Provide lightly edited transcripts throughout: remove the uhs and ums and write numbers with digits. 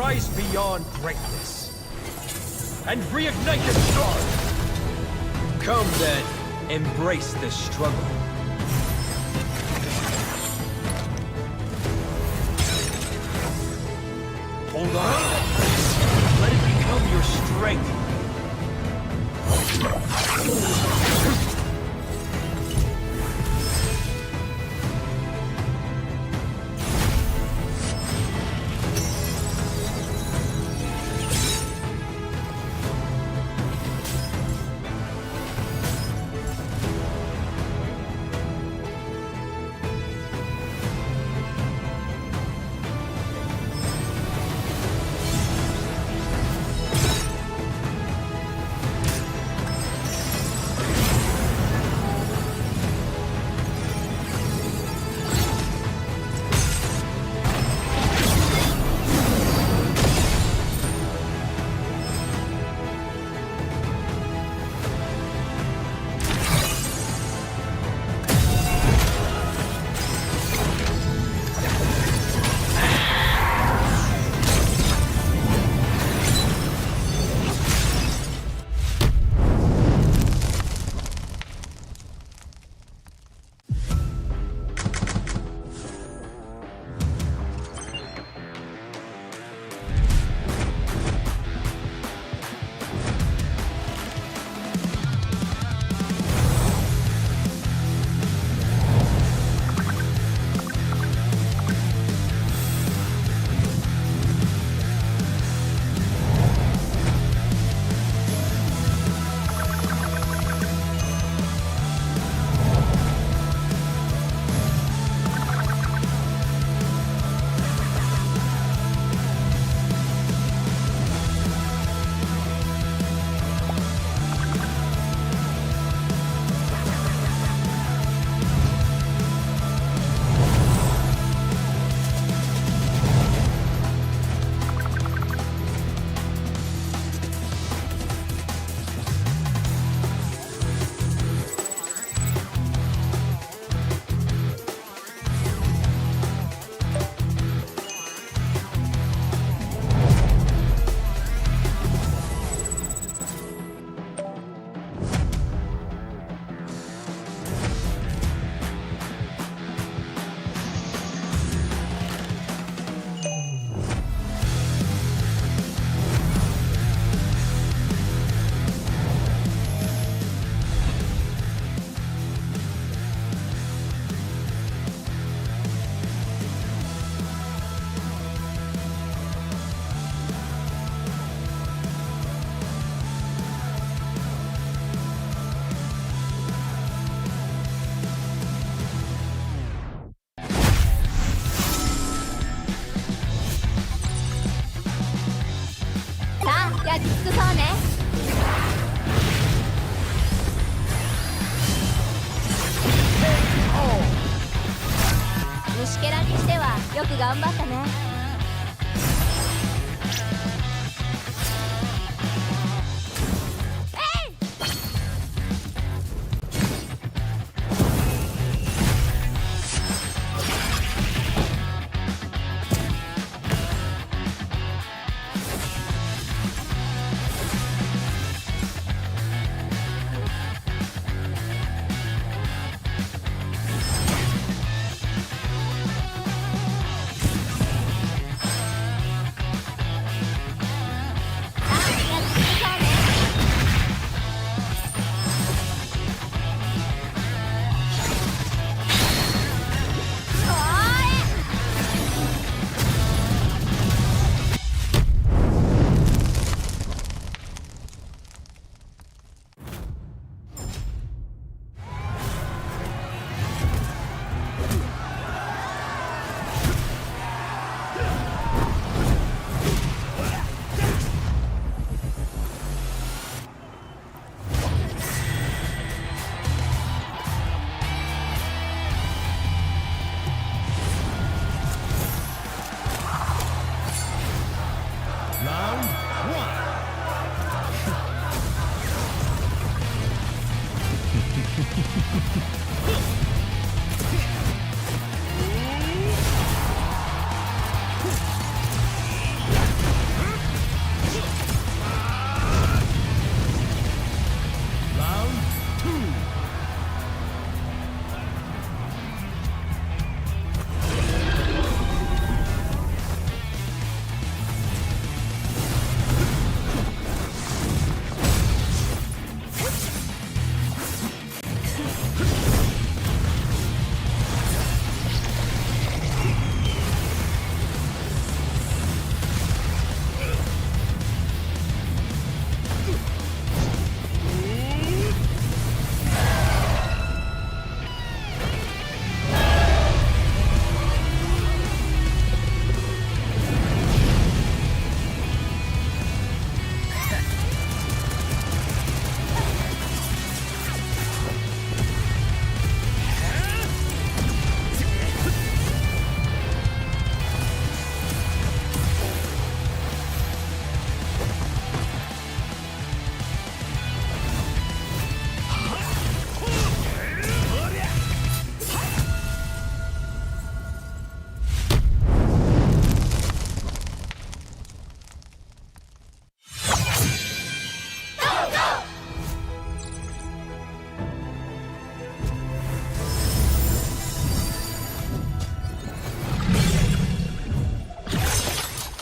rise beyond greatness and reignite the star. Come then, embrace the struggle. Hold on. Let it become your strength.頑張ったね。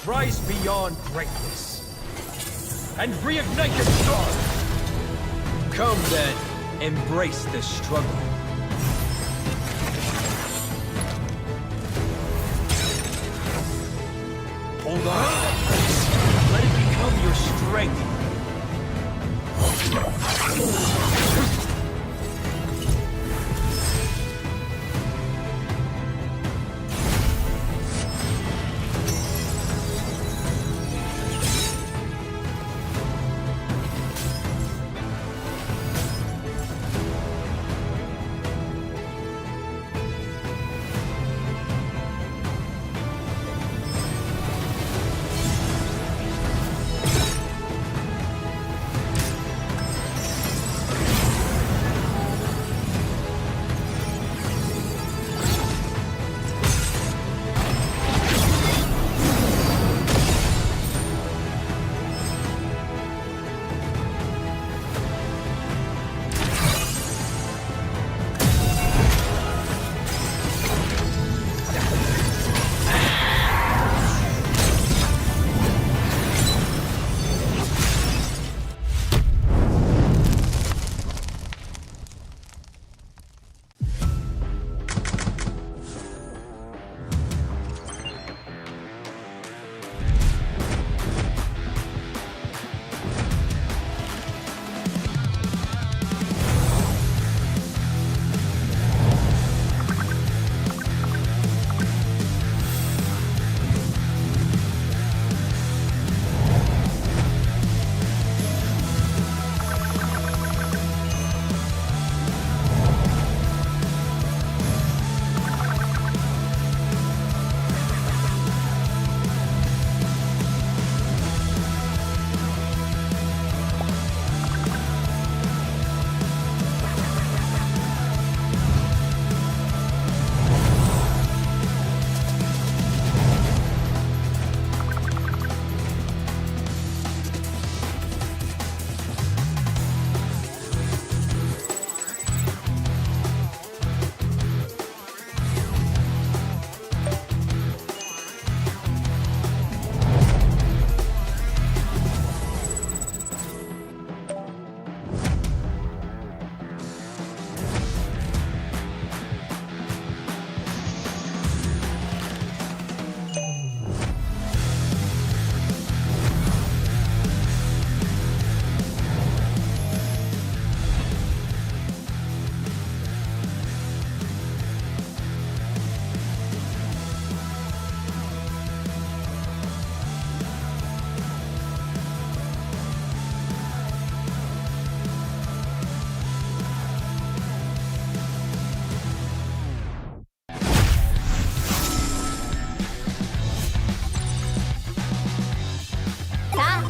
rise beyond greatness and reignite the star. Come then, embrace the struggle. Hold on. Let it become your strength.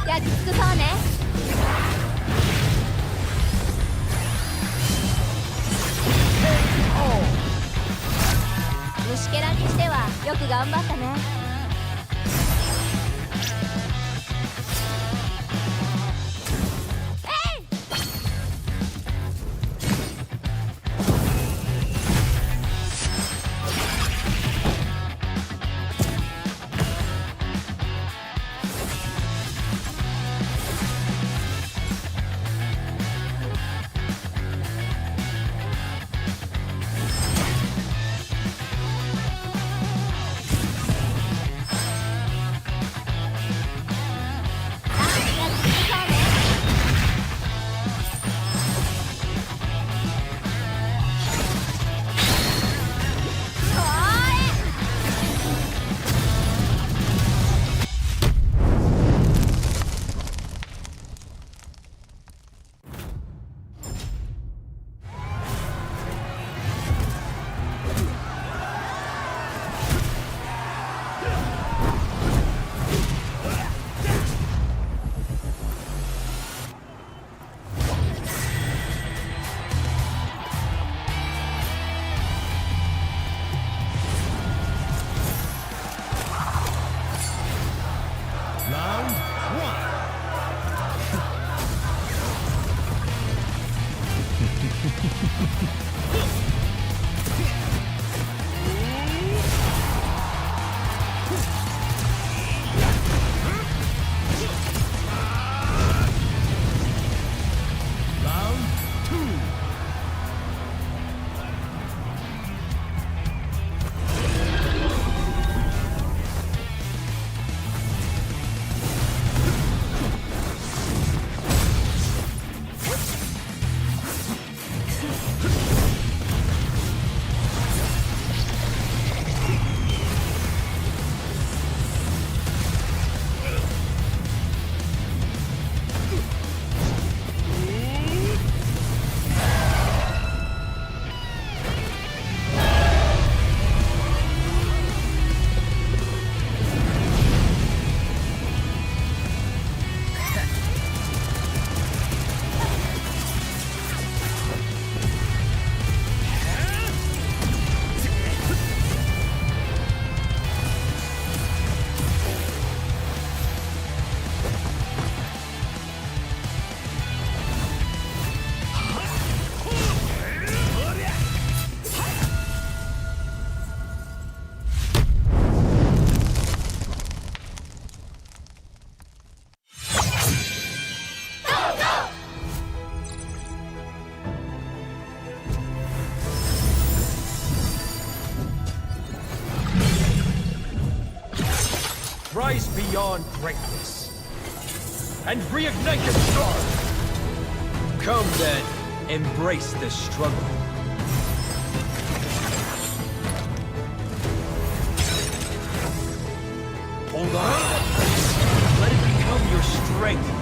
焼き尽くそうね。虫けらにしてはよく頑張ったね。rise beyond greatness and reignite the star. Come then, embrace the struggle. Hold on. Let it become your strength.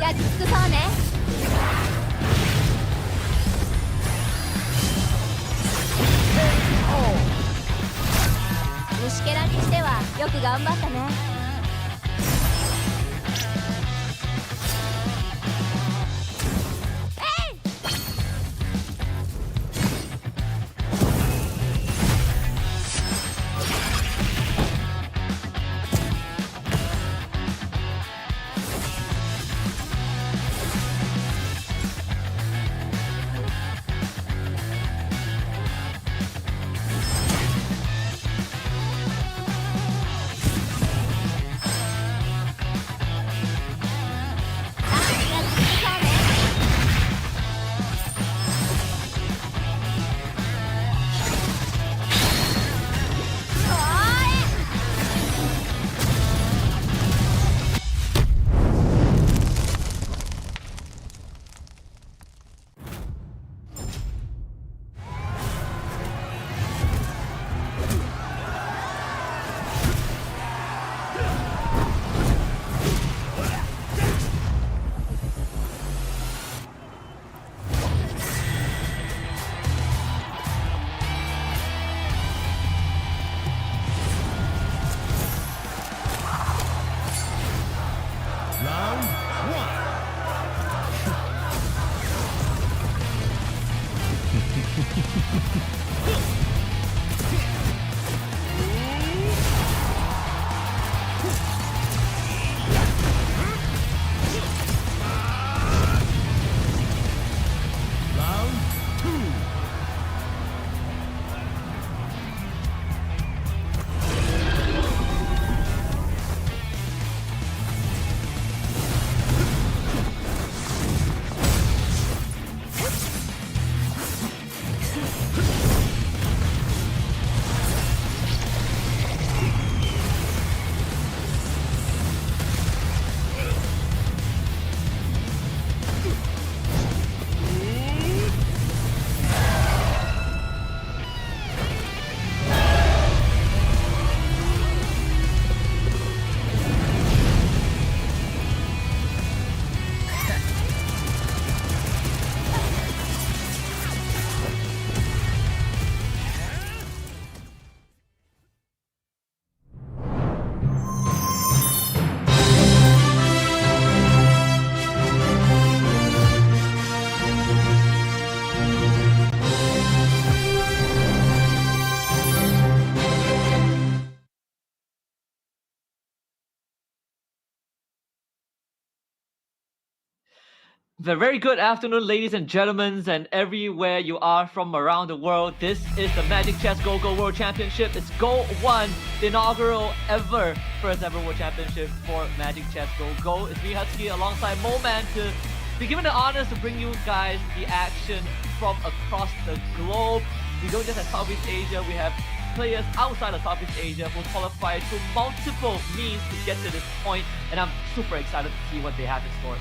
焼き尽くそうね。虫けらにしてはよく頑張ったね。Very good afternoon, ladies and gentlemen, and everywhere you are from around the world. This is the Magic Chess Go World Championship. It's GO1, the inaugural first ever World Championship for Magic Chess Go. It's me, Husky, alongside Moman to be given the honors to bring you guys the action from across the globe. We don't just have Southeast Asia, we have players outside of Southeast Asia who qualify through multiple means to get to this point, and I'm super excited to see what they have in store.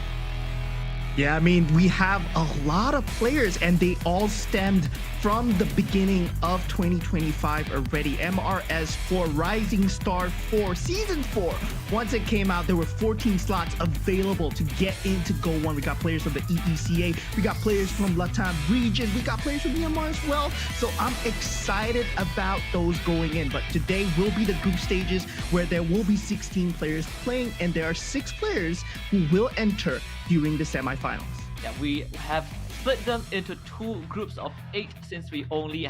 Yeah, I mean, we have a lot of players and they all stemmed from the beginning of 2025 already. MRS4, Rising Star 4, Season 4. Once it came out, there were 14 slots available to get into GO1. We got players from the EECA, we got players from Latam region, we got players from Myanmar as well. So I'm excited about those going in. But today will be the group stages where there will be 16 players playing, and there are 6 players who will enter during the semifinals. Yeah, we have split them into 2 groups of 8 since we only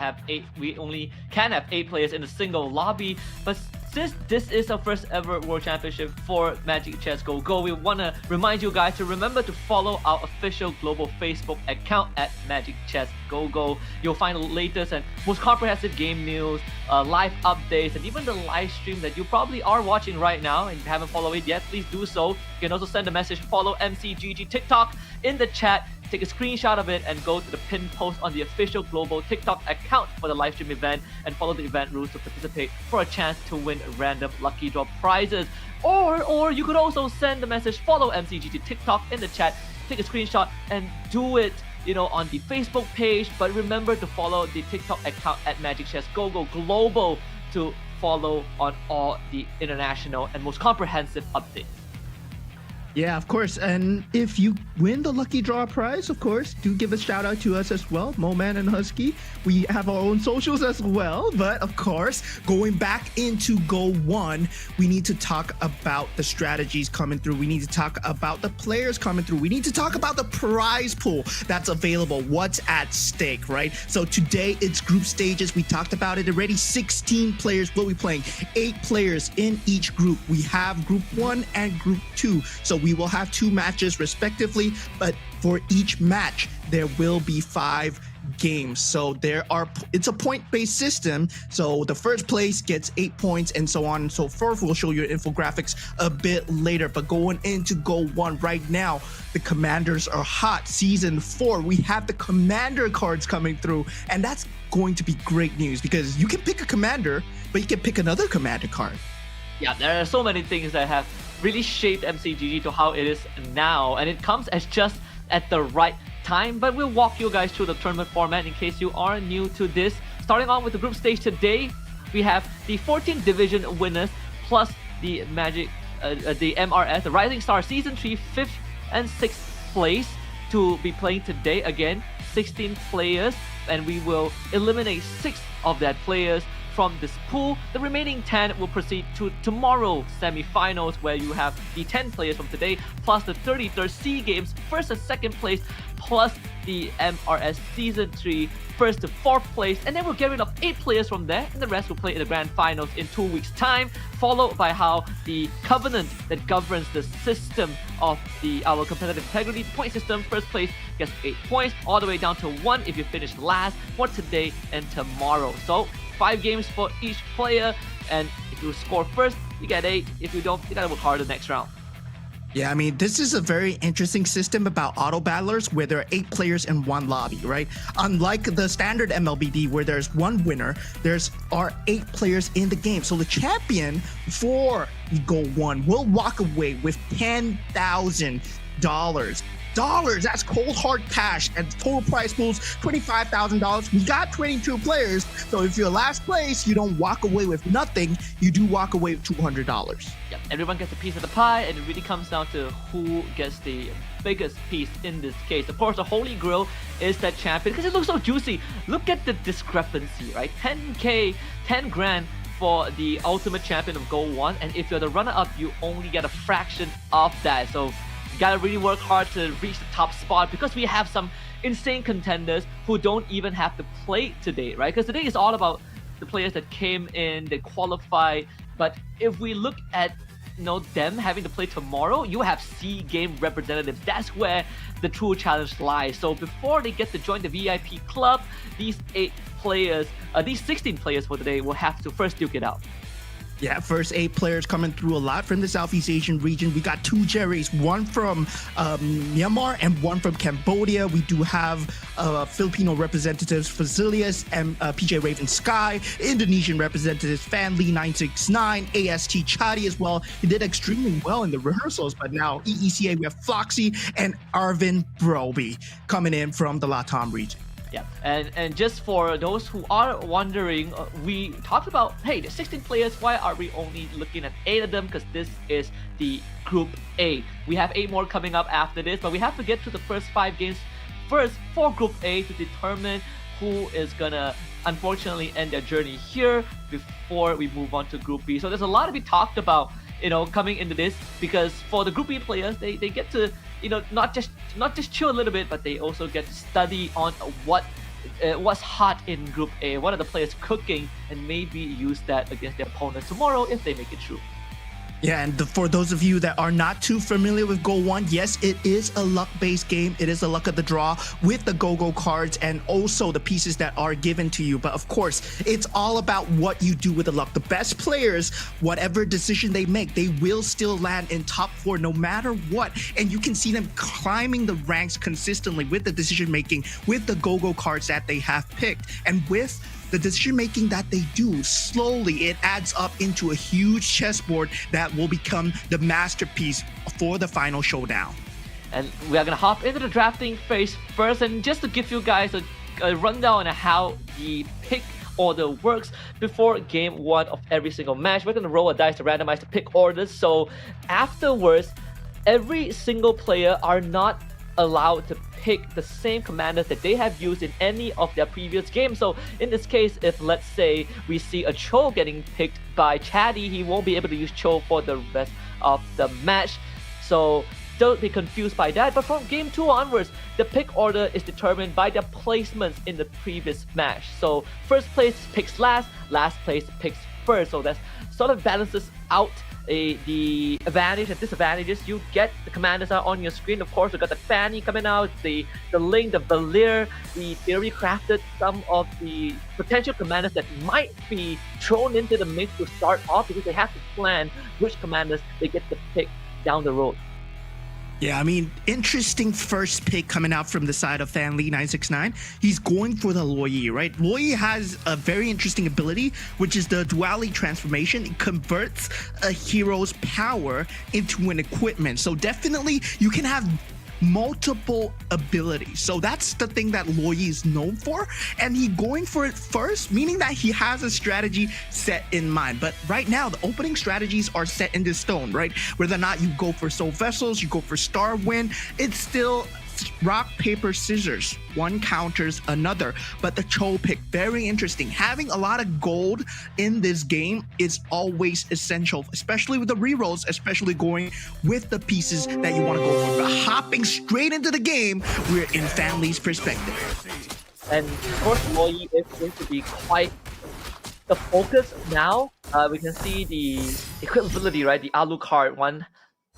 can have 8 players in a single lobby. But since this is our first ever World Championship for Magic Chess Go, we want to remind you guys to remember to follow our official global Facebook account at Magic Chess Go. You'll find the latest and most comprehensive game news, live updates, and even the live stream that you probably are watching right now. And if you haven't followed it yet, please do so. You can also send a message, follow MCGG TikTok in the chat, take a screenshot of it, and go to the pinned post on the official global TikTok account for the live stream event, and follow the event rules to participate for a chance to win random lucky draw prizes. Or you could also send the message, follow MCGG TikTok in the chat, take a screenshot, and do it on the Facebook page. But remember to follow the TikTok account at Magic Chess Go Global to follow on all the international and most comprehensive updates. Yeah, of course. And if you win the lucky draw prize, of course, do give a shout out to us as well, Moman and Husky. We have our own socials as well. But of course, going back into GO1, we need to talk about the strategies coming through. We need to talk about the players coming through. We need to talk about the prize pool that's available. What's at stake, right? So today it's group stages. We talked about it already. 16 players will be playing. 8 players in each group. We have group 1 and group 2. So we will have 2 matches respectively, but for each match, there will be 5 games. So it's a point-based system. So the first place gets 8 points and so on and so forth. We'll show you infographics a bit later, but going into GO1 right now, the commanders are hot. Season 4, we have the commander cards coming through, and that's going to be great news because you can pick a commander, but you can pick another commander card. Yeah, there are so many things that have really shaped MCGG to how it is now, and it comes as just at the right time. But we'll walk you guys through the tournament format in case you are new to this. Starting on with the group stage today, we have the 14 division winners plus the the MRS, the Rising Star Season 3 5th and 6th place to be playing today. Again, 16 players, and we will eliminate 6 of that players from this pool. The remaining 10 will proceed to tomorrow's semi-finals, where you have the 10 players from today plus the 33rd SEA Games 1st and 2nd place plus the MRS Season 3 1st to 4th place, and then we'll get rid of 8 players from there, and the rest will play in the grand finals in 2 weeks time, followed by how the covenant that governs the system of our competitive integrity point system. First place gets 8 points, all the way down to 1 if you finish last for today and tomorrow. So 5 games for each player, and if you score first, you get 8. If you don't, you gotta work harder next round. Yeah, I mean, this is a very interesting system about auto battlers where there are 8 players in one lobby, right? Unlike the standard MLBD where there's 1 winner, are 8 players in the game. So the champion for GO1 will walk away with $10,000. That's cold hard cash, and total prize pool's $25,000. We got 22 players, so if you're last place, you don't walk away with nothing. You do walk away with $200. Yeah, everyone gets a piece of the pie, and it really comes down to who gets the biggest piece in this case. Of course, the Holy Grail is that champion because it looks so juicy. Look at the discrepancy, right? 10K, 10 grand for the ultimate champion of GO1, and if you're the runner-up, you only get a fraction of that. So you gotta really work hard to reach the top spot, because we have some insane contenders who don't even have to play today, right? Because today is all about the players that came in, they qualified. But if we look at them having to play tomorrow, you have C game representatives. That's where the true challenge lies. So before they get to join the VIP club, these 16 players for today will have to first duke it out. Yeah, first 8 players coming through a lot from the Southeast Asian region. We got 2 Jerrys, one from Myanmar and one from Cambodia. We do have Filipino representatives, Fazilius and PJ Raven Sky, Indonesian representatives, Fanli 969, AST Chadi as well. He did extremely well in the rehearsals, but now EECA, we have Floxy and Arvin Broby coming in from the Latam region. Yeah, and just for those who are wondering, we talked about, hey, there's 16 players, why are we only looking at 8 of them? Because this is the Group A. We have 8 more coming up after this, but we have to get to the first 5 games first for Group A to determine who is gonna unfortunately end their journey here before we move on to Group B. So there's a lot to be talked about, coming into this, because for the Group B players, they get to not just chill a little bit, but they also get to study on what's hot in Group A, what are the players cooking, and maybe use that against their opponents tomorrow if they make it through. Yeah, and for those of you that are not too familiar with GO1, yes, it is a luck-based game. It is a luck of the draw with the go-go cards and also the pieces that are given to you. But of course, it's all about what you do with the luck. The best players, whatever decision they make, they will still land in top 4 no matter what. And you can see them climbing the ranks consistently with the decision-making, with the go-go cards that they have picked. And with the decision making that they do, slowly it adds up into a huge chessboard that will become the masterpiece for the final showdown. And we are gonna hop into the drafting phase first, and just to give you guys a rundown on how the pick order works before game 1 of every single match. We're gonna roll a dice to randomize the pick orders. So afterwards, every single player are not allowed to pick the same commanders that they have used in any of their previous games. So in this case, if let's say we see a Cho getting picked by Chaddy, he won't be able to use Cho for the rest of the match. So don't be confused by that. But from game 2 onwards, the pick order is determined by their placements in the previous match. So first place picks last place picks first. So that sort of balances out the advantage and disadvantages. You get the commanders are on your screen. Of course, we got the Fanny coming out, the Ling, the Valir. We theory crafted some of the potential commanders that might be thrown into the mix to start off, because they have to plan which commanders they get to pick down the road. Yeah, I mean, interesting first pick coming out from the side of Fanli 969. He's going for the Luoyi, right? Luoyi has a very interesting ability, which is the duality transformation. It converts a hero's power into an equipment. So definitely you can have multiple abilities. So that's the thing that Luoyi is known for, and he's going for it first, meaning that he has a strategy set in mind. But right now, the opening strategies are set into stone, right? Whether or not you go for Soul Vessels, you go for Star Wind, it's still rock, paper, scissors. One counters another. But the Cho pick, very interesting. Having a lot of gold in this game is always essential, especially with the rerolls, especially going with the pieces that you want to go for. But hopping straight into the game, we're in Fanli's perspective. And of course, Luoyi is going to be quite the focus now. We can see the equipability, right? The Alucard one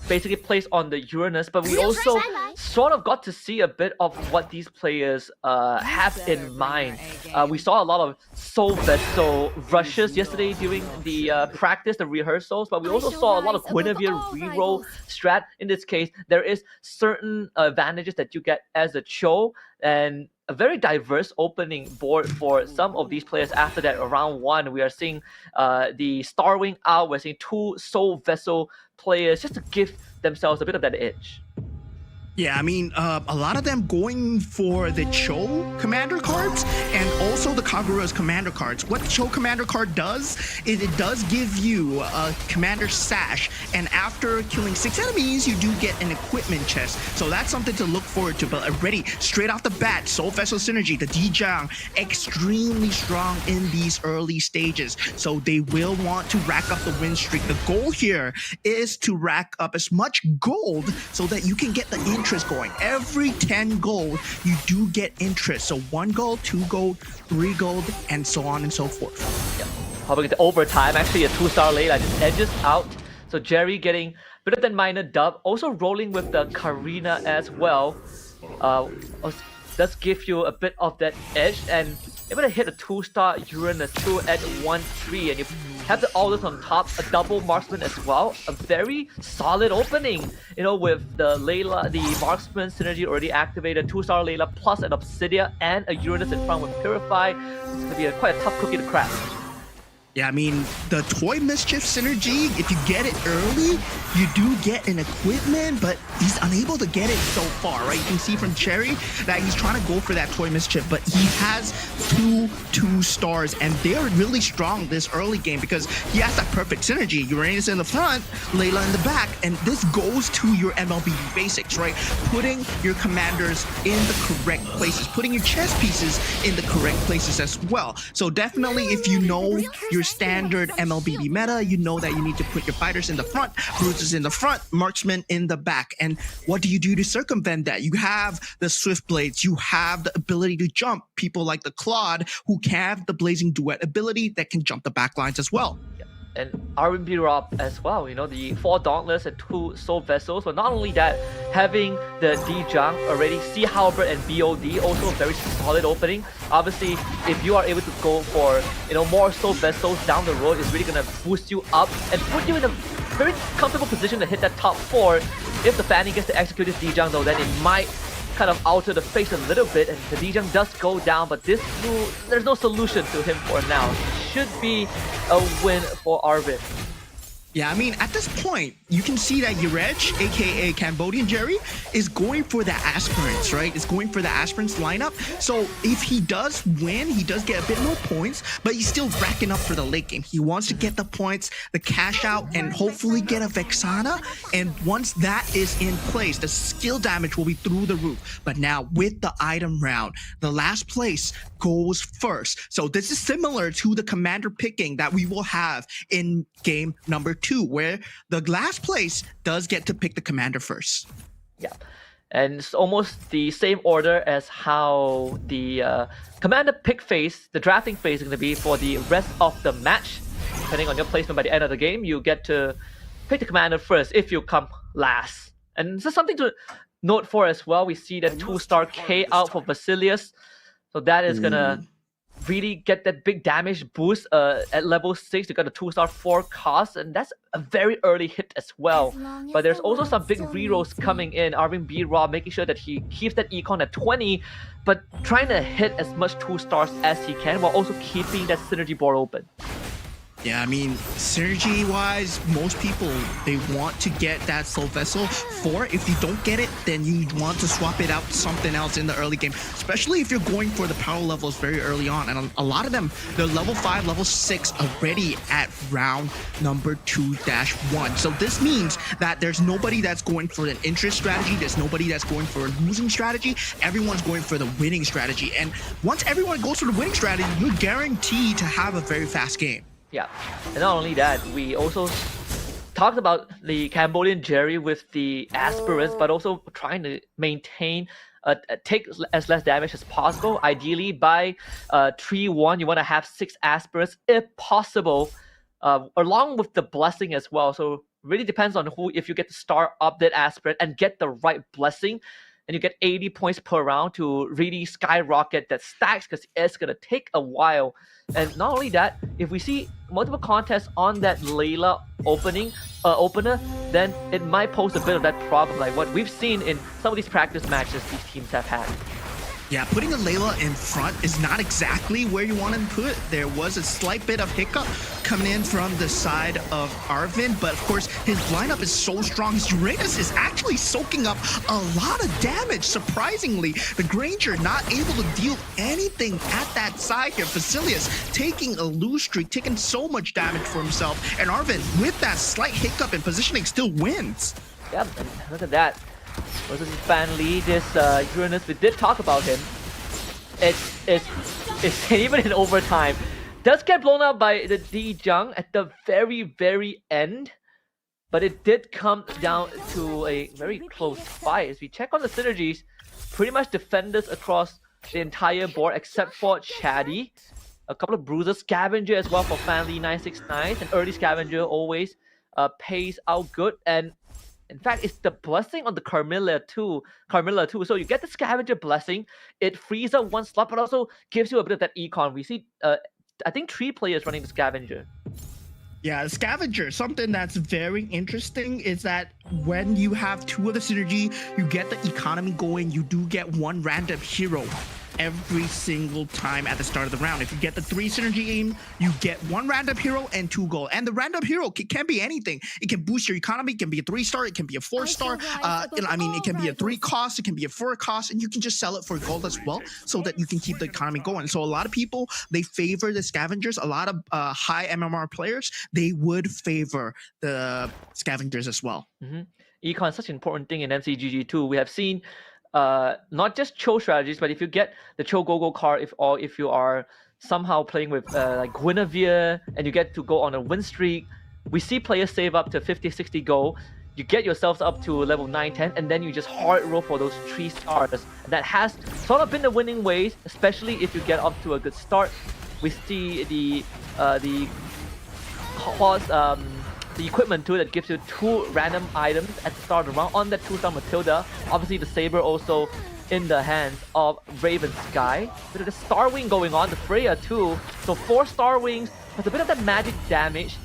basically placed on the Uranus, but we also sort of got to see a bit of what these players have in mind. We saw a lot of Soul Vessel rushes yesterday during the practice, the rehearsals, but we also saw a lot of Guinevere reroll strat. In this case, there is certain advantages that you get as a Cho, and a very diverse opening board for some of these players. After that, round 1, we are seeing the Starwing out. We're seeing 2 Soul Vessel players just to give themselves a bit of that edge. Yeah, I mean, a lot of them going for the Cho commander cards and also the Kagura's commander cards. What the Cho commander card does is it does give you a commander sash, and after killing 6 enemies, you do get an equipment chest. So that's something to look forward to. But already, straight off the bat, Soul Vessel Synergy, the Dijang, extremely strong in these early stages. So they will want to rack up the win streak. The goal here is to rack up as much gold so that you can get the interest going. Every 10 gold, you do get interest. So 1 gold, 2 gold, 3 gold, and so on and so forth. Yep. Hopping into overtime, actually a 2-star lane that just edges out. So Jerry getting better than minor dub, also rolling with the Karina as well. Does give you a bit of that edge, and able to hit a 2-star Uranus too at 1-3, and you have the Aldous on top, a double marksman as well. A very solid opening, you know, with the Layla, the marksman synergy already activated, 2-star Layla plus an Obsidia and a Uranus in front with Purify. It's gonna be quite a tough cookie to crack. Yeah, I mean, the Toy Mischief synergy, if you get it early, you do get an equipment, but he's unable to get it so far, right? You can see from Cherry that he's trying to go for that Toy Mischief, but he has two stars, and they're really strong this early game because he has that perfect synergy. Uranus in the front, Layla in the back, and this goes to your MLBB basics, right? Putting your commanders in the correct places, putting your chess pieces in the correct places as well. So definitely, if you know your standard MLBB meta, you know that you need to put your fighters in the front, bruisers in the front, marksmen in the back. And what do you do to circumvent that? You have the Swift Blades, you have the ability to jump, people like the Claude who have the Blazing Duet ability that can jump the back lines as well. And R&B Rob as well, you know, the 4 Dauntless and 2 Soul Vessels. But not only that, having the D-Jung already, Sea Halberd and BOD, also a very solid opening. Obviously, if you are able to go for, you know, more Soul Vessels down the road, it's really going to boost you up and put you in a very comfortable position to hit that top 4. If the Fanny gets to execute this D-Jung though, then it might kind of alter the face a little bit, and the D-Jung does go down, but there's no solution to him for now. Should be a win for Arvid. Yeah, I mean, at this point, you can see that Yurej, aka Cambodian Jerry, is going for the aspirants, right? Is going for the aspirants lineup. So if he does win, he does get a bit more points, but he's still racking up for the late game. He wants to get the points, the cash out, and hopefully get a Vexana. And once that is in place, the skill damage will be through the roof. But now with the item round, the last place goes first. So this is similar to the commander picking that we will have in game number 2, where the last place does get to pick the commander first. Yeah, and it's almost the same order as how the commander pick phase, the drafting phase, is going to be for the rest of the match. Depending on your placement by the end of the game, you get to pick the commander first if you come last. And this is something to note for as well. We see that 2-star K out for Basilius. So that is going to really get that big damage boost at level 6. You got a 2-star 4 cost, and that's a very early hit as well. But there's also some big rerolls coming in. Arvin B-Rob making sure that he keeps that econ at 20, but trying to hit as much 2-stars as he can while also keeping that synergy board open. Yeah, I mean, synergy-wise, most people, they want to get that Soul Vessel 4. If you don't get it, then you want to swap it out to something else in the early game, especially if you're going for the power levels very early on. And a lot of them, they're level 5, level 6 already at round number 2-1. So this means that there's nobody that's going for an interest strategy. There's nobody that's going for a losing strategy. Everyone's going for the winning strategy. And once everyone goes for the winning strategy, you're guaranteed to have a very fast game. Yeah, and not only that, we also talked about the Cambodian Jerry with the aspirants, but also trying to maintain, take as less damage as possible. Ideally, by 3-1, you want to have 6 aspirants if possible, along with the blessing as well. So really depends on who, if you get to start up that aspirant and get the right blessing, and you get 80 points per round to really skyrocket that stacks, because it's going to take a while. And not only that, if we see multiple contests on that Layla opener, then it might pose a bit of that problem, like what we've seen in some of these practice matches these teams have had. Yeah, putting a Layla in front is not exactly where you want to put. There was a slight bit of hiccup coming in from the side of Arvin, but of course his lineup is so strong. His Uranus is actually soaking up a lot of damage, surprisingly. The Granger not able to deal anything at that side here. Basilius taking a lose streak, taking so much damage for himself, and Arvin, with that slight hiccup in positioning, still wins. Yep, and look at that. Versus Fan Lee, this Uranus, we did talk about him. It's even in overtime. Does get blown up by the D-Jung at the very end, but it did come down to a very close fight. As we check on the synergies, pretty much defenders across the entire board except for Chatty. A couple of bruisers, Scavenger as well for Fan Lee 969, an early Scavenger always pays out good. And in fact, it's the blessing on the Carmilla too. So you get the Scavenger blessing. It frees up one slot, but also gives you a bit of that econ. We see, I think 3 players running the Scavenger. Yeah, Scavenger, something that's very interesting is that when you have 2 of the synergy, you get the economy going, you do get 1 random hero every single time at the start of the round. If you get the 3 synergy aim, you get 1 random hero and 2 gold. And the random hero can be anything. It can boost your economy, it can be a 3-star, it can be a 4-star. It can be a 3 cost, it can be a 4 cost, and you can just sell it for gold as well so that you can keep the economy going. So a lot of people, they favor the Scavengers. A lot of high MMR players, they would favor the Scavengers as well. Econ is such an important thing in MCGG too. We have seen not just Cho strategies, but if you get the Cho Go card, if you are somehow playing with like Guinevere and you get to go on a win streak, we see players save up to 50-60 gold. You get yourselves up to level 9-10, and then you just hard roll for those 3 stars. And that has sort of been the winning ways, especially if you get up to a good start. We see the equipment too that gives you 2 random items at the start of the round on that 2-star Matilda. Obviously the Saber also in the hands of Raven Sky. Bit of the Star Wing going on, the Freya too. So 4 Star Wings, plus a bit of that magic damage,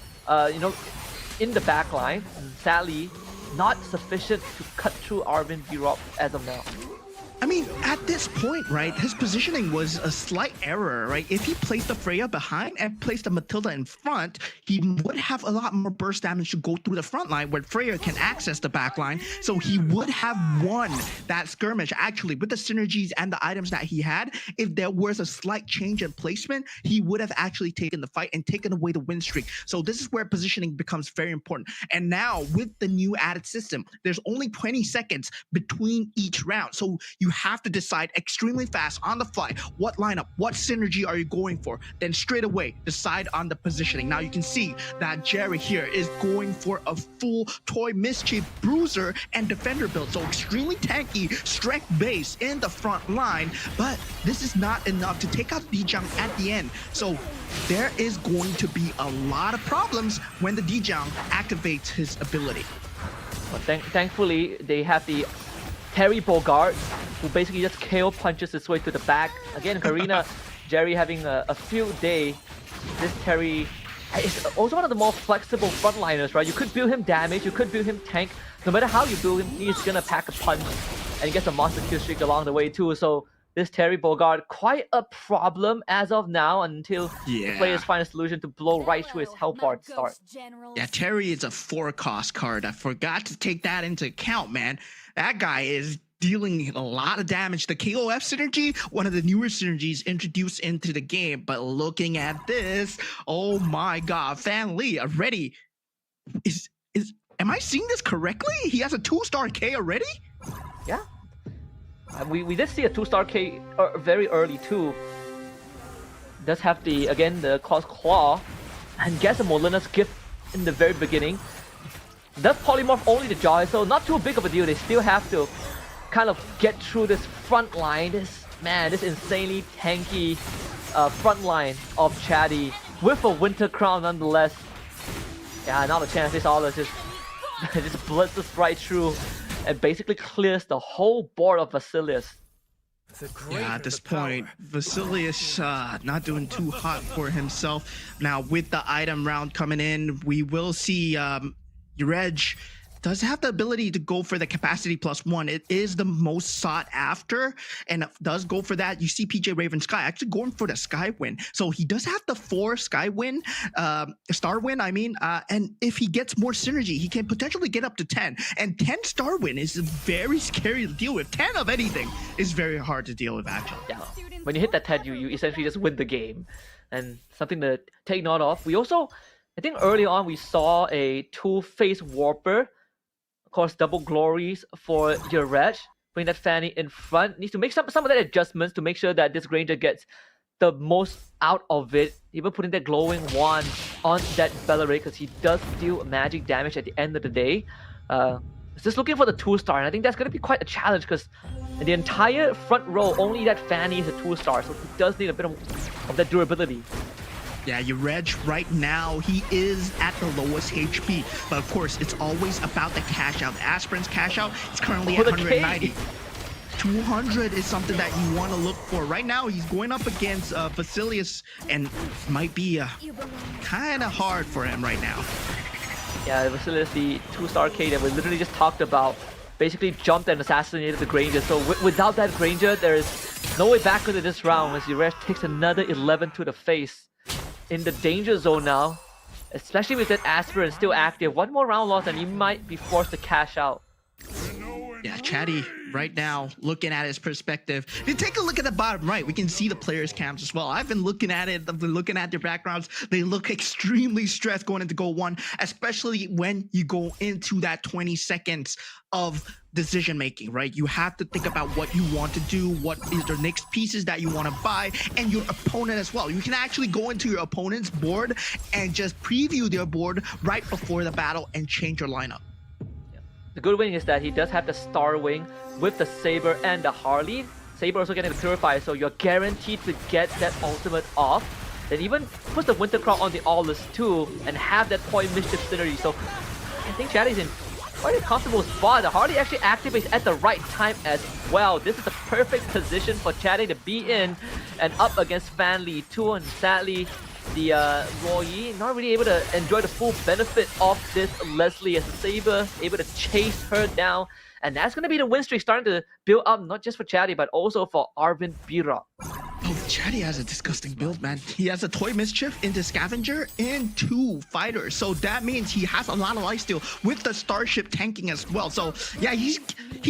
in the backline. Sadly, not sufficient to cut through Arvin B-Rob as of now. I mean, at this point, right, his positioning was a slight error, right? If he placed the Freya behind and placed the Matilda in front, he would have a lot more burst damage to go through the front line where Freya can access the back line. So he would have won that skirmish, actually, with the synergies and the items that he had. If there was a slight change in placement, he would have actually taken the fight and taken away the win streak. So this is where positioning becomes very important. And now, with the new added system, there's only 20 seconds between each round. So you have to decide extremely fast on the fly what lineup, what synergy are you going for, then straight away decide on the positioning. Now you can see that Jerry here is going for a full Toy Mischief Bruiser and Defender build, so extremely tanky strength base in the front line, but this is not enough to take out Dijang at the end. So there is going to be a lot of problems when the Dijang activates his ability. Well, thankfully they have the Terry Bogart, who basically just KO punches his way to the back. Again, Karina, Jerry having a field day. This Terry is also one of the more flexible frontliners, right? You could build him damage, you could build him tank. No matter how you build him, he's gonna pack a punch and he gets a monster kill streak along the way too. So this Terry Bogart, quite a problem as of now until the players find a solution to blow right through his health bar at the start. Yeah, Terry is a 4-cost card. I forgot to take that into account, man. That guy is dealing a lot of damage. The KOF synergy, one of the newer synergies introduced into the game, but looking at this, oh my god, Fan Lee already am I seeing this correctly? He has a 2-star K already? Yeah. We did see a 2-star K very early too. Does have the Claw's Claw and gets a Molina's gift in the very beginning. Does polymorph only the Joy, so not too big of a deal. They still have to kind of get through this front line. This insanely tanky front line of Chatty with a Winter Crown nonetheless. Yeah, now the chance is all just blitzes right through and basically clears the whole board of Vasilius. Yeah, at this point, Vasilius not doing too hot for himself. Now, with the item round coming in, we will see Ureg does have the ability to go for the capacity +1. It is the most sought after, and it does go for that. You see PJ Raven Sky actually going for the Sky Win. So he does have the 4 Sky Win, Star Win, I mean, and if he gets more synergy, he can potentially get up to 10. And 10 Star Win is very scary to deal with. 10 of anything is very hard to deal with, actually. Yeah, when you hit that 10, you essentially just win the game. And something to take note of. We also, I think early on, we saw a 2-face Warper. Of course, double glories for Ureg. Putting that Fanny in front. Needs to make some of that adjustments to make sure that this Granger gets the most out of it. Even putting that glowing wand on that Bellaray because he does deal magic damage at the end of the day. Just looking for the 2-star, and I think that's going to be quite a challenge because in the entire front row, only that Fanny is a 2-star, so he does need a bit of that durability. Yeah, your Reg right now, he is at the lowest HP. But of course, it's always about the cash out. The Aspirin's cash out is currently at 190. 200 is something that you want to look for. Right now, he's going up against Basilius, and might be kind of hard for him right now. Yeah, Basilius, the 2-star K that we literally just talked about, basically jumped and assassinated the Granger. So without that Granger, there is no way back into this round as Yuresh takes another 11 to the face. In the danger zone now, especially with that Aspirin still active. One more round lost and he might be forced to cash out. Yeah, Chatty right now, looking at his perspective. If you take a look at the bottom right, we can see the players' cams as well. I've been looking at it. I've been looking at their backgrounds. They look extremely stressed going into GO1, especially when you go into that 20 seconds of decision making, right? You have to think about what you want to do, what is the next pieces that you want to buy, and your opponent as well. You can actually go into your opponent's board and just preview their board right before the battle and change your lineup. The good thing is that he does have the Star Wing with the Saber and the Harley. Saber also getting the Purify, so you're guaranteed to get that ultimate off. Then even puts the Winter Crown on the Aulus too, and have that Point Mischief synergy. So I think Chatty's in quite a comfortable spot. The Harley actually activates at the right time as well. This is the perfect position for Chatty to be in and up against Fan Li too. And sadly, the Roy not really able to enjoy the full benefit of this Leslie as a Saber, able to chase her down. And that's going to be the win streak starting to build up, not just for Chatty, but also for Arvind Bira. Oh, Chatty has a disgusting build, man. He has a Toy Mischief into Scavenger and 2 Fighters. So that means he has a lot of lifesteal with the Starship tanking as well. So yeah, he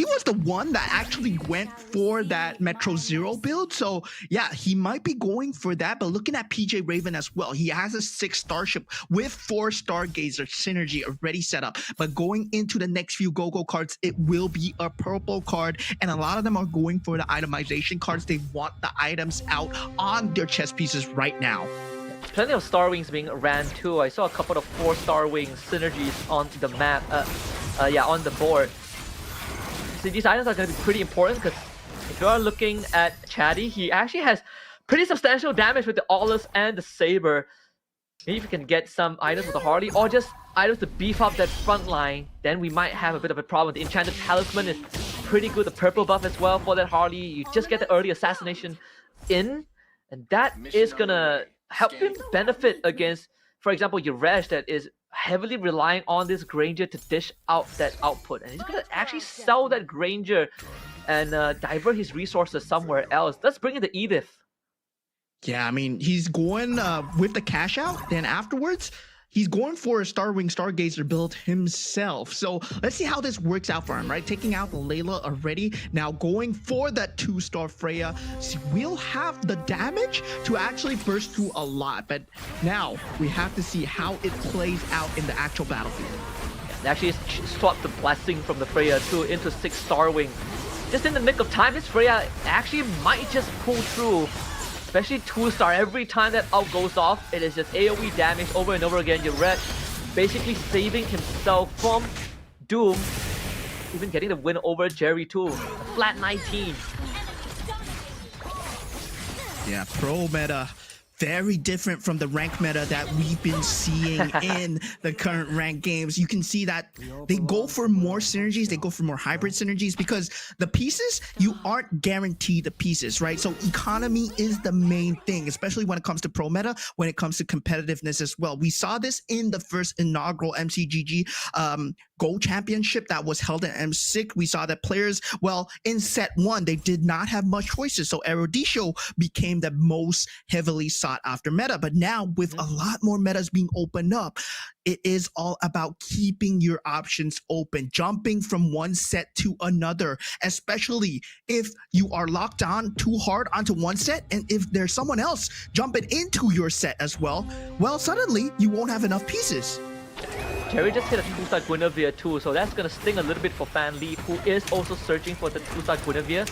was the one that actually went for that Metro Zero build. So yeah, he might be going for that. But looking at PJ Raven as well, he has a 6 Starship with 4 Stargazer synergy already set up. But going into the next few Go-Go cards, it will be a purple card. And a lot of them are going for the itemization cards. They want the items out on their chess pieces right now. Plenty of Star Wings being ran too. I saw a couple of 4 Star Wings synergies on the map, on the board. So these items are going to be pretty important because if you are looking at Chatty, he actually has pretty substantial damage with the Aulus and the Saber. Maybe if you can get some items with the Harley or just items to beef up that front line, then we might have a bit of a problem. The Enchanted Talisman is pretty good, the purple buff as well for that Harley. You just get the early assassination in, and that is gonna help him benefit against, for example, Yuresh that is heavily relying on this Granger to dish out that output. And he's gonna actually sell that Granger and divert his resources somewhere else. Let's bring in the Edith. Yeah, I mean, he's going with the cash out, then afterwards, he's going for a Starwing Stargazer build himself. So let's see how this works out for him, right? Taking out the Layla already. Now going for that 2-star Freya. See, we'll have the damage to actually burst through a lot. But now we have to see how it plays out in the actual battlefield. They actually swapped the Blessing from the Freya too into 6 Starwing. Just in the nick of time, this Freya actually might just pull through. Especially 2-star, every time that ult goes off, it is just AoE damage over and over again. Yuresh basically saving himself from doom, even getting the win over Jerry too. A flat 19. Yeah, pro meta. Very different from the rank meta that we've been seeing in the current rank games. You can see that they go for more synergies, they go for more hybrid synergies because the pieces, you aren't guaranteed the pieces, right? So economy is the main thing, especially when it comes to pro meta, when it comes to competitiveness as well. We saw this in the first inaugural MCGG Go Championship that was held in M6. We saw that players, well, in set 1, they did not have much choices. So Eruditio became the most heavily sought after meta. But now with a lot more metas being opened up, it is all about keeping your options open, jumping from one set to another, especially if you are locked on too hard onto one set. And if there's someone else jumping into your set as well, well, suddenly you won't have enough pieces. Jerry just hit a 2-star Guinevere too, so that's gonna sting a little bit for Fan Li, who is also searching for the 2-star Guinevere.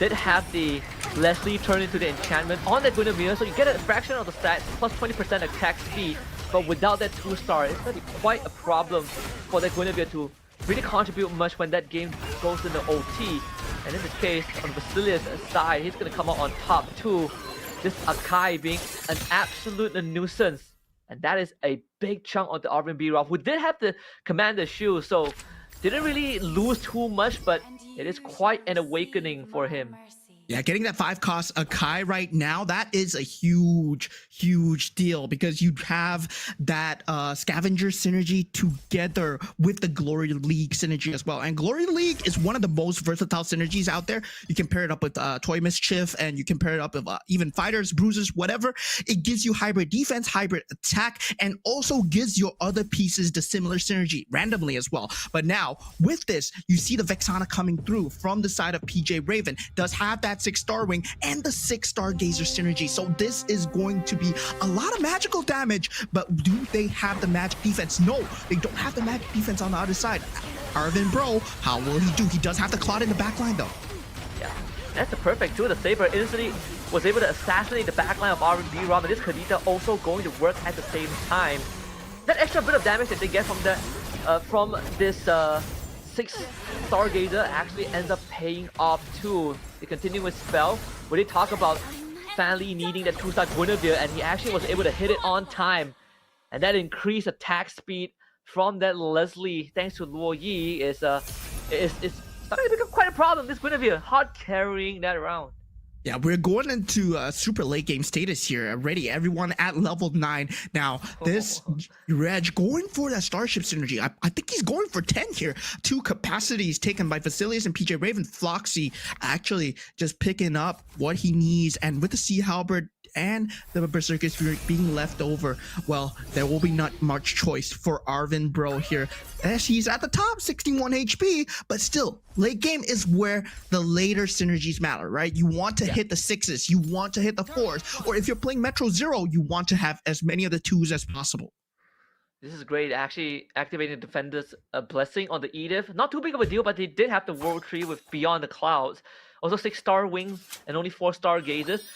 Did have the Leslie turn into the enchantment on the Guinevere, so you get a fraction of the stats, plus 20% attack speed, but without that 2-star, it's gonna be quite a problem for the Guinevere to really contribute much when that game goes into OT. And in this case, on Basilius' side, he's gonna come out on top too. this Akai being an absolute nuisance. And that is a big chunk of the Arvin B. Rob, who did have the Commander Shield, so didn't really lose too much, but it is quite an awakening for him. Yeah, getting that 5 cost Akai right now, that is a huge deal because you have that scavenger synergy together with the Glory League synergy as well. And Glory League is one of the most versatile synergies out there. You can pair it up with Toy Mischief, and you can pair it up with even Fighters, Bruisers, whatever. It gives you hybrid defense, hybrid attack, and also gives your other pieces the similar synergy randomly as well. But now, with this, you see the Vexana coming through from the side of PJ Raven. Does have that 6-star wing and the 6-star Gazer synergy. So this is going to be a lot of magical damage, but do they have the magic defense? No, they don't have the magic defense on the other side. Arvin Bro, how will he do? He does have the Cloud in the backline though. Yeah, that's the perfect too. The Saber instantly was able to assassinate the backline of Arvin B. Rob, and this Kadita also going to work at the same time. That extra bit of damage that they get from this 6-star Gazer actually ends up paying off too. They continue with Spell, where they talk about Fanli needing that 2-star Guinevere, and he actually was able to hit it on time. And that increased attack speed from that Leslie, thanks to Luo Yi, is starting to become quite a problem. This Guinevere hard carrying that around. Yeah, we're going into super late game status here already. Everyone at level 9. Now, this Reg going for that Starship synergy. I think he's going for 10 here. 2 capacities taken by Vasilius and PJ Raven. Floxy actually just picking up what he needs. And with the Sea Halberd and the Berserker Spirit being left over, well, there will be not much choice for Arvin Bro here, as he's at the top, 61 HP, but still, late game is where the later synergies matter, right? You want to hit the 6s, you want to hit the 4s, or if you're playing Metro Zero, you want to have as many of the 2s as possible. This is great, actually activating the Defender's Blessing on the Edith. Not too big of a deal, but they did have the World Tree with Beyond the Clouds. Also 6-star wings and only 4-star gazes.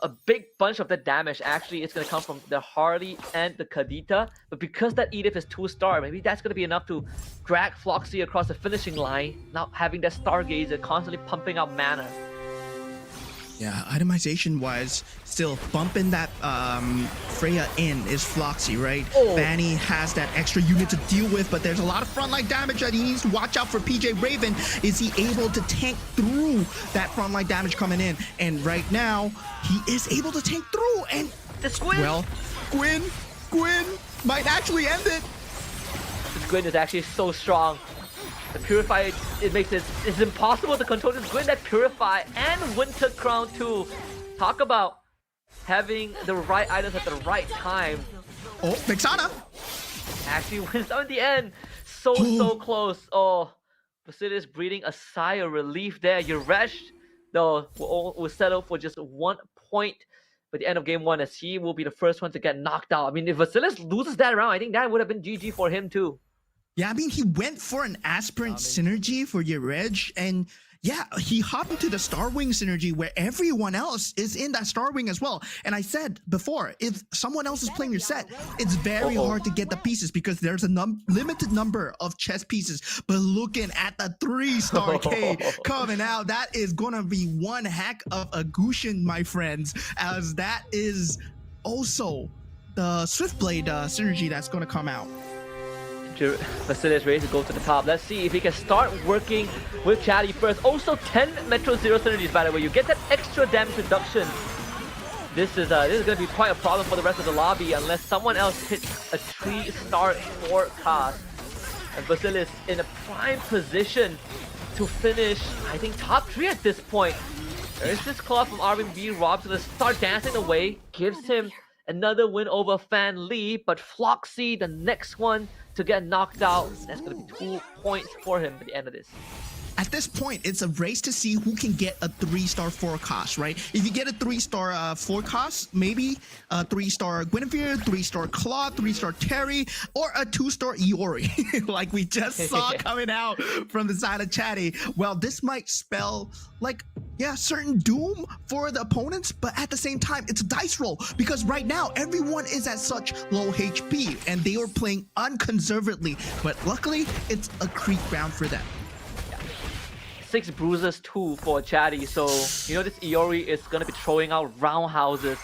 A big bunch of the damage actually is going to come from the Harley and the Kadita, but because that Edith is 2-star, maybe that's going to be enough to drag Floxy across the finishing line, not having that Stargazer constantly pumping out mana. Yeah, itemization wise, still bumping that Freya in is Floxy, right? Fanny has that extra unit to deal with, but there's a lot of frontline damage that he needs to watch out for. PJ Raven, is he able to tank through that frontline damage coming in? And right now, he is able to tank through, and this Gwyn! Well, Gwyn might actually end it. This Gwyn is actually so strong. The Purify, it's impossible to control this Gwyn. That Purify and Winter Crown too. Talk about having the right items at the right time. Oh, Vexana actually wins out in the end. So close. Oh, Vasilius breathing a sigh of relief there. Yuresh, though, will settle for just 1 point by the end of game 1, as he will be the first one to get knocked out. I mean, if Vasilius loses that round, I think that would have been GG for him too. Yeah, I mean, he went for an Aspirant synergy for Yurej, and yeah, he hopped into the Starwing synergy where everyone else is in that Starwing as well. And I said before, if someone else is playing your set, it's very hard to get the pieces because there's a limited number of chess pieces. But looking at the 3-star K coming out, that is gonna be one heck of a Gushin, my friends, as that is also the Swiftblade synergy that's gonna come out. Vasilius ready to go to the top. Let's see if he can start working with Chatty first. Also 10 Metro Zero synergies, by the way. You get that extra damage reduction. This is going to be quite a problem for the rest of the lobby unless someone else hits a 3-star forecast. And Vasilius in a prime position to finish, I think, top 3 at this point. There is this claw from Arvin B. Rob to start dancing away. Gives him another win over Fan Lee, but Floxy, the next one to get knocked out. That's going to be 2 points for him at the end of this. At this point, it's a race to see who can get a 3-star forecast, right? If you get a 3-star forecast, maybe a 3-star Guinevere, 3-star Claude, 3-star Terry, or a 2-star Iori, like we just saw coming out from the side of Chatty. Well, this might spell like, yeah, certain doom for the opponents, but at the same time, it's a dice roll because right now everyone is at such low HP and they are playing unconservedly. But luckily, it's a creep round for them. 6 bruises too for Chatty. So, you know, this Iori is going to be throwing out roundhouses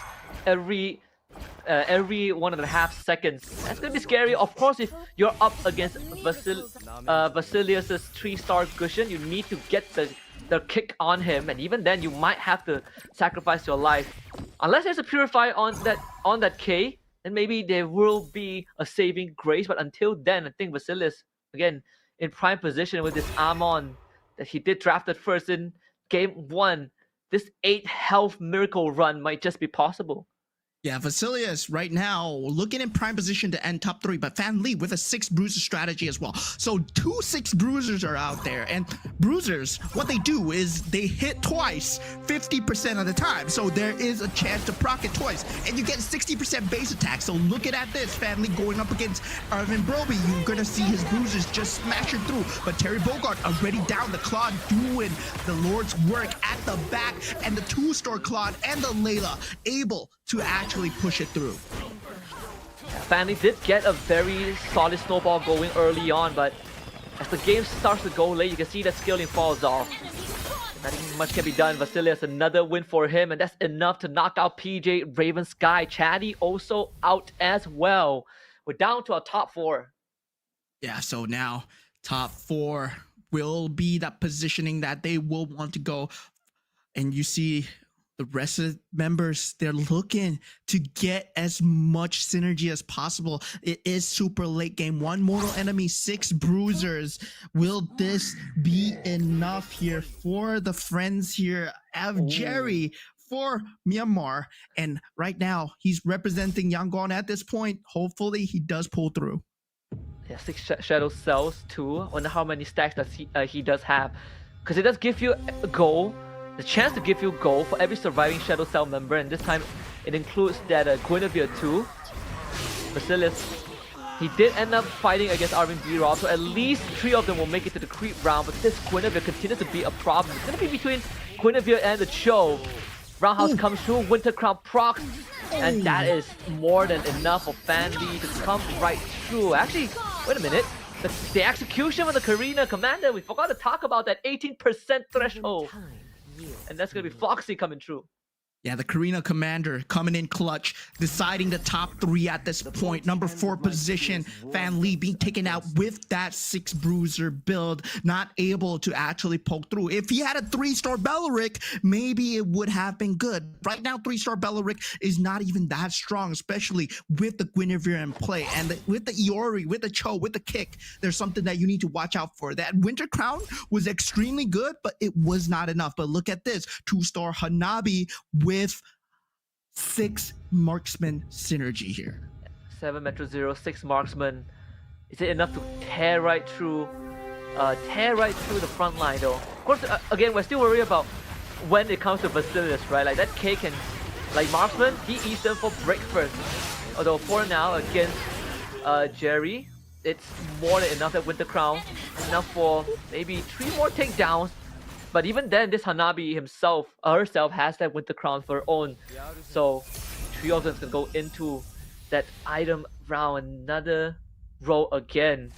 every 1.5 seconds. That's going to be scary. Of course, if you're up against Vasilius's 3-star Gushin, you need to get the kick on him, and even then you might have to sacrifice your life. Unless there's a Purify on that K, then maybe there will be a saving grace, but until then, I think Vasilius, again, in prime position with this Amon that he did draft it first in game 1, this 8 health miracle run might just be possible. Yeah, Vasilius right now looking in prime position to end top 3, but Fan Lee with a 6 bruiser strategy as well. So 2 6 bruisers are out there, and bruisers, what they do is they hit twice 50% of the time. So there is a chance to proc it twice, and you get 60% base attack. So looking at this, Fan Lee going up against Arvin Broby, you're gonna see his bruisers just smash it through. But Terry Bogart already down, the Claude doing the Lord's work at the back, and the 2-star Claude and the Layla able to actually push it through. Fanny did get a very solid snowball going early on, but as the game starts to go late, you can see that scaling falls off. Nothing much can be done. Vasilius, another win for him, and that's enough to knock out PJ, Raven Sky. Chatty also out as well. We're down to our top 4. Yeah, so now top 4 will be that positioning that they will want to go. And you see the rest of the members, they're looking to get as much synergy as possible. It is super late game. 1 mortal enemy, 6 bruisers. Will this be enough here for the friends here of Jerry for Myanmar? And right now, he's representing Yangon at this point. Hopefully, he does pull through. Yeah, 6 shadow cells too. I wonder how many stacks does he does have, because it does give you a goal. The chance to give you gold for every surviving Shadow Cell member, and this time it includes that Guinevere too. Vasilius, he did end up fighting against Arvin B-Rob, so at least 3 of them will make it to the creep round, but this Guinevere continues to be a problem. It's going to be between Guinevere and the Cho. Roundhouse comes through, Winter Crown procs, and that is more than enough for Fan Lee to come right through. Actually, wait a minute. The execution of the Karina Commander, we forgot to talk about that 18% threshold. And that's going to be Foxy coming through. Yeah, the Karina Commander coming in clutch, deciding the top 3 at this point. Number 4 position, Fan Lee being taken out with that 6 bruiser build, not able to actually poke through. If he had a 3-star Bellaric, maybe it would have been good. Right now, 3-star Bellaric is not even that strong, especially with the Guinevere in play. And with the Iori, with the Cho, with the kick, there's something that you need to watch out for. That Winter Crown was extremely good, but it was not enough. But look at this, 2-star Hanabi with 6 marksman synergy here. 7 Metro Zero, 6 marksman. Is it enough to tear right through the front line though? Of course, again, we're still worried about when it comes to Vasilius, right? Like that K can, like marksman, he eats them for break first. Although for now against Jerry, it's more than enough. That Winter Crown is enough for maybe 3 more takedowns. But even then, this Hanabi herself has that Winter Crown of her own. So 3 of them can go into that item round, another row again.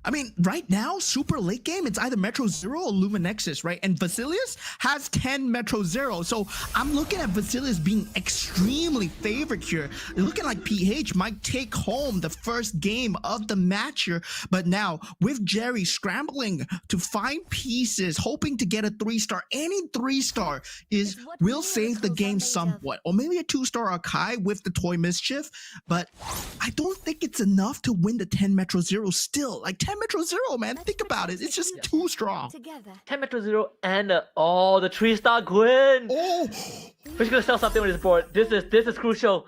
I mean, right now, super late game, it's either Metro Zero or Luminexus, right? And Vasilius has 10 Metro Zero. So I'm looking at Vasilius being extremely favored here. Looking like PH might take home the first game of the match here. But now, with Jerry scrambling to find pieces, hoping to get a 3-star, any 3-star will save the game somewhat. Or maybe a 2-star Akai with the Toy Mischief. But I don't think it's enough to win the 10 Metro Zero still. Like 10 Metro Zero, man. Think about it. It's just too strong. 10 Metro Zero and the 3-star Gwyn. Oh, We're gonna sell something on this board. This is crucial.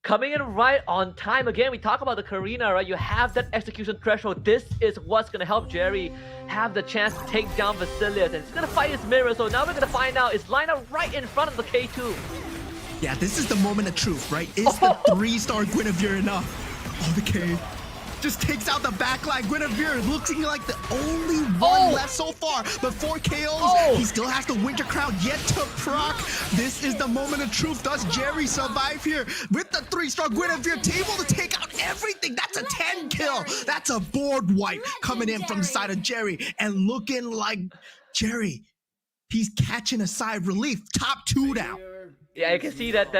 Coming in right on time again. We talk about the Karina, right? You have that execution threshold. This is what's gonna help Jerry have the chance to take down Vasilius, and it's gonna fight his mirror. So now we're gonna find out. It's lined up right in front of the K2. yeah. This is the moment of truth, right? Is the 3-star Guinevere enough? Oh, the K. just takes out the backline. Guinevere looking like the only one left so far. But 4 KOs, he still has the Winter Crown yet to proc. This is the moment of truth. Does Jerry survive here with the 3-star Guinevere able to take out everything? That's a 10 kill. That's a board wipe coming in from the side of Jerry, and looking like Jerry, he's catching a sigh of relief. Top 2 down. Yeah, you can see that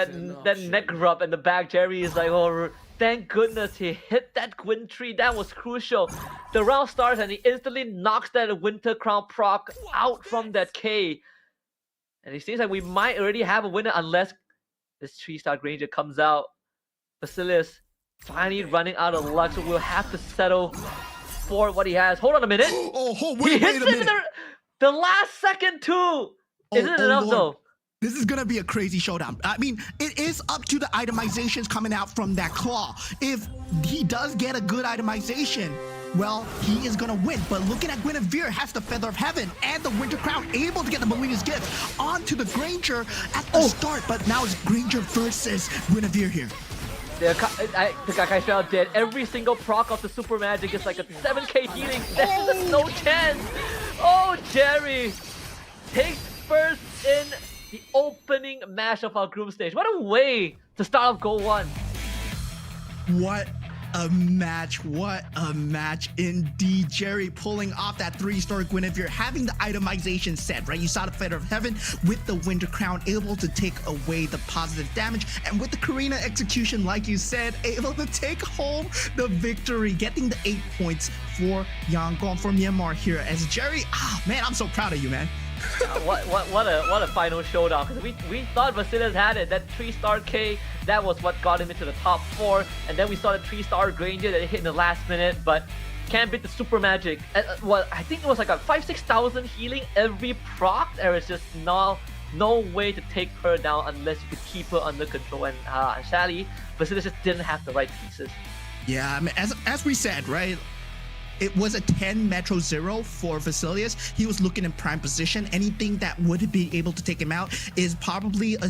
neck rub in the back. Jerry is like, oh, thank goodness he hit that Gwyn tree. That was crucial. The round starts and he instantly knocks that Winter Crown proc out from that K. And it seems like we might already have a winner unless this 3-star Granger comes out. Basilius finally running out of luck, so we'll have to settle for what he has. Hold on a minute. Wait a minute. The last second too. Isn't it enough though? This is gonna be a crazy showdown. I mean, it is up to the itemizations coming out from that claw. If he does get a good itemization, well, he is gonna win. But looking at Guinevere, has the Feather of Heaven and the Winter Crown, able to get the Melina's Gift onto the Granger at the start. But now it's Granger versus Guinevere here. The Gakai Shell dead. Every single proc of the Super Magic is like a 7k healing. There's no chance. Oh, Jerry takes first in the opening match of our group stage. What a way to start off GO1. What a match. What a match indeed. Jerry pulling off that 3-star Guinevere, having the itemization set, right? You saw the Feather of Heaven with the Winter Crown, able to take away the positive damage. And with the Karina execution, like you said, able to take home the victory, getting the 8 points for Yangon, for Myanmar here. As Jerry, man, I'm so proud of you, man. What a final showdown, because we thought Basilius had it. That 3-star K, that was what got him into the top 4, and then we saw the 3-star Granger that hit in the last minute, but can't beat the Super Magic. Well, I think it was like a 5,000-6,000 healing every proc. There is just no way to take her down unless you could keep her under control, and sadly Basilius just didn't have the right pieces. Yeah, I mean, as we said, right, it was a 10 Metro 0 for Vasilius. He was looking in prime position. Anything that would be able to take him out is probably a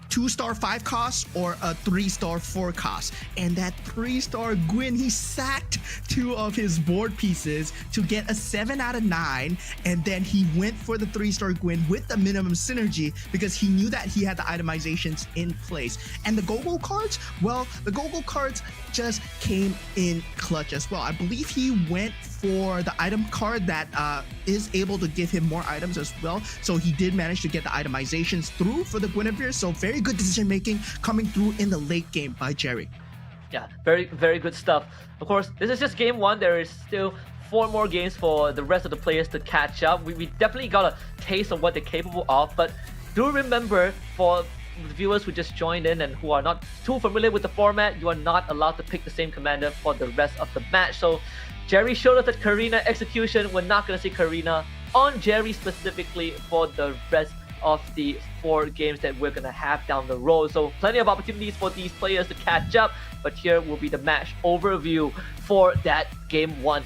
2-star 5 cost or a 3-star 4 cost. And that 3-star Gwyn, he sacked 2 of his board pieces to get a 7 out of 9. And then he went for the 3-star Gwyn with the minimum synergy because he knew that he had the itemizations in place. And the GoGo cards, well, the GoGo cards just came in clutch as well. I believe he went for the item card that is able to give him more items as well. So he did manage to get the itemizations through for the Guinevere. So very good decision making coming through in the late game by Jerry. Yeah, very, very good stuff. Of course, this is just game 1. There is still 4 more games for the rest of the players to catch up. We definitely got a taste of what they're capable of, but do remember, for the viewers who just joined in and who are not too familiar with the format, you are not allowed to pick the same commander for the rest of the match. So Jerry showed us that Karina execution. We're not going to see Karina on Jerry specifically for the rest of the 4 games that we're going to have down the road. So plenty of opportunities for these players to catch up, but here will be the match overview for that game 1.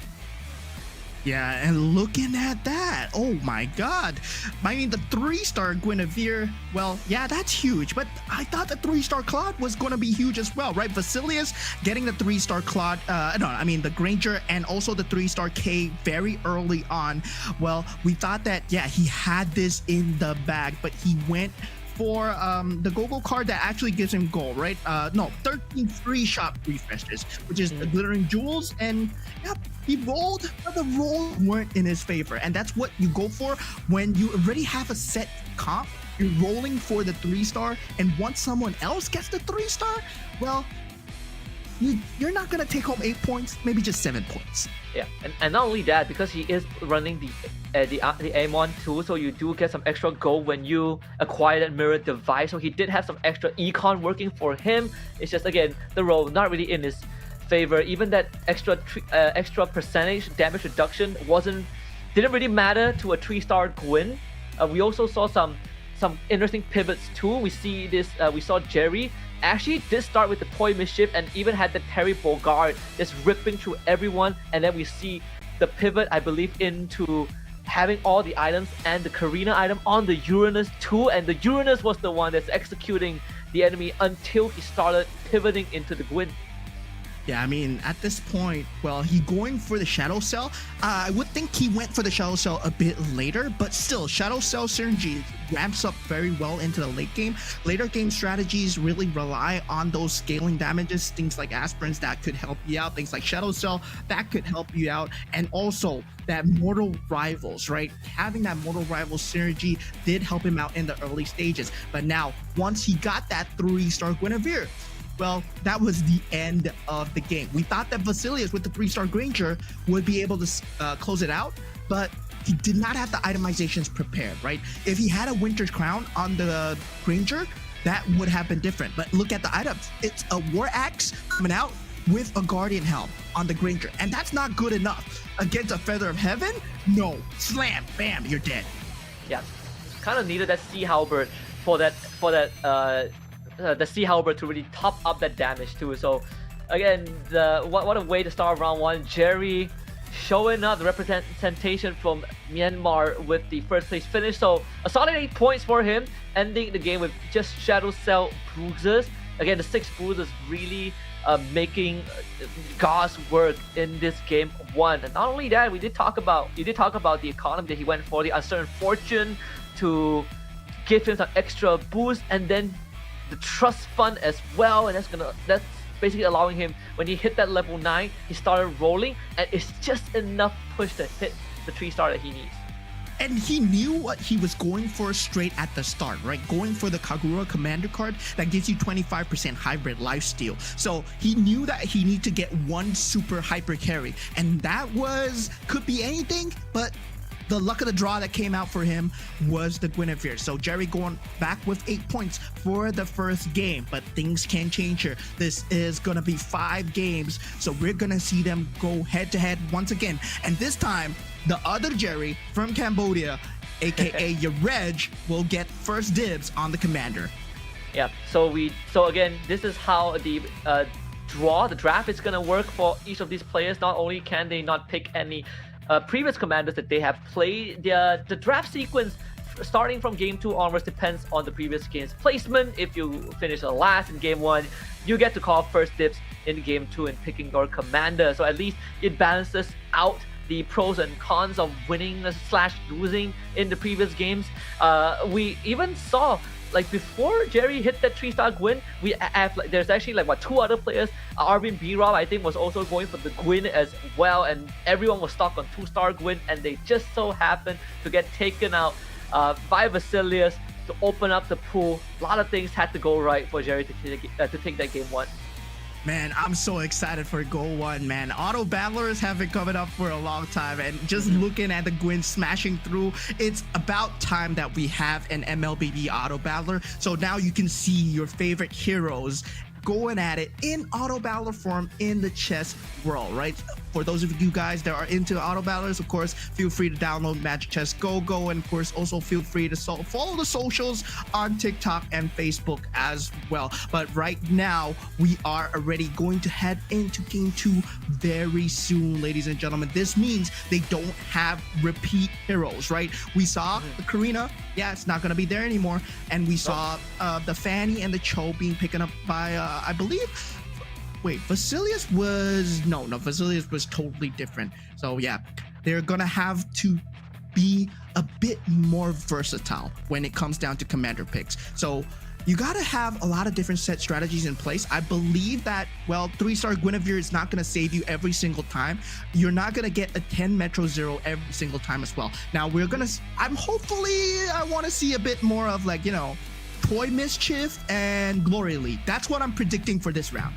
Yeah, and looking at that, oh my god. I mean, the 3-star Guinevere, well, yeah, that's huge, but I thought the 3-star Claude was going to be huge as well, right? Vasilius getting the 3-star Claude, the Granger and also the 3-star K very early on. Well, we thought that, yeah, he had this in the bag, but he went for the GoGo card that actually gives him gold, right? 13 free shop refreshes, which is the Glittering Jewels, and yeah, he rolled, but the rolls weren't in his favor, and that's what you go for when you already have a set comp. You're rolling for the 3-star, and once someone else gets the 3-star, well, you're not gonna take home 8 points, maybe just 7 points. Yeah, and not only that, because he is running the M1 too, so you do get some extra gold when you acquire that mirror device. So he did have some extra econ working for him. It's just, again, the roll not really in his favor. Even that extra percentage damage reduction didn't really matter to a 3-star Gwyn. We also saw some interesting pivots too. We saw Jerry actually did start with the Toy Mischief and even had the Terry Bogard just ripping through everyone, and then we see the pivot, I believe, into having all the items and the Karina item on the Uranus too, and the Uranus was the one that's executing the enemy until he started pivoting into the Gwyn. Yeah, I mean, at this point, well, he going for the Shadow Cell. I would think he went for the Shadow Cell a bit later, but still, Shadow Cell synergy ramps up very well into the late game. Later game strategies really rely on those scaling damages, things like Aspirins that could help you out, things like Shadow Cell that could help you out, and also that Mortal Rivals, right? Having that Mortal Rivals synergy did help him out in the early stages, but now, once he got that 3-star Guinevere, well, that was the end of the game. We thought that Vasilius with the 3-star Granger would be able to close it out, but he did not have the itemizations prepared, right? If he had a Winter's Crown on the Granger, that would have been different. But look at the items. It's a War Axe coming out with a Guardian Helm on the Granger, and that's not good enough. Against a Feather of Heaven? No. Slam, bam, you're dead. Yeah, kind of needed that Sea Halberd for the Sea Halberd to really top up that damage too. So again, what a way to start round one. Jerry showing up the representation from Myanmar with the first place finish. So a solid 8 points for him, ending the game with just Shadow Cell bruises. Again, the 6 bruises really making God's work in this game one. And not only that, you did talk about the economy that he went for, the Uncertain Fortune to give him some extra boost, and then the trust fund as well, and that's basically allowing him, when he hit that level 9, he started rolling, and it's just enough push to hit the 3-star that he needs. And he knew what he was going for straight at the start, right? Going for the Kagura Commander card that gives you 25% hybrid lifesteal. So he knew that he needed to get one super hyper carry, and that could be anything, but the luck of the draw that came out for him was the Guinevere. So Jerry going back with 8 points for the first game, but things can change here. This is going to be 5 games, so we're going to see them go head to head once again. And this time, the other Jerry from Cambodia, aka your Reg, will get first dibs on the commander. Yeah, so again, this is how the draft is going to work for each of these players. Not only can they not pick any previous commanders that they have played, the draft sequence starting from game 2 onwards depends on the previous game's placement. If you finish last in game 1, you get to call first dibs in game 2 and picking your commander. So at least it balances out the pros and cons of winning / losing in the previous games. We even saw, like, before Jerry hit that 3-star Gwyn, we have there's actually 2 other players. Arvin B-Rob, I think, was also going for the Gwyn as well, and everyone was stuck on 2-star Gwyn, and they just so happened to get taken out by Vasilius to open up the pool. A lot of things had to go right for Jerry to take that game 1. Man, I'm so excited for GO1, man. Auto battlers have been coming up for a long time, and just looking at the Gwyn smashing through, it's about time that we have an MLBB auto battler. So now you can see your favorite heroes going at it in auto battler form in the chess world, right? For those of you guys that are into auto battlers, of course, feel free to download Magic Chess Go, and of course also feel free to follow the socials on TikTok and Facebook as well. But right now we are already going to head into game 2 very soon, ladies and gentlemen. This means they don't have repeat heroes, right? We saw the Karina, yeah, it's not going to be there anymore, and we saw the Fanny and the Cho being taken up by I believe, wait, Vasilius was, Vasilius was totally different. So yeah, they're gonna have to be a bit more versatile when it comes down to commander picks. So you gotta have a lot of different set strategies in place. I believe that, well, 3-star Guinevere is not gonna save you every single time. You're not gonna get a 10 Metro Zero every single time as well. Now I wanna see a bit more of, like, Toy Mischief and Glory Elite. That's what I'm predicting for this round.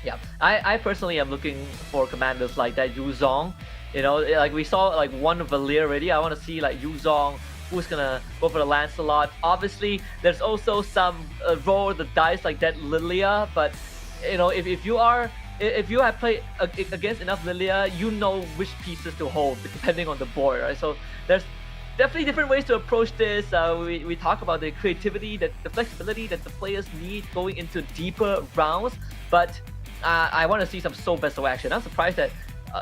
Yeah, I personally am looking for commanders like that Yu Zong. Like we saw one Valir already. I want to see Yu Zong, who's gonna go for the Lancelot. Obviously, there's also some roll the dice like that Lilia. But if you have played against enough Lilia, you know which pieces to hold depending on the board, right? So there's definitely different ways to approach this. We talk about the creativity, the flexibility that the players need going into deeper rounds, but I want to see some Soul Vessel action. I'm surprised that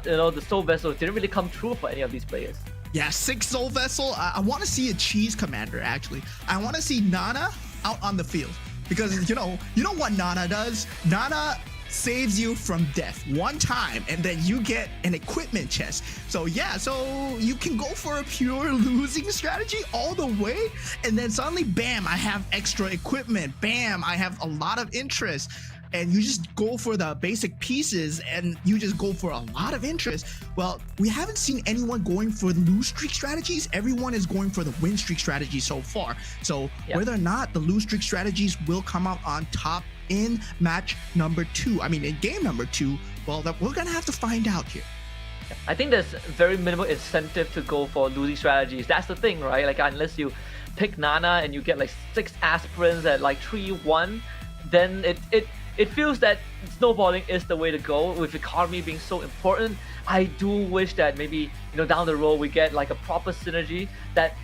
the Soul Vessel didn't really come true for any of these players. Yeah, 6 Soul Vessel. I want to see a cheese commander, actually. I want to see Nana out on the field, because you know what Nana does? Nana saves you from death one time, and then you get an equipment chest. So yeah, so you can go for a pure losing strategy all the way, and then suddenly bam, I have extra equipment, bam, I have a lot of interest, and you just go for the basic pieces and you just go for a lot of interest. Well, we haven't seen anyone going for the lose streak strategies. Everyone is going for the win streak strategy so far. So whether or not the lose streak strategies will come out on top in match number 2, I mean in game number 2, well, that we're gonna have to find out here. I think there's very minimal incentive to go for losing strategies. That's the thing, right? Like unless you pick Nana and you get like 6 aspirants at like 3-1, then it feels that snowballing is the way to go. With economy being so important, I do wish that maybe down the road we get like a proper synergy that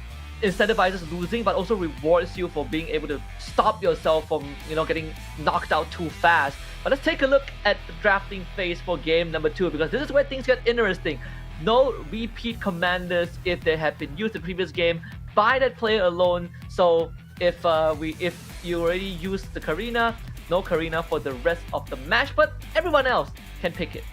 incentivizes losing but also rewards you for being able to stop yourself from getting knocked out too fast. But let's take a look at the drafting phase for game number 2, because this is where things get interesting. No repeat commanders if they have been used in the previous game by that player alone. So if you already used the Karina, no Karina for the rest of the match, but everyone else can pick it.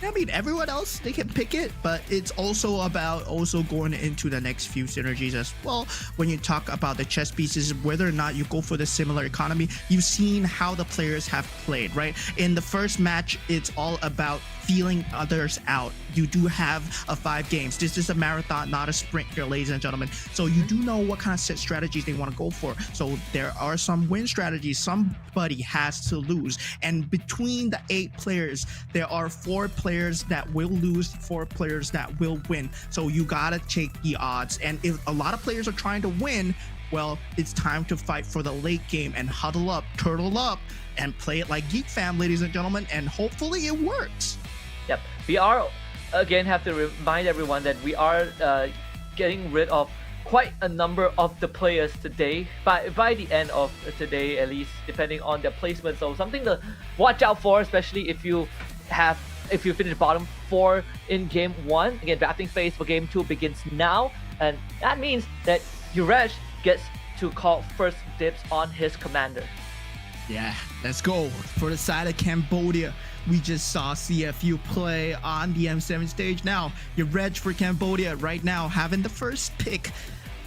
I mean, everyone else, they can pick it, but it's also about going into the next few synergies as well. When you talk about the chess pieces, whether or not you go for the similar economy, you've seen how the players have played, right? In the first match, it's all about feeling others out. You do have 5 games. This is a marathon, not a sprint here, ladies and gentlemen. So you do know what kind of set strategies they want to go for. So there are some win strategies. Somebody has to lose. And between the 8 players, there are 4 players that will lose, 4 players that will win. So you gotta take the odds. And if a lot of players are trying to win, well, it's time to fight for the late game and huddle up, turtle up, and play it like Geek Fam, ladies and gentlemen, and hopefully it works. Yep, we are again have to remind everyone that we are getting rid of quite a number of the players today, by the end of today at least, depending on their placement. So something to watch out for, especially if you finish bottom 4 in game 1. Again, drafting phase for game 2 begins now, and that means that Yurej gets to call first dibs on his commander. Yeah, let's go. For the side of Cambodia, we just saw CFU play on the M7 stage. Now, Yurej for Cambodia right now having the first pick.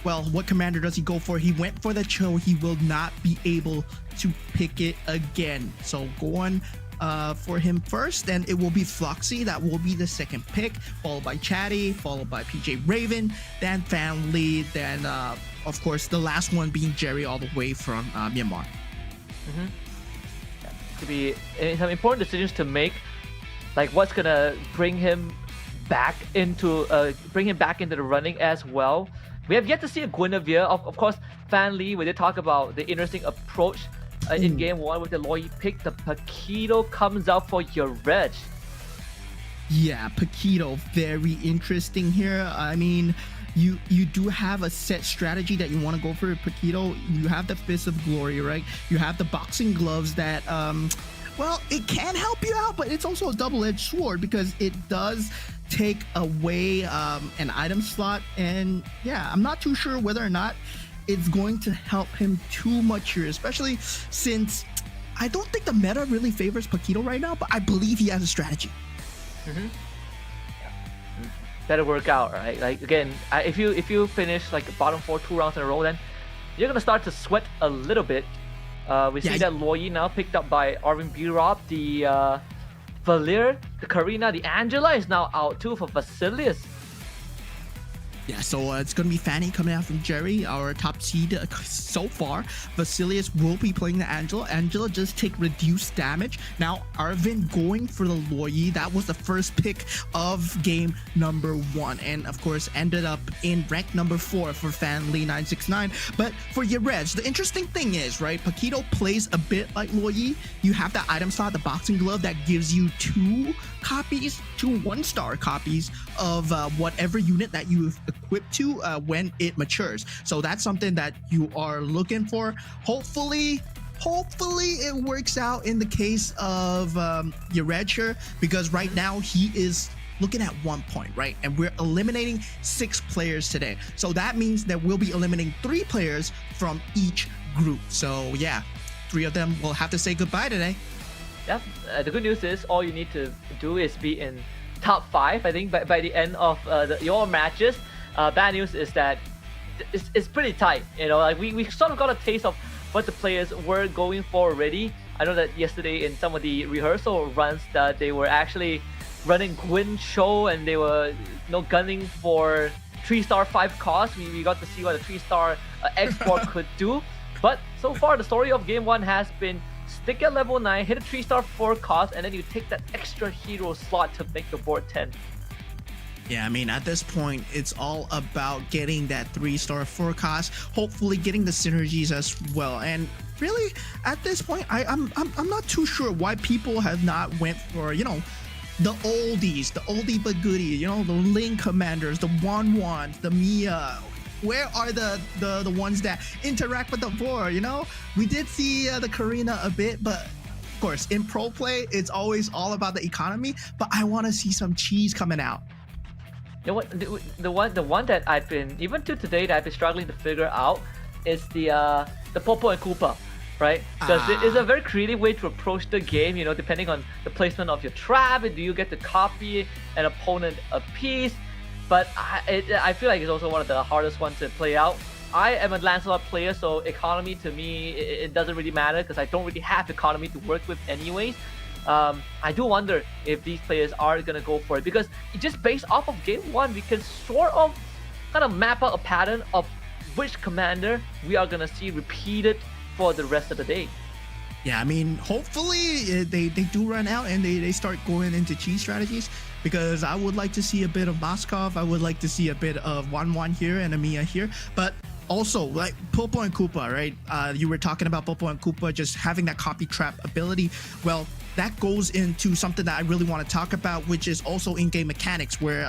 Well, what commander does he go for? He went for the Cho. He will not be able to pick it again. So going for him first, then it will be Floxy. That will be the second pick, followed by Chatty, followed by PJ Raven, then Family, then of course the last one being Jerry all the way from Myanmar. To be some important decisions to make, like what's gonna bring him back into the running as well. We have yet to see a Guinevere. Of course, Fan Lee, we did talk about the interesting approach in game 1 with the Loi pick. The Paquito comes out for Yurej. Yeah, Paquito, very interesting here. I mean, you do have a set strategy that you want to go for Paquito. You have the Fist of Glory, right? You have the boxing gloves that, well, it can help you out, but it's also a double-edged sword because it does take away an item slot. And yeah, I'm not too sure whether or not it's going to help him too much here, especially since I don't think the meta really favors Paquito right now, but I believe he has a strategy. Better work out, right? Like again, if you finish like bottom 4 2 rounds in a row, then you're gonna start to sweat a little bit. We see that Loi now picked up by Arvin B-Rob. The Valir, the Karina, the Angela is now out too for Vasilius. Yeah, so it's going to be Fanny coming out from Jerry, our top seed so far. Vasilius will be playing the Angela. Angela just take reduced damage. Now, Arvin going for the Loi. That was the first pick of game number 1. And, of course, ended up in rank number 4 for Fan Lee 969. But for Yurej, the interesting thing is, right, Paquito plays a bit like Loi. You have that item slot, the boxing glove, that gives you 2 copies, 2 1-star copies of whatever unit that you've equipped to when it matures. So that's something that you are looking for. Hopefully it works out in the case of Yurej here, because right now he is looking at 1 point, right? And we're eliminating 6 players today. So that means that we'll be eliminating 3 players from each group. So yeah, 3 of them will have to say goodbye today. Yeah, the good news is all you need to do is be in top 5, I think, by the end of your matches. Bad news is that it's pretty tight. You know, like we sort of got a taste of what the players were going for already. I know that yesterday in some of the rehearsal runs that they were actually running Gwyn Show and they were gunning for 3-star 5 cost. We got to see what a 3-star export could do. But so far the story of game 1 has been stick at level 9, hit a 3-star 4 cost, and then you take that extra hero slot to make the board 10. Yeah, I mean, at this point, it's all about getting that 3-star 4 cost, hopefully getting the synergies as well. And really, at this point, I'm not too sure why people have not went for, the oldies, the oldie but goodie, the Link commanders, the Wan, the Mia. Where are the ones that interact with the board, We did see the Karina a bit, but of course, in pro play, it's always all about the economy, but I want to see some cheese coming out. You know what? The one that I've been, even to today, that I've been struggling to figure out is the Popo and Koopa, right? Because it is a very creative way to approach the game. Depending on the placement of your trap, do you get to copy an opponent a piece? But I feel like it's also one of the hardest ones to play out. I am a Lancelot player, so economy to me it doesn't really matter because I don't really have economy to work with anyways. I do wonder if these players are gonna go for it because just based off of game 1, we can sort of kind of map out a pattern of which commander we are gonna see repeated for the rest of the day. Yeah, I mean, hopefully they do run out and they start going into cheese strategies because I would like to see a bit of Moskov. I would like to see a bit of Wan here and Amiya here. But also, like Popo and Koopa, right? You were talking about Popo and Koopa just having that copy trap ability. Well, that goes into something that I really want to talk about, which is also in-game mechanics, where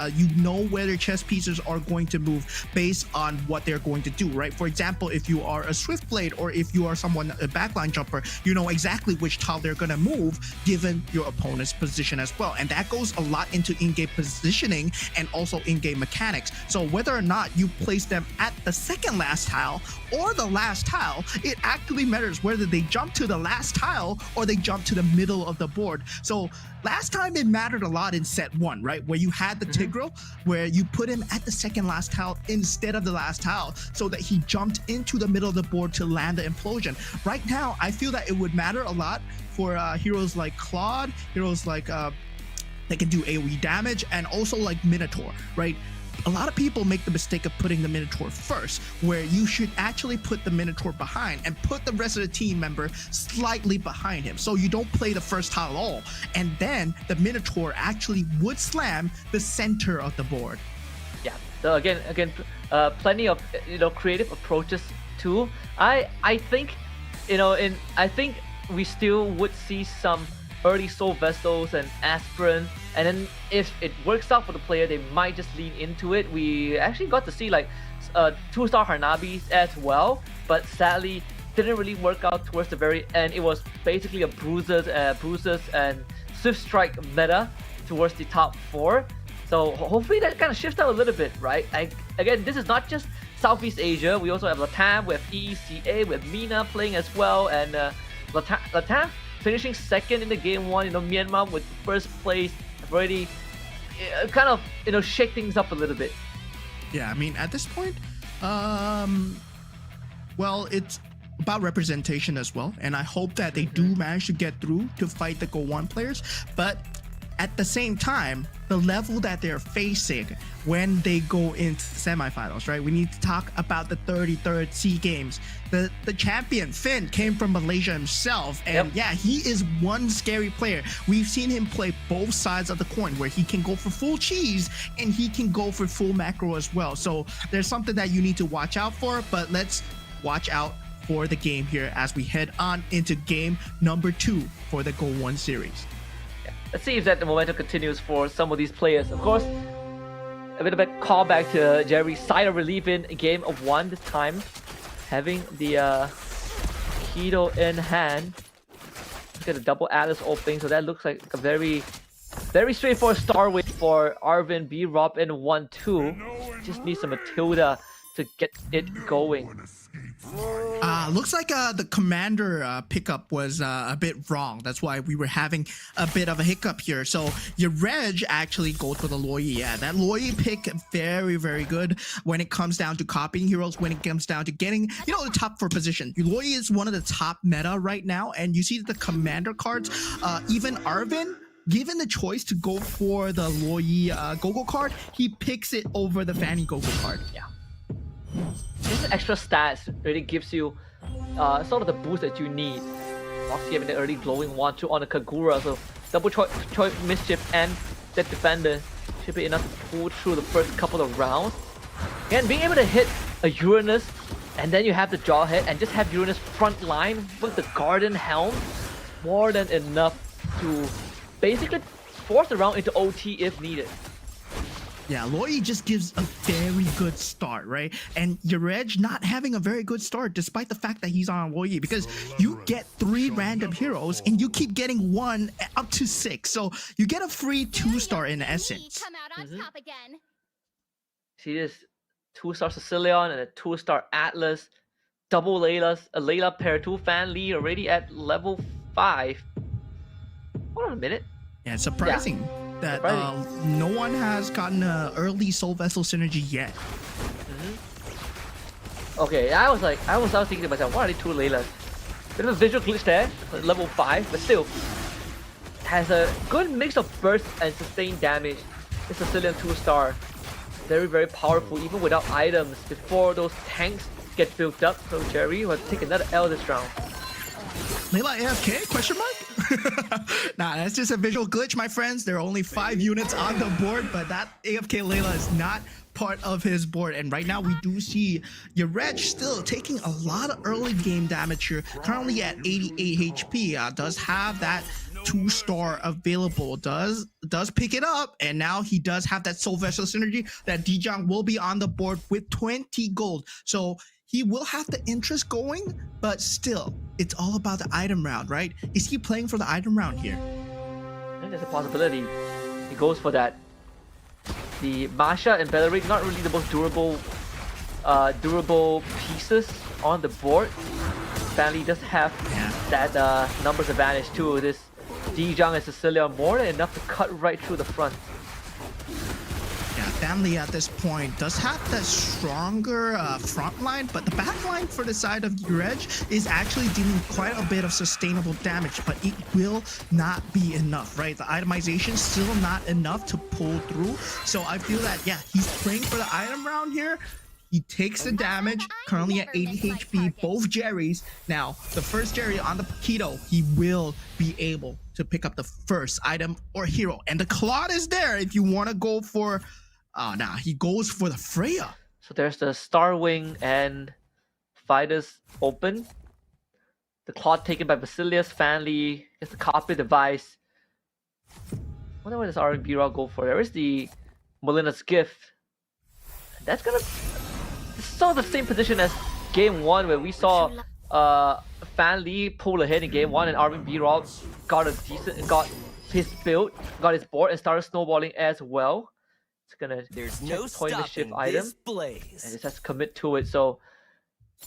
where their chess pieces are going to move based on what they're going to do, right? For example, if you are a Swift Blade or if you are someone, a backline jumper, you know exactly which tile they're going to move given your opponent's position as well. And that goes a lot into in-game positioning and also in-game mechanics. So whether or not you place them at the second last tile or the last tile, it actually matters whether they jump to the last tile or they jump to the middle of the board. So last time it mattered a lot in set 1, right? Where you had the Tigreal, where you put him at the second last tile instead of the last tile so that he jumped into the middle of the board to land the implosion. Right now, I feel that it would matter a lot for heroes like Claude, heroes like that can do AoE damage, and also like Minotaur, right? A lot of people make the mistake of putting the Minotaur first, where you should actually put the Minotaur behind and put the rest of the team member slightly behind him. So you don't play the first tile at all. And then the Minotaur actually would slam the center of the board. Yeah, so again, plenty of creative approaches too. I think I think we still would see some early Soul Vessels and Aspirin, and then if it works out for the player, they might just lean into it. We actually got to see like 2-star Harnabis as well, but sadly didn't really work out towards the very end. It was basically a bruises and Swift Strike meta towards the top 4. So hopefully that kind of shifts out a little bit, right? Again, this is not just Southeast Asia. We also have Latam, we have EECA, we have Mina playing as well, and Latam finishing second in the game 1. Myanmar with first place have already kind of shake things up a little bit. Yeah, I mean, at this point, well, it's about representation as well, and I hope that they do manage to get through to fight the GO1 players. But at the same time, the level that they're facing when they go into semifinals, right? We need to talk about the 33rd SEA Games. The champion, Finn, came from Malaysia himself. And yeah, he is one scary player. We've seen him play both sides of the coin, where he can go for full cheese and he can go for full macro as well. So there's something that you need to watch out for, but let's watch out for the game here as we head on into game number 2 for the GO1 series. Let's see if that the momentum continues for some of these players. Of course, a bit of a callback to Jerry's side of relief in game of 1 this time. Having the Keto in hand. Look at the double Atlas opening, so that looks like a very straightforward star wave for Arvin, B-Rob in 1-2. Just needs some Matilda to get it going. Looks like the commander pickup was a bit wrong. That's why we were having a bit of a hiccup here. So your Reg actually goes for the Loyi. Yeah, that Loyi pick very, very good when it comes down to copying heroes, when it comes down to getting, the top 4 position. Loyi is one of the top meta right now, and you see the commander cards, even Arvin, given the choice to go for the Loyi Gogo card, he picks it over the Fanny Gogo card. Yeah. This extra stats really gives you sort of the boost that you need. Roxy having the early glowing 1-2 on the Kagura, so double choice mischief and that defender should be enough to pull through the first couple of rounds. Again, being able to hit a Uranus and then you have the Jawhead and just have Uranus front line with the Garden Helm, more than enough to basically force the round into OT if needed. Yeah, Loyi just gives a very good start, right? And your Reg not having a very good start despite the fact that he's on Loyi, because you get 3 random heroes and you keep getting 1 up to 6. So you get a free 2-star in essence. Come out on top again. See this 2-star Sicilian and a 2-star Atlas, double Laylas, a Layla pair 2 Fan Lee already at level 5. Hold on a minute. Yeah, it's surprising. That no one has gotten an early Soul Vessel synergy yet. Okay, I was thinking to myself, what are the 2 Laylas? Bit of a visual glitch there, level 5, but still has a good mix of burst and sustained damage. This Sicilian 2-star, very, very powerful even without items before those tanks get built up. So Jerry will take another L this round. Layla AFK? Question mark? Nah, that's just a visual glitch, my friends. There are only 5 units on the board, but that AFK Layla is not part of his board. And right now we do see your Reg still taking a lot of early game damage here, currently at 88 HP. Does have that 2-star available, does pick it up, and now he does have that Soul Vessel synergy that Dijong will be on the board with 20 gold. So he will have the interest going, but still, it's all about the item round, right? Is he playing for the item round here? I think there's a possibility he goes for that. The Masha and Belleric, not really the most durable pieces on the board. Family does have that numbers advantage too. This Dijong and Cecilia more than enough to cut right through the front. Yeah, Family at this point does have that stronger front line, but the back line for the side of Reg is actually dealing quite a bit of sustainable damage, but it will not be enough, right? The itemization is still not enough to pull through. So I feel that, yeah, he's playing for the item round here. He takes the damage, currently at 80 HP, both Jerrys. Now, the first Jerry on the Paquito, he will be able to pick up the first item or hero. And the Claude is there if you want to go for... he goes for the Freya. So there's the Starwing and Fighters open. The Claude taken by Basilius, Fanly, gets the copy device. I wonder what does R&B Raw go for. There is the Molina's Gift. That's gonna... This is sort of the same position as game 1 where we saw Fan Lee pull ahead in game 1 and R&B Raw got his build, got his board and started snowballing as well. It's gonna toy mischief item and it has to commit to it, so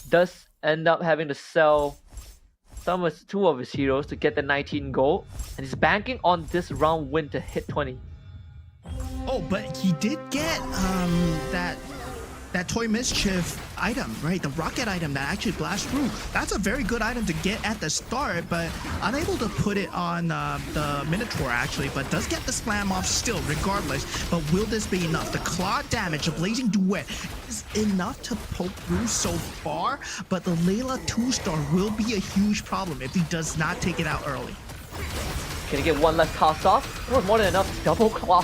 does end up having to sell two of his heroes to get the 19 gold, and he's banking on this round win to hit 20. Oh, but he did get that toy mischief item, right? The rocket item that actually blasts through. That's a very good item to get at the start, but unable to put it on the Minotaur actually, but does get the slam off still regardless. But will this be enough? The claw damage, the blazing duet is enough to poke through so far, but the Layla 2-star will be a huge problem if he does not take it out early. Can he get one less toss off? That was more than enough. Double claw.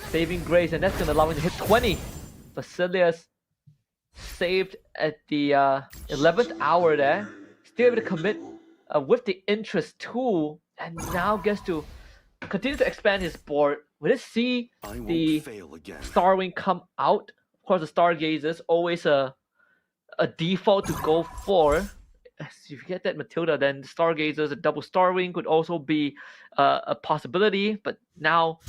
Saving grace, and that's gonna allow him to hit 20. Basilius saved at the 11th hour there, still able to commit with the interest too, and now gets to continue to expand his board. Will it see the Starwing come out? Of course, the Stargazers always a default to go for. If you get that Matilda, then Stargazers, a double Starwing could also be a possibility, but now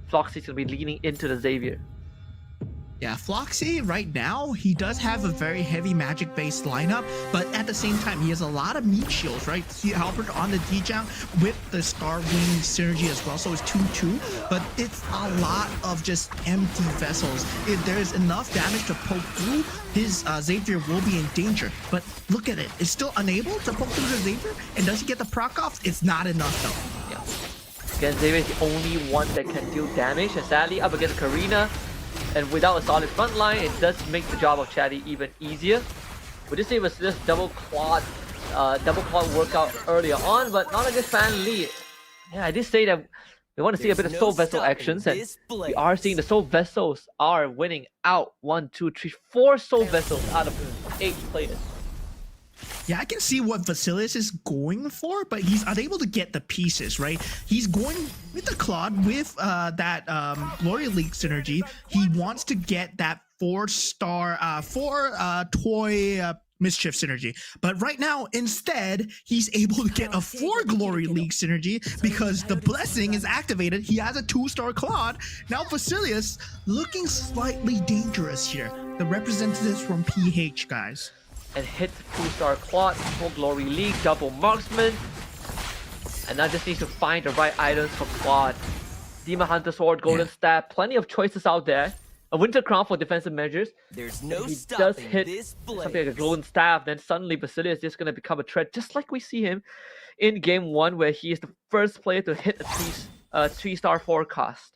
Floxy's gonna be leaning into the Xavier. Yeah, Floxy right now, he does have a very heavy magic based lineup, but at the same time, he has a lot of meat shields, right? See Albert on the D-Jam with the Star Wing synergy as well, so it's 2-2, but it's a lot of just empty vessels. If there's enough damage to poke through, his Xavier will be in danger. But look at it, it's still unable to poke through the Xavier, and does he get the proc off? It's not enough though. Yeah. Again, Xavier is the only one that can deal damage, and sadly, up against Karina, and without a solid front line, it does make the job of Chatty even easier. We did see with this double claw workout earlier on, but not a good fan lead. Yeah, I did say that we want to see a bit of Soul Vessel actions, and we are seeing the Soul Vessels are winning out. 1, 2, 3, 4 Soul Vessels out of 8 players. Yeah, I can see what Vasilius is going for, but he's unable to get the pieces, right? He's going with the Claude with that Glory League synergy. He wants to get that 4-star, 4 toy mischief synergy. But right now, instead, he's able to get a 4 Glory League synergy because the blessing is activated. He has a 2-star Claude. Now Vasilius looking slightly dangerous here. The representatives from PH, guys. And hits 2-star Claude, 4 Glory League, double marksman. And now just needs to find the right items for Claude. Demon Hunter Sword, Golden Staff, plenty of choices out there. A Winter Crown for defensive measures. There's no he stopping does hit this something like a Golden Staff, then suddenly Basilius is just going to become a threat, just like we see him in Game 1, where he is the first player to hit a 3-star forecast.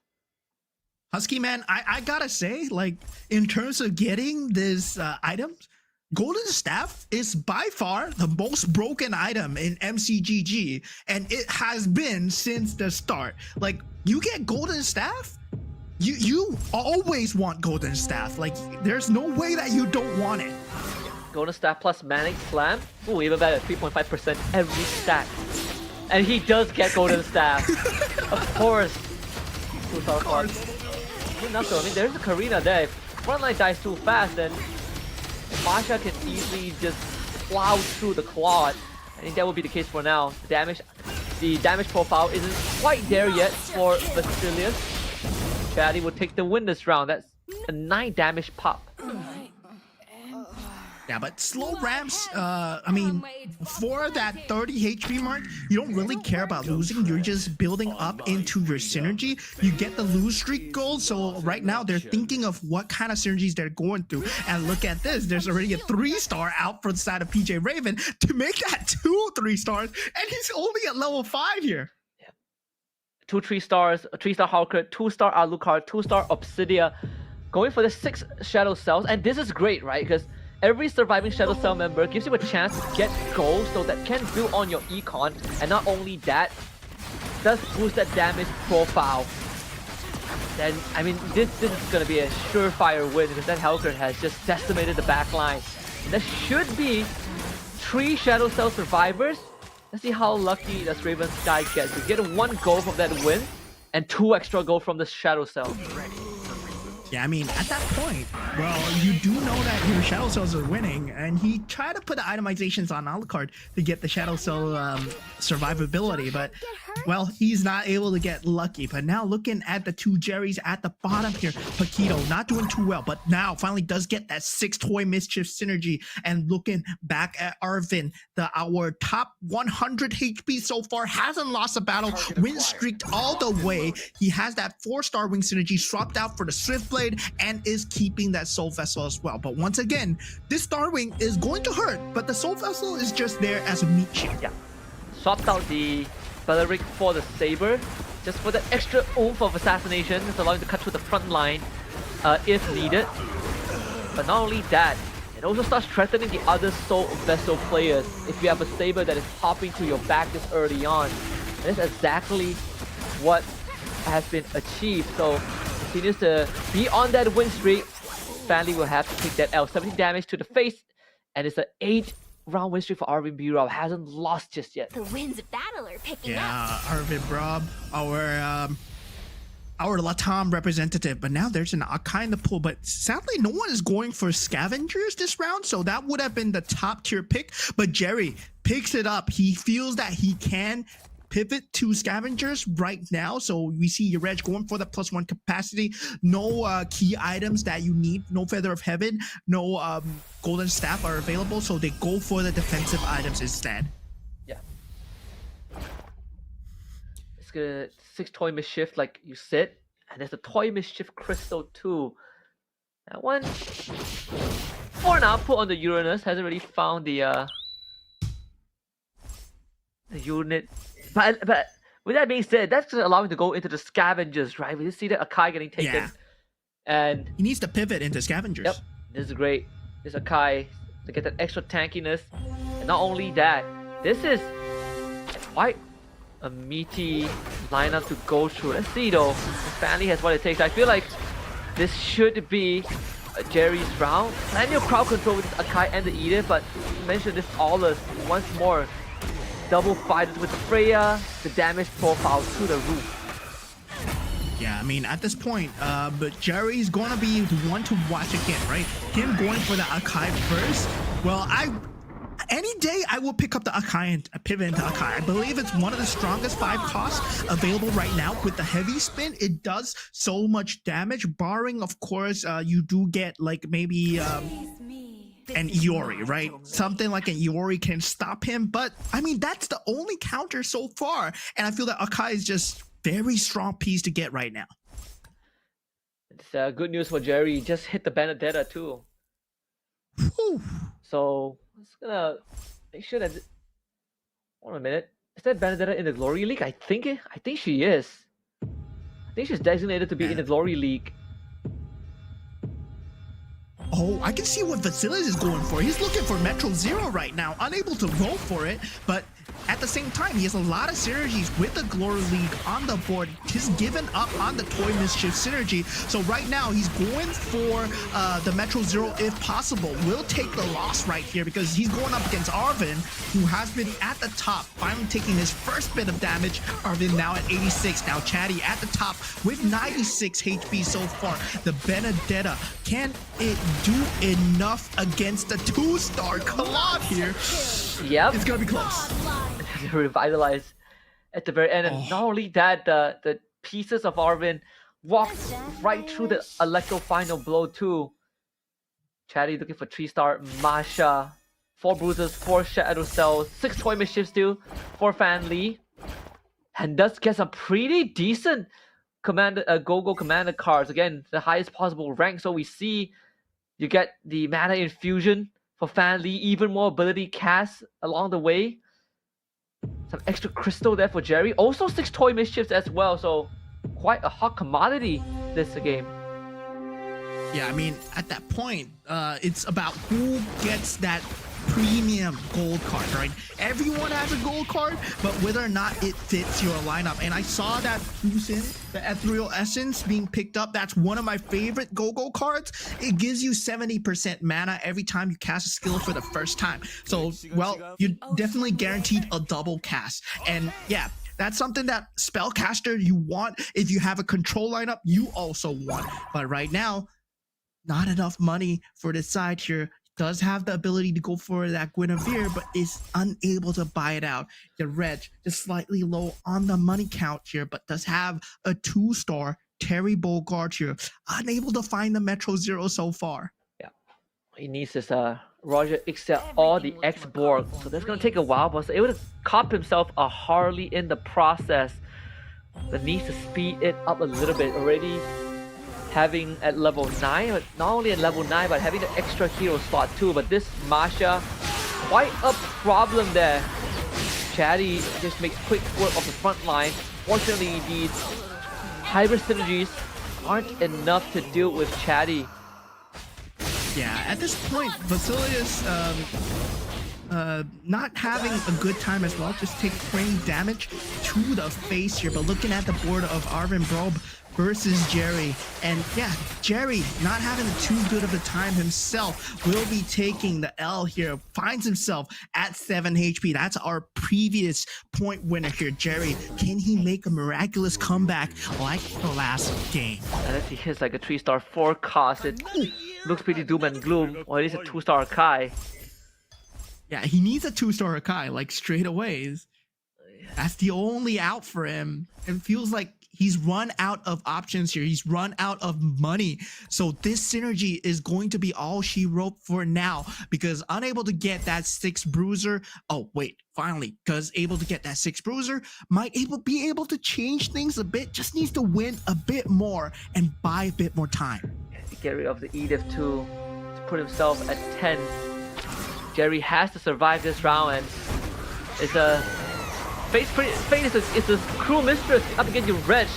Husky, man, I gotta say, like, in terms of getting this items, Golden Staff is by far the most broken item in MCGG, and it has been since the start. Like, you get Golden Staff, you always want Golden Staff. Like, there's no way that you don't want it. Golden Staff plus Manic Slam. Ooh, even better, 3.5% every stack. And he does get Golden Staff. Of course. 2-star Claude. Enough though, I mean, there's a Karina there. If frontline dies too fast, then Masha can easily just plow through the Claude. I think that will be the case for now. The damage profile isn't quite there yet for Vasilius. Chatty will take the win this round. That's a 9 damage pop. Yeah, but slow ramps, I mean, for that 30 HP mark, you don't really care about losing. You're just building up into your synergy. You get the lose streak gold, so right now they're thinking of what kind of synergies they're going through. And look at this, there's already a 3-star out for the side of PJ Raven to make that 2 3-stars, and he's only at level 5 here. 2 3-stars, a 3-star Hawker, 2-star Alucard, 2-star Obsidia, going for the 6 Shadow Cells. And this is great, right? Because every surviving Shadow Cell member gives you a chance to get gold, so that can build on your econ. And not only that, does boost that damage profile. Then, I mean, this is going to be a surefire win because that Hellcurt has just decimated the backline. And there should be 3 Shadow Cell survivors. Let's see how lucky does Raven Sky get. To get 1 gold from that win and 2 extra gold from the Shadow Cell. Yeah, I mean, at that point, well, you do know that your Shadow Cells are winning, and he tried to put the itemizations on Alucard to get the Shadow Cell survivability, but, well, he's not able to get lucky. But now looking at the 2 Jerrys at the bottom here, Paquito not doing too well, but now finally does get that 6 toy mischief synergy. And looking back at Arvin, our top 100 HP so far, hasn't lost a battle, win streaked all the way. He has that 4-star wing synergy swapped out for the Swift Blade and is keeping that Soul Vessel as well. But once again, this Starwing is going to hurt, but the Soul Vessel is just there as a meat shield. Yeah. Swapped out the Beleric for the Saber, just for the extra oomph of assassination. It's allowing to cut through the front line if needed. But not only that, it also starts threatening the other Soul Vessel players if you have a Saber that is hopping to your back this early on. And that's exactly what has been achieved. So continues to be on that win streak. Family will have to take that L. 17 damage to the face, and it's an 8-round win streak for Arvin Burab. Hasn't lost just yet. The winds of battle are picking up. Yeah, Arvin Burab, our Latam representative, but now there's an Akai in the pool, but sadly no one is going for scavengers this round, so that would have been the top tier pick. But Jerry picks it up. He feels that he can pivot to scavengers right now. So we see your Reg going for the +1 capacity. No key items that you need. No Feather of Heaven. No Golden Staff are available. So they go for the defensive items instead. Yeah. It's gonna 6 Toy Mischief, like you said. And there's a Toy Mischief Crystal too. That one, for now, put on the Uranus. Hasn't really found the unit. But with that being said, that's gonna allow him to go into the scavengers, right? We just see that Akai getting taken. Yeah. And He needs to pivot into scavengers. yep, this is great. This Akai to get that extra tankiness. And not only that, this is quite a meaty lineup to go through. Let's see though, if Family has what it takes. I feel like this should be Jerry's round. Plenty of crowd control with this Akai and the Edith, but you mentioned this Aulus once more. Double fighters with Freya, the damage profile to the roof. Yeah, I mean, at this point, but Jerry's going to be the one to watch again, right? Him going for the Akai first. Well, any day I will pick up the Akai and pivot into Akai. I believe it's one of the strongest 5 costs available right now with the heavy spin. It does so much damage, barring, of course, you do get like maybe an Iori, right? Something like an Iori can stop him, but I mean, that's the only counter so far. And I feel that Akai is just very strong piece to get right now. It's good news for Jerry. He just hit the Benedetta too. Whew. So it's gonna make sure that. Hold on a minute. Is that Benedetta in the Glory League? I think she is. I think she's designated to be in the Glory League. Oh, I can see what Vasilis is going for. He's looking for Metro Zero right now, unable to roll for it, but at the same time, he has a lot of synergies with the Glory League on the board. He's given up on the Toy Mischief synergy, so right now he's going for the Metro Zero if possible. Will take the loss right here because he's going up against Arvin, who has been at the top, finally taking his first bit of damage. Arvin now at 86, now Chatty at the top with 96 HP so far. The Benedetta, can it do enough against the 2-star Claude here? Yep. It's gonna be close. Revitalize at the very end, and not only that, the pieces of Arvin walk right through the Electro final blow too. Chatty looking for 3-star Masha, 4 bruises, 4 shadow cells, 6 Toy Mischief still for Fan Lee, and does get some pretty decent go-go commander cards. Again, the highest possible rank, so we see you get the mana infusion for Fan Lee, even more ability cast along the way. Some extra crystal there for Jerry. Also 6 Toy Mischiefs as well, so quite a hot commodity this game. Yeah, I mean, at that point, it's about who gets that premium gold card, right? Everyone has a gold card, but whether or not it fits your lineup. And I saw that Fusin, the Ethereal Essence, being picked up. That's one of my favorite go-go cards. It gives you 70% mana every time you cast a skill for the first time. So, well, you're definitely guaranteed a double cast. And yeah, that's something that Spellcaster you want. If you have a control lineup, you also want. But right now, not enough money for this side here. Does have the ability to go for that Guinevere, but is unable to buy it out. The Reg is slightly low on the money count here, but does have a 2-star Terry Bogart here. Unable to find the Metro Zero so far. Yeah, he needs this Roger Ixia or the X-Borg, so that's gonna take a while, but able to cop himself a Harley in the process. But needs to speed it up a little bit. Already having at level 9, but not only at level 9, but having the extra hero slot too. But this Masha, quite a problem there. Chatty just makes quick work of the front line. Fortunately, these hybrid synergies aren't enough to deal with Chatty. Yeah, at this point, Vasilius not having a good time as well. Just take 20 damage to the face here. But looking at the board of Arvin Brobe versus Jerry, and yeah, Jerry not having too good of a time himself will be taking the L here. Finds himself at 7 HP. That's our previous point winner here. Jerry, can he make a miraculous comeback like the last game? Unless he hits like a 3-star 4 cost, it looks pretty doom and gloom. Or at least a 2-star Kai. Yeah, he needs a 2-star Akai, like straight away. That's the only out for him. It feels like he's run out of options here. He's run out of money. So this synergy is going to be all she wrote for now, because unable to get that 6 bruiser. Oh, wait, finally, because able to get that 6 bruiser might be able to change things a bit. Just needs to win a bit more and buy a bit more time. Get rid of the Edith to put himself at 10. Jerry has to survive this round, and it's a Fate is a cruel mistress up against your Reg.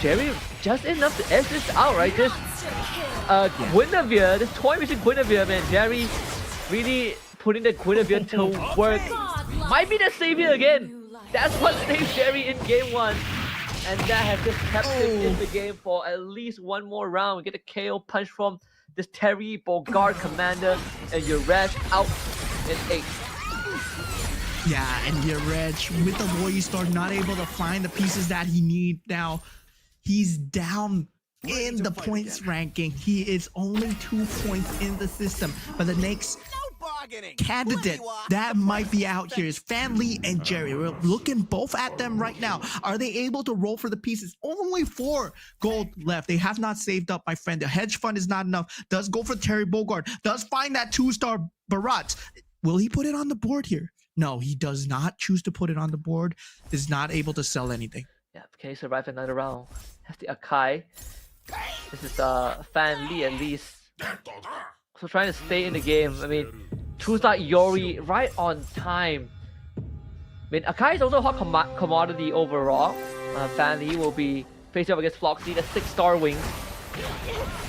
Jerry just enough to edge this out, right? This Guinevere, this toy machine Guinevere, man. Jerry really putting the Guinevere to work. Might be the savior again. That's what saves Jerry in game 1. And that has just kept him in the game for at least one more round. We get a KO punch from this Terry Bogard commander, and your Reg out in 8. Yeah, and Yarech with the Warrior Star not able to find the pieces that he needs now. He's down in the points ranking. He is only 2 points in the system. But the next candidate that might be out here is Fan Lee and Jerry. We're looking both at them right now. Are they able to roll for the pieces? Only 4 gold left. They have not saved up, my friend. The hedge fund is not enough. Does go for Terry Bogard. Does find that 2-star Barat. Will he put it on the board here? No, he does not choose to put it on the board. Is not able to sell anything. Yeah, can he survive another round? Has the Akai. This is Fan Lee at least. So trying to stay in the game. I mean, 2-star Yori right on time. I mean, Akai is also a hot commodity overall. Fan Lee will be facing up against Floxy, the 6-star wings,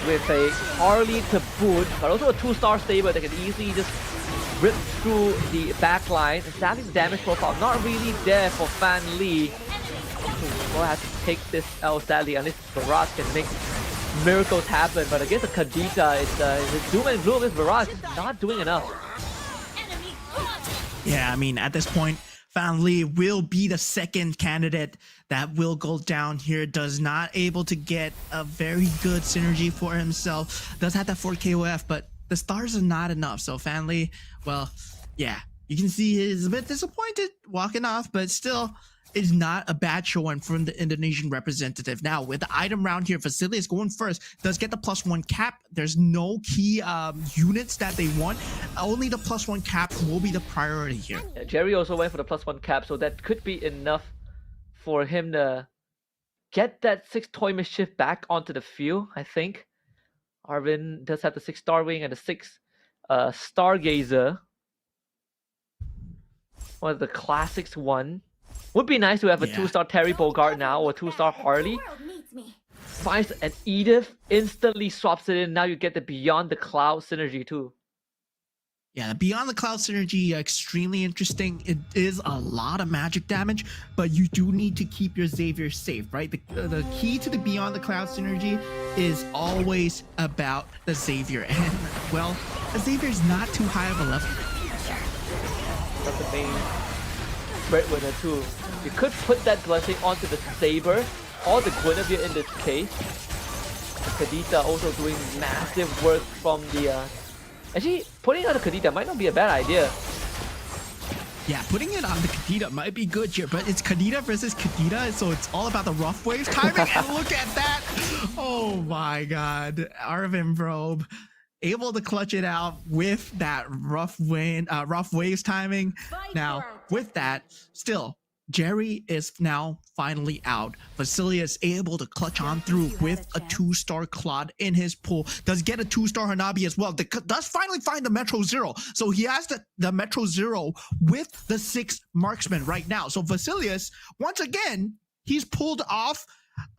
with a Harley to boot, but also a 2-star Saber that can easily just rip through the backline. Sadly, the damage profile not really there for Fan Lee. We'll have to take this L sadly, unless Barat can make miracles happen. But against the Khadija, it's doom and gloom. This Barat is not doing enough. Yeah, I mean, at this point, Fan Lee will be the second candidate that will go down here. Does not able to get a very good synergy for himself. Does have that 4 KOF, but the stars are not enough. So Fan Lee, well, yeah, you can see he's a bit disappointed walking off, but still is not a bad showing from the Indonesian representative. Now with the item round here, Vasilius going first, does get the +1 cap. There's no key units that they want. Only the +1 cap will be the priority here. Yeah, Jerry also went for the +1 cap, so that could be enough for him to get that 6 Toy Mischief back onto the field, I think. Arvin does have the 6-star wing and the 6 Stargazer. One of the classics one. Would be nice to have a 2-star Terry Bogard now, or a 2-star Harley. Finds an Edith, instantly swaps it in. Now you get the Beyond the Cloud synergy too. Yeah, Beyond the Cloud synergy, extremely interesting. It is a lot of magic damage, but you do need to keep your Xavier safe, right? The key to the Beyond the Cloud synergy is always about the Xavier. And, well, the Xavier is not too high of a level. That's the main breadwinner too. You could put that blessing onto the Saber or the Guinevere in this case. The Khadija also doing massive work from the... Actually, putting on the Khadija might not be a bad idea. Yeah, putting it on the Khadija might be good here, but it's Khadija versus Khadija, so it's all about the rough waves timing. And look at that! Oh my god. Arvin Probe able to clutch it out with that rough waves timing. Now, with that, still, Jerry is now finally out. Vasilius able to clutch on through with a 2-star Claude in his pool. Does get a 2-star Hanabi as well. Does finally find the Metro Zero. So he has the Metro Zero with the 6 marksman right now. So Vasilius, once again, he's pulled off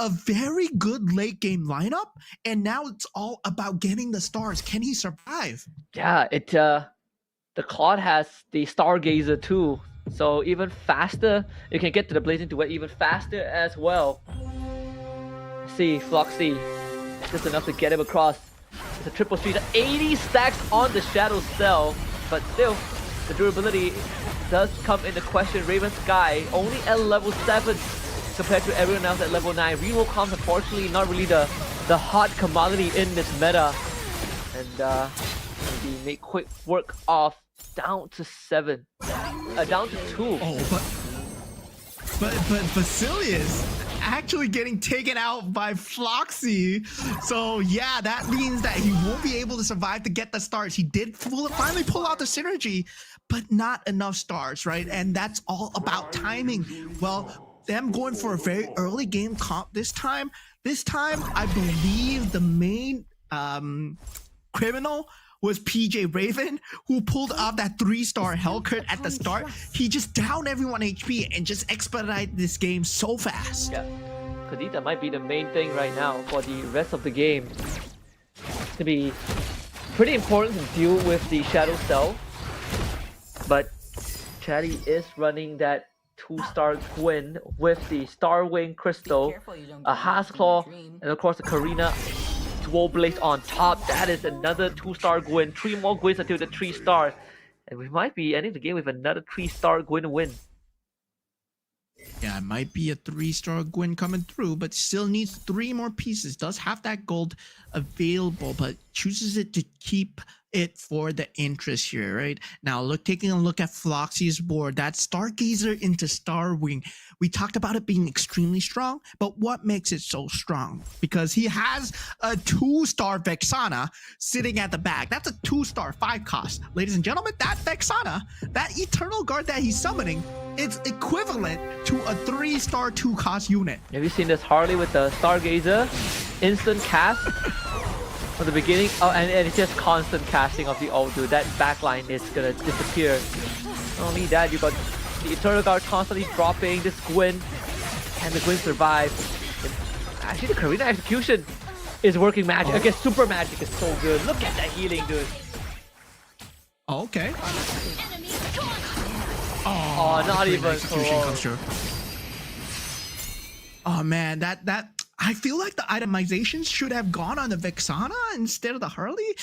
a very good late game lineup. And now it's all about getting the stars. Can he survive? Yeah, the Claude has the Stargazer too. So even faster, you can get to the Blazing Duet even faster as well. See, Floxy, just enough to get him across. It's a triple street, 80 stacks on the Shadow Cell, but still, the durability does come into question. Raven Sky only at level 7 compared to everyone else at level 9. Reroll comms, unfortunately, not really the hot commodity in this meta. And we make quick work off down to 7. Down to 2. Oh, but but Basilius actually getting taken out by Floxy. So yeah, that means that he won't be able to survive to get the stars. He did finally pull out the synergy, but not enough stars, right? And that's all about timing. Well, them going for a very early game comp this time. This time, I believe the main criminal was PJ Raven, who pulled off that 3-star Hellcurt at the start. He just downed everyone HP and just expedited this game so fast. Yeah, Kadita might be the main thing right now for the rest of the game. It's gonna be pretty important to deal with the Shadow Cell, but Chatty is running that 2-star Gwyn with the Starwing Crystal, a Hasclaw, and of course the Karina Dual Blaze on top. That is another 2-star Gwyn. 3 more Gwyns until the 3-star. And we might be ending the game with another 3-star Gwyn win. Yeah, it might be a 3-star Gwyn coming through, but still needs 3 more pieces. Does have that gold available, but chooses it to keep it for the interest here, right? Now, taking a look at Floxy's board, that Stargazer into Starwing. We talked about it being extremely strong, but what makes it so strong? Because he has a 2-star Vexana sitting at the back. That's a 2-star 5 cost. Ladies and gentlemen, that Vexana, that Eternal Guard that he's summoning, it's equivalent to a 3-star 2 cost unit. Have you seen this Harley with the Stargazer? Instant cast from the beginning. Oh, and it's just constant casting of the ult, dude. That backline is gonna disappear. Not only that, you got the Eternal Guard constantly dropping. This Gwyn, and the Gwyn survive. And actually, the Karina execution is working magic. Okay, super magic is so good. Look at that healing, dude. Oh, okay. Oh, not even execution comes through. Oh man, that I feel like the itemizations should have gone on the Vexana instead of the Harley.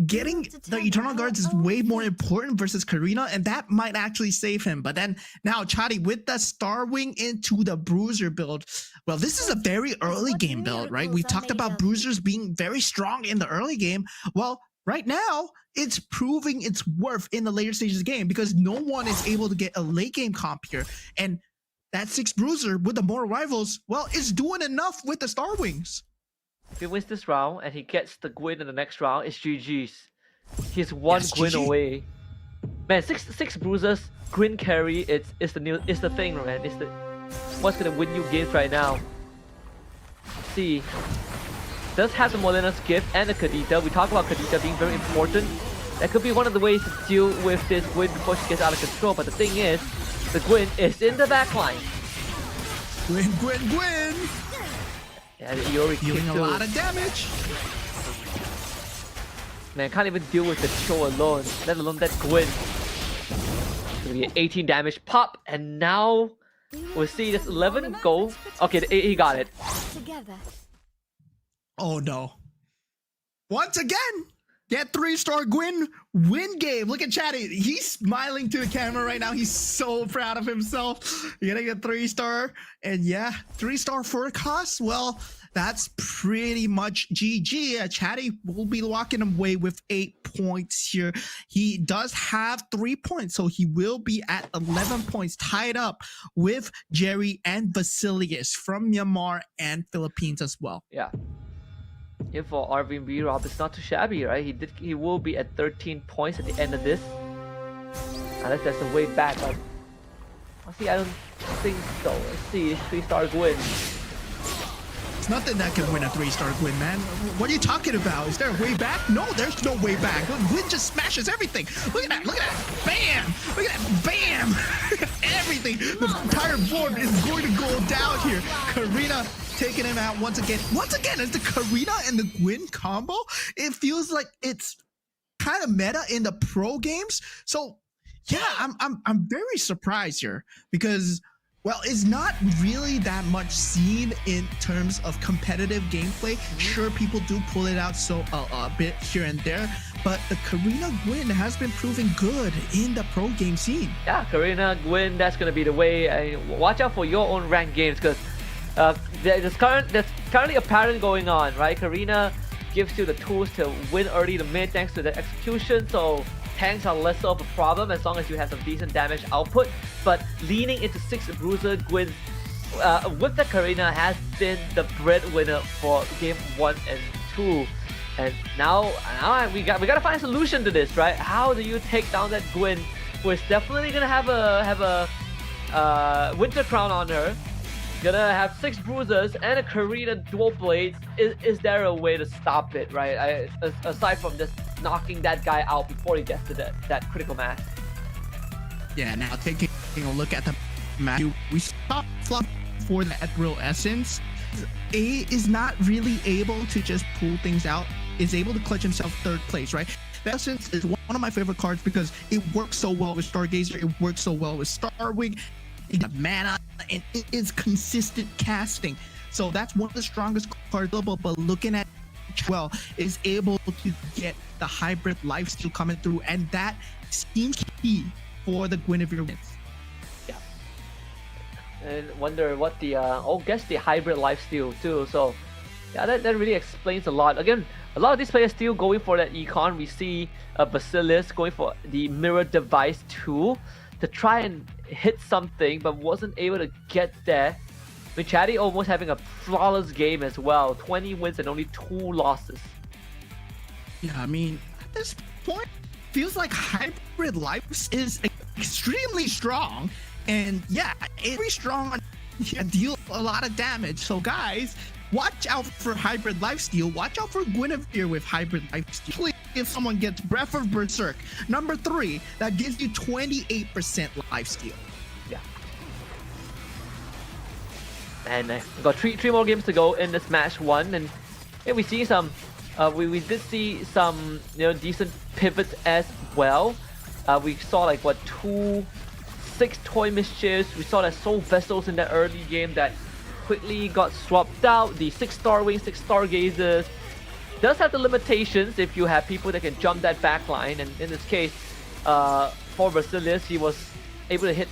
Getting the Eternal Guards is way more important versus Karina, and that might actually save him. But then now Chatty with the Starwing into the Bruiser build. Well, this is a very early game build, right? We talked about Bruisers being very strong in the early game. Well, right now, it's proving its worth in the later stages of the game because no one is able to get a late game comp here. And that 6 Bruiser with the more rivals, well, is doing enough with the Starwings. If he wins this round and he gets the Gwyn in the next round, it's GG's. He's one Gwyn away. Man, six bruisers, Gwyn carry, it's the thing, man. It's the what's gonna win you games right now. See, does have the Molina's gift and the Kadita. We talk about Kadita being very important. That could be one of the ways to deal with this Gwyn before she gets out of control. But the thing is, the Gwyn is in the backline. Gwyn! Yeah, the Iori dealing a lot of damage. Man, can't even deal with the Cho alone, let alone that Gwyn. It's gonna be 18 damage pop, and now we'll see this 11 go. Okay, he got it. Oh no. Once again, get 3-star Gwyn win game. Look at Chatty. He's smiling to the camera right now. He's so proud of himself. You're getting a 3-star. And yeah, 3-star for cost. Well, that's pretty much GG. Chatty will be walking away with 8 points here. He does have 3 points, so he will be at 11 points, tied up with Jerry and Basilius from Myanmar and Philippines as well. Yeah. Here for Arvin B. Rob, it's not too shabby, right? He will be at 13 points at the end of this. Unless there's a way back. But see, I don't think so. Let's see, 3-star Gwyn. It's nothing that can win a 3-star Gwyn, man. What are you talking about? Is there a way back? No, there's no way back. Gwyn just smashes everything. Look at that. Look at that. Bam. Look at that. Bam. Everything. The entire board is going to go down here. Karina taking him out once again. Once again, it's the Karina and the Gwyn combo. It feels like it's kind of meta in the pro games. So yeah, I'm very surprised here because, well, it's not really that much seen in terms of competitive gameplay. Sure, people do pull it out so a bit here and there, but the Karina Gwyn has been proving good in the pro game scene. Yeah, Karina Gwyn, that's gonna be the way. Watch out for your own ranked games because there's currently a pattern going on, right? Karina gives you the tools to win early to mid thanks to the execution, so tanks are less of a problem as long as you have some decent damage output. But leaning into 6 Bruiser Gwyn with the Karina has been the breadwinner for game 1 and 2. And now we gotta find a solution to this, right? How do you take down that Gwyn, who is definitely gonna have a Winter Crown on her, gonna have 6 bruisers and a Karina dual blades? Is there a way to stop it, right? Aside from just knocking that guy out before he gets to that critical mass. Yeah, now taking a look at the map, we saw Flop for the Ethereal Essence. A is not really able to just pull things out, is able to clutch himself 3rd place, right? The Essence is one of my favorite cards because it works so well with Stargazer, it works so well with Starwing, it got mana, and it is consistent casting. So that's one of the strongest cards available, but looking at well is able to get the hybrid lifesteal coming through, and that seems key for the Guinevere wins. Yeah. And wonder what the guess the hybrid lifesteal too. So yeah, that really explains a lot. Again, a lot of these players still going for that econ. We see Basilius going for the mirror device too to try and hit something, but wasn't able to get there. Chatty almost having a flawless game as well. 20 wins and only 2 losses. Yeah, I mean, at this point, feels like Hybrid Life is extremely strong. And yeah, it's very strong, deal a lot of damage. So guys, watch out for Hybrid Lifesteal. Watch out for Guinevere with Hybrid Lifesteal. If someone gets Breath of Berserk, number 3, that gives you 28% lifesteal. Yeah. And we've got three more games to go in this match 1, and yeah, we see some. We did see some decent pivots as well. We saw like 6 Toy Mischiefs. We saw that Soul Vessels in that early game that quickly got swapped out. The 6 Star Wings, 6 Stargazers does have the limitations if you have people that can jump that backline, and in this case, for Basilius, he was able to hit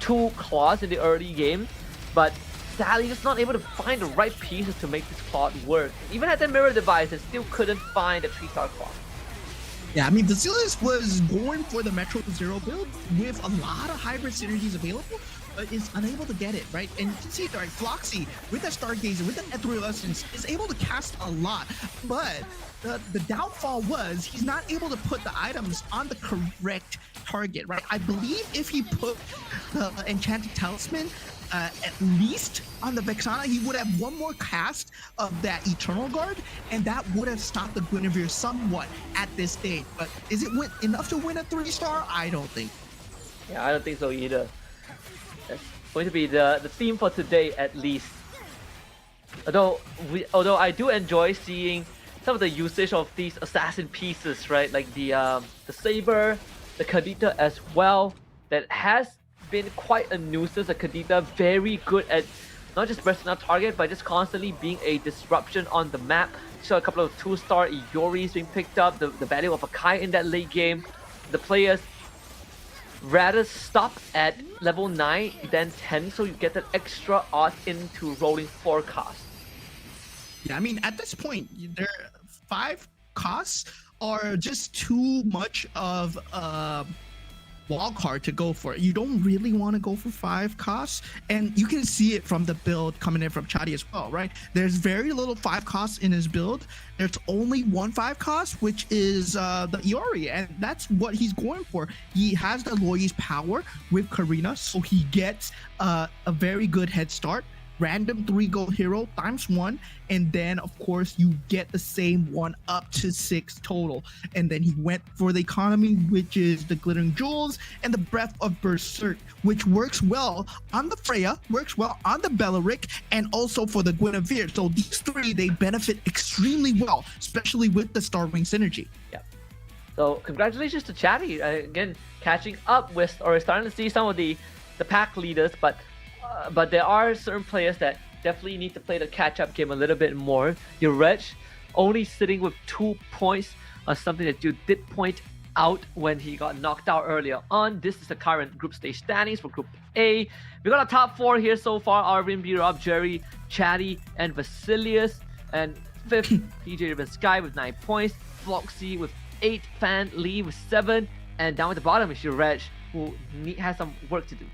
2 claws in the early game, but sadly just not able to find the right pieces to make this claw work. Even at the mirror device, it still couldn't find a 3-star claw. Yeah, I mean, Basilius was going for the Metro Zero build with a lot of hybrid synergies available, but is unable to get it, right? And you can see, right, Floxy with that Stargazer, with that Ethereal Essence, is able to cast a lot, but the downfall was he's not able to put the items on the correct target, right? I believe if he put the Enchanted Talisman at least on the Vexana, he would have one more cast of that Eternal Guard, and that would have stopped the Guinevere somewhat at this stage. But is it enough to win a 3-star? I don't think. Yeah, I don't think so either. That's going to be the theme for today at least. Although I do enjoy seeing some of the usage of these assassin pieces, right? Like the Saber, the Kadita as well, that has been quite a nuisance. The Kadita very good at not just pressing out target, but just constantly being a disruption on the map. So a couple of 2-star Ioris being picked up, the value of a Kai in that late game. The players rather stop at level 9 than 10, so you get that extra odds into rolling forecast. Yeah, I mean, at this point, their 5 costs are just too much of a wild card to go for. You don't really want to go for 5 costs, and you can see it from the build coming in from Chadi as well, right? There's very little 5 costs in his build. There's only 1 5 cost, which is the Iori, and that's what he's going for. He has the Loyi's power with Karina, so he gets a very good head start. Random 3 gold hero times 1, and then of course you get the same one up to 6 total. And then he went for the economy, which is the glittering jewels and the breath of Berserk, which works well on the Freya, works well on the Bellaric, and also for the Guinevere. So these 3, they benefit extremely well, especially with the Starwing synergy. Yeah. So congratulations to Chatty, again catching up with, or starting to see some of the pack leaders, but there are certain players that definitely need to play the catch-up game a little bit more. Your Reg only sitting with 2 points on something that you did point out when he got knocked out earlier on. This is the current group stage standings for Group A. We got a top 4 here so far: Arvin, B-Rob, Jerry, Chatty, and Basilius. And 5th, PJ Ribbon Sky with 9 points. Floxy with 8, Fan Lee with 7, and down at the bottom is your Reg, who has some work to do.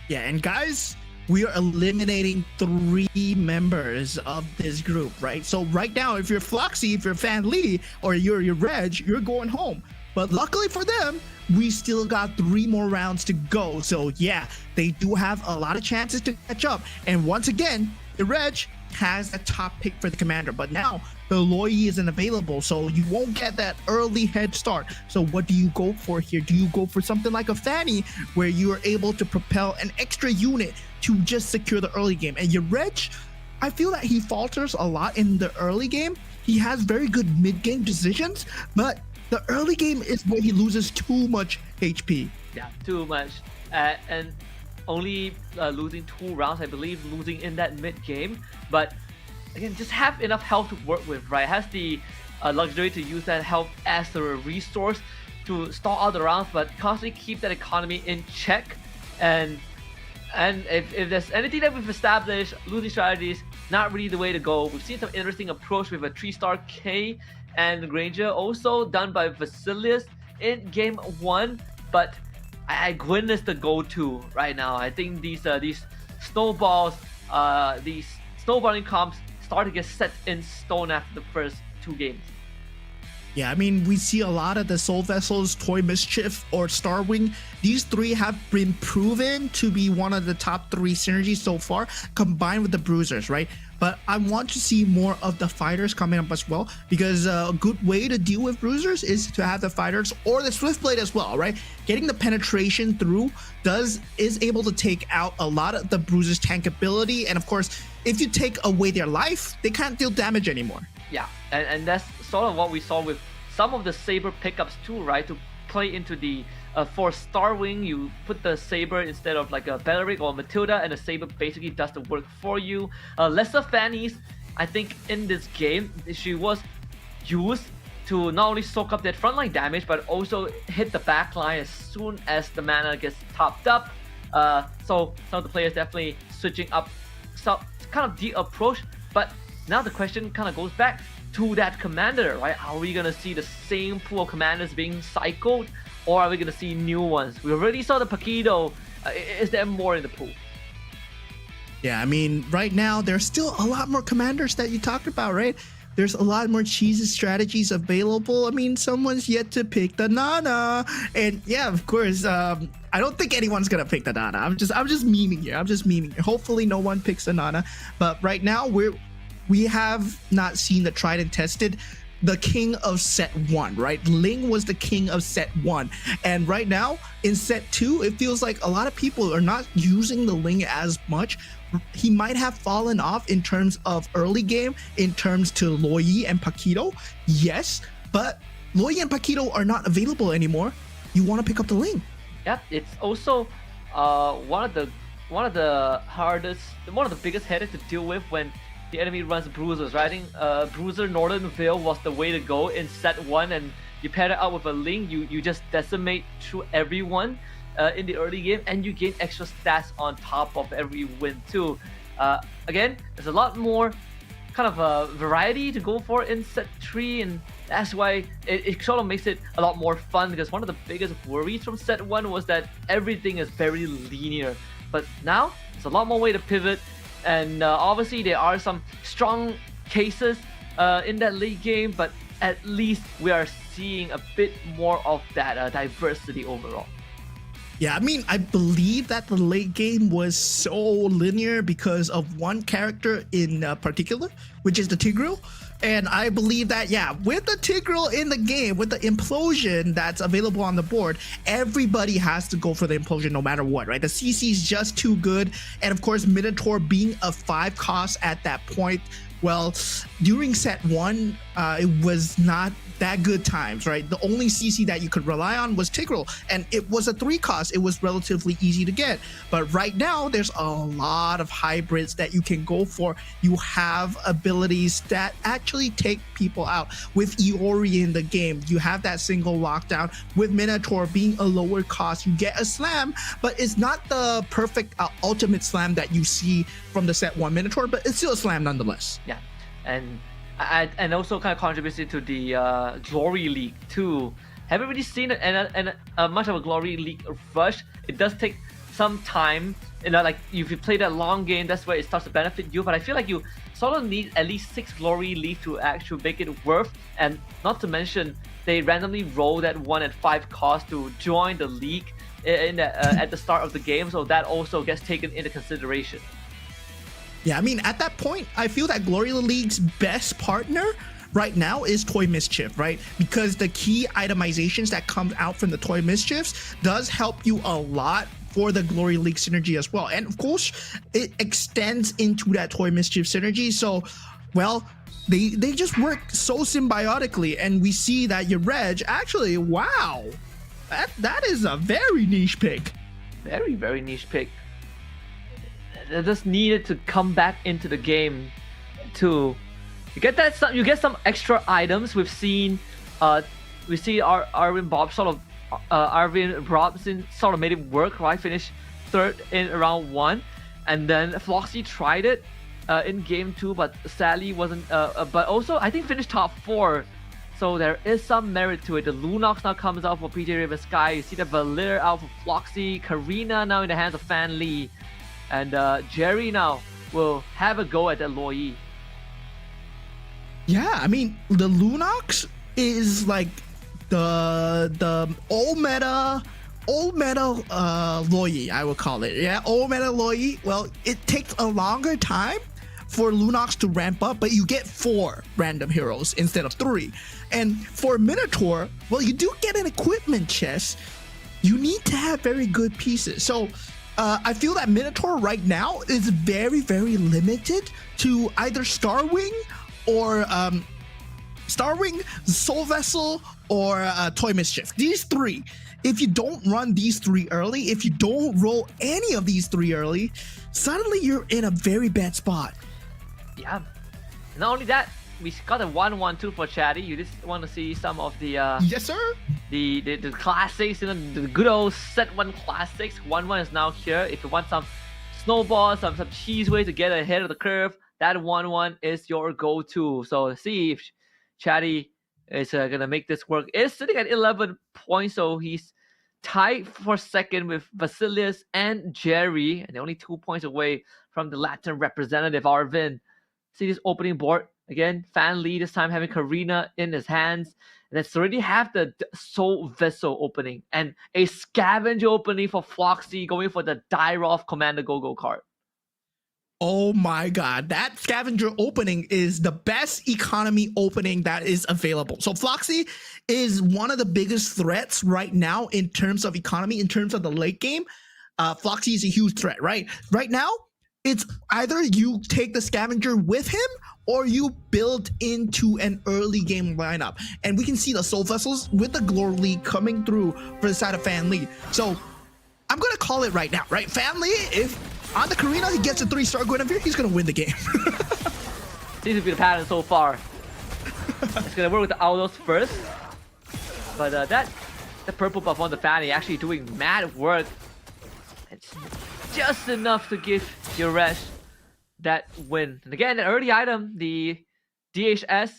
Yeah, and guys, we are eliminating 3 members of this group, right? So right now, if you're Floxy, if you're Fan Lee, or you're Reg, you're going home. But luckily for them, we still got 3 more rounds to go. So yeah, they do have a lot of chances to catch up. And once again, the Reg has a top pick for the commander, but now the Loi isn't available, so you won't get that early head start. So what do you go for here? Do you go for something like a Fanny, where you are able to propel an extra unit to just secure the early game? And your Reg, I feel that he falters a lot in the early game. He has very good mid-game decisions, but the early game is where he loses too much HP. Yeah, too much. And only losing 2 rounds, I believe, losing in that mid-game. But again, just have enough health to work with, right? Has the luxury to use that health as a resource to stall out the rounds, but constantly keep that economy in check. And if there's anything that we've established, losing strategies, not really the way to go. We've seen some interesting approach with a 3-star K and Granger, also done by Vasilius in game 1, but Gwyn is the go-to right now. I think these snowballs, these snowballing comps start to get set in stone after the first 2 games. Yeah, I mean, we see a lot of the Soul Vessels, Toy Mischief, or Starwing. These 3 have been proven to be one of the top 3 synergies so far, combined with the Bruisers, right? But I want to see more of the Fighters coming up as well, because a good way to deal with Bruisers is to have the Fighters or the Swiftblade as well, right? Getting the penetration through is able to take out a lot of the Bruisers' tankability, and of course, if you take away their life, they can't deal damage anymore. Yeah, and that's sort of what we saw with some of the Saber pickups too, right? To play into the for Starwing, you put the Saber instead of like a Belleric or Matilda, and the Saber basically does the work for you. Lesser Fannies, I think in this game, she was used to not only soak up that frontline damage, but also hit the backline as soon as the mana gets topped up. So some of the players definitely switching up some kind of the approach, but now the question kind of goes back to that commander, right? Are we gonna see the same pool of commanders being cycled, or are we gonna see new ones? We already saw the Paquito. Is there more in the pool? Yeah, I mean, right now there's still a lot more commanders that you talked about, right? There's a lot more cheeses strategies available. I mean, someone's yet to pick the Nana, and yeah, of course, I don't think anyone's gonna pick the Nana. I'm just memeing here. Hopefully, no one picks the Nana. But right now, we have not seen the tried and tested, the king of set 1, right? Ling was the king of set 1, and right now in set 2, it feels like a lot of people are not using the Ling as much. He might have fallen off in terms of early game, in terms to Loi and Paquito, yes, but Loi and Paquito are not available anymore. You want to pick up the Ling. Yeah, it's also one of the biggest headaches to deal with when the enemy runs Bruisers, right? I think Bruiser Northern Veil was the way to go in set 1, and you pair it out with a Ling, you just decimate through everyone in the early game, and you gain extra stats on top of every win too. Again, there's a lot more kind of variety to go for in set 3, and that's why it sort of makes it a lot more fun, because one of the biggest worries from set 1 was that everything is very linear, but now there's a lot more way to pivot. And obviously there are some strong cases in that late game, but at least we are seeing a bit more of that diversity overall. Yeah, I mean, I believe that the late game was so linear because of one character in particular, which is the Tigreal. And I believe that, yeah, with the Tigreal in the game, with the implosion that's available on the board, everybody has to go for the implosion no matter what, right? The CC is just too good. And of course, Minotaur being a 5 cost at that point, well, during set 1, it was not that good times, right? The only CC that you could rely on was Tigreal, and it was a 3 cost. It was relatively easy to get. But right now, there's a lot of hybrids that you can go for. You have abilities that actually take people out. With Iori in the game, you have that single lockdown. With Minotaur being a lower cost, you get a slam, but it's not the perfect ultimate slam that you see from the set 1 Minotaur, but it's still a slam nonetheless. Yeah, and and also kind of contributed to the Glory League too. Haven't really seen much of a Glory League rush. It does take some time. Like if you play that long game, that's where it starts to benefit you. But I feel like you sort of need at least 6 Glory League to actually make it worth. And not to mention, they randomly roll that 1 at 5 cost to join the league at the start of the game. So that also gets taken into consideration. Yeah, I mean, at that point, I feel that Glory League's best partner right now is Toy Mischief, right? Because the key itemizations that come out from the Toy Mischiefs does help you a lot for the Glory League synergy as well. And of course, it extends into that Toy Mischief synergy. So, well, they just work so symbiotically. And we see that your Reg actually, wow, that is a very niche pick. Very, very niche pick. They just needed to come back into the game to get that. You get some extra items. We see Arvin Robson sort of made it work, right? Finished 3rd in round 1, and then Floxy tried it in game 2, but sadly wasn't. But also I think finished top 4. So there is some merit to it. The Lunox now comes out for PJ Raven Sky. You see the Valir out for Floxy. Karina now in the hands of Fan Lee. And Jerry now will have a go at that Loyi. Yeah, I mean, the Lunox is like the old meta Loyi, I would call it. Yeah, old meta Loyi. Well, it takes a longer time for Lunox to ramp up, but you get 4 random heroes instead of 3. And for Minotaur, well, you do get an equipment chest. You need to have very good pieces. So I feel that Minotaur right now is very, very limited to either Starwing or Soul Vessel, or Toy Mischief. These 3. If you don't run these 3 early, if you don't roll any of these 3 early, suddenly you're in a very bad spot. Yeah. Not only that, we got a 1-1-2 for Chatty. You just want to see some of the yes, sir. The classics, the good old set 1 classics. 1-1 is now here. If you want some snowballs, some cheese way to get ahead of the curve, that 1-1 is your go-to. So see if Chatty is gonna make this work. Is sitting at 11 points, so he's tied for 2nd with Vasilius and Jerry, and they're only 2 points away from the Latin representative Arvin. See this opening board again. Fan Lee this time having Karina in his hands. And it's already have the Soul Vessel opening and a Scavenger opening for Floxy, going for the Dairoth Commander Go-Go card. Oh my god, that Scavenger opening is the best economy opening that is available. So Floxy is one of the biggest threats right now in terms of economy, in terms of the late game. Floxy is a huge threat, right? Right now, it's either you take the Scavenger with him or you build into an early game lineup. And we can see the Soul Vessels with the Glory League coming through for the side of Fan Lee. So I'm going to call it right now, right? Fan Lee, if on the Karina he gets a 3-star Guinevere, he's going to win the game. Seems to be the pattern so far. It's going to work with the Aulos first. But the purple buff on the Fanny actually doing mad work. It's just enough to give Yuresh that win. And again, an early item, the DHS,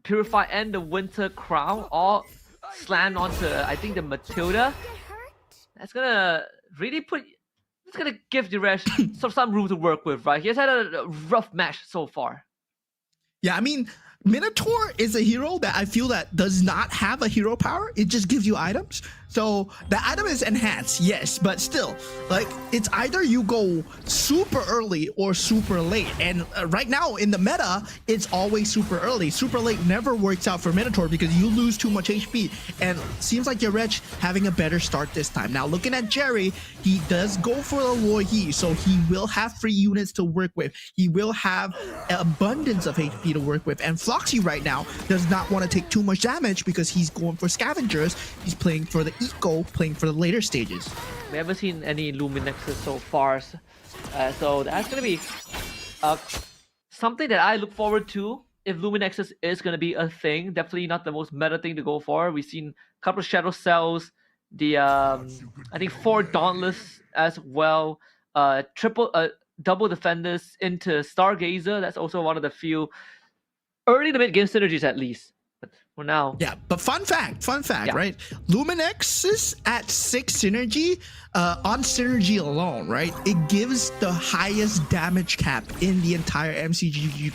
Purify, and the Winter Crown all slammed onto, I think, the Matilda. That's gonna really it's gonna give Yuresh some room to work with, right? He has had a rough match so far. Yeah, I mean, Minotaur is a hero that I feel that does not have a hero power. It just gives you items. So the item is enhanced, yes, but still, like, it's either you go super early or super late. And right now in the meta, it's always super early. Super late never works out for Minotaur because you lose too much HP. And seems like Yarech having a better start this time. Now looking at Jerry, he does go for the Loyi, so he will have free units to work with. He will have abundance of HP to work with. And Floxy right now does not want to take too much damage because he's going for Scavengers. He's playing for the Eco, playing for the later stages. We haven't seen any Luminexes so far, so that's gonna be something that I look forward to. If Luminexes is gonna be a thing, definitely not the most meta thing to go for. We've seen a couple of Shadow Cells, the I think 4 Dauntless as well, double Defenders into Stargazer. That's also one of the few early to mid game synergies at least. But for now, Yeah, but fun fact, Yeah. right? Luminex is at 6 synergy. On synergy alone, right? It gives the highest damage cap in the entire MCGG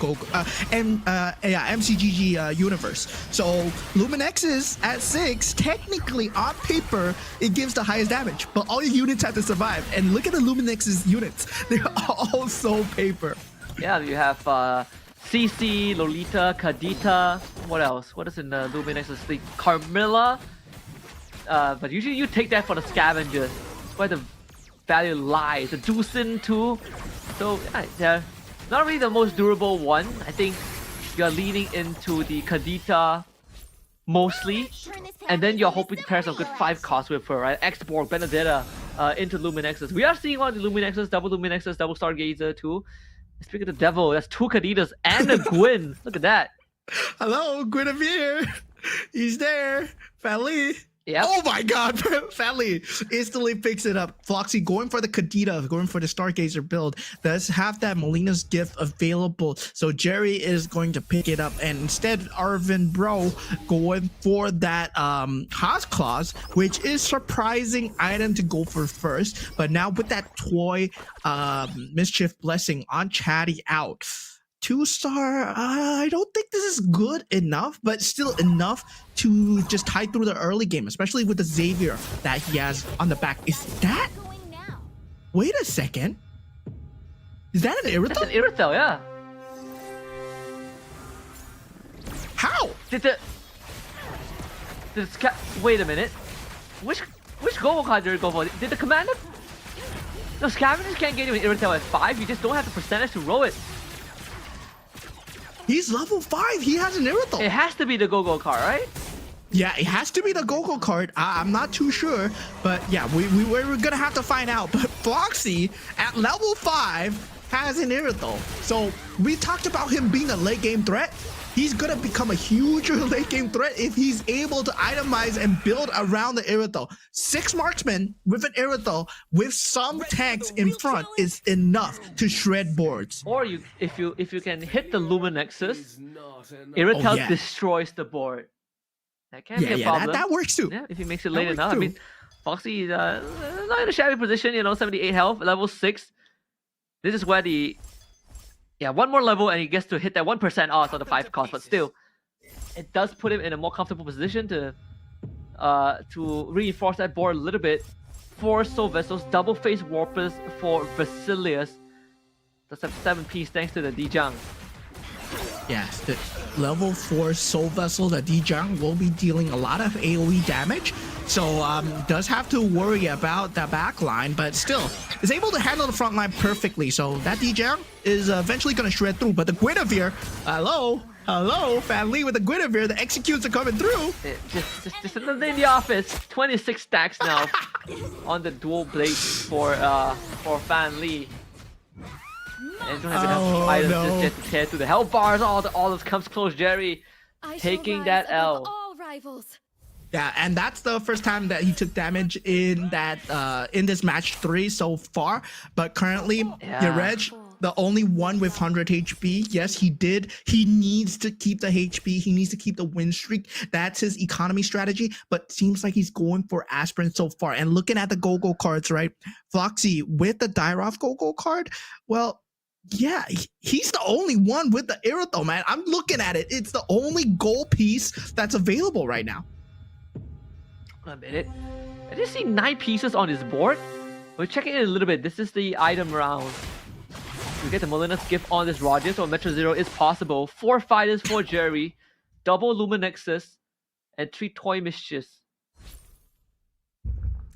MCGG universe. So Luminex is at 6. Technically, on paper, it gives the highest damage, but all your units have to survive. And look at the Luminex's units; they're all so paper. yeah, you have CC, Lolita, Kadita. What else? What is in the Luminex's fleet? Carmilla. But usually you take that for the scavengers. It's where the value lies. The Dusin too. So yeah, they're not really the most durable one. I think you're leaning into the Kadita mostly. And then you're hoping to pair some good 5 costs with her, right? X-Borg, Benedetta into Luminexes. We are seeing one of the Luminexes, double Stargazer too. Speaking of the devil, that's 2 Kaditas and a Gwyn. Look at that. Hello, Guinevere. He's there. Fally. Yep. Oh my god, Fally instantly picks it up. Floxy going for the Kadita, going for the Stargazer build, does have that Molina's gift available. So Jerry is going to pick it up, and instead Arvin Bro going for that Haas Claws, which is surprising item to go for first. But now with that toy Mischief Blessing on Chatty out. 2-star, I don't think this is good enough, but still enough to just tide through the early game, especially with the Xavier that he has on the back. Is that? Going now. Wait a second. Is that an That's an Irithel? Irithel, yeah. How? Wait a minute. Which Gobo card did it go for? Did the commander? No, scavengers can't get you an Irithel at 5. You just don't have the percentage to roll it. He's level 5. He has an Irithel. It has to be the Go-Go card, right? Yeah, it has to be the Gogo card. I'm not too sure, but yeah, we're gonna have to find out. But Floxy at level 5 has an Irithel. So we talked about him being a late game threat. He's gonna become a huge late game threat if he's able to itemize and build around the Irithel. 6 marksmen with an Irithel with some tanks in front is enough to shred boards. Or if you can hit the Luminexus, Irithel destroys the board. That can be a problem. That works too. Yeah, if he makes it late enough. I mean, Foxy is not in a shabby position, 78 health, level 6. This is where one more level and he gets to hit that 1% odds on the 5 cost, but still, it does put him in a more comfortable position to reinforce that board a little bit. 4 Soul Vessels, double face Warpers for Basilius. Does have 7 piece thanks to the Dijang. Yes, the level 4 Soul Vessel, the Dijang, will be dealing a lot of AoE damage. So does have to worry about the back line, but still is able to handle the front line perfectly. So that Dijang is eventually going to shred through. But the Guinevere, hello, family with the Guinevere, the executes are coming through. Just in the office. 26 stacks now on the dual blade for Fan Lee. And don't have enough items just to tear through the health bars. All this comes close. Jerry taking that L. All rivals. Yeah, and that's the first time that he took damage in this match 3 so far. But currently, Yareg, the only one with 100 HP. Yes, he did. He needs to keep the HP. He needs to keep the win streak. That's his economy strategy. But seems like he's going for aspirin so far. And looking at the Go-Go cards, right? Floxy with the Dyrov Go-Go card, well, yeah, he's the only one with the Irithel, man. I'm looking at it. It's the only gold piece that's available right now. A minute. I just see 9 pieces on his board. We're checking it a little bit. This is the item round. We get the Molina's gift on this Rogers or Metro Zero is possible. 4 fighters for Jerry, double Luminexus, and 3 toy mischiefs.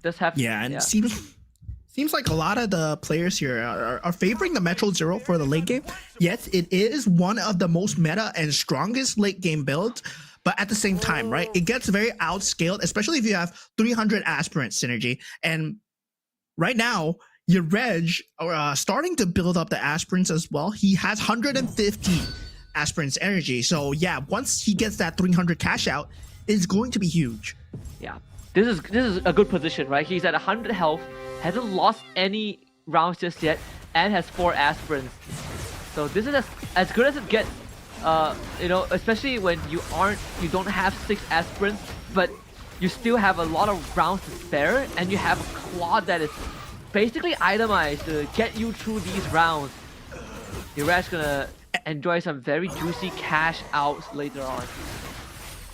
Does have Seems like a lot of the players here are favoring the Metro Zero for the late game. Yes, it is one of the most meta and strongest late game builds, but at the same time, right, it gets very outscaled, especially if you have 300 aspirant synergy. And right now, your Reg starting to build up the aspirants as well. He has 150 aspirants energy. So yeah, once he gets that 300 cash out, it's going to be huge. Yeah, this is a good position, right? He's at 100 health. Hasn't lost any rounds just yet, and has 4 aspirants. So this is as good as it gets You know, especially when you don't have 6 aspirants, but you still have a lot of rounds to spare, and you have a Claude that is basically itemized to get you through these rounds. You're actually gonna enjoy some very juicy cash outs later on.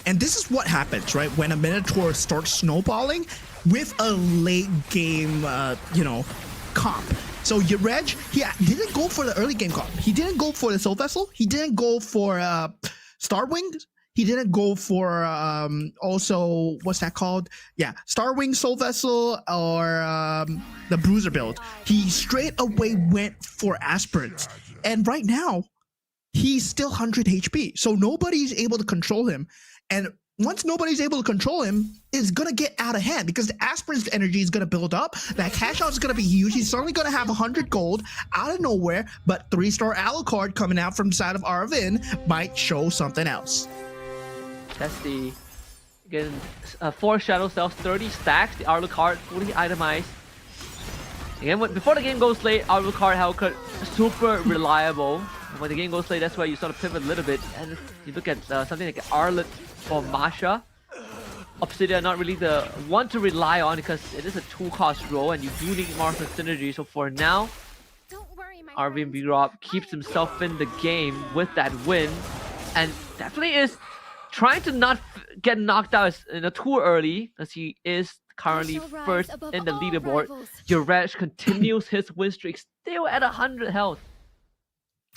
And this is what happens, right? When a Minotaur starts snowballing with a late game, you know, comp. So Reg, he didn't go for the early game comp. He didn't go for the Soul Vessel. He didn't go for Starwing. He didn't go for also, what's that called? Yeah, Starwing, Soul Vessel, or the Bruiser build. He straight away went for Aspirants. And right now, he's still 100 HP. So nobody's able to control him. And once nobody's able to control him, it's going to get out of hand because the Aspirant's energy is going to build up. That cash out is going to be huge. He's suddenly going to have 100 gold out of nowhere, but 3-star Alucard coming out from the side of Arvin might show something else. That's the, again, 4 Shadow Cells, 30 stacks, the Alucard fully itemized. Again, before the game goes late, Alucard, Hellcut, super reliable. When the game goes late, that's why you sort of pivot a little bit. And if you look at something like Arlet or Masha, Obsidian not really the one to rely on because it is a 2-cost role and you do need Martha synergy. So for now, Arvin B-Rob keeps himself in the game with that win, and definitely is trying to not get knocked out too early because he is currently first in the leaderboard. Yuresh continues his win streak, still at 100 health.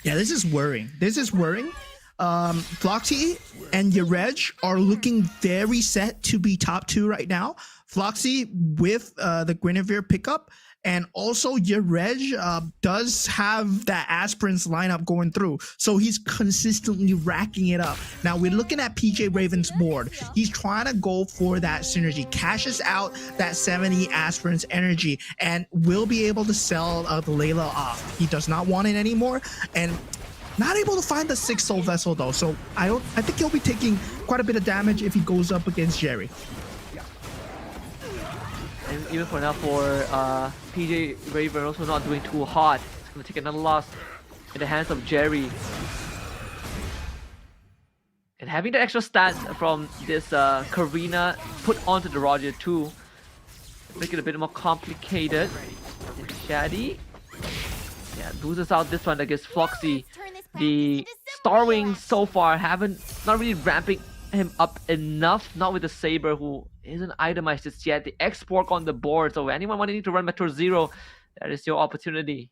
Yeah, this is worrying. This is worrying. Floxy and Yereg are looking very set to be top 2 right now. Floxy with the Guinevere pickup, and also Yereg does have that Aspirants lineup going through, so he's consistently racking it up. Now we're looking at PJ Raven's board. He's trying to go for that synergy, cashes out that 70 Aspirants energy, and will be able to sell the Layla off. He does not want it anymore, and not able to find the 6 Soul Vessel though, so I think he'll be taking quite a bit of damage if he goes up against Jerry. And even for now, for PJ Raven also not doing too hot. It's going to take another loss in the hands of Jerry. And having the extra stats from this Karina put onto the Roger too, make it a bit more complicated. And Shaddy, yeah, loses out this one against Floxy. The Starwing so far not really ramping him up enough, not with the Saber who isn't itemized just yet. The X-Borg on the board, so anyone wanting to run Metro Zero, that is your opportunity.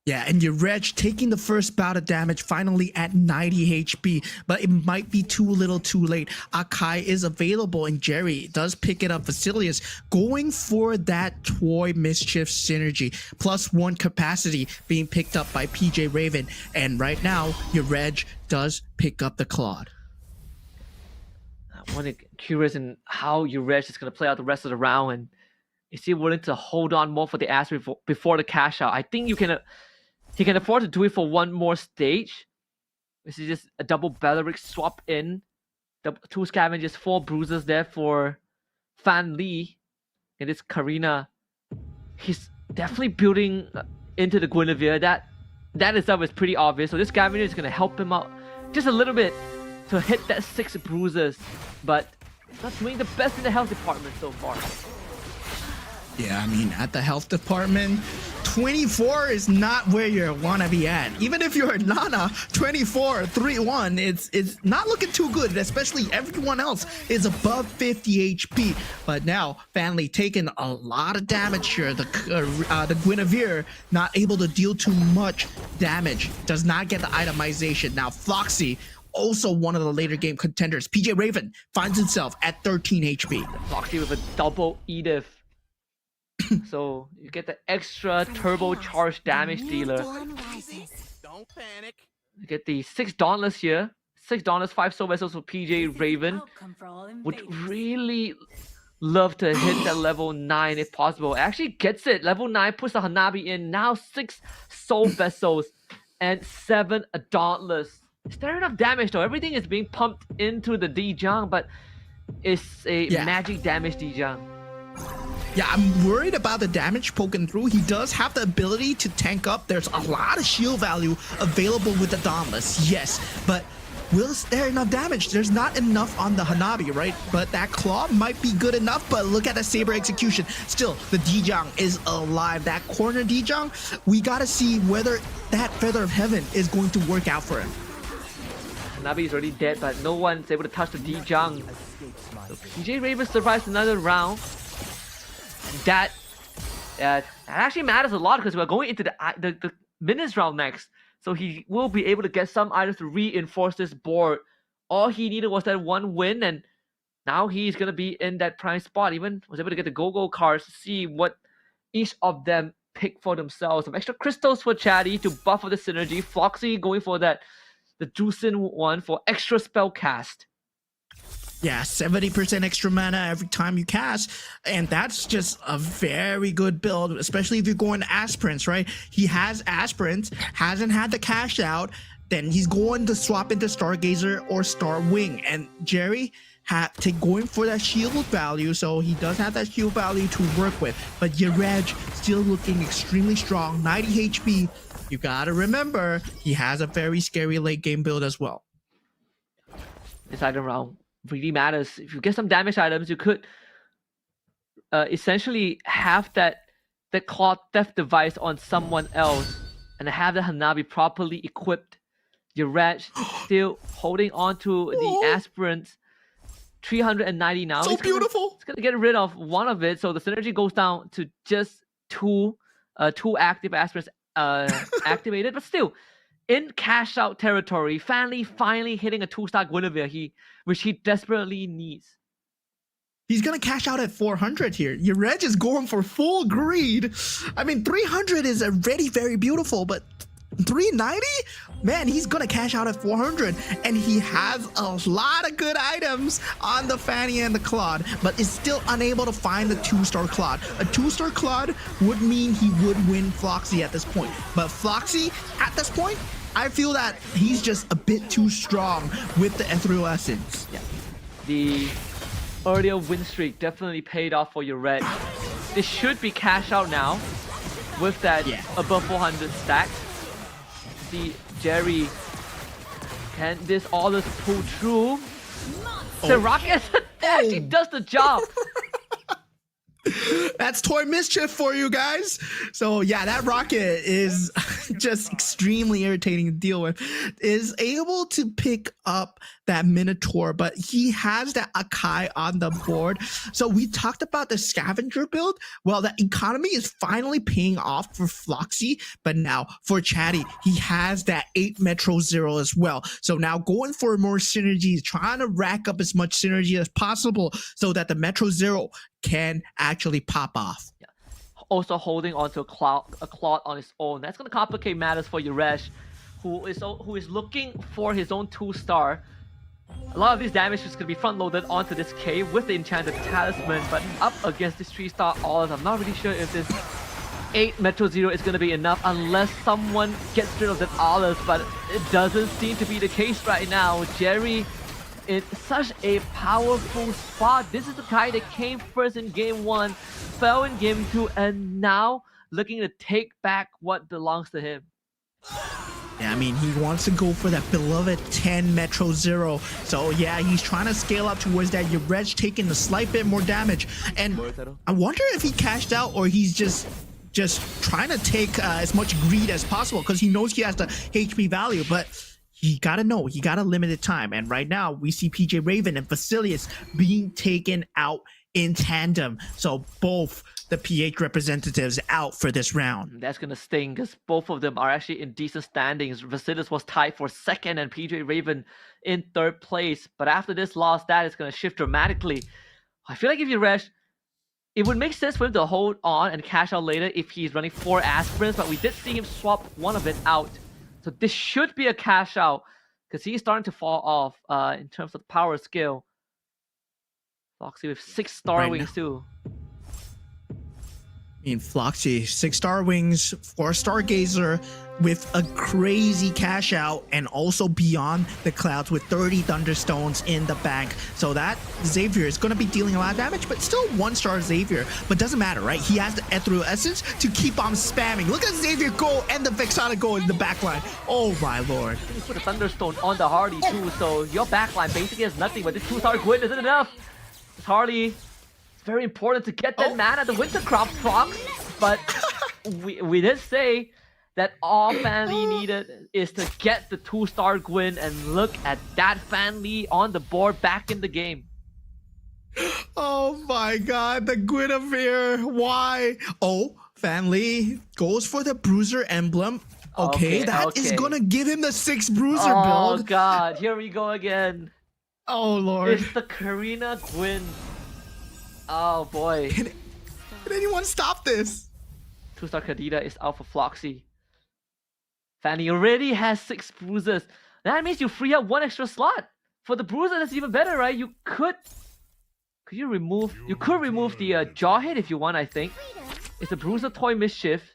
Yeah, and Yereg taking the first bout of damage finally at 90 HP, but it might be too little too late. Akai is available and Jerry does pick it up. Vasilius going for that Toy Mischief synergy, +1 capacity being picked up by PJ Raven, and right now Yereg does pick up the Claude. I'm curious in how Yuresh is going to play out the rest of the round, and is he willing to hold on more for the Ash before the cash out? I think he can afford to do it for one more stage. This is just a double Belleric swap in. The 2 scavengers, 4 bruises there for Fan Li. And this Karina, he's definitely building into the Guinevere. That itself is pretty obvious. So this scavenger is going to help him out just a little bit to hit that 6 bruises, but not doing the best in the health department so far. Yeah, I mean, at the health department, 24 is not where you want to be at. Even if you're Nana, 24, 3-1, it's not looking too good, especially everyone else is above 50 HP. But now, Fanli taking a lot of damage here. The Guinevere not able to deal too much damage, does not get the itemization. Now, Floxy, also one of the later game contenders. PJ Raven finds himself at 13 HP. Floxy with a double Edith. So you get the extra turbocharged damage dealer. Don't panic. You get the 6 Dauntless here. 6 Dauntless, 5 Soul Vessels for PJ Raven. Would really love to hit that level 9 if possible. Actually gets it. Level 9 puts the Hanabi in. Now 6 Soul Vessels and 7 Dauntless. Is there enough damage though? Everything is being pumped into the Dijang, but it's a magic damage Dijang. Yeah, I'm worried about the damage poking through. He does have the ability to tank up. There's a lot of shield value available with the Dauntless, yes, but will there enough damage? There's not enough on the Hanabi, right? But that claw might be good enough, but look at the Saber execution. Still, the Dijang is alive. That corner Dijang, we gotta see whether that Feather of Heaven is going to work out for him. Hanabi is already dead, but no one's able to touch the Dijang. So PJ Raven survives another round. That actually matters a lot because we're going into the minutes round next. So he will be able to get some items to reinforce this board. All he needed was that one win, and now he's going to be in that prime spot. Even was able to get the go-go cards to see what each of them pick for themselves. Some extra crystals for Chatty to buff for the synergy. Floxy going for the Juicin one for extra spell cast. Yeah, 70% extra mana every time you cast, and that's just a very good build, especially if you're going to Aspirants, right? He has Aspirants, hasn't had the cash out, then he's going to swap into Stargazer or Star Wing, and Jerry going for that shield value, so he does have that shield value to work with, but Yerej still looking extremely strong, 90 HP. You gotta remember, he has a very scary late game build as well. This item round really matters. If you get some damage items, you could essentially have the Claw Theft device on someone else and have the Hanabi properly equipped. Yerej still holding on to the Aspirants. 390 now. So beautiful. He's gonna get rid of one of it, so the synergy goes down to just two active Aspirants activated, but still. In cash out territory, finally hitting a 2-star Guinevere, which he desperately needs. He's gonna cash out at 400 here. Yerej is going for full greed. I mean, 300 is already very beautiful, but 390? Man, he's gonna cash out at 400, and he has a lot of good items on the Fanny and the Claude, but is still unable to find the 2-star Claude. A 2-star Claude would mean he would win Floxy at this point, but Floxy, at this point, I feel that he's just a bit too strong with the Ethereal Essence. Yeah. The earlier win streak definitely paid off for Yerej. This should be cash out now with that above 400 stacked. See Jerry, can this Aulus pull through? The rocket actually does the job. That's toy mischief for you guys. So yeah, that rocket is just extremely irritating to deal with. Is able to pick up that Minotaur, but he has that Akai on the board. So we talked about the scavenger build. Well, the economy is finally paying off for Floxy, but now for Chatty, he has that 8 Metro Zero as well. So now going for more synergies, trying to rack up as much synergy as possible so that the Metro Zero can actually pop off. Yeah. Also holding onto a Claude on his own. That's going to complicate matters for Yerej, who is looking for his own 2-star. A lot of this damage is going to be front-loaded onto this K with the Enchanted Talisman, but up against this 3-star Aulus, I'm not really sure if this 8 Metro Zero is going to be enough unless someone gets rid of that Aulus, but it doesn't seem to be the case right now. Jerry in such a powerful spot. This is the guy that came first in game 1, fell in game 2, and now looking to take back what belongs to him. Yeah, I mean, he wants to go for that beloved 10 Metro Zero. So yeah, he's trying to scale up towards that. Yerej taking a slight bit more damage. And I wonder if he cashed out or he's just trying to take as much greed as possible because he knows he has the HP value, but you gotta know, he got a limited time. And right now, we see PJ Raven and Basilius being taken out in tandem. So both the PH representatives out for this round. That's gonna sting because both of them are actually in decent standings. Basilius was tied for 2nd and PJ Raven in 3rd place. But after this loss, that is gonna shift dramatically. I feel like if Yerej, it would make sense for him to hold on and cash out later if he's running 4 aspirants, but we did see him swap one of it out. So this should be a cash out because he's starting to fall off in terms of power skill. Foxy with 6 Star Wings too. mean, Floxy, 6-star wings, 4-star gazer with a crazy cash out and also beyond the clouds with 30 thunderstones in the bank. So that Xavier is going to be dealing a lot of damage, but still 1-star Xavier. But doesn't matter, right? He has the Ethereal Essence to keep on spamming. Look at Xavier go and the Vexana go in the backline. Oh my lord. You put a Thunderstone on the Harley too, so your backline basically has nothing, but this 2-star Gwyn isn't enough. This Harley, it's very important to get that mana, the Winter Crop procs, but we did say that all Fanli needed is to get the 2-star Gwyn, and look at that Fanli on the board back in the game. Oh my god, the Guinevere, why? Oh, Fanli goes for the Bruiser emblem. Okay, that is gonna give him the 6 Bruiser build. Oh god, here we go again. Oh lord. It's the Karina Gwyn. Oh boy. Can anyone stop this? 2-star Kadita is out for Floxy. Fanny already has 6 bruises. That means you free up 1 extra slot. For the bruiser, that's even better, right? You could remove the jaw hit if you want, I think. It's a bruiser toy mischief.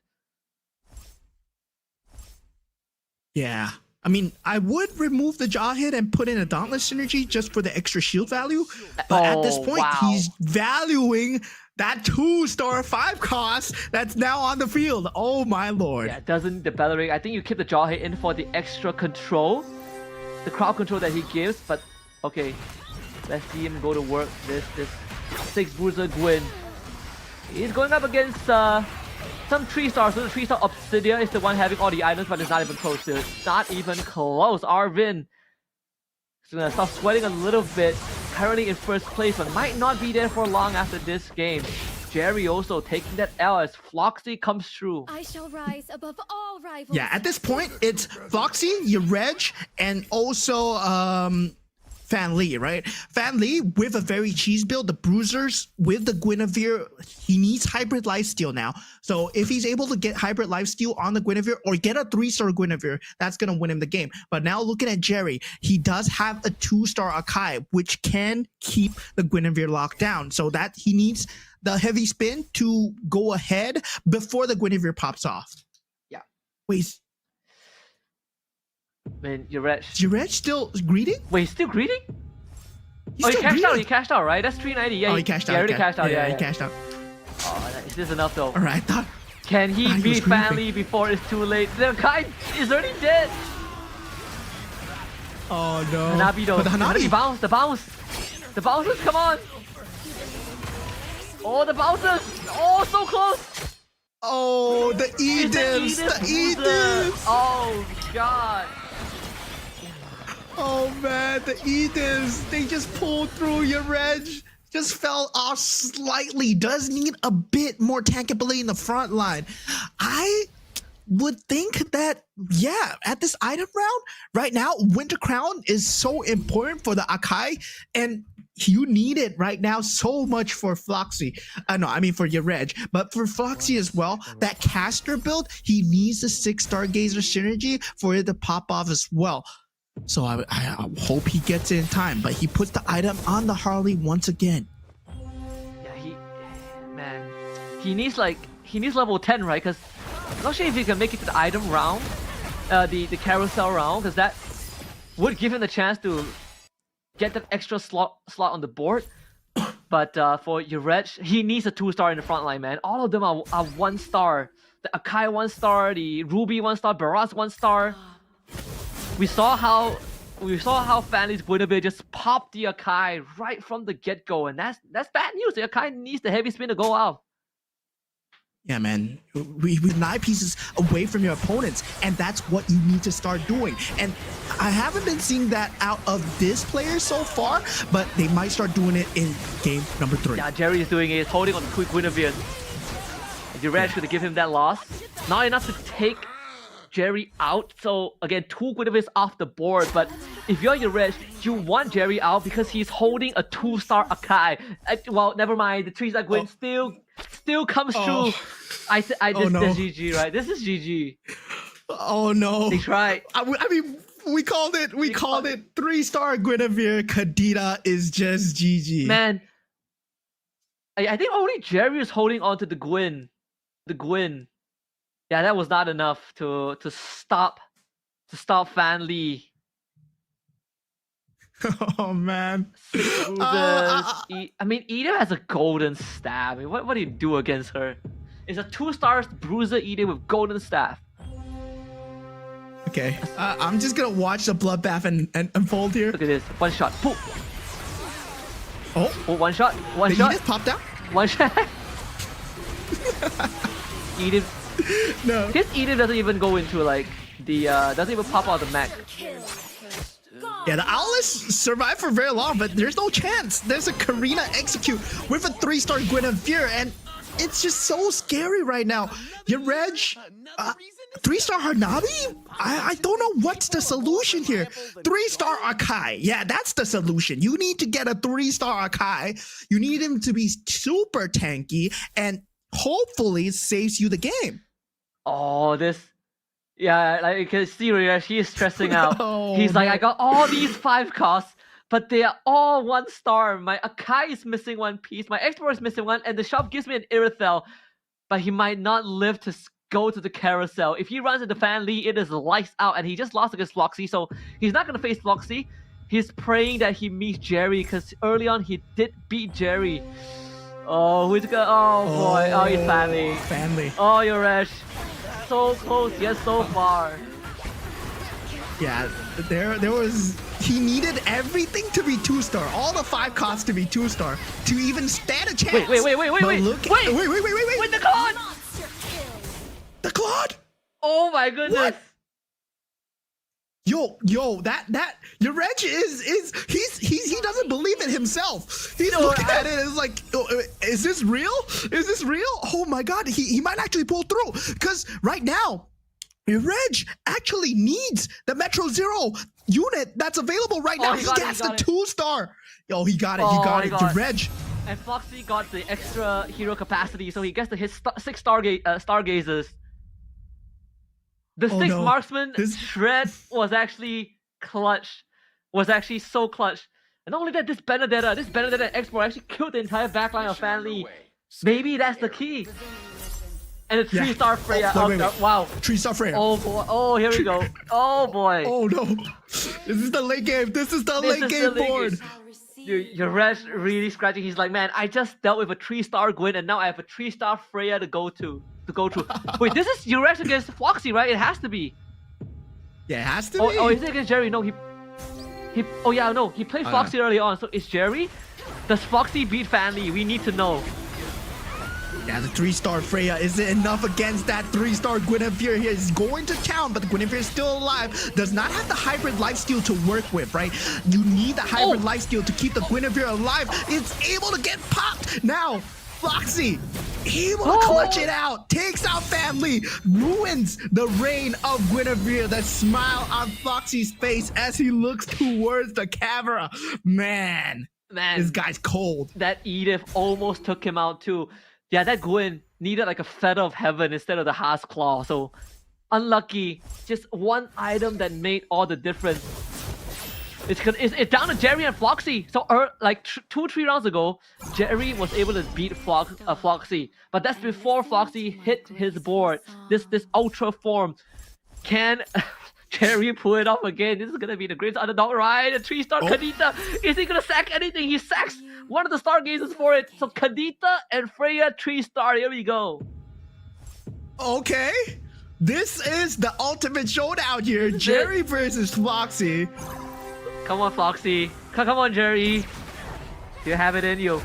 Yeah. I mean, I would remove the jaw hit and put in a Dauntless synergy just for the extra shield value. But at this point, he's valuing that 2-star 5 cost that's now on the field. Oh my lord. Yeah, doesn't the Bellering. I think you keep the jaw hit in for the extra control. The crowd control that he gives, but okay. Let's see him go to work. This 6 Bruiser Gwyn. He's going up against some 3-stars. So the 3-star Obsidia is the one having all the items, but it's not even close to it. Not even close. Arvin is gonna start sweating a little bit. Currently in first place, but might not be there for long after this game. Jerry also taking that L as Floxy comes through. I shall rise above all rivals. Yeah, at this point, it's Floxy, Reg, and also Fanli, right? Fanli with a very cheese build, the Bruisers with the Guinevere, he needs Hybrid Lifesteal now. So if he's able to get Hybrid Lifesteal on the Guinevere or get a 3-star Guinevere, that's going to win him the game. But now looking at Jerry, he does have a 2-star Akai, which can keep the Guinevere locked down. So that he needs the heavy spin to go ahead before the Guinevere pops off. Yeah. Wait. Man, Urech. Is Urech still greeting? Wait, he's still greeting? He's he still cashed greeting. out. He cashed out, right? That's 390. Yeah, he cashed out. Yeah, already cashed out. Yeah, he cashed out. Oh, is this enough though? All right, Can he was beat grieving. Fanli before it's too late? The guy is already dead. Oh no. Hanabi though. But the Hanabi. The bounce. The bouncers, come on. Oh, the bouncers. Oh, so close. Oh, the Ediths. The Ediths. Oh god. Oh man, the Ediths. They just pulled through. Your Reg just fell off slightly. Does need a bit more tankability in the front line. I would think that, yeah, at this item round right now, Winter Crown is so important for the Akai, and you need it right now so much for Floxy. No, I mean for your Reg, but for Floxy as well, that caster build, he needs the 6-star Gazer synergy for it to pop off as well. So I hope he gets it in time, but he puts the item on the Harley once again. Yeah, he needs level 10, right? Because I'm not sure if he can make it to the item round, the carousel round, because that would give him the chance to get that extra slot on the board. But for Urech, he needs a 2-star in the front line, man. All of them are 1-star. The Akai 1-star, the Ruby 1-star, Baraz 1-star. We saw how Fanli's Guinevere just popped the Akai right from the get-go, and that's bad news. The Akai needs the heavy spin to go out. Yeah, man, we 9 pieces away from your opponents, and that's what you need to start doing. And I haven't been seeing that out of this player so far, but they might start doing it in game number 3. Yeah, Jerry is doing it. He's holding on to quick Guinevere. Urech going to give him that loss. Not enough to take Jerry out. So again, 2 Guineveres off the board. But if you're Urech, you want Jerry out because he's holding a 2-star Akai. Well, never mind. The 3-star Gwyn still comes through. This is GG, right? This is GG. Oh no! They tried. I mean, we called it. We called it 3-star Guinevere. Kadita is just GG. Man, I think only Jerry is holding on to the Gwyn. the Gwyn. Yeah, that was not enough to stop Fan Lee. Oh man. 6 bruises. I mean, Edith has a golden staff. I mean, what do you do against her? It's a 2-star bruiser Edith with golden staff. Okay, I'm just gonna watch the bloodbath and unfold here. Look at this. One shot. Boom. Oh, Oh, one shot. One the shot. Edith popped out. One shot. Edith. No. This Edith doesn't even go into like the doesn't even pop out the mech. Yeah, the Owless survived for very long, but there's no chance. There's a Karina execute with a 3-star Guinevere, and it's just so scary right now. Your Reg, 3-star Hanabi? I don't know what's the solution here. 3-star Akai. Yeah, that's the solution. You need to get a 3-star Akai. You need him to be super tanky, and hopefully it saves you the game. Oh, this. Yeah, like you can see Rhea, he is stressing out. Oh, He's like, no. I got all these 5 costs, but they are all 1-star. My Akai is missing 1 piece, my Explorer is missing 1, and the shop gives me an Irithel, but he might not live to go to the carousel. If he runs into Fan Lee, it is lights out, and he just lost against Floxy, so he's not going to face Floxy. He's praying that he meets Jerry, because early on he did beat Jerry. Oh, who's gonna... Oh, boy. Oh, he's Fan Lee. Fan Lee. Oh, you're Resh. So close, yet so far. Yeah, there was... He needed everything to be 2-star. All the 5 costs to be 2-star to even stand a chance. Wait, But wait, look at, wait, Wait, the Claude! The Claude! Oh my goodness! What? Yo, that your Reg he doesn't believe it himself. He's looking at it and is like, is this real? Is this real? Oh my god, he might actually pull through. Because right now, your Reg actually needs the Metro Zero unit that's available right now. He gets the 2-star. Yo, he got it. He got it. Your Reg. And Foxy got the extra hero capacity, so he gets to hit 6 stargazers. The 6 marksman shred was actually clutch. Was actually so clutch. And not only that, this Benedetta Explorer actually killed the entire backline of Fan Lee. Maybe that's the key. And a 3-star Freya. Wow. 3-star Freya. Oh boy. Oh, here we go. Oh boy. Oh no. This is the late game. This is the late game board. Your Resh really scratching. He's like, man, I just dealt with a 3-star Gwyn, and now I have a 3-star Freya to go through. Wait, this is your Resh against Foxy, right? It has to be. Yeah, it has to be. Oh, is it against Jerry? No, he. Oh yeah, no, he played Foxy early on. So it's Jerry. Does Foxy beat Fan Lee? We need to know. Yeah, the 3-star Freya, is it enough against that 3-star Guinevere here? He's going to town, but the Guinevere is still alive. Does not have the hybrid lifesteal to work with, right? You need the hybrid lifesteal to keep the Guinevere alive. It's able to get popped. Now, Foxy, able to clutch it out, takes out Fan Lee, ruins the reign of Guinevere. The smile on Foxy's face as he looks towards the camera. Man, this guy's cold. That Edith almost took him out too. Yeah, that Gwyn needed like a feather of heaven instead of the Haas Claw. So unlucky. Just one item that made all the difference. It's down to Jerry and Floxy. So like 2-3 rounds ago, Jerry was able to beat Floxy. But that's before Floxy hit his board. This ultra form. Can Jerry pull it off again? This is gonna be the greatest underdog, right? A 3-star Kadita. Is he gonna sack anything? He sacks one of the stargazers for it. So Kadita and Freya 3-star. Here we go. Okay. This is the ultimate showdown here. Jerry versus Foxy. Come on, Foxy. Come on, Jerry. You have it in you.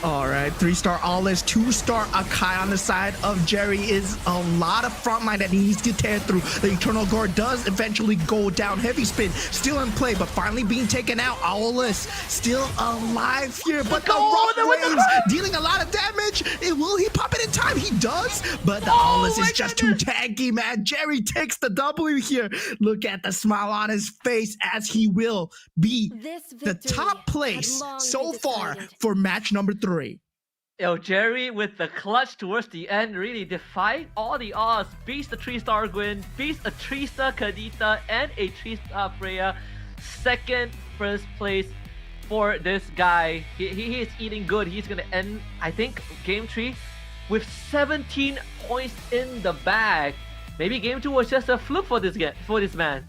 All right, 3-star Alice, 2-star Akai on the side of Jerry is a lot of frontline that he needs to tear through. The Eternal Gore does eventually go down. Heavy Spin still in play, but finally being taken out. Owless still alive here, but the rough waves dealing a lot of damage. Will he pop it in time? He does, but the Owless is just too tanky, man. Jerry takes the W here. Look at the smile on his face as he will be the top place so far for match number 3. Yo, Jerry with the clutch towards the end really defied all the odds. Beats the 3-star Gwyn, beats a 3-star Kadita and a 3-star Freya. First place for this guy. He is eating good. He's gonna end, I think, game 3 with 17 points in the bag. Maybe game 2 was just a fluke for this man.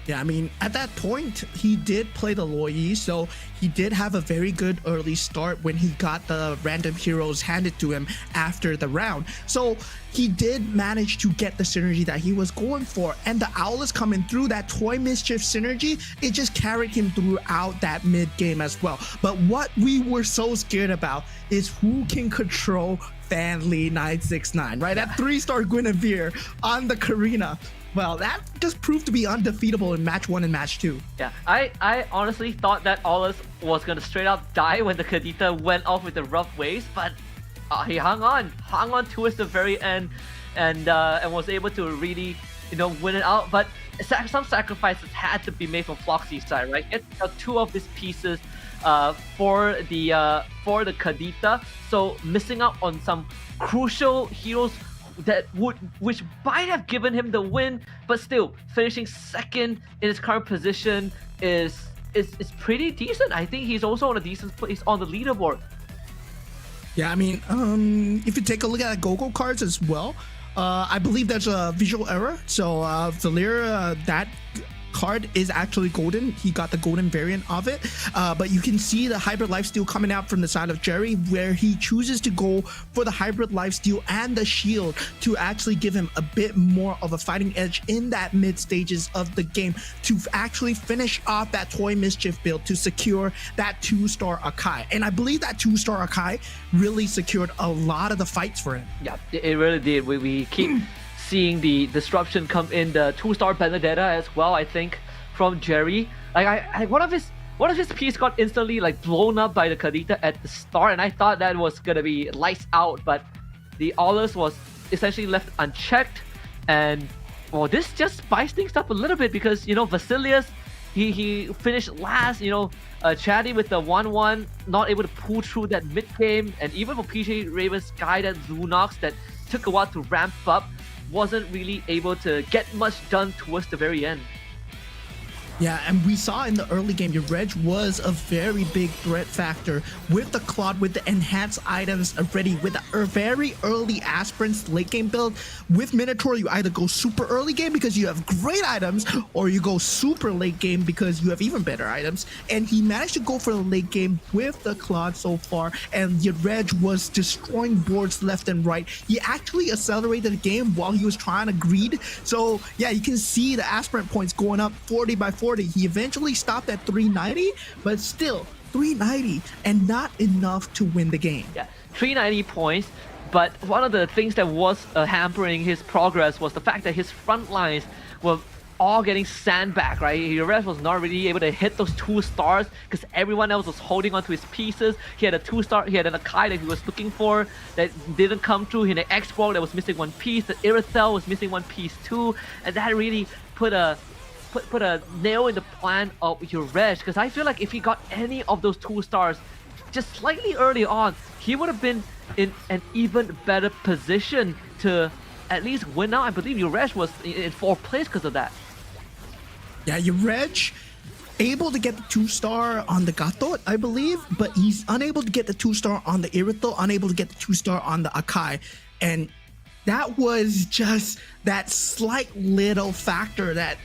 Yeah, I mean, at that point, he did play the Loi, so he did have a very good early start when he got the random heroes handed to him after the round. So he did manage to get the synergy that he was going for, and the Owlets coming through, that Toy Mischief synergy, it just carried him throughout that mid game as well. But what we were so scared about is who can control Fanly 969, right? That 3-star Guinevere on the Karina. Well, that just proved to be undefeatable in match 1 and match 2. Yeah, I honestly thought that Ollis was gonna straight up die when the Kadita went off with the rough waves, but he hung on towards the very end, and was able to really, win it out. But some sacrifices had to be made from Floxy's side, right? Get 2 of these pieces for the Kadita, so missing out on some crucial heroes which might have given him the win, but still finishing second in his current position is pretty decent. I think he's also on a decent place on the leaderboard. Yeah, I mean, if you take a look at Go-Go cards as well, I believe there's a visual error. So Valir, that card is actually golden. He got the golden variant of it, but you can see the hybrid lifesteal coming out from the side of Jerry, where he chooses to go for the hybrid lifesteal and the shield to actually give him a bit more of a fighting edge in that mid stages of the game to actually finish off that Toy Mischief build to secure that 2-star Akai. And I believe that 2-star Akai really secured a lot of the fights for him. Yeah, it really did. We keep seeing the disruption come in, the 2-star Benedetta as well, I think, from Jerry. Like one of his piece got instantly blown up by the Kadita at the start, and I thought that was gonna be lights out, but the Aulus was essentially left unchecked, and well, this just spiced things up a little bit because Vasilius, he finished last, Chatty with the 1-1, not able to pull through that mid game, and even for PJ Raven's Sky, that Lunox that took a while to ramp up, wasn't really able to get much done towards the very end. Yeah, and we saw in the early game, your Reg was a very big threat factor with the Claude, with the enhanced items already, with a very early Aspirants late game build. With Minotaur, you either go super early game because you have great items, or you go super late game because you have even better items. And he managed to go for the late game with the Claude so far, and your Reg was destroying boards left and right. He actually accelerated the game while he was trying to greed. So yeah, you can see the Aspirant points going up 40 by 40. He eventually stopped at 390, but still 390 and not enough to win the game. Yeah, 390 points, but one of the things that was hampering his progress was the fact that his front lines were all getting sandbagged, right? Jerez was not really able to hit those 2 stars because everyone else was holding onto his pieces. He had a 2-star, he had an Akai that he was looking for that didn't come through. He had an X-Ball that was missing 1 piece. The Irithel was missing 1 piece too, and that really put a nail in the plan of Jerez, because I feel like if he got any of those 2 stars just slightly early on, he would have been in an even better position to at least win out. I believe Jerez was in 4th place because of that. Yeah, Jerez able to get the 2-star on the Gatot, I believe, but he's unable to get the 2-star on the Irithel, unable to get the 2-star on the Akai, and that was just that slight little factor that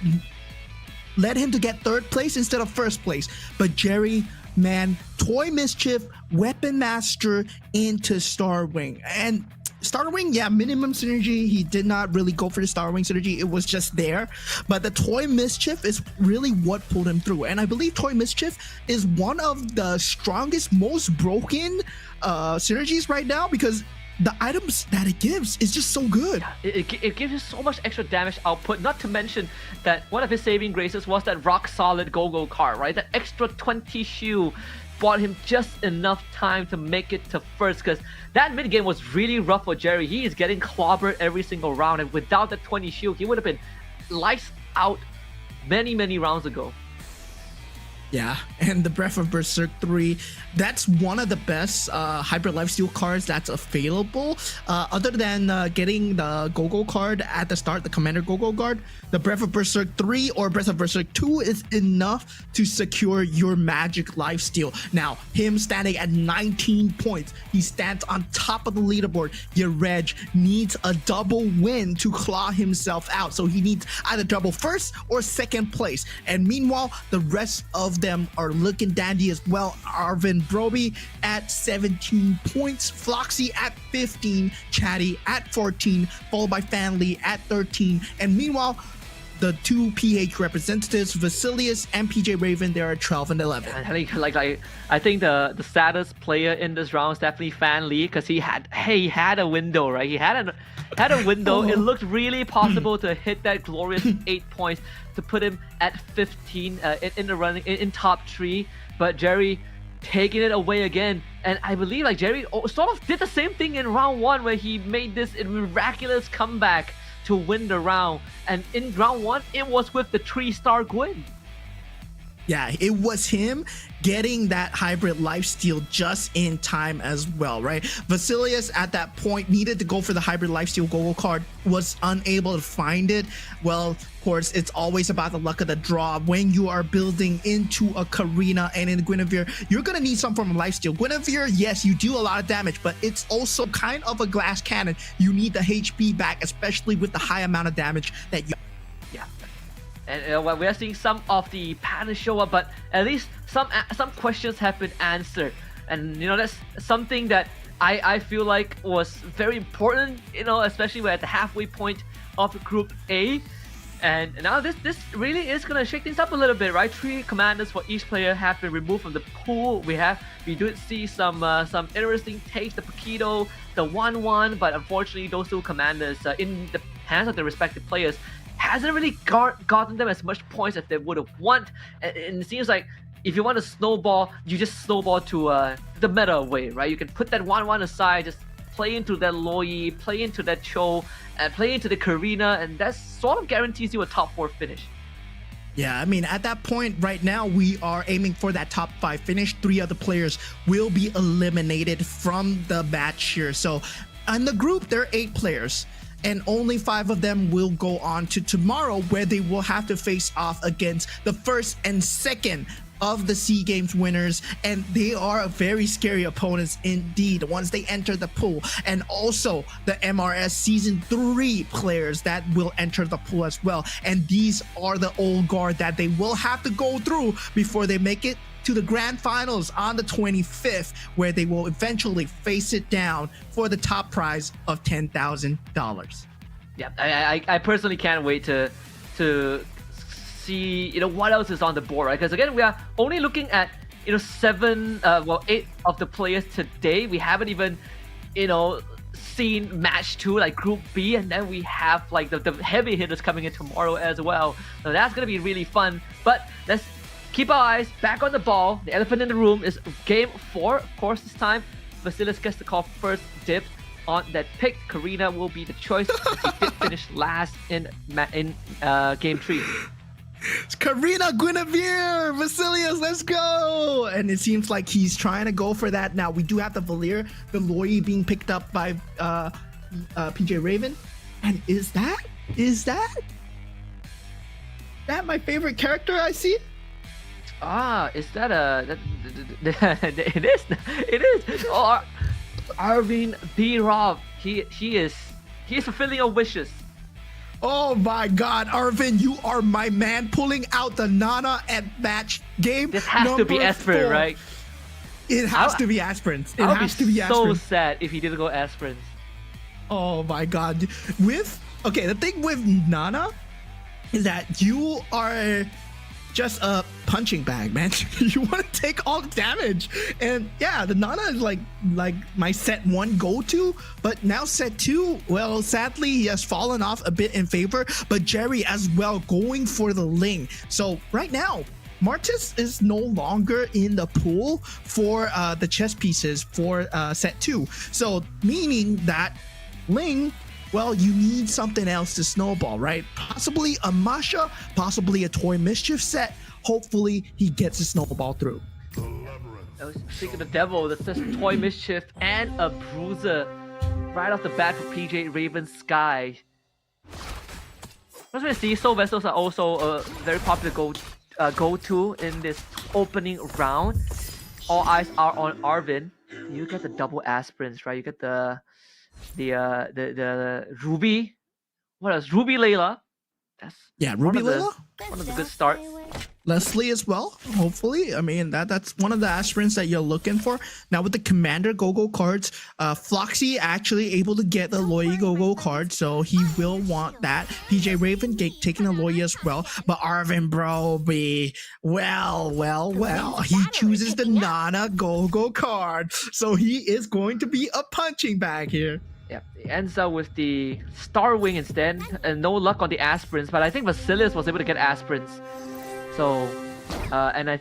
led him to get 3rd place instead of 1st place. But Jerry, man, Toy Mischief, Weapon Master into Starwing. And Starwing, yeah, minimum synergy. He did not really go for the Starwing synergy. It was just there. But the Toy Mischief is really what pulled him through. And I believe Toy Mischief is one of the strongest, most broken synergies right now, because the items that it gives is just so good. It gives you so much extra damage output, not to mention that one of his saving graces was that rock solid Go-Go card, right? That extra 20 shield bought him just enough time to make it to 1st, because that mid game was really rough for Jerry. He is getting clobbered every single round, and without that 20 shield, he would have been lights out many rounds ago. Yeah, and the Breath of Berserk 3, that's one of the best Hybrid Lifesteal cards that's available. Other than getting the Go-Go card at the start, the Commander Go-Go card, the Breath of Berserk 3 or Breath of Berserk 2 is enough to secure your Magic Lifesteal. Now, him standing at 19 points, he stands on top of the leaderboard. Your Reg needs a double win to claw himself out. So he needs either double first or second place. And meanwhile, the rest of them are looking dandy as well. Arvin Broby at 17 points, Floxy at 15, Chatty at 14, followed by Fanly at 13. And meanwhile, the two PH representatives, Vasilius and PJ Raven, they are at 12 and 11. I think the saddest player in this round is definitely Fan Lee, because he had a window, right? He had a window. It looked really possible to hit that glorious 8 points to put him at 15 in the running in top 3, but Jerry taking it away again. And I believe like Jerry sort of did the same thing in round 1, where he made this miraculous comeback to win the round. And in round 1, it was with the 3-star Gwyn. Yeah, it was him getting that Hybrid Lifesteal just in time as well, right? Vasilius at that point needed to go for the Hybrid Lifesteal Go-Go card, was unable to find it. Well, of course, it's always about the luck of the draw. When you are building into a Karina and in Guinevere, you're going to need some form of lifesteal. Guinevere, yes, you do a lot of damage, but it's also kind of a glass cannon. You need the HP back, especially with the high amount of damage that you... Yeah. And we are seeing some of the patterns show up, but at least some questions have been answered. And you know, that's something that I feel like was very important, you know, especially we're at the halfway point of Group A. And now this really is gonna shake things up a little bit, right? 3 commanders for each player have been removed from the pool. We do see some interesting takes, the Paquito, the 1-1, but unfortunately those 2 commanders in the hands of the respective players hasn't really gotten them as much points as they would have want. And it seems like if you want to snowball, you just snowball to the meta way, right? You can put that 1-1 aside, just play into that Loi, play into that Cho, and play into the Karina, and that sort of guarantees you a top 4 finish. Yeah, I mean, at that point right now, we are aiming for that top 5 finish. 3 other players will be eliminated from the match here. So in the group, there are 8 players, and only 5 of them will go on to tomorrow, where they will have to face off against the first and second of the SEA Games winners, and they are very scary opponents indeed once they enter the pool. And also the MRS Season 3 players that will enter the pool as well, and these are the old guard that they will have to go through before they make it to the grand finals on the 25th, where they will eventually face it down for the top prize of $10,000. Yeah, I personally can't wait to see, you know, what else is on the board, right? Because again, we are only looking at, you know, 8 of the players today. We haven't even, you know, seen match 2, like Group B, and then we have like the heavy hitters coming in tomorrow as well. So that's gonna be really fun. But let's keep our eyes back on the ball. The elephant in the room is Game 4. Of course, this time Vasilius gets to call first dibs on that pick. Karina will be the choice. He did finish last in Game 3. Karina, Guinevere, Vasilius, let's go! And it seems like he's trying to go for that. Now, we do have the Valir, the Loi being picked up by PJ Raven. And is that my favorite character I see? Ah, is that it is. Oh, Arvin B. Rob. He is fulfilling your wishes. Oh my God, Arvin, you are my man, pulling out the Nana at match game. This has to be Aspirin, right? It has to be Aspirins. It I'll has be to be so Aspirins. sad if he didn't go Aspirins. Oh my God. The thing with Nana is that you are just a punching bag, man. You want to take all the damage, and yeah, the Nana is like my set 1 go-to, but now set 2, well, sadly he has fallen off a bit in favor, but Jerry as well going for the Ling. So right now Martis is no longer in the pool for the chess pieces for set 2, so meaning that Ling, well, you need something else to snowball, right? Possibly a Masha, possibly a Toy Mischief set. hopefully he gets his snowball through. I was thinking the devil, that's just Toy Mischief and a bruiser right off the bat for PJ Raven Sky. As we see, Soul Vessels are also a very popular go-to in this opening round. All eyes are on Arvin. You get the double aspirins, right? You get the Ruby. What else? Ruby Layla. That's Ruby Layla. One of the good starts. Leslie as well, hopefully. I mean, that's one of the aspirants that you're looking for. Now with the Commander Go-Go cards, Floxy actually able to get the Loyi Go-Go card, so he will want that. PJ Raven taking a Loyi as well, but Arvin Broby, well, he chooses the Nana Go-Go card, so he is going to be a punching bag here. Yeah, it ends up with the Star Wing instead, and no luck on the aspirins, but I think Vasilius was able to get aspirins. So, apparently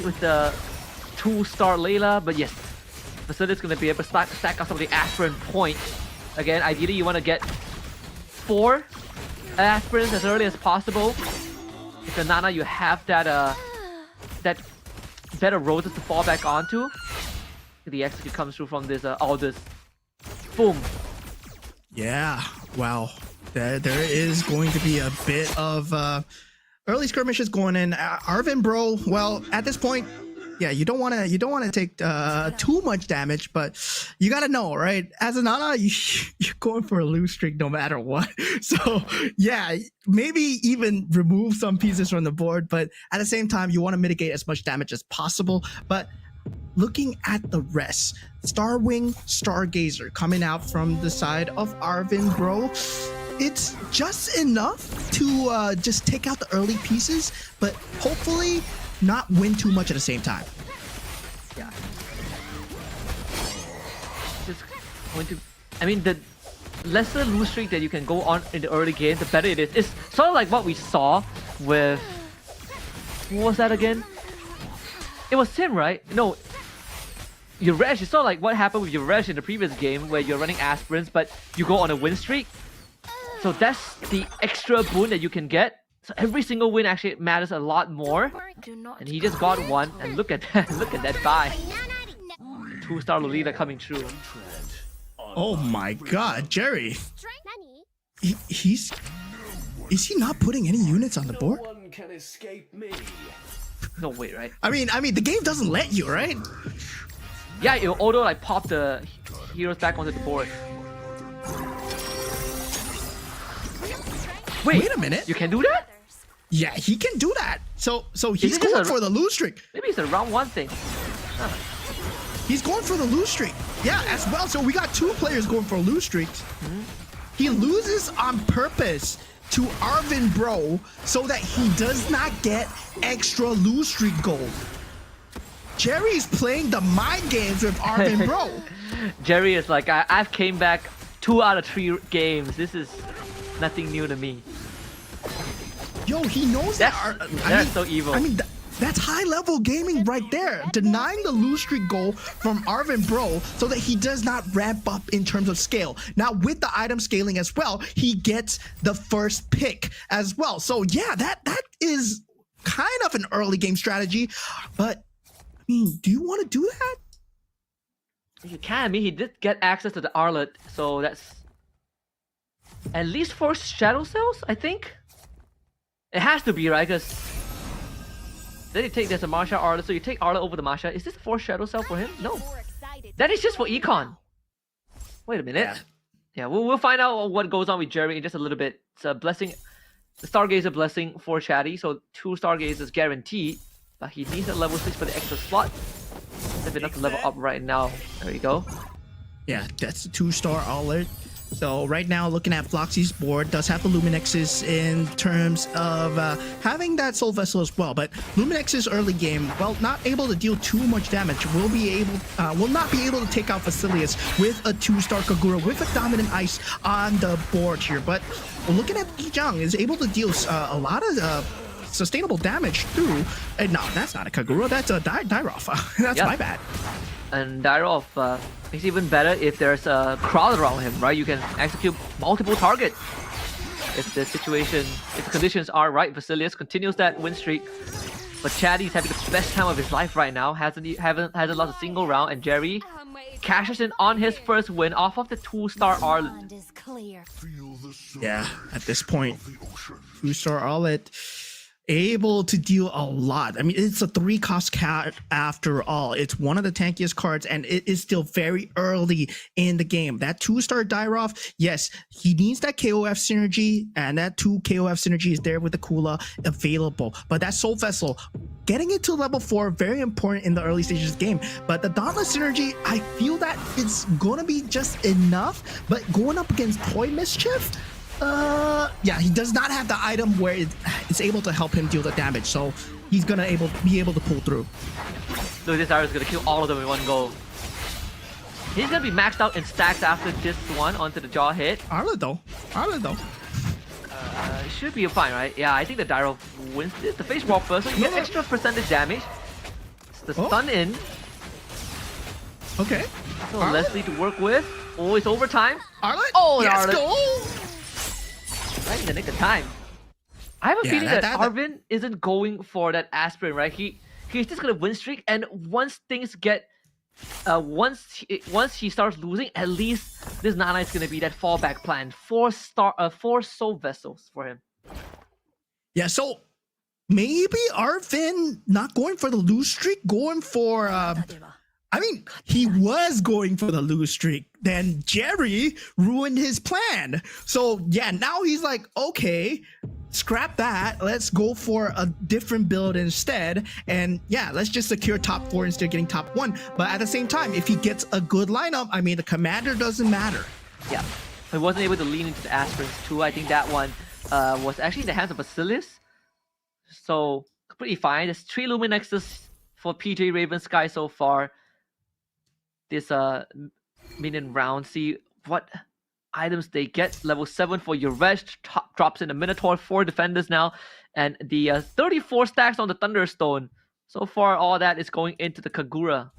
with the 2-star Layla, but yes, Vasilius is going to be able to stack up some of the aspirin points. Again, ideally you want to get 4 aspirins as early as possible. With the Nana, you have that better roses to fall back onto. The execute comes through from this Aldous. Boom. Yeah, wow. There is going to be a bit of early skirmishes going in. Arvin Bro, well, at this point, yeah, you don't want to take too much damage, but you gotta know, right? As a Nana, you're going for a lose streak no matter what. So yeah, maybe even remove some pieces from the board, but at the same time, you want to mitigate as much damage as possible. But looking at the rest, Starwing, Stargazer coming out from the side of Arvin Bro. It's just enough to just take out the early pieces, but hopefully not win too much at the same time. Yeah. Just going to, I mean, the lesser lose streak that you can go on in the early game, the better it is. It's sort of like what we saw with, what was that again? It was Tim, right? No, Yuresh. It's sort of like what happened with Yuresh in the previous game where you're running aspirins, but you go on a win streak. So that's the extra boon that you can get. So every single win actually matters a lot more. And he just got one, and look at that, look at that buy. 2-star Lolita coming through. Oh my God, Jerry. Is he not putting any units on the board? No one can escape me. No way, right? I mean, the game doesn't let you, right? Yeah, it'll auto like pop the heroes back onto the board. Wait a minute. You can do that? Yeah, he can do that. So he's it just going for the lose streak. Maybe it's a round 1 thing. Huh. He's going for the lose streak. Yeah, as well. So we got 2 players going for lose streaks. He loses on purpose to Arvin Bro so that he does not get extra lose streak gold. Jerry's playing the mind games with Arvin Bro. Jerry is like, I've came back 2 out of 3 games. This is nothing new to me. Yo, he knows that's so evil. I mean, that's high-level gaming right there. Denying the lose streak goal from Arvin Bro so that he does not ramp up in terms of scale. Now, with the item scaling as well, he gets the first pick as well. So yeah, that is kind of an early game strategy. But, I mean, do you want to do that? You can. I mean, he did get access to the Arlet, so that's at least 4 Shadow Cells, I think. It has to be, right? Because then you take, there's a Marsha Arlet, so you take Arlet over the Marsha. Is this 4 Shadow Cell for him? No. That is just for Econ. Wait a minute. Yeah, we'll find out what goes on with Jerry in just a little bit. It's a blessing, the Stargazer blessing for Chatty, so 2 Stargazers guaranteed. But he needs a level 6 for the extra slot. If enough to level up right now. There you go. Yeah, that's the 2-star alert. So right now, looking at Floxy's board, does have the Luminexes in terms of having that Soul Vessel as well. But Luminex's early game, well, not able to deal too much damage, will not be able to take out Vasilius with a 2-star Kagura with a Dominant Ice on the board here. But looking at Ijang, is able to deal a lot of sustainable damage through. No, that's not a Kagura, that's a Dairoff. That's my bad. And Dairoff makes it even better if there's a crowd around him, right? You can execute multiple targets. if the conditions are right. Vasilius continues that win streak. But Chatty's having the best time of his life right now. Hasn't lost a single round, and Jerry cashes in on his first win off of the 2-star Arlet. Yeah, at this point, 2-star Arlet able to deal a lot. I mean, it's a 3-cost cat after all. It's one of the tankiest cards, and it is still very early in the game. That 2-star Dairoff, yes, he needs that KOF synergy, and that 2 KOF synergy is there with the Kula available. But that Soul Vessel, getting it to level 4, very important in the early stages of the game. But the Dauntless synergy, I feel that it's gonna be just enough, but going up against Toy Mischief, yeah, he does not have the item where it's able to help him deal the damage, so he's gonna be able to pull through. Lucius Iris is gonna kill all of them in one go. He's gonna be maxed out in stacks after this one onto the jaw hit. Arlet though. It should be fine, right? Yeah, I think the Dairoff wins this. The face walk first, so you get extra percentage damage. It's the stun in. Okay. So Leslie to work with. Oh, it's overtime. Arlet? Oh, yes, Arlet. go! Right in the nick of time. I have a feeling that Arvin isn't going for that aspirin, right? He's just gonna win streak, and once things get, once he starts losing, at least this Nana is gonna be that fallback plan. 4 soul vessels for him. Yeah, so maybe Arvin not going for the lose streak, going for I mean, he was going for the lose streak. Then Jerry ruined his plan. So yeah, now he's like, okay, scrap that. Let's go for a different build instead. And yeah, let's just secure top 4 instead of getting top 1. But at the same time, if he gets a good lineup, I mean, the commander doesn't matter. Yeah, he wasn't able to lean into the aspirins too. I think that one was actually in the hands of Basilius. So pretty fine. There's 3 Luminexes for PJ Raven Sky so far. This minion round, see what items they get. Level 7 for Yuresh, drops in the Minotaur, 4 defenders now, and the 34 stacks on the Thunderstone. So far, all that is going into the Kagura.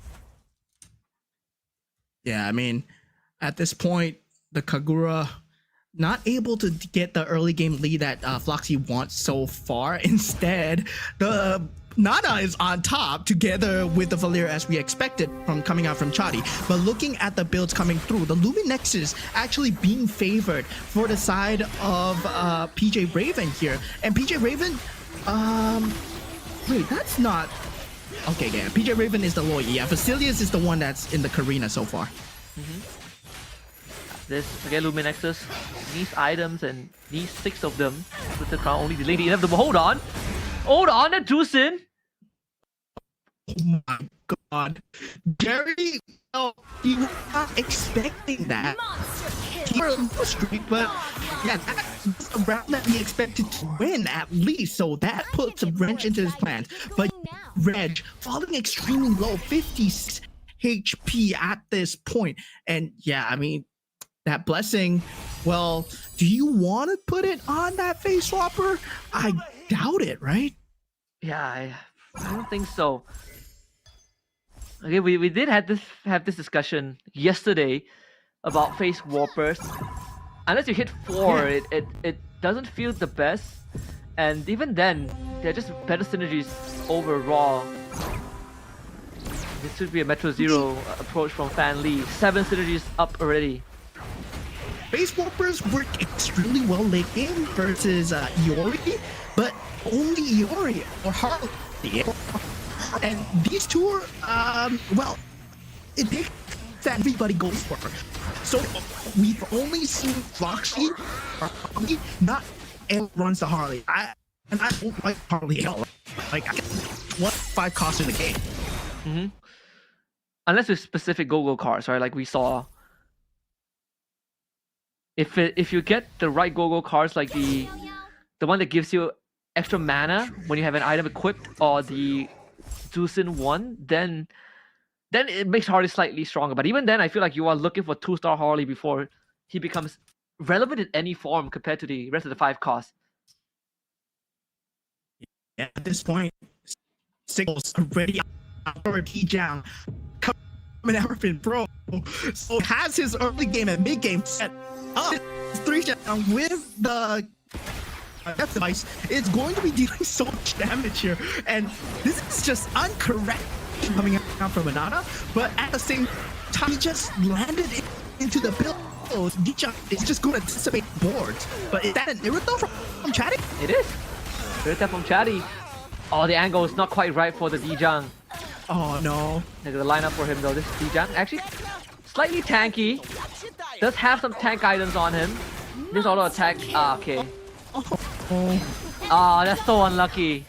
Yeah, I mean, at this point, the Kagura not able to get the early game lead that Floxy wants so far. Instead, the Nana is on top together with the Valir as we expected from coming out from Chadi. But looking at the builds coming through, the Luminexes actually being favored for the side of PJ Raven here. And PJ Raven, wait, that's not... Okay, yeah, PJ Raven is the lawyer. Yeah, Vasilius is the one that's in the Karina so far. This, again, Luminexes, these items and these 6 of them with the crown only delaying the inevitable. Hold on, that juice in. Oh my god. Jerry, no, he was not expecting that. He was a streak, but yeah, that's a round that he expected to win at least, so that puts a wrench into his plans. But Reg falling extremely low, 56 HP at this point. And yeah, I mean, that blessing, well, do you want to put it on that face swapper? I doubt it, right? Yeah, I don't think so. Okay, we did have this discussion yesterday about face warpers. Unless you hit 4, it doesn't feel the best, and even then, they're just better synergies overall. This should be a Metro Zero approach from Fan Lee. 7 synergies up already. Face Warpers work extremely well late game versus Iori, but only Iori or Harley. And these two are, well, it takes that everybody goes for. So we've only seen Foxy or Harley, not everyone runs the Harley. I don't like Harley at all. Like, what 5 costs in the game? Unless with specific go-go cards, right? Like we saw. If you get the right go-go cards, like the one that gives you extra mana when you have an item equipped, or the Zusin one, then it makes Harley slightly stronger. But even then, I feel like you are looking for 2-star Harley before he becomes relevant in any form compared to the rest of the 5 costs. Yeah, at this point, signals already for T-Jam coming out in pro. So has his early game and mid game set up. 3 shutdown with the Death Device is going to be dealing so much damage here, and this is just incorrect coming out from Anana, but at the same time, he just landed into the build. Dijang is just going to dissipate boards, but is that an Irito from Chatty? It is. Irita from Chatty. Oh, the angle is not quite right for the Dijang. Oh no. Look at the lineup for him though. This Dijang actually slightly tanky. Does have some tank items on him. This auto attack. Ah, okay. Ah, that's so unlucky.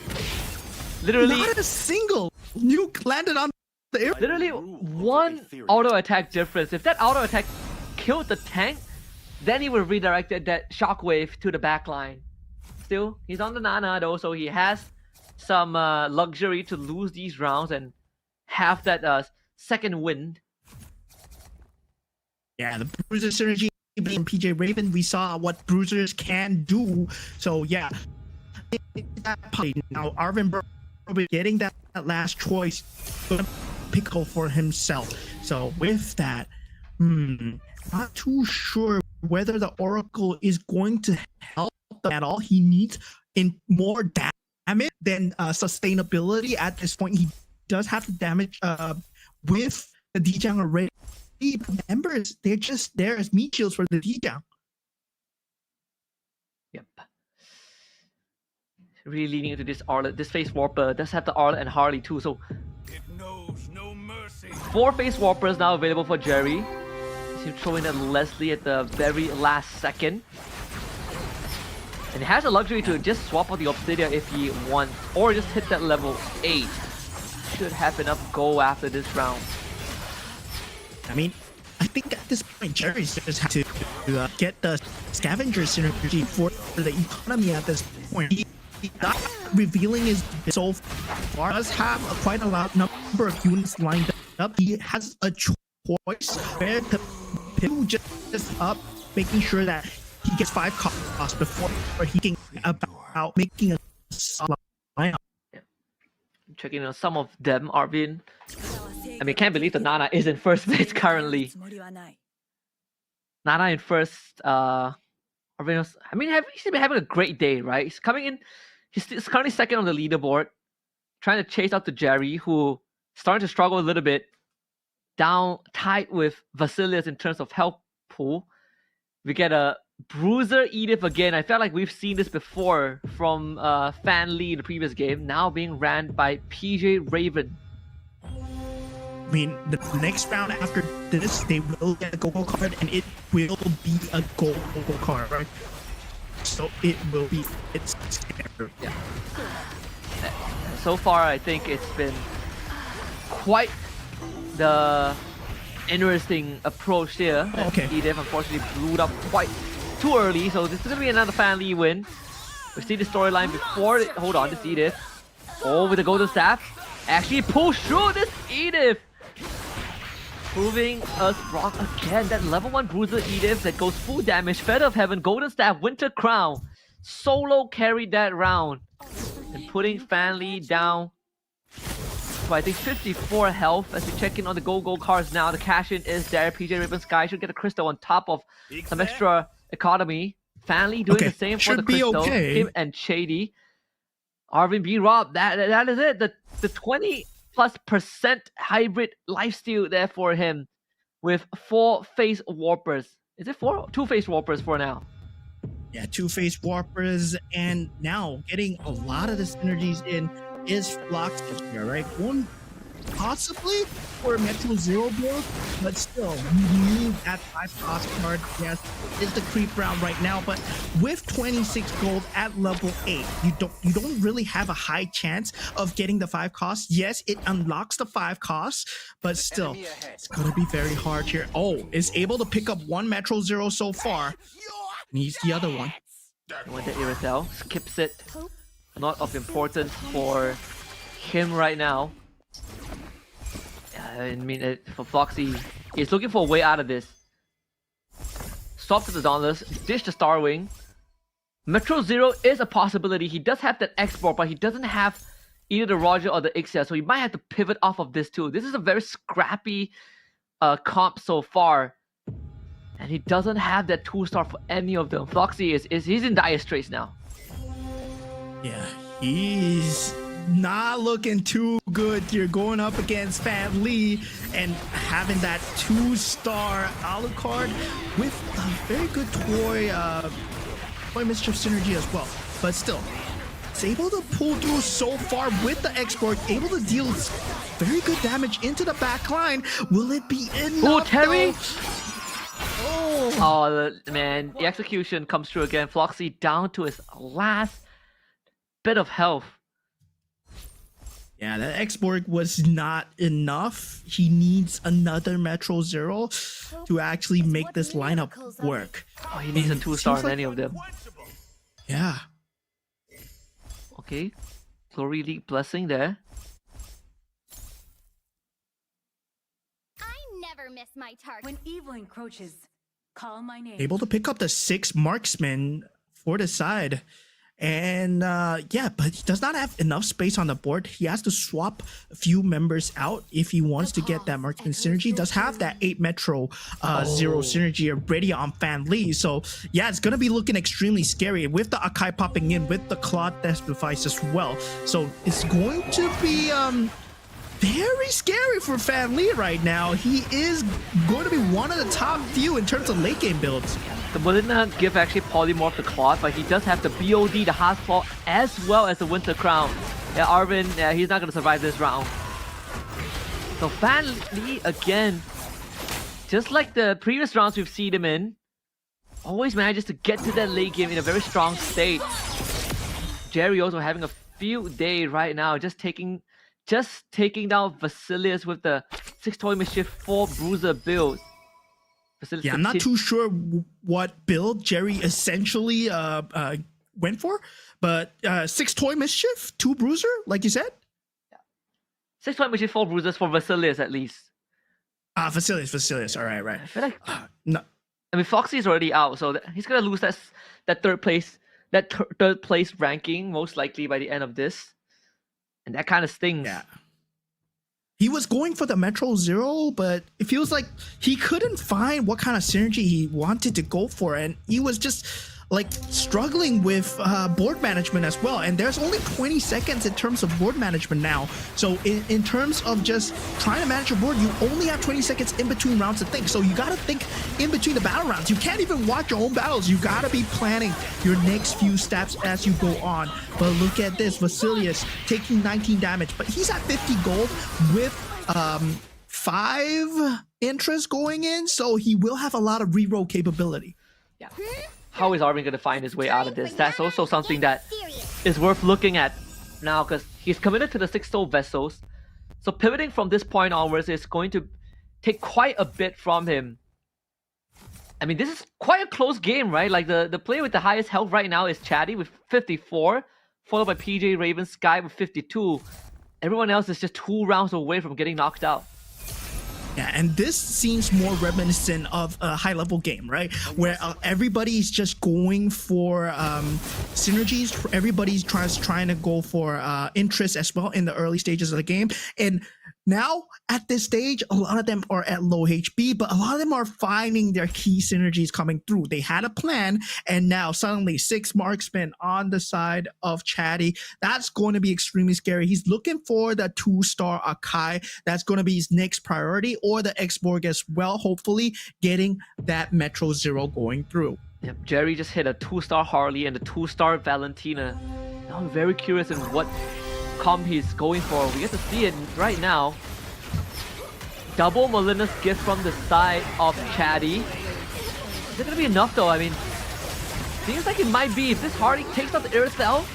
Literally, not a single nuke landed on the air. literally one auto attack difference. If that auto attack killed the tank, then he would have redirected that shockwave to the backline. Still, he's on the Nana though, so he has some luxury to lose these rounds and have that second wind. Yeah, the Bruiser synergy being PJ Raven, we saw what Bruisers can do. So yeah, now Arvin probably getting that last choice, gonna pickle for himself. So with that, not too sure whether the Oracle is going to help at all. He needs in more damage than sustainability at this point. He does have the damage with the Dijang already. Members, they're just there as meat shields for the Dijang. Yep. Really leaning into this Arlet. This Face Warper does have the Arlet and Harley too, so It knows no mercy. 4 Face Warpers now available for Jerry. He's throwing at Leslie at the very last second. And he has the luxury to just swap out the Obsidian if he wants, or just hit that level 8. Should have enough go after this round. I mean, I think at this point, Jerry's just have to get the scavenger synergy for the economy at this point. He not revealing his so far does have quite a lot number of units lined up. He has a choice where to just up, making sure that he gets 5 costs before he can about making a lineup. Checking on some of them, Arvin. I mean, can't believe the Nana is in first place currently. Nana in first. Arvin was, I mean, he's been having a great day, right? He's coming in. He's currently second on the leaderboard, trying to chase up to Jerry, who starting to struggle a little bit. Down tight with Vasilius in terms of health pool. We get a Bruiser Edith again. I felt like we've seen this before from Fan Lee in the previous game. Now being ran by PJ Raven. I mean, the next round after this, they will get a go-go card, and it will be a go-go card, right? So it will be, it's scary. Yeah. So far, I think it's been quite the interesting approach here. Oh, okay. Edith unfortunately blew it up quite too early, so this is going to be another Fan Lee win. We've seen the storyline before. Hold on, this Edith. Oh, with the golden staff. Actually push through this Edith. Proving us wrong again. That level 1 Bruiser Edith that goes full damage. Feather of Heaven, Golden Staff, Winter Crown. Solo carried that round. And putting Fan Lee down to, I think, 54 health. As we check in on the go-go cards now. The cash-in is there. PJ Raven Sky should get a crystal on top of some extra economy. Fan Lee doing the same for the crystal. Okay. Him and Shady. Arvin being robbed. That is it. The 20+% hybrid lifesteal there for him with 4 Face Warpers. Is it 4? 2 Face Warpers for now. Yeah, 2 Face Warpers, and now getting a lot of the synergies in is Floxus here, right? One possibly for Metro Zero build, but still, you need that 5 cost card. Yes, it's the creep round right now, but with 26 gold at level 8, you don't really have a high chance of getting the 5 costs. Yes, it unlocks the 5 costs, but still, it's gonna be very hard here. Oh, is able to pick up 1 Metro Zero so far. Needs the other one. When the Irithel skips it, not of importance for him right now. I mean, for Floxy, he's looking for a way out of this. Stop to the Dauntless, dish the Starwing. Metro Zero is a possibility. He does have that export, but he doesn't have either the Roger or the Ixia, so he might have to pivot off of this too. This is a very scrappy comp so far. And he doesn't have that 2-star for any of them. Floxy he's in dire straits now. Yeah, he's not looking too good here going up against Fan Lee and having that 2-star Alucard with a very good toy mischief synergy as well. But still, it's able to pull through so far with the export, able to deal very good damage into the back line. Will it be enough? Oh, Terry! Though? Oh, Oh, man, the execution comes through again. Floxy down to his last bit of health. yeah, that export was not enough. He needs another Metro Zero to actually make this lineup work. Oh, he needs a 2-star in any of them. Yeah. Okay, Glory League blessing there. I never miss my target. When evil encroaches, call my name. Able to pick up the 6 marksman for the side. And yeah, but he does not have enough space on the board. He has to swap a few members out if he wants to get that marksman synergy. Does have that 8 Metro 0 synergy already on Fan Lee. So yeah, it's gonna be looking extremely scary with the Akai popping in, with the Claw Death device as well. So it's going to be very scary for Fan Lee right now. He is going to be one of the top few in terms of late game builds. The Malignant give actually polymorph the Claw, but he does have the BOD, the Hearth Claw, as well as the Winter Crown. Yeah, Arvin, yeah, he's not going to survive this round. So Fan Lee, again, just like the previous rounds we've seen him in, always manages to get to that late game in a very strong state. Jerry also having a field day right now, just taking down Vasilius with the 6 Toy Mischief 4 Bruiser build. Vasilius Yeah, I'm not too sure what build Jerry essentially went for, but 6 Toy Mischief, 2 Bruiser, like you said? Yeah. 6 Toy Mischief 4 Bruisers for Vasilius at least. Vasilius, all right. I feel like, No. I mean, Foxy is already out, so he's gonna lose that third place ranking most likely by the end of this. And that kind of stings. Yeah. He was going for the Metro Zero, but it feels like he couldn't find what kind of synergy he wanted to go for, and he was just like struggling with board management as well. And there's only 20 seconds in terms of board management now. So in terms of just trying to manage your board, you only have 20 seconds in between rounds to think. So you got to think in between the battle rounds. You can't even watch your own battles. You got to be planning your next few steps as you go on. But look at this, Vasilius taking 19 damage, but he's at 50 gold with 5 interest going in. So he will have a lot of reroll capability. Yeah. How is Arvin going to find his way out of this? That's also something that is worth looking at now, because he's committed to the 6 soul vessels. So pivoting from this point onwards is going to take quite a bit from him. I mean, this is quite a close game, right? Like the player with the highest health right now is Chatty with 54, followed by PJ Raven Sky with 52. Everyone else is just 2 rounds away from getting knocked out. Yeah, and this seems more reminiscent of a high-level game, right? Where everybody's just going for synergies. Everybody's trying to go for interest as well in the early stages of the game. And now, at this stage, a lot of them are at low HP, but a lot of them are finding their key synergies coming through. They had a plan, and now suddenly 6 marksmen on the side of Chatty. That's going to be extremely scary. He's looking for the 2-star Akai. That's going to be his next priority, or the X-Borg as well, hopefully getting that Metro Zero going through. Yep, Jerry just hit a 2-star Harley and a 2-star Valentina. Now I'm very curious in what comp he's going for. We get to see it right now. Double Melina's gift from the side of Chatty. Is it gonna be enough though? I mean, seems like it might be. If this Harley takes out the Aircel,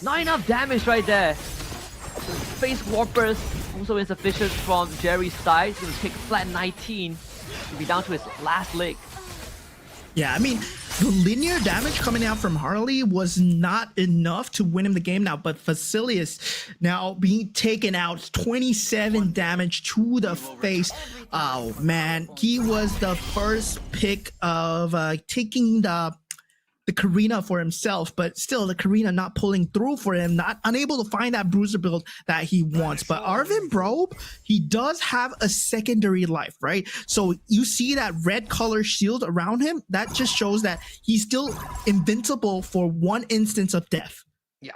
not enough damage right there. Face Warpers also insufficient from Jerry's side. He's gonna take a flat 19 to be down to his last leg. Yeah, I mean, the linear damage coming out from Harley was not enough to win him the game now, but Vasilius now being taken out, 27 damage to the face. Oh man, he was the first pick of taking the Karina for himself, but still the Karina not pulling through for him, not unable to find that bruiser build that he wants. But Arvin Brobe, he does have a secondary life, right? So you see that red color shield around him, that just shows that he's still invincible for 1 instance of death. Yeah.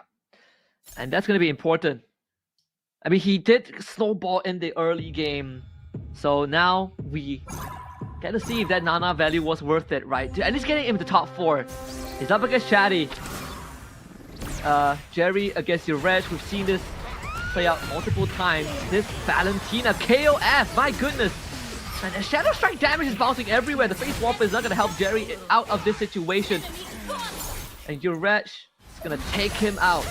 And that's going to be important. I mean, he did snowball in the early game. So now we get to see if that Nana value was worth it, right? At least getting him to top 4. He's up against Shaddy. Jerry against your Reg. We've seen this play out multiple times. This Valentina KOF, my goodness. And the Shadow Strike damage is bouncing everywhere. The face swap is not going to help Jerry out of this situation. And your Reg is going to take him out.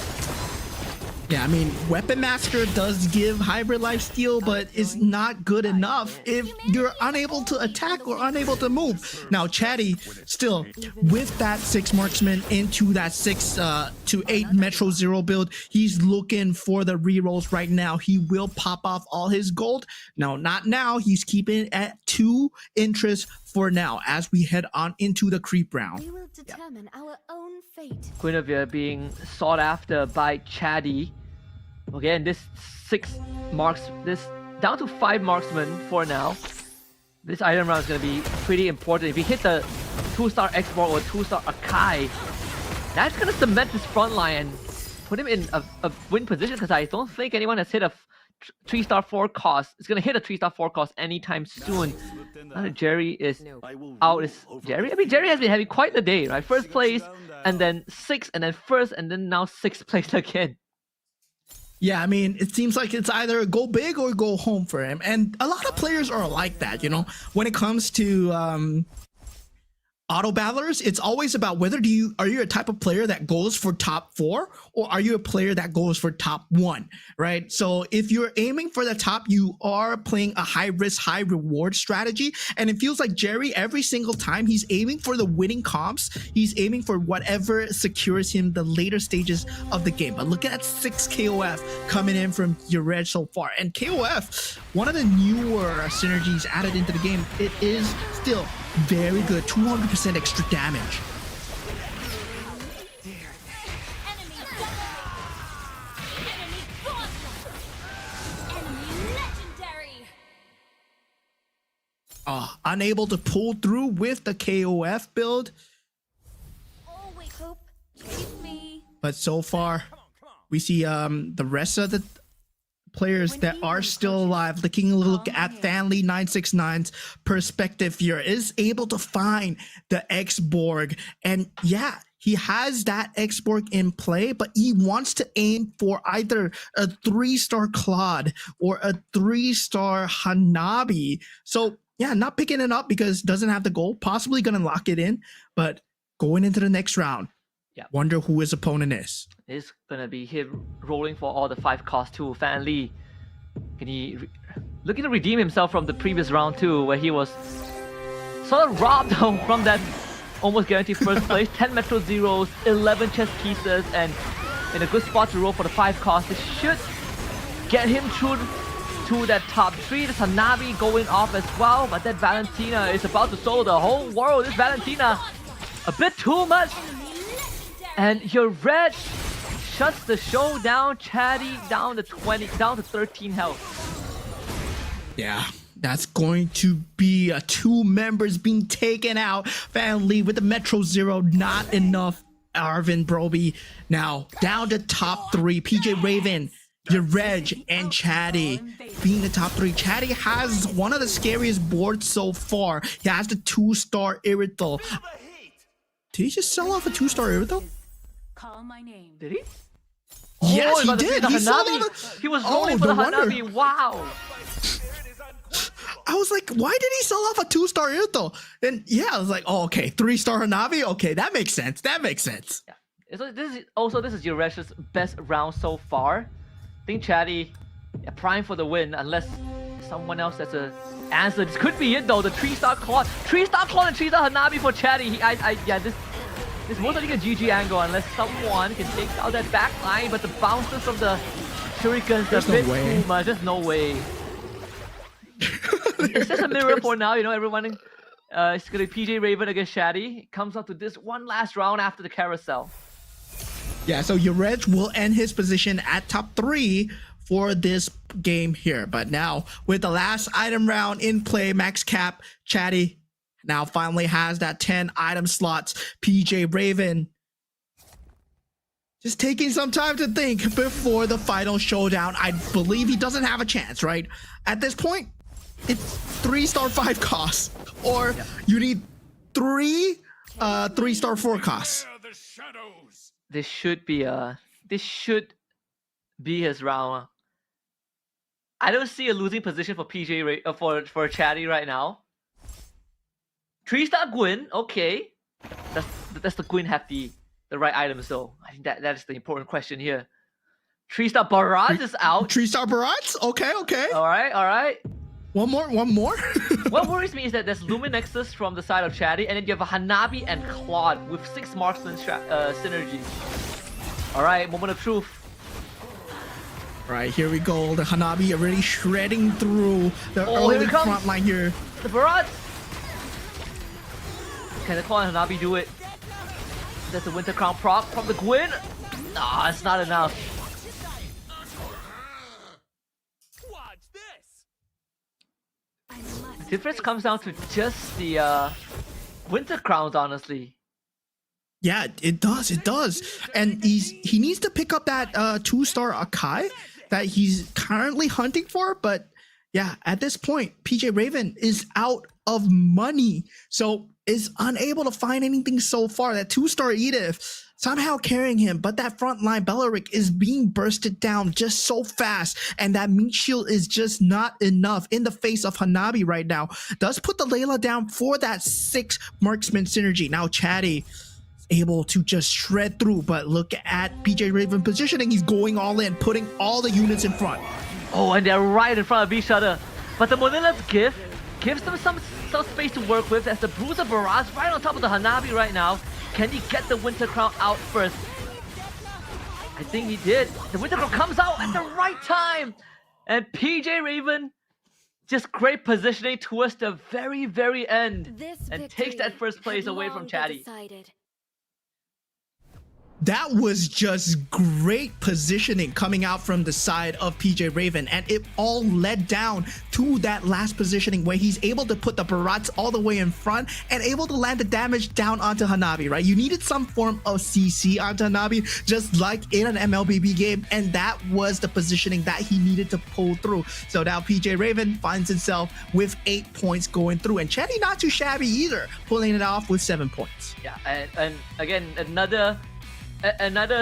Yeah, I mean, Weapon Master does give hybrid lifesteal, but it's not good enough if you're unable to attack or unable to move. Now, Chatty, still, with that 6 marksman into that 6 to 8 Metro Zero build, he's looking for the rerolls right now. He will pop off all his gold. No, not now. He's keeping it at 2 interest for now as we head on into the creep round. We will determine our own fate. Guinevere being sought after by Chatty. Okay, and this 6 marks, this down to 5 marksmen for now. This item round is going to be pretty important. If he hit the 2-star X-Borg or 2-star Akai, that's going to cement his front line and put him in a win position, because I don't think anyone has hit a 3-star 4 cost. It's going to hit a 3-star 4 cost anytime soon. Now that Jerry is out, is Jerry? I mean, Jerry has been having quite the day, right? First place, and then 6th, and then 1st, and then now 6th place again. Yeah, I mean, it seems like it's either go big or go home for him. And a lot of players are like that, you know? When it comes to auto battlers, it's always about whether are you a type of player that goes for top 4, or are you a player that goes for top 1, right? So if you're aiming for the top, you are playing a high risk, high reward strategy. And it feels like Jerry, every single time, he's aiming for the winning comps. He's aiming for whatever secures him the later stages of the game. But look at that 6 KOF coming in from Yared so far. And KOF, one of the newer synergies added into the game, it is still very good, 200% extra damage. Enemy legendary. Unable to pull through with the KOF build. Always hope. Chase me. But so far, we see the rest of the players that are still alive. Taking a look at Fanly 969's perspective here, is able to find the X-Borg, and yeah, he has that X-Borg in play, but he wants to aim for either a 3-star Claude or a 3-star Hanabi. So yeah, not picking it up because doesn't have the gold, possibly gonna lock it in, but going into the next round, yeah, wonder who his opponent is. It's gonna be him rolling for all the 5 costs too. Fan Lee, can he looking to redeem himself from the previous round too, where he was sort of robbed from that almost guaranteed first place. 10 Metro Zeros, 11 chess pieces, and in a good spot to roll for the 5 costs. It should get him through to that top 3. There's Hanabi going off as well, but that Valentina is about to solo the whole world. This Valentina, a bit too much. And your Red shuts the show down. Chatty down to 13 health. Yeah, that's going to be 2 members being taken out. Fan Lee with the Metro Zero, not enough. Arvin Broby now down to top 3. PJ Raven, Yarej, and Chatty being the top 3. Chatty has one of the scariest boards so far. He has the 2-star Irithel. Did he just sell off a 2-star Irithel? Call my name. Did he? Yes, Oh, he about to did. see He the sold Hanabi. off He was rolling for the no wonder. Hanabi. Wow. I was like, why did he sell off a 2-star Irithel? And yeah, I was like, oh, okay, 3-star Hanabi. Okay, that makes sense. That makes sense. Yeah. So this is Uresh's best round so far. I think Chatty, prime for the win, unless someone else has a answer. This could be it though. The 3-star Claude, 3-star Claude, and 3-star Hanabi for Chatty. This most likely a GG angle unless someone can take out that back line, but the bounces from the shurikens a bit too much. There's no way. It's just a mirror for now, you know, everyone. It's gonna be PJ Raven against Shaddy. It comes up to this one last round after the carousel. Yeah, so Yarej will end his position at top 3 for this game here. But now, with the last item round in play, max cap, Chatty now finally has that 10 item slots. PJ Raven Just taking some time to think before the final showdown. I believe he doesn't have a chance, right? At this point, it's 3-star 5 costs, or you need 3-star 4 costs. The shadows. This should be his round. I don't see a losing position for for Chatty right now. 3-star Gwyn, okay. Does the Gwyn have the right items though? I think that is the important question here. 3-star Barrage is out. 3-star Barrage? Okay. Alright. One more. What worries me is that there's Luminexus from the side of Chatty, and then you have a Hanabi and Claude with 6 marksman synergy. Alright, moment of truth. Right, here we go. The Hanabi already shredding through the early front line here. The Barrage! Can the Claude and Hanabi do it? That's the Winter Crown proc from the Gwyn. Nah, it's not enough. Watch this. The difference comes down to just the Winter Crowns, honestly. Yeah, it does. And he needs to pick up that 2-star Akai that he's currently hunting for, but yeah, at this point, PJ Raven is out of money, so is unable to find anything so far. That 2-star Edith somehow carrying him, but that front line Belleric is being bursted down just so fast, and that meat shield is just not enough in the face of Hanabi right now. Does put the Layla down for that 6 marksman synergy. Now Chatty able to just shred through, but look at PJ Raven positioning. He's going all in, putting all the units in front. Oh, and they're right in front of each other. But the Monila's gift gives them some space to work with, as the Bruiser Barrage right on top of the Hanabi right now. Can he get the Winter Crown out first? I think he did. The Winter Crown comes out at the right time. And PJ Raven, just great positioning towards the very, very end. And takes that first place away from Chatty. That was just great positioning coming out from the side of PJ Raven, and it all led down to that last positioning where he's able to put the Barats all the way in front and able to land the damage down onto Hanabi, right? You needed some form of CC onto Hanabi, just like in an MLBB game, and that was the positioning that he needed to pull through. So now PJ Raven finds himself with 8 points going through, and Chatty not too shabby either, pulling it off with 7 points. Yeah, and again, another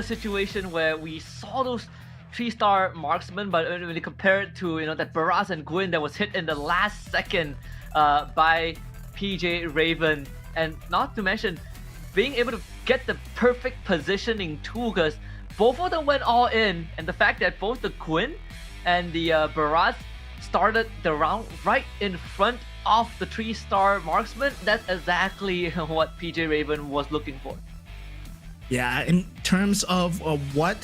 situation where we saw those 3-star marksmen, but when you compare it to that Barras and Gwyn that was hit in the last second by PJ Raven, and not to mention being able to get the perfect positioning too, because both of them went all in, and the fact that both the Gwyn and the Barras started the round right in front of the 3-star marksman, that's exactly what PJ Raven was looking for. Yeah, in terms of what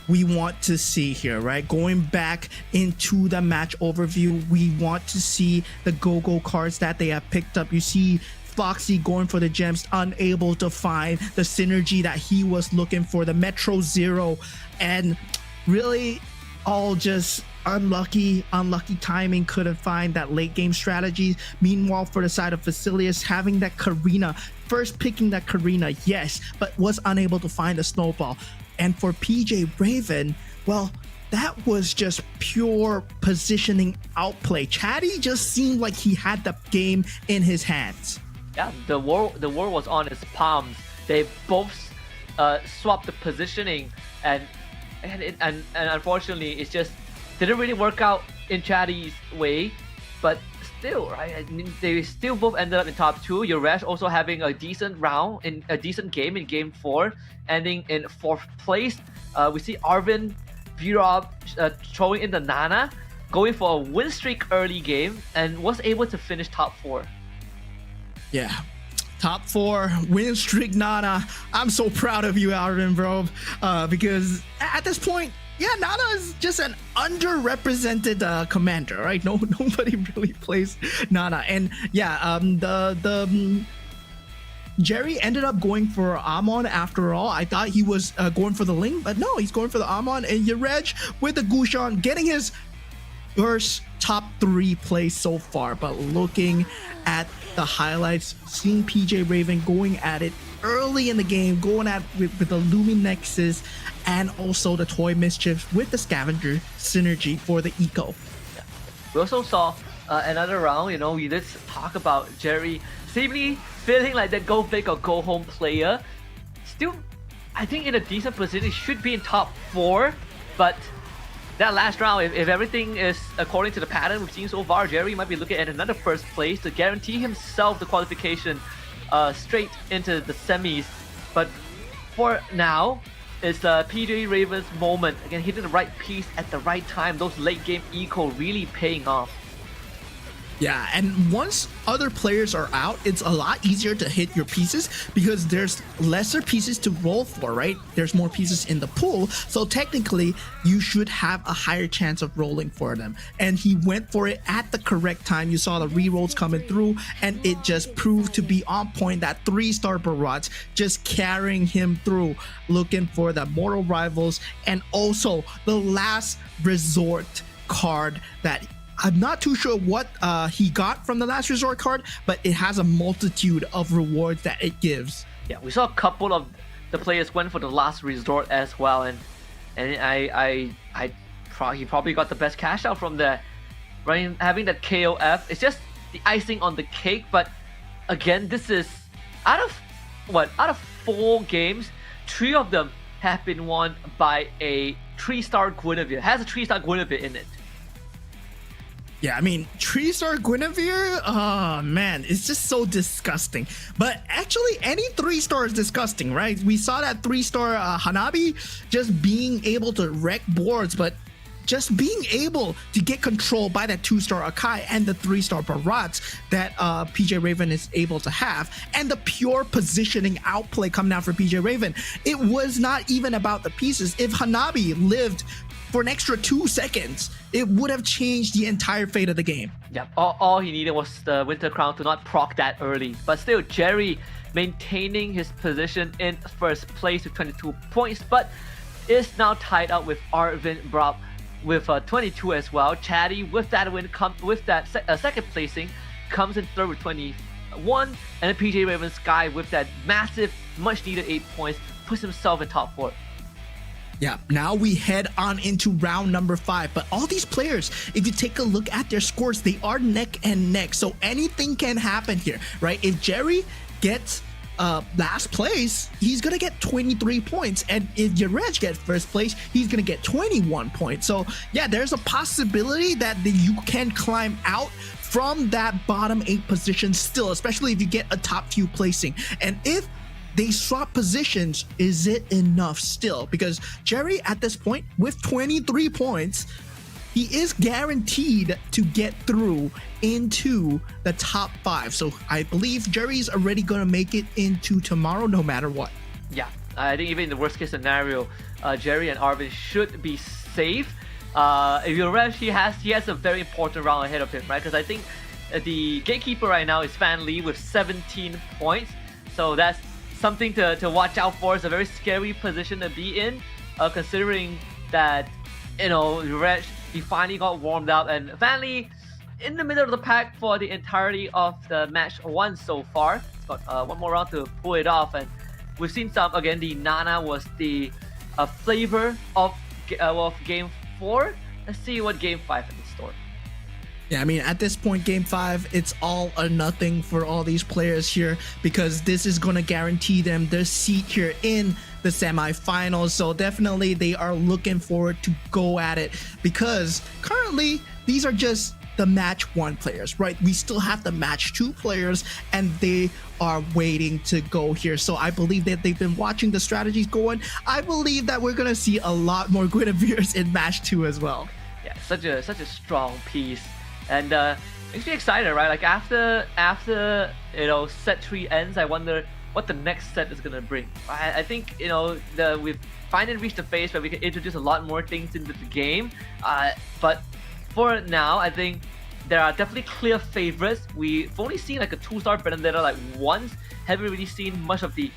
we want to see here, right? Going back into the match overview, we want to see the go-go cards that they have picked up. You see Foxy going for the gems, unable to find the synergy that he was looking for, the Metro Zero, and really all just unlucky timing, couldn't find that late game strategy. Meanwhile, for the side of Facilius, having that Karina, first picking that Karina, yes, but was unable to find a snowball. And for PJ Raven, well, that was just pure positioning outplay. Chatty just seemed like he had the game in his hands. Yeah, the war was on his palms. They both swapped the positioning, and unfortunately, it just didn't really work out in Chatty's way. But still, right? I mean, they still both ended up in top 2. Yuresh also having a decent round in a decent game in game 4, ending in 4th place. We see Arvin Virob throwing in the Nana, going for a win streak early game, and was able to finish top 4. Yeah, top 4 win streak, Nana. I'm so proud of you, Arvin, bro, because at this point, yeah, Nana is just an underrepresented commander, right? Nobody really plays Nana, and yeah, the Jerry ended up going for Amon after all. I thought he was going for the Ling, but no, he's going for the Amon, and Yarej with the Gushan getting his first top 3 place so far. But looking at the highlights, seeing PJ Raven going at it early in the game, going at with the Lumen Nexus and also the Toy Mischief with the Scavenger synergy for the Eco. We also saw another round, we did talk about Jerry seemingly feeling like that go big or go home player. Still, I think in a decent position, he should be in top 4, but that last round, if everything is according to the pattern we've seen so far, Jerry might be looking at another first place to guarantee himself the qualification straight into the semis. But for now, it's PJ Raven's moment. Again, hitting the right piece at the right time. Those late game eco really paying off. Yeah, and once other players are out, it's a lot easier to hit your pieces because there's lesser pieces to roll for, right? There's more pieces in the pool, so technically you should have a higher chance of rolling for them. And he went for it at the correct time. You saw the rerolls coming through, and it just proved to be on point. That 3-star barrage just carrying him through, looking for the Mortal Rivals and also the last resort card that I'm not too sure what he got from the last resort card, but it has a multitude of rewards that it gives. Yeah, we saw a couple of the players went for the last resort as well, and he probably got the best cash out from that. Right, having that KOF, it's just the icing on the cake. But again, this is out of 4 games, 3 of them have been won by a 3-star Guinevere. It has a 3-star Guinevere in it. Yeah, I mean, 3-star Guinevere, oh man, it's just so disgusting. But actually, any 3-star is disgusting, right? We saw that 3-star Hanabi just being able to wreck boards, but just being able to get control by that 2-star Akai and the 3-star Barats that PJ Raven is able to have, and the pure positioning outplay coming out for PJ Raven. It was not even about the pieces. If Hanabi lived for an extra 2 seconds, it would have changed the entire fate of the game. Yeah, all he needed was the Winter Crown to not proc that early. But still, Jerry maintaining his position in first place with 22 points, but is now tied up with Arvin Brab with 22 as well. Chatty with that win, with that second placing, comes in third with 21, and then PJ Raven Sky with that massive, much needed 8 points, puts himself in top 4. Yeah, now we head on into round number 5. But all these players, if you take a look at their scores, they are neck and neck. So anything can happen here, right? If Jerry gets last place, he's gonna get 23 points, and if Yarej gets first place, he's gonna get 21 points. So yeah, there's a possibility that you can climb out from that bottom 8 position still, especially if you get a top few placing. And if they swap positions, is it enough still? Because Jerry at this point with 23 points, he is guaranteed to get through into the top 5. So I believe Jerry's already going to make it into tomorrow no matter what. Yeah, I think even in the worst case scenario, Jerry and Arvin should be safe. If you're right, he has a very important round ahead of him, right? Because I think the gatekeeper right now is Fan Lee with 17 points. So that's something to watch out for. It's a very scary position to be in, considering that, Reg, he finally got warmed up, and finally in the middle of the pack for the entirety of the match 1 so far. It's got one more round to pull it off, and we've seen some, again, the Nana was the flavor of game 4. Let's see what game 5 has in store. Yeah, I mean, at this point, game 5, it's all or nothing for all these players here, because this is going to guarantee them their seat here in the semifinals. So definitely they are looking forward to go at it, because currently these are just the match 1 players, right? We still have the match 2 players, and they are waiting to go here. So I believe that they've been watching the strategies going. I believe that we're going to see a lot more Guinevere's in match 2 as well. Yeah, such a strong piece. And makes me excited, right? Like after set 3 ends, I wonder what the next set is gonna bring. I think we've finally reached the phase where we can introduce a lot more things into the game. But for now, I think there are definitely clear favorites. We've only seen like a 2-star Benedetta like once. Haven't really seen much of the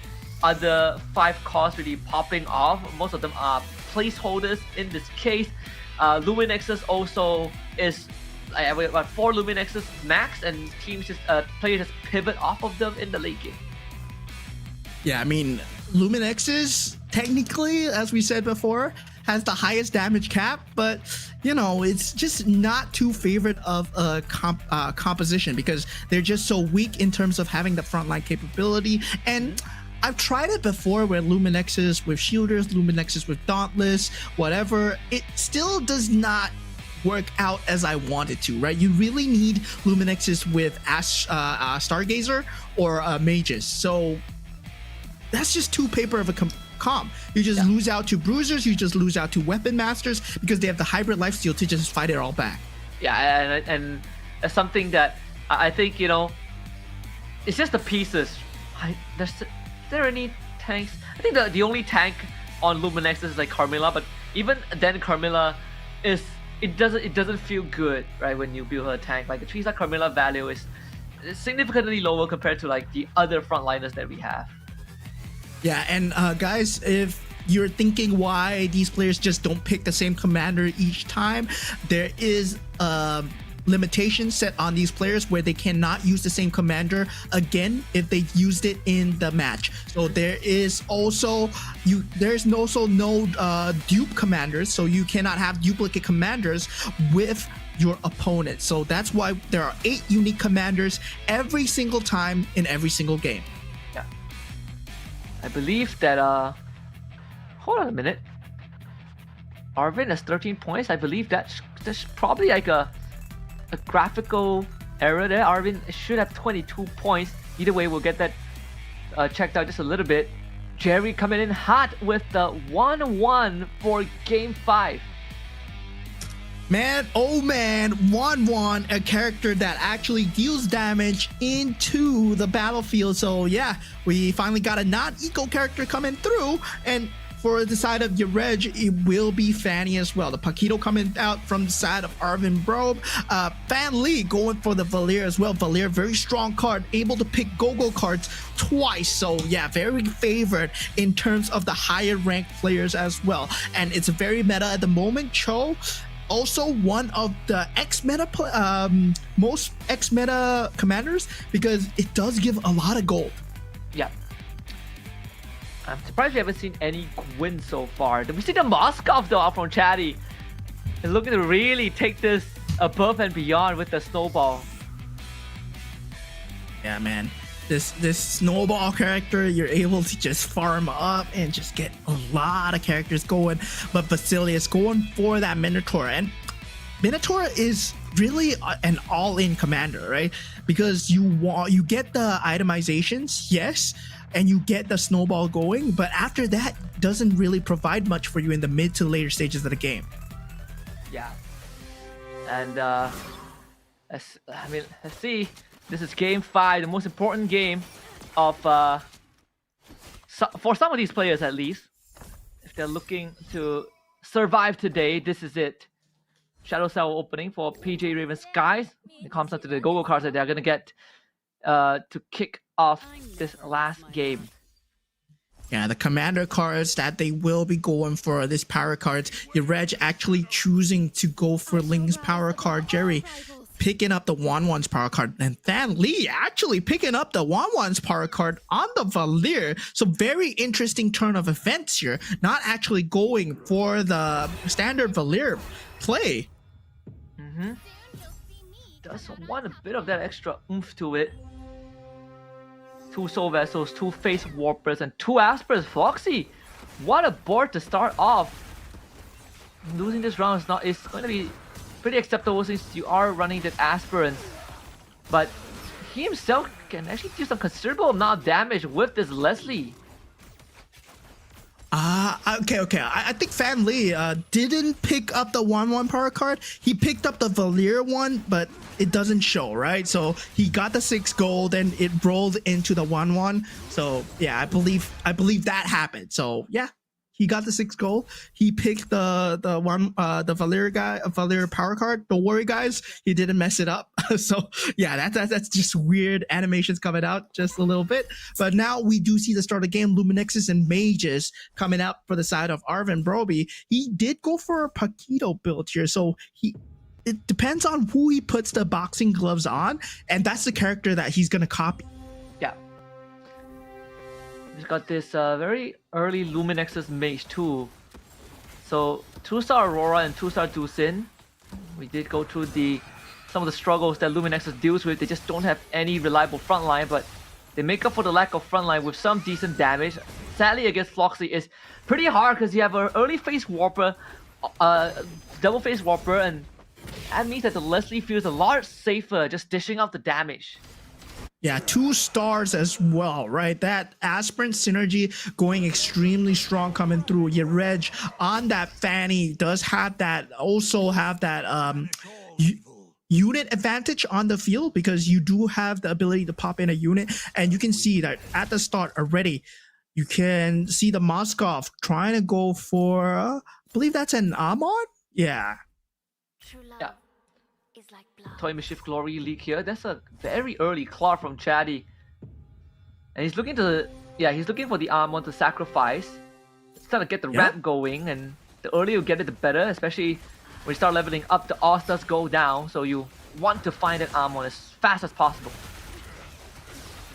other 5 costs really popping off. Most of them are placeholders in this case. Lumen Nexus also is with about 4 Luminexes max, and teams just players just pivot off of them in the late game. Yeah, I mean, Luminexes, technically, as we said before, has the highest damage cap, but you know, it's just not too favored of a composition because they're just so weak in terms of having the frontline capability. And I've tried it before with Luminexes with Shielders, Luminexes with Dauntless, whatever. It still does not work out as I want it to, right? You really need Luminexes with Stargazer or Mages. So that's just too paper of a comp. You just lose out to Bruisers, you just lose out to Weapon Masters because they have the hybrid lifesteal to just fight it all back. Yeah, and something that I think, you know, it's just the pieces. Is there any tanks? I think the only tank on Luminexes is like Carmilla, but even then Carmilla it doesn't feel good, right, when you build a tank. Like the Trisa Carmilla value is significantly lower compared to like the other frontliners that we have. Yeah, and guys, if you're thinking why these players just don't pick the same commander each time, there is limitation set on these players where they cannot use the same commander again if they used it in the match. So there is also no dupe commanders, so you cannot have duplicate commanders with your opponent. So that's why there are 8 unique commanders every single time in every single game. Yeah, I believe that hold on a minute, Arvin has 13 points. I believe that's probably like a graphical error there. Arvin should have 22 points. Either way, we'll get that checked out just a little bit. Jerry coming in hot with the 1-1 for game 5. Man, oh man, 1-1, a character that actually deals damage into the battlefield. So yeah, we finally got a non-eco character coming through, and for the side of your reg, it will be Fanny as well. The Paquito coming out from the side of Arvin Brobe. Fan Lee going for the Valier as well. Valier, very strong card, able to pick go-go cards twice. So yeah, very favored in terms of the higher ranked players as well. And it's very meta at the moment. Cho, also one of the most X-meta commanders because it does give a lot of gold. Yeah. I'm surprised we haven't seen any Gwyn so far. We see the Moskov though out from Chatty. Is looking to really take this above and beyond with the snowball. Yeah, man. This snowball character, you're able to just farm up and just get a lot of characters going. But Basilius going for that Minotaur, and Minotaur is really an all-in commander, right? Because you get the itemizations, yes, and you get the snowball going, but after that doesn't really provide much for you in the mid to later stages of the game. Yeah. And let's see. This is game 5, the most important game of for some of these players at least. If they're looking to survive today, this is it. Shadow Cell opening for PJ Raven Skies. It comes up to the go-go cards that they're gonna get to kick off this last game. Yeah, the commander cards that they will be going for, this power cards. Your Reg actually choosing to go for Ling's power card. Jerry picking up the Wanwan's power card, and Fan Lee actually picking up the Wanwan's power card on the Valier. So very interesting turn of events here. Not actually going for the standard Valier play. Does want a bit of that extra oomph to it. 2 Soul Vessels, 2 Face Warpers, and 2 Aspers. Foxy, what a board to start off. Losing this round is going to be pretty acceptable since you are running that Aspirants. But he himself can actually do some considerable amount of damage with this Leslie. Okay. I think Fan Lee didn't pick up the 1-1 power card. He picked up the Valier one, but it doesn't show, right? So he got the 6 gold and it rolled into the 1-1. So yeah, I believe that happened. So yeah, he got the 6 gold. He picked the Valier power card. Don't worry, guys, he didn't mess it up. So yeah, that's just weird animations coming out just a little bit. But now we do see the start of the game. Luminexes and Mages coming out for the side of Arvin Broby. He did go for a Paquito build here, so it depends on who he puts the boxing gloves on, and that's the character that he's gonna copy. Yeah. He's got this very early Luminex's mage too. So 2-star Aurora and 2-star Dusin. We did go through some of the struggles that Luminexus deals with. They just don't have any reliable frontline, but they make up for the lack of frontline with some decent damage. Sadly, against Floxy is pretty hard because you have an early phase Warper, double phase Warper, and that means that the Leslie feels a lot safer just dishing out the damage. Yeah, 2 stars as well, right? That aspirant synergy going extremely strong coming through. Your Reg on that Fanny does have that, also have that unit advantage on the field, because you do have the ability to pop in a unit, and you can see that at the start already, you can see the Moskov trying to go for, I believe that's an Amon? Yeah. True love Yeah. is like blood. Toy Mischief Glory leak here. That's a very early claw from Chatty. And he's looking to, he's looking for the Amon to sacrifice. It's trying to get the ramp going, and the earlier you get it, the better, especially when you start leveling up, the odds does go down, so you want to find an Amon as fast as possible.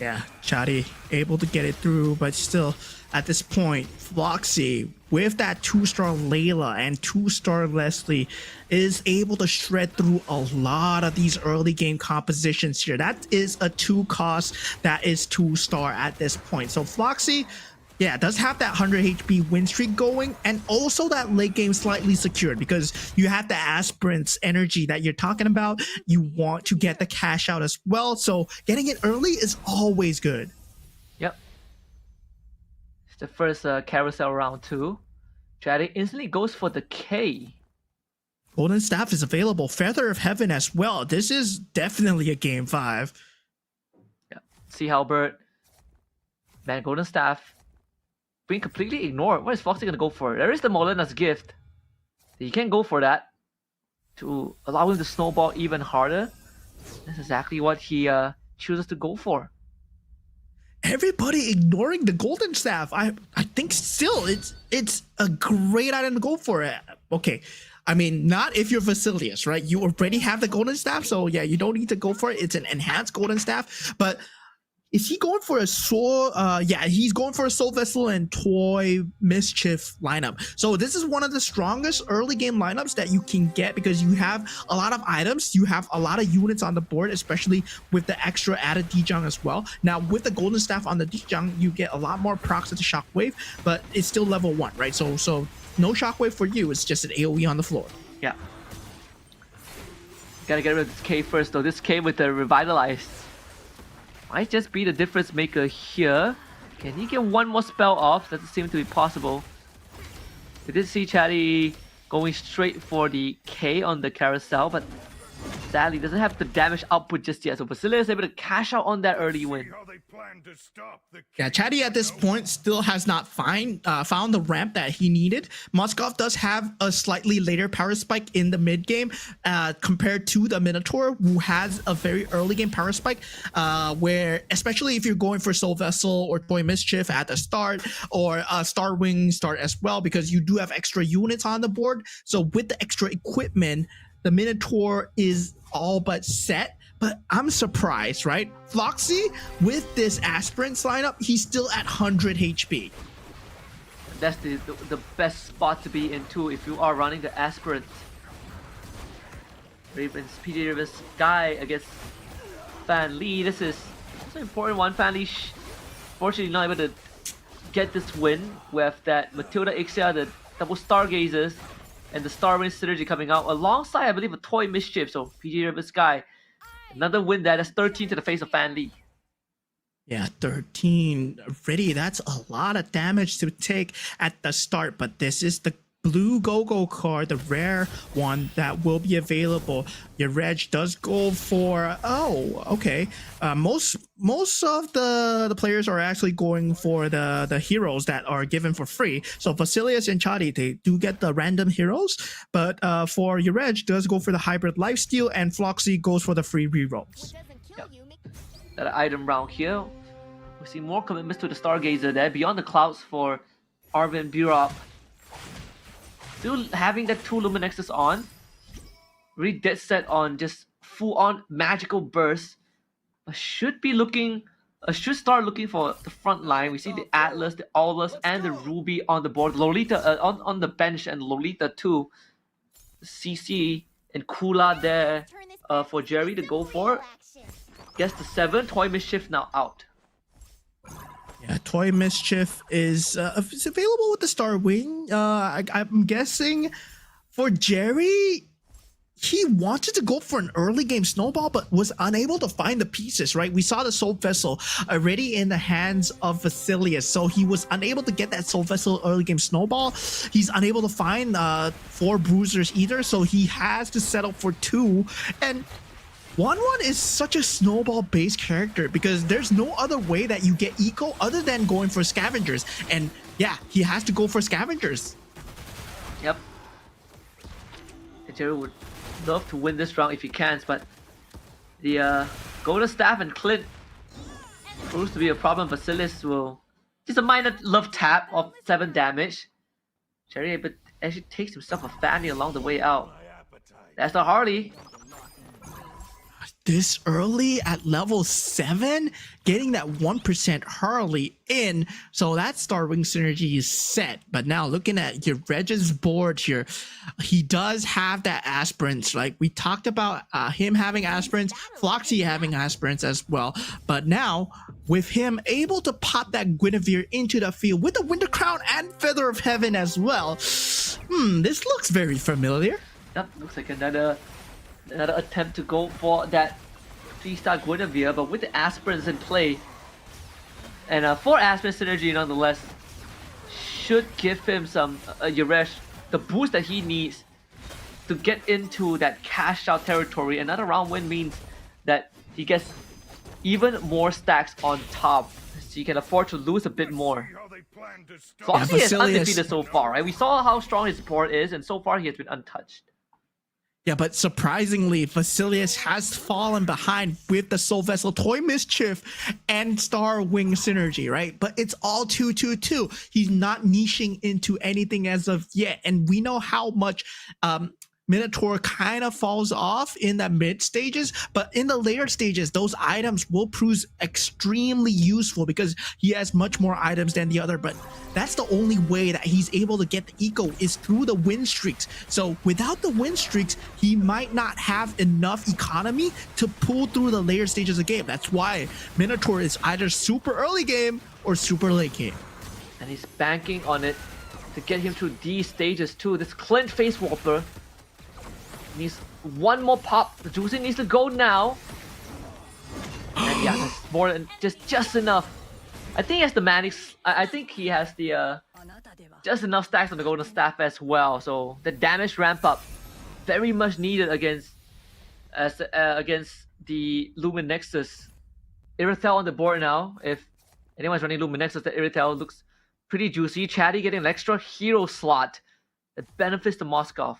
Yeah, Chatty able to get it through, but still, at this point, Floxy, with that 2-star Layla and 2-star Leslie, is able to shred through a lot of these early game compositions here. That is a 2 cost that is 2-star at this point. So Floxy, yeah, does have that 100 HP win streak going, and also that late game slightly secured, because you have the aspirant's energy that you're talking about. You want to get the cash out as well, so getting it early is always good. Yep. It's the first carousel round 2. Chatty instantly goes for the K. Golden Staff is available. Feather of Heaven as well. This is definitely a game 5. Yeah. See Halbert. Man, Golden Staff being completely ignored. What is Foxy gonna go for? There is the Molina's gift. He can go for that to allow him to snowball even harder. That's exactly what he chooses to go for. Everybody ignoring the Golden Staff. I think still it's a great item to go for it. Okay. I mean, not if you're Vasilius, right? You already have the Golden Staff, so yeah, you don't need to go for it. It's an enhanced Golden Staff, but is he going for a Soul? Yeah, he's going for a Soul Vessel and Toy Mischief lineup. So this is one of the strongest early game lineups that you can get, because you have a lot of items, you have a lot of units on the board, especially with the extra added Dijang as well. Now with the Golden Staff on the Dijang, you get a lot more procs to the Shockwave, but it's still level 1, right? So no Shockwave for you, it's just an AoE on the floor. Yeah. Gotta get rid of this K first though. This K with the Revitalize might just be the difference maker here. Can he get one more spell off? Doesn't seem to be possible. We did see Chatty going straight for the K on the carousel, but sadly doesn't have the damage output just yet. So Vasilius is able to cash out on that early win. How they plan to stop the Yeah, Chatty at this point still has not found the ramp that he needed. Moskov does have a slightly later power spike in the mid game compared to the Minotaur, who has a very early game power spike, where especially if you're going for Soul Vessel or Toy Mischief at the start, or Star Wing start as well, because you do have extra units on the board. So with the extra equipment, the Minotaur is all but set. But I'm surprised, right? Floxy, with this Aspirants lineup, he's still at 100 HP. That's the best spot to be in too if you are running the Aspirant. Ravens, PJ Rivers Sky against Fan Lee. This is an important one. Fan Lee fortunately not able to get this win with that Matilda Ixia, the double Stargazers, and the Starwind synergy coming out alongside, I believe, a Toy Mischief. So PG River Sky, another win there. That's 13 to the face of Fan Lee. Yeah, 13 already. That's a lot of damage to take at the start, but this is the blue go-go card, the rare one that will be available. Your Reg does go for, oh, okay. Most of the players are actually going for the heroes that are given for free. So Vasilius and Chatty, they do get the random heroes, but for your Reg does go for the hybrid lifesteal, and Floxy goes for the free rerolls. That item round here. We see more commitments to the Stargazer there. Beyond the Clouds for Arvin Burop. Still having that 2 Luminexes on. really dead set on just full-on magical burst. But should be looking, should start looking for the front line. We see the Atlas, the Aulus, and the Ruby on the board. Lolita on the bench, and Lolita too. CC and Kula there for Jerry to go for. Guess the 7. Toy Mischief now out. Yeah, Toy Mischief is available with the Star Wing. I'm guessing for Jerry, he wanted to go for an early game snowball, but was unable to find the pieces, right? We saw the Soul Vessel already in the hands of Vasilius, so he was unable to get that Soul Vessel early game snowball. He's unable to find 4 bruisers either, so he has to settle for 2. And 1-1 is such a snowball-based character because there's no other way that you get eco other than going for scavengers. And yeah, he has to go for scavengers. Yep. And Jerry would love to win this round if he can, but the Golden Staff and Clint proves to be a problem. Vasilius will just a minor love tap of 7 damage. Jerry but actually takes himself a fanny along the way out. That's the Harley. This early at level 7, getting that 1% Harley in, so that Starwing synergy is set. But now looking at your Reg's board here, he does have that aspirants. Like we talked about him having aspirants, Floxy having aspirants as well. But now with him able to pop that Guinevere into the field with the Winter Crown and Feather of Heaven as well, this looks very familiar. Yep, looks like another attempt to go for that 3-star Guinevere, but with the aspirants in play, and 4 aspirant synergy nonetheless should give him some Yaresh the boost that he needs to get into that cash out territory. Another round win means that he gets even more stacks on top, so he can afford to lose a bit more. Floxy is undefeated so far, right? We saw how strong his support is, and so far he has been untouched. Yeah, but surprisingly, Vasilius has fallen behind with the Soul Vessel, Toy Mischief, and Star Wing synergy, right? But it's all 2-2-2. He's not niching into anything as of yet. And we know how much Minotaur kind of falls off in the mid stages, but in the later stages, those items will prove extremely useful because he has much more items than the other. But that's the only way that he's able to get the eco is through the win streaks. So without the win streaks, he might not have enough economy to pull through the later stages of the game. That's why Minotaur is either super early game or super late game. And he's banking on it to get him through these stages too. This Clint Face Warper needs one more pop. The juicing needs to go now. And yeah, that's more than just enough. I think he has the Manix. I think he has the just enough stacks on the Golden Staff as well. So the damage ramp up very much needed against the Lumen Nexus. Irithel on the board now. If anyone's running Lumen Nexus, the Irithel looks pretty juicy. Chatty getting an extra hero slot that benefits the Moskov.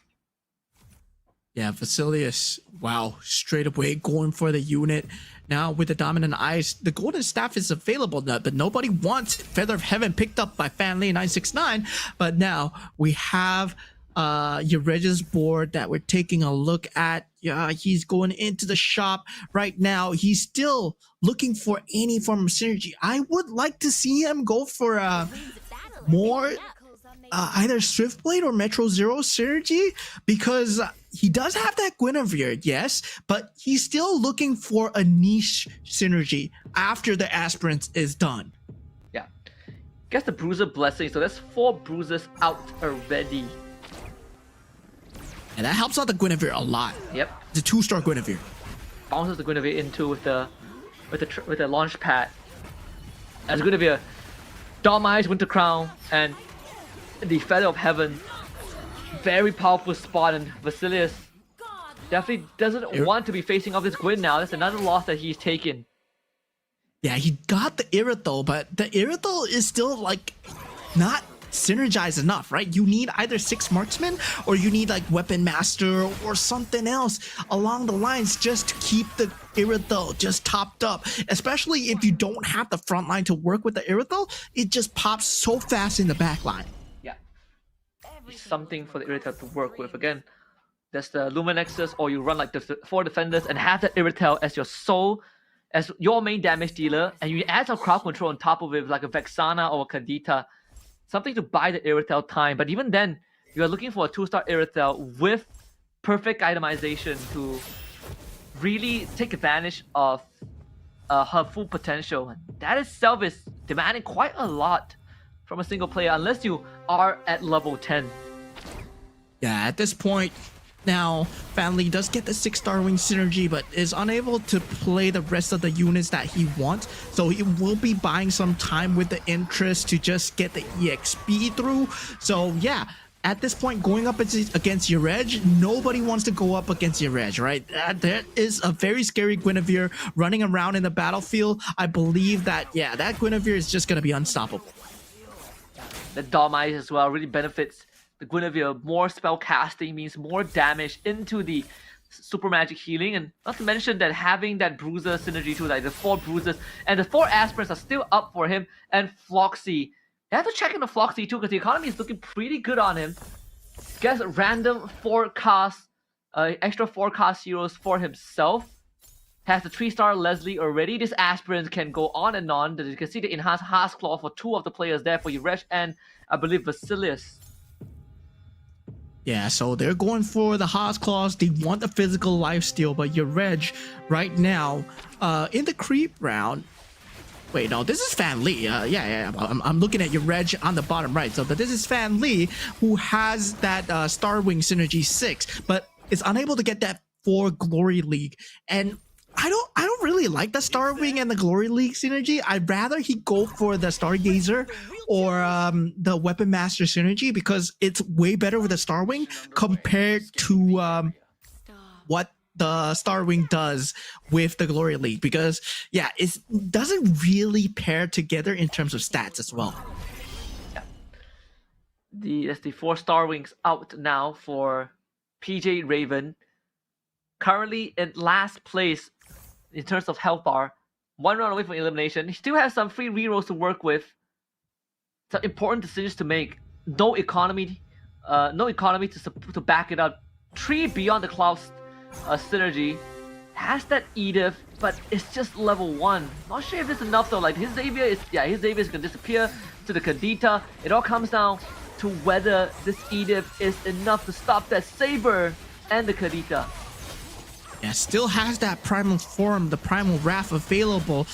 Yeah, Vasilius, wow, straight away going for the unit. Now with the Dominant Eyes, the Golden Staff is available now, but nobody wants Feather of Heaven picked up by Fanley969. But now we have your Regis board that we're taking a look at. Yeah, he's going into the shop right now. He's still looking for any form of synergy. I would like to see him go for more either Swiftblade or Metro Zero synergy, because he does have that Guinevere, yes, but he's still looking for a niche synergy after the Aspirants is done. Yeah. Gets the Bruiser Blessing, so that's 4 bruisers out already. And that helps out the Guinevere a lot. Yep. The 2-star Guinevere. Bounces the Guinevere into with the launch pad. As Guinevere, Dom Eyes, Winter Crown, and the Feather of Heaven. Very powerful spot, and Vasilius definitely doesn't want to be facing off this Gwyn now. That's another loss that he's taken. Yeah, he got the Irithel, but the Irithel is still like not synergized enough, right? You need either 6 marksmen or you need like Weapon Master or something else along the lines just to keep the Irithel just topped up. Especially if you don't have the front line to work with the Irithel, it just pops so fast in the back line. Yeah. Something for the Irithel to work with. Again, There's the Luminexus, or you run like the 4 defenders and have that Irritel as your soul, as your main damage dealer, and you add some crowd control on top of it, like a Vexana or a Kadita, something to buy the Irritel time. But even then, you are looking for a 2-star Irritel with perfect itemization to really take advantage of her full potential. That itself is demanding quite a lot from a single player, unless you are at level 10. Yeah, at this point, now Fanli does get the 6-star wing synergy, but is unable to play the rest of the units that he wants. So he will be buying some time with the interest to just get the EXP through. So yeah, at this point, going up against Yereg, nobody wants to go up against Yereg, right? There is a very scary Guinevere running around in the battlefield. I believe that, yeah, that Guinevere is just going to be unstoppable. The Dharmize as well really benefits the Guinevere. More spell casting means more damage into the super magic healing, and not to mention that having that bruiser synergy too, like the 4 bruisers and the 4 aspirants are still up for him. And Floxy, you have to check in the Floxy too, because the economy is looking pretty good on him. Gets random forecast, extra forecast heroes for himself. Has the 3-star Leslie already. This aspirant can go on and on. You can see the enhanced Heart's Claw for 2 of the players there for Yereg and I believe Vasilius. Yeah, so they're going for the Haas Claws. They want the physical lifesteal, but Yereg right now, in the creep round. Wait, no, this is Fan Li. I'm looking at Yereg on the bottom right. So, but this is Fan Li, who has that Star Wing Synergy 6, but is unable to get that 4 Glory League. And I don't really like the Star Wing and the Glory League synergy. I'd rather he go for the Stargazer or the Weapon Master synergy, because it's way better with the Star Wing compared to what the Star Wing does with the Glory League. Because yeah, it doesn't really pair together in terms of stats as well. Yeah. That's the 4 Star Wings out now for PJ Raven. Currently in last place in terms of health bar, 1 round away from elimination. He still has some free rerolls to work with. Some important decisions to make. No economy to back it up. 3 Beyond the Clouds synergy. Has that Edith, but it's just level 1. Not sure if it's enough though. Like his Xavier is gonna disappear to the Kadita. It all comes down to whether this Edith is enough to stop that Saber and the Kadita. Yeah, still has that primal form, the primal wrath available.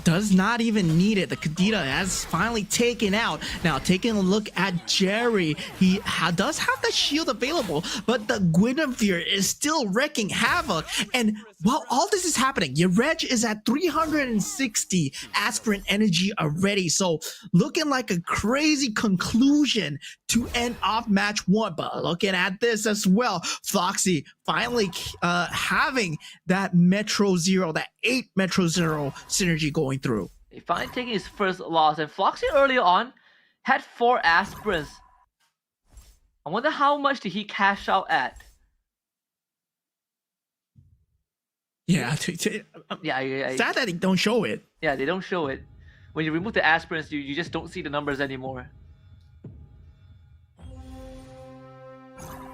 Does not even need it. The Kadita has finally taken out. Now, taking a look at Jerry, he does have the shield available, but the Guinevere is still wreaking havoc. And while all this is happening, Yereg is at 360 aspirant energy already. So looking like a crazy conclusion to end off match 1. But looking at this as well, Foxy finally having that Metro Zero, that 8 Metro Zero synergy going through. He finally taking his first loss, and Floxy earlier on had 4 aspirants. I wonder how much did he cash out at? Yeah, Yeah. sad that they don't show it. Yeah, they don't show it. When you remove the aspirants, you just don't see the numbers anymore.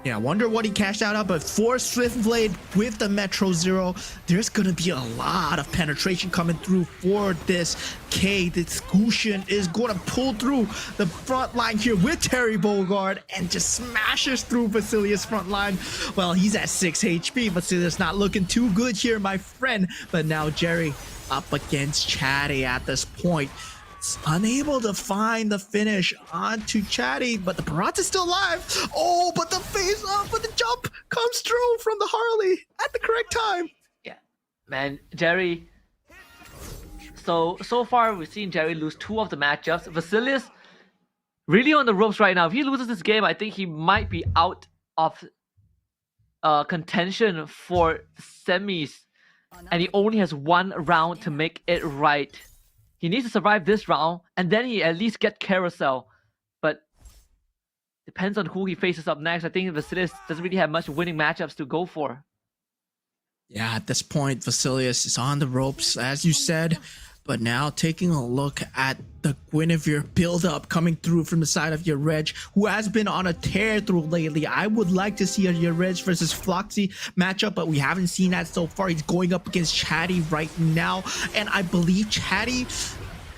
Yeah, I wonder what he cashed out at, but for Swiftblade with the Metro Zero, there's gonna be a lot of penetration coming through for this K. This Gusion is gonna pull through the front line here with Terry Bogard and just smashes through Vasilius' front line. Well, he's at 6 HP. Vasilius not looking too good here, my friend. But now Jerry up against Chatty at this point. Unable to find the finish onto Chatty, but the Barat is still alive. Oh, but the face up, but the jump comes through from the Harley at the correct time. Yeah, man, Jerry. So far we've seen Jerry lose 2 of the matchups. Vasilius really on the ropes right now. If he loses this game, I think he might be out of contention for semis, and he only has 1 round to make it right. He needs to survive this round, and then he at least get Carousel. But depends on who he faces up next. I think Vasilius doesn't really have much winning matchups to go for. Yeah, at this point, Vasilius is on the ropes, as you said. But now taking a look at the Guinevere build-up coming through from the side of Yareg, who has been on a tear through lately. I would like to see a Yareg versus Floxy matchup, but we haven't seen that so far. He's going up against Chatty right now, and I believe Chatty,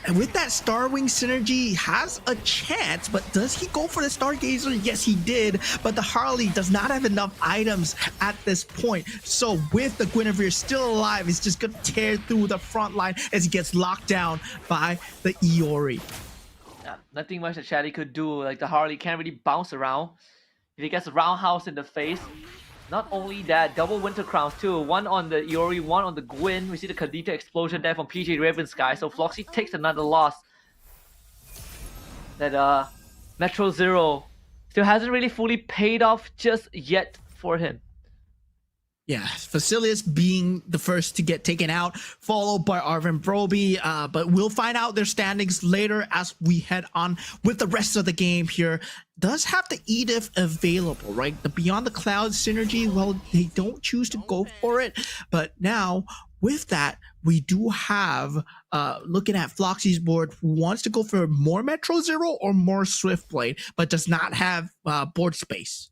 and with that Starwing synergy, has a chance, but does he go for the Stargazer? Yes, he did, but the Harley does not have enough items at this point. So with the Guinevere still alive, he's just gonna tear through the front line as he gets locked down by the Iori. Yeah, nothing much that Chatty could do. Like, the Harley can't really bounce around. If he gets a roundhouse in the face, not only that, double Winter Crowns too. One on the Iori, one on the Gwyn. We see the Kadita explosion there from PJ Raven's guy. So Floxy takes another loss. That Metro Zero still hasn't really fully paid off just yet for him. Yeah, Facilius being the first to get taken out, followed by Arvin Broby. But we'll find out their standings later as we head on with the rest of the game here. Does have the Edith available, right? The Beyond the Clouds synergy, well, they don't choose to go for it. But now, with that, we do have, looking at Floxy's board, who wants to go for more Metro Zero or more Swiftblade, but does not have board space.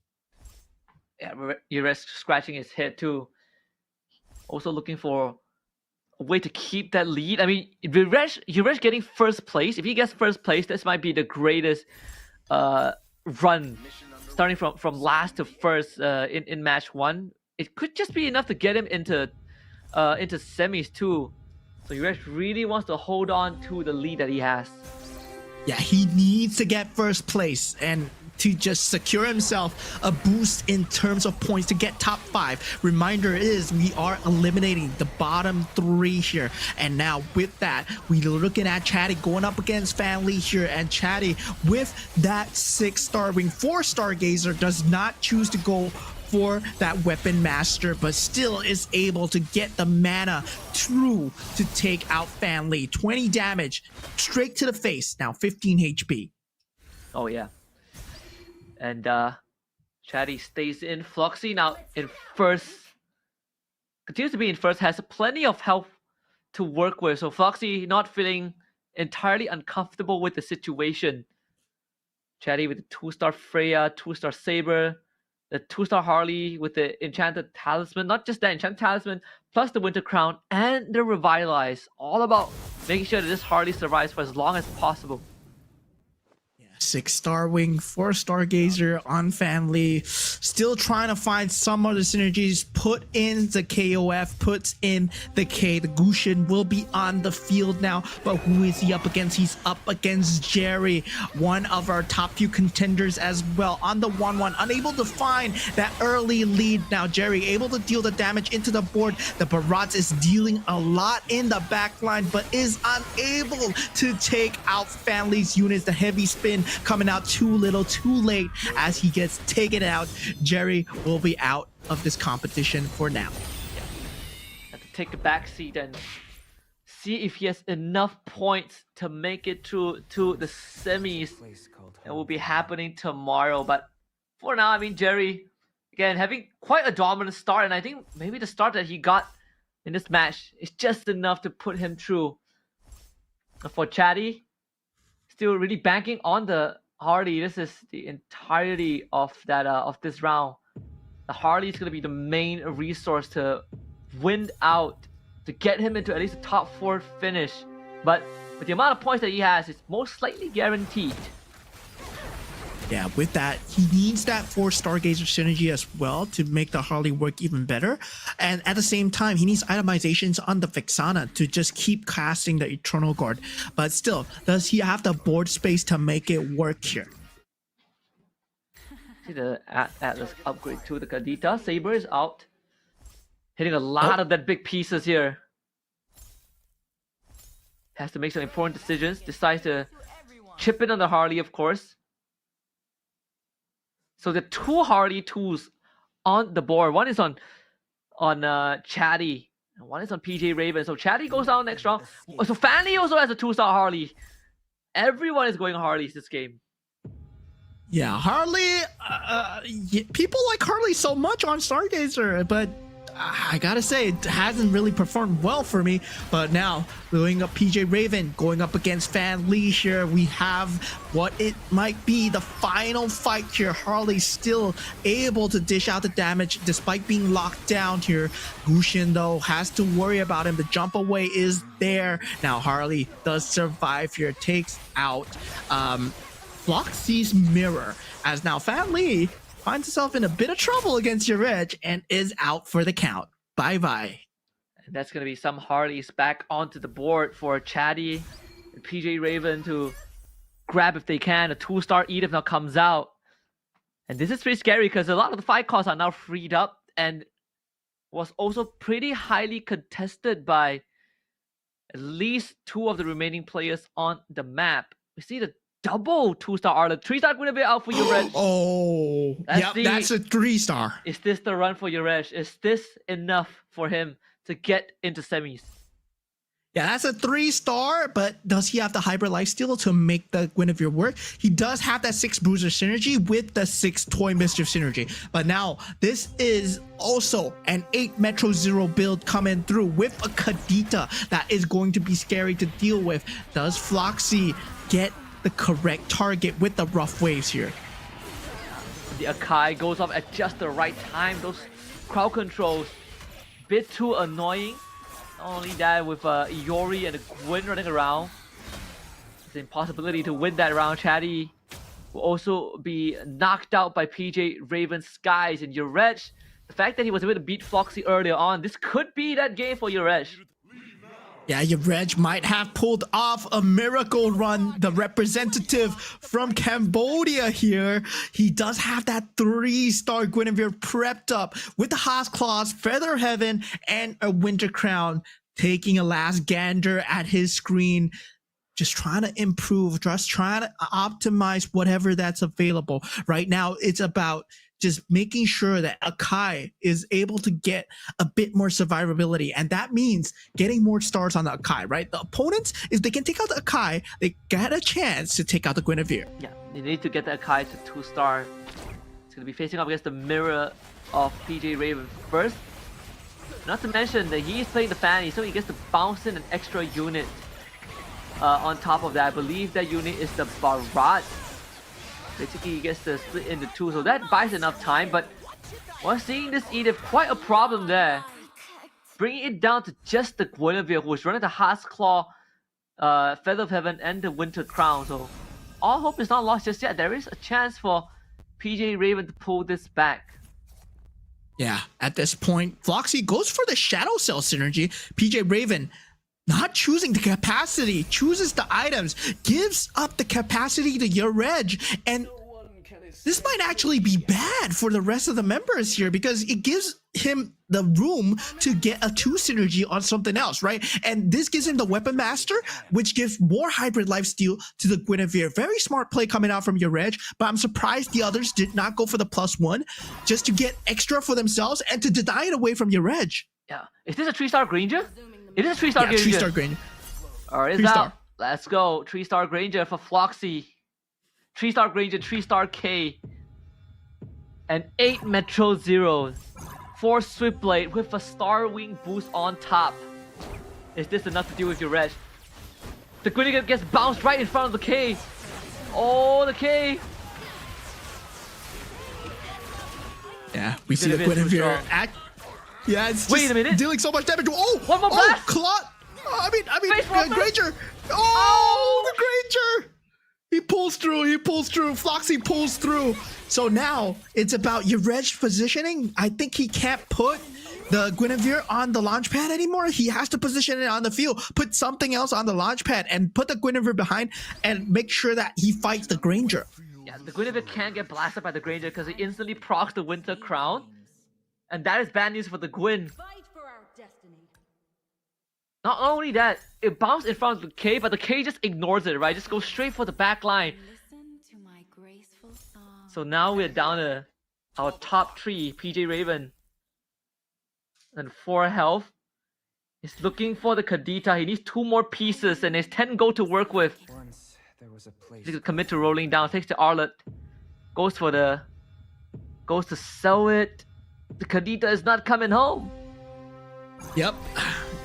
Yeah, you're scratching his head too. Also looking for a way to keep that lead. I mean, Yuresh getting first place. If he gets first place, this might be the greatest run, starting from last to first in match 1. It could just be enough to get him into semis too. So Yuresh really wants to hold on to the lead that he has. Yeah, he needs to get first place and to just secure himself a boost in terms of points to get top 5. Reminder is we are eliminating the bottom 3 here, and now with that we're looking at Chatty going up against Family here, and Chatty with that 6-star ring, 4-star Gazer does not choose to go for that Weapon Master, but still is able to get the mana through to take out Family. 20 damage straight to the face, now 15 HP. Oh yeah. And Chatty stays in. Floxy now in first, continues to be in first, has plenty of health to work with. So Floxy not feeling entirely uncomfortable with the situation. Chatty with the 2-star Freya, 2-star Saber, the 2-star Harley with the Enchanted Talisman. Not just that, Enchanted Talisman, plus the Winter Crown and the Revitalize. All about making sure that this Harley survives for as long as possible. 6-star wing, 4-star Gazer on Family, still trying to find some other synergies. Put in the KOF, puts in the K. The Gushin will be on the field now, but who is he up against? He's up against Jerry, one of our top few contenders as well, on the 1-1, unable to find that early lead. Now Jerry able to deal the damage into the board. The Barats is dealing a lot in the backline, but is unable to take out Family's units. The heavy spin coming out too little, too late as he gets taken out. Jerry will be out of this competition for now. Yeah. Have to take a back seat and see if he has enough points to make it through to the semis. It will be happening tomorrow. But for now, I mean, Jerry, again, having quite a dominant start, and I think maybe the start that he got in this match is just enough to put him through. For Chatty, still really banking on the Harley. This is the entirety of that of this round. The Harley is going to be the main resource to win out, to get him into at least a top 4 finish. But with the amount of points that he has, it's most likely guaranteed. Yeah, with that, he needs that 4-star Gazer synergy as well to make the Harley work even better. And at the same time, he needs itemizations on the Vexana to just keep casting the Eternal Guard. But still, does he have the board space to make it work here? See the Atlas upgrade to the Kadita. Saber is out. Hitting a lot of that big pieces here. Has to make some important decisions. Decides to chip in on the Harley, of course. So the 2 Harley 2s on the board. One is on Chatty, and one is on PJ Raven. So Chatty goes down next round. So Fanny also has a 2-star Harley. Everyone is going Harleys this game. Yeah, Harley. People like Harley so much on Stargazer, but I gotta say, it hasn't really performed well for me. But now, going up PJ Raven, going up against Fan Lee here, we have what it might be the final fight here. Harley still able to dish out the damage despite being locked down here. Gusion, though, has to worry about him. The jump away is there. Now, Harley does survive here, takes out Floxy's mirror, as now Fan Lee finds himself in a bit of trouble against your edge and is out for the count. Bye-bye. And that's going to be some Harleys back onto the board for Chatty and PJ Raven to grab if they can. A 2-star Edith now comes out. And this is pretty scary because a lot of the fight costs are now freed up and was also pretty highly contested by at least 2 of the remaining players on the map. We see the double 2-star Arlet. 3-star Guinevere out for Yurej. Oh, that's a 3-star. Is this the run for Yurej? Is this enough for him to get into semis? Yeah, that's a 3-star, but does he have the hybrid lifesteal to make the Guinevere work? He does have that 6 bruiser synergy with the 6 toy mischief synergy. But now, this is also an 8 Metro Zero build coming through with a Kadita that is going to be scary to deal with. Does Floxy get the correct target with the rough waves here? The Akai goes off at just the right time. Those crowd controls, bit too annoying. Not only that, with Iori and Gwyn running around, it's an impossibility to win that round. Chatty will also be knocked out by PJ Raven's Skies, and Yurej, the fact that he was able to beat Floxy earlier on, this could be that game for Yurej. Yeah, Yurej might have pulled off a miracle run. The representative from Cambodia here. He does have that 3-star Guinevere prepped up with the Haas Claws, Feather Heaven, and a Winter Crown. Taking a last gander at his screen. Just trying to improve, just trying to optimize whatever that's available. Right now, it's about just making sure that Akai is able to get a bit more survivability. And that means getting more stars on the Akai, right? The opponents, if they can take out the Akai, they get a chance to take out the Guinevere. Yeah, they need to get the Akai to 2-star. It's going to be facing up against the mirror of PJ Raven first. Not to mention that he is playing the Fanny, so he gets to bounce in an extra unit. On top of that, I believe that unit is the Barat. Basically, he gets to split into 2, so that buys enough time. But we're seeing this Edith quite a problem there, bringing it down to just the Guinevere, who is running the Haas Claw, Feather of Heaven, and the Winter Crown. So all hope is not lost just yet. There is a chance for PJ Raven to pull this back. Yeah, at this point, Floxy goes for the Shadow Cell synergy. PJ Raven not choosing the capacity, chooses the items, gives up the capacity to Yurej, and this might actually be bad for the rest of the members here because it gives him the room to get a 2 synergy on something else, right? And this gives him the Weapon Master, which gives more hybrid lifesteal to the Guinevere. Very smart play coming out from Yurej, but I'm surprised the others did not go for the +1 just to get extra for themselves and to deny it away from Yurej. Yeah, is this a 3-star Granger? It is a 3-star Granger. 3-star Granger. Alright, it's out. Let's go. 3-star Granger for Floxy. 3-star Granger, 3-star K. And 8 Metro Zeros. 4 Swiftblade with a Star Wing boost on top. Is this enough to deal with Yurej? The Guinevere gets bounced right in front of the K. Oh, the K. Yeah, we see the Guinevere act. Yeah, it's Wait a minute. Dealing so much damage. Oh, one more blast. Clot. I mean, Granger. Oh, The Granger. He pulls through. Floxy pulls through. So now it's about Yurej positioning. I think he can't put the Guinevere on the launch pad anymore. He has to position it on the field, put something else on the launch pad, and put the Guinevere behind and make sure that he fights the Granger. Yeah, the Guinevere can't get blasted by the Granger because he instantly procs the Winter Crown. And that is bad news for the Gwyn. Fight for our destiny. Not only that, it bounced in front of the K, but the K just ignores it, right? Just goes straight for the back line. Listen to my graceful song. So now we're down to our top 3, PJ Raven. And 4 health. He's looking for the Kadita. He needs 2 more pieces and there's 10 gold to work with. Once there was a place. He's gonna commit to rolling down, takes the Arlet. Goes to sell it. The Kadita is not coming home. Yep,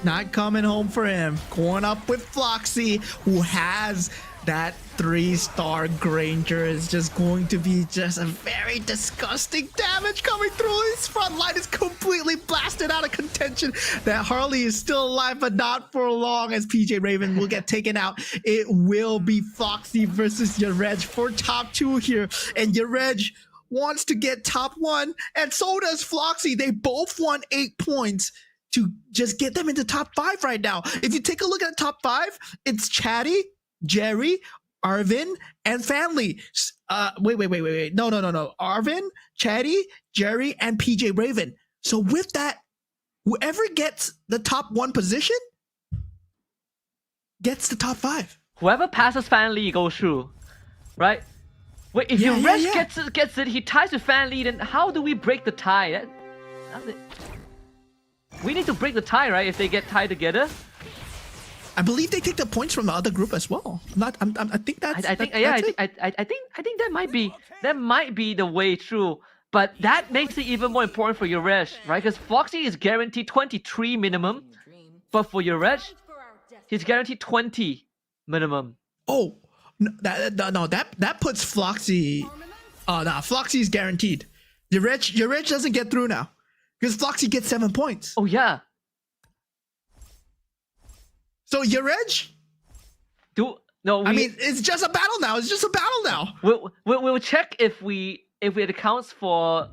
not coming home for him. Going up with Floxy, who has that 3-star Granger. Is just going to be just a very disgusting damage coming through. His front line is completely blasted out of contention. That Harley is still alive, but not for long, as PJ Raven will get taken out. It will be Floxy versus Yareg for top 2 here, and Yareg wants to get top 1, and so does Floxy. They both won 8 points to just get them into top 5 right now. If you take a look at top 5, it's Chatty, Jerry, Arvin, and family. Wait. No. Arvin, Chatty, Jerry, and PJ Raven. So with that, whoever gets the top 1 position gets the top 5. Whoever passes Fan Lee goes through, right? Wait, if Yareg gets it, he ties with Fan Lee, then how do we break the tie? We need to break the tie, right? If they get tied together. I believe they take the points from the other group as well. I think that's. I think that might be the way through. But that makes it even more important for Yareg, right? Because Floxy is guaranteed 23 minimum, but for Yareg, he's guaranteed 20 minimum. Oh, no, that puts Floxy. Oh no, Floxy is guaranteed. Yareg doesn't get through now because Floxy gets 7 points. Oh yeah. So Yareg? I mean, it's just a battle now. We'll check if it accounts for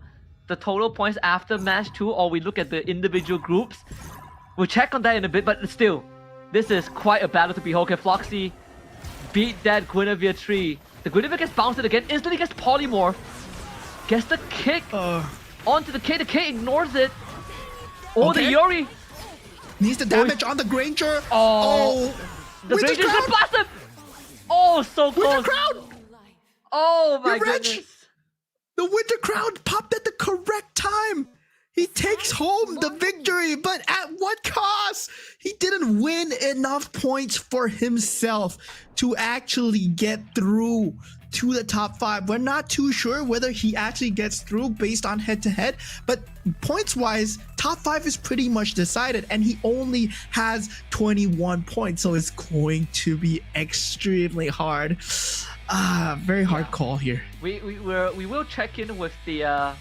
the total points after match 2, or we look at the individual groups. We'll check on that in a bit, but still, this is quite a battle to behold. Can Floxy beat that Guinevere tree? The Guinevere gets bounced again, instantly gets polymorph, gets the kick onto the K. The K ignores it. Oh, okay. The Yuri needs the damage on the Granger. The Granger's gonna blast him. Oh, so close. Winter Crown. Oh my goodness. The Winter Crown popped at the correct time. He takes home the victory, but at what cost? He didn't win enough points for himself to actually get through to the top 5. We're not too sure whether he actually gets through based on head-to-head, but points-wise, top 5 is pretty much decided, and he only has 21 points, so it's going to be extremely hard. Very hard call here. We will check in with the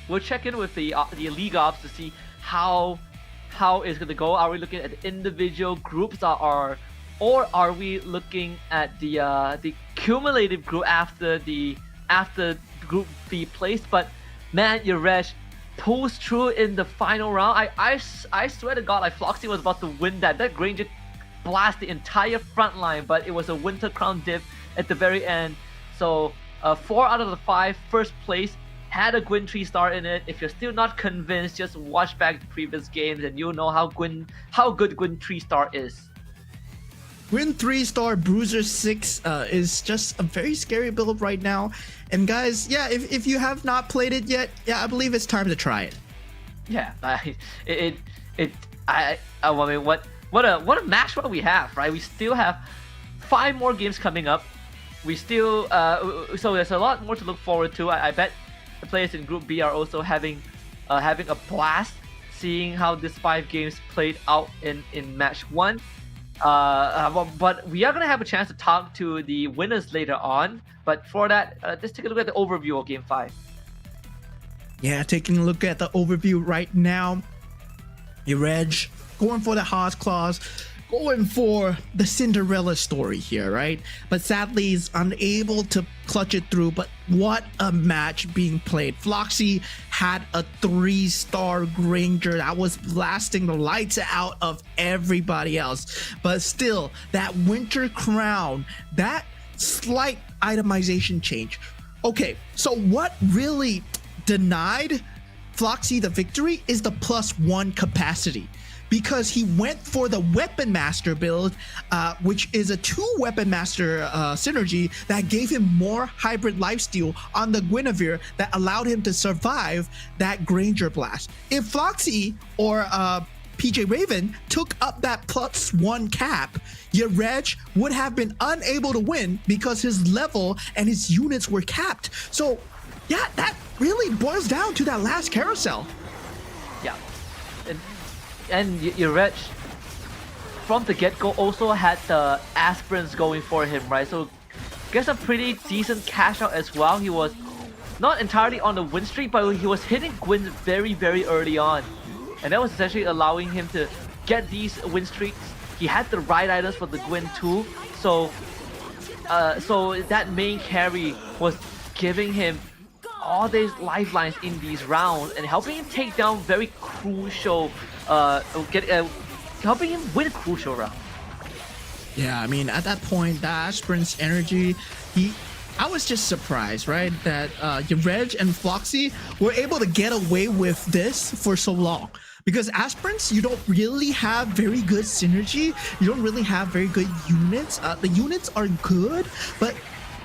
league ops to see how it's gonna go. Are we looking at the individual groups, or are we looking at the cumulative group after group B placed? But man, Yareg pulls through in the final round. I swear to God, like Floxy was about to win that. That Granger blast the entire front line, but it was a Winter Crown dip at the very end. So 4 out of the 5 first place had a Gwyn 3-star in it. If you're still not convinced, just watch back the previous games and you'll know how good Gwyn 3-star is. Gwyn 3-star Bruiser 6 is just a very scary build right now. And guys, yeah, if you have not played it yet, yeah, I believe it's time to try it. Yeah, I mean, what a match what we have, right? We still have 5 more games coming up. We still so there's a lot more to look forward to. I bet the players in Group B are also having a blast seeing how this 5 games played out in match 1. But we are gonna have a chance to talk to the winners later on. But for that, let's take a look at the overview of Game 5. Yeah, taking a look at the overview right now. Yareg going for the Haas Claws, going for the Cinderella story here, right? But sadly, he's unable to clutch it through. But what a match being played. Floxy had a 3-star Granger that was blasting the lights out of everybody else. But still, that Winter Crown, that slight itemization change. Okay, so what really denied Floxy the victory is the +1 capacity, because he went for the Weapon Master build, which is a 2 Weapon Master synergy that gave him more hybrid lifesteal on the Guinevere that allowed him to survive that Granger blast. If Floxy or PJ Raven took up that +1 cap, Yareg would have been unable to win because his level and his units were capped. So yeah, that really boils down to that last carousel. And Yurech, from the get-go, also had the aspirants going for him, right? So gets a pretty decent cash out as well. He was not entirely on the win streak, but he was hitting Gwyn very, very early on. And that was essentially allowing him to get these win streaks. He had the right items for the Gwyn too. So that main carry was giving him all these lifelines in these rounds and helping him take down very crucial, helping him win crucial rounds. Yeah, I mean, at that point, the aspirant's energy, I was just surprised, right? That Reg and Floxy were able to get away with this for so long. Because aspirants, you don't really have very good synergy. You don't really have very good units. The units are good, but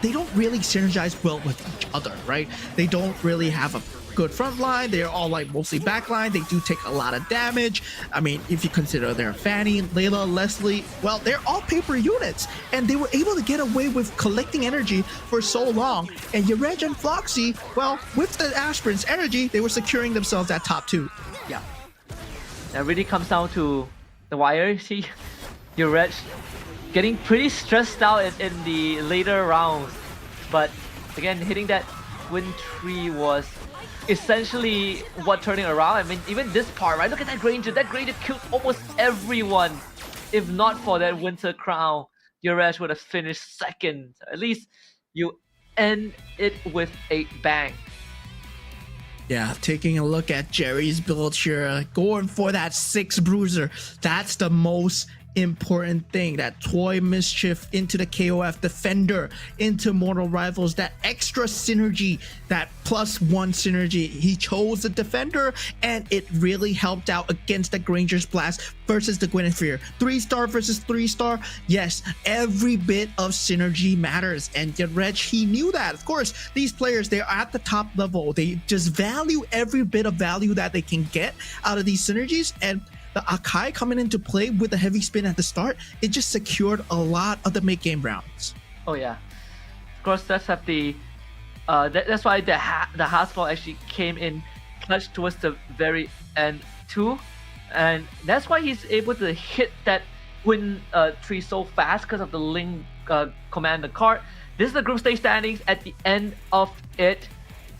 they don't really synergize well with each other, right? They don't really have a good front line. They're all like mostly backline. They do take a lot of damage. I mean, if you consider their Fanny, Layla, Leslie, well, they're all paper units, and they were able to get away with collecting energy for so long. And Yareg and Floxy, well, with the aspirants' energy, they were securing themselves at top 2. Yeah. That really comes down to the wire. See, Yareg getting pretty stressed out in the later rounds. But again, hitting that win tree was essentially what turning around. I mean, even this part, right? Look at that Granger. That Granger killed almost everyone. If not for that Winter Crown, Yareg would have finished second. At least you end it with a bang. Yeah, taking a look at Jerry's build here, going for that 6 bruiser. That's the most important thing. That toy mischief into the KOF defender, into mortal rivals, that extra synergy, that +1 synergy. He chose the defender, and it really helped out against the Granger's Blast versus the Guinevere. 3-star versus 3-star. Yes, every bit of synergy matters, and Yareg, he knew that. Of course, these players, they're at the top level. They just value every bit of value that they can get out of these synergies, and the Akai coming into play with a heavy spin at the start, it just secured a lot of the mid-game rounds. Oh yeah, of course that's have the that's why the Hasball actually came in clutch towards the very end too, and that's why he's able to hit that win tree so fast because of the link command the card. This is the group stage standings at the end of it.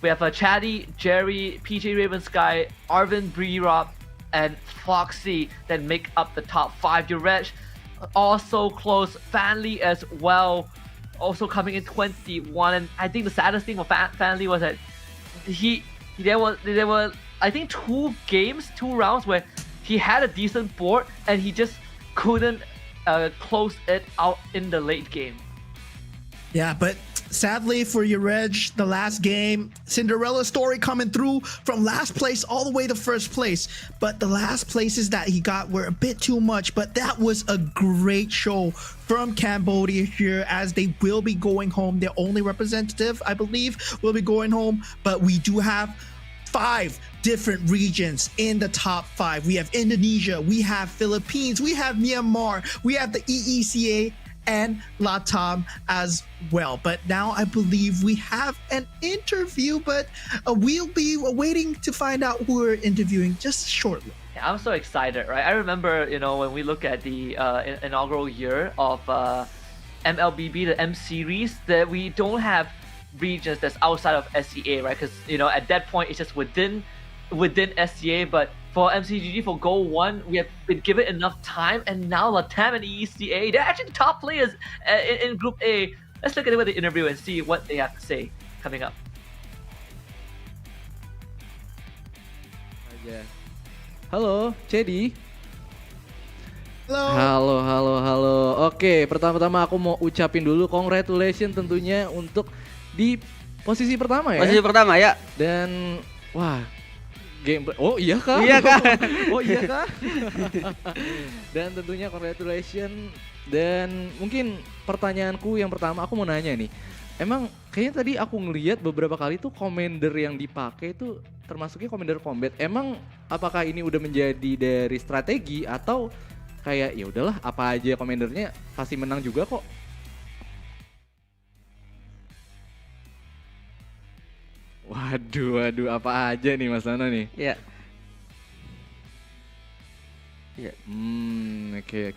We have Chatty, Jerry, PJ Raven Sky, Arvin, Bree-Rob, and Foxy that make up the top 5. Yareg also close. Fanly as well, also coming in 21. And I think the saddest thing for Fanly was that there were I think 2 rounds where he had a decent board and he just couldn't close it out in the late game. Yeah, but sadly for Yareg, the last game, Cinderella story coming through from last place all the way to first place. But the last places that he got were a bit too much. But that was a great show from Cambodia here, as they will be going home. Their only representative, I believe, will be going home. But we do have 5 different regions in the top 5. We have Indonesia, we have Philippines, we have Myanmar, we have the EECA, and Latam as well. But now I believe we have an interview, but we'll be waiting to find out who we're interviewing just shortly. Yeah, I'm so excited, right? I remember, when we look at the inaugural year of MLBB, the M series, that we don't have regions that's outside of SCA, right? Because at that point it's just within SCA. But for MCGG, for GO1, we have been given enough time, and now Latam and ECA, they're actually the top players in Group A. Let's look at the interview and see what they have to say coming up. Halo, Cedi. Halo. Halo. Oke, pertama-tama aku mau ucapin dulu congratulations tentunya untuk di posisi pertama ya. Posisi pertama ya. Dan wah, gameplay. Oh iya kah? Iya kah? Oh iya kah? Dan tentunya congratulations. Dan mungkin pertanyaanku yang pertama, aku mau nanya nih. Emang kayaknya tadi aku ngeliat beberapa kali tuh commander yang dipakai tuh termasuknya commander combat. Emang apakah ini udah menjadi dari strategi atau kayak ya udahlah apa aja commandernya pasti menang juga kok? Waduh, apa aja nih Mas Nana nih? Iya. Iya. Oke.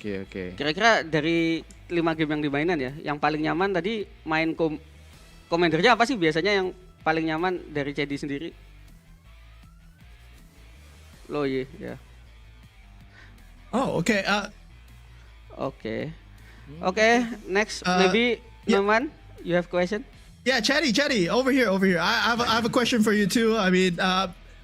Kira-kira dari 5 game yang dimainan ya, yang paling nyaman tadi main Commander-nya apa sih biasanya yang paling nyaman dari CD sendiri? Loye, ya. Oh, okay. Oke, next maybe Norman, you have question? Yeah, Chatty, over here. I have a question for you too. I mean,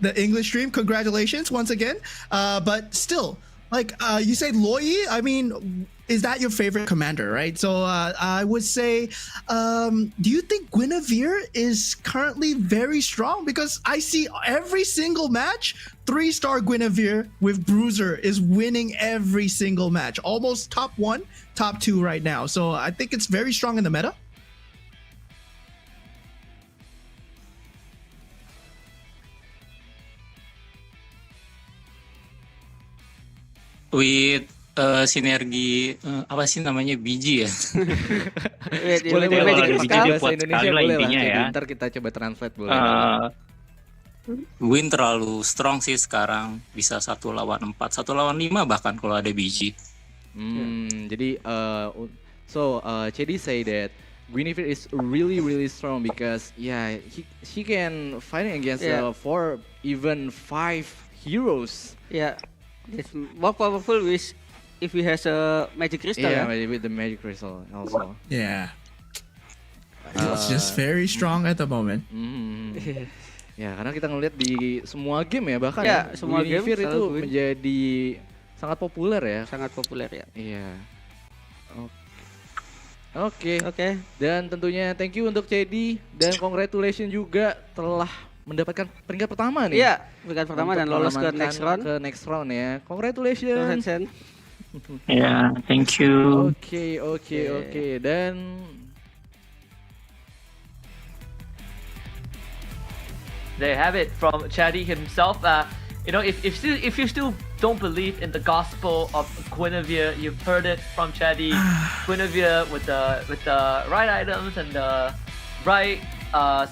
the English stream, congratulations once again. But still, like you said, Loyi. I mean, is that your favorite commander, right? So I would say, do you think Guinevere is currently very strong? Because I see every single match, 3-star Guinevere with Bruiser is winning every single match, almost top 1, top 2 right now. So I think it's very strong in the meta. With sinergi apa sih namanya biji ya? Boleh Pascal. bahasa Indonesia Sekali boleh lah. intinya Jadi ya. ntar kita coba translate boleh. Win terlalu strong sih sekarang, bisa 1 lawan 4, 1 lawan 5 bahkan kalau ada biji. Jadi Chedi say that Guinevere is really strong because he can fighting against 4 even 5 heroes. Yeah, it's more powerful if he has a magic crystal. Yeah, with the magic crystal also. Yeah. It's just very strong at the moment. Ya, karena kita ngelihat di semua game ya, bahkan semua game Guinevere itu selalu win. menjadi sangat populer ya. Sangat populer ya. Iya. Oke. Dan tentunya thank you untuk Cedi dan congratulations juga telah mendapatkan peringkat pertama nih. Iya, peringkat pertama dan lolos ke next round. Ke next round ya. Congratulations. Yeah, thank you. Oke. Dan There you have it from Chadi himself. You know, if you still don't believe in the gospel of Guinevere, you've heard it from Chadi. Guinevere with the right items and the right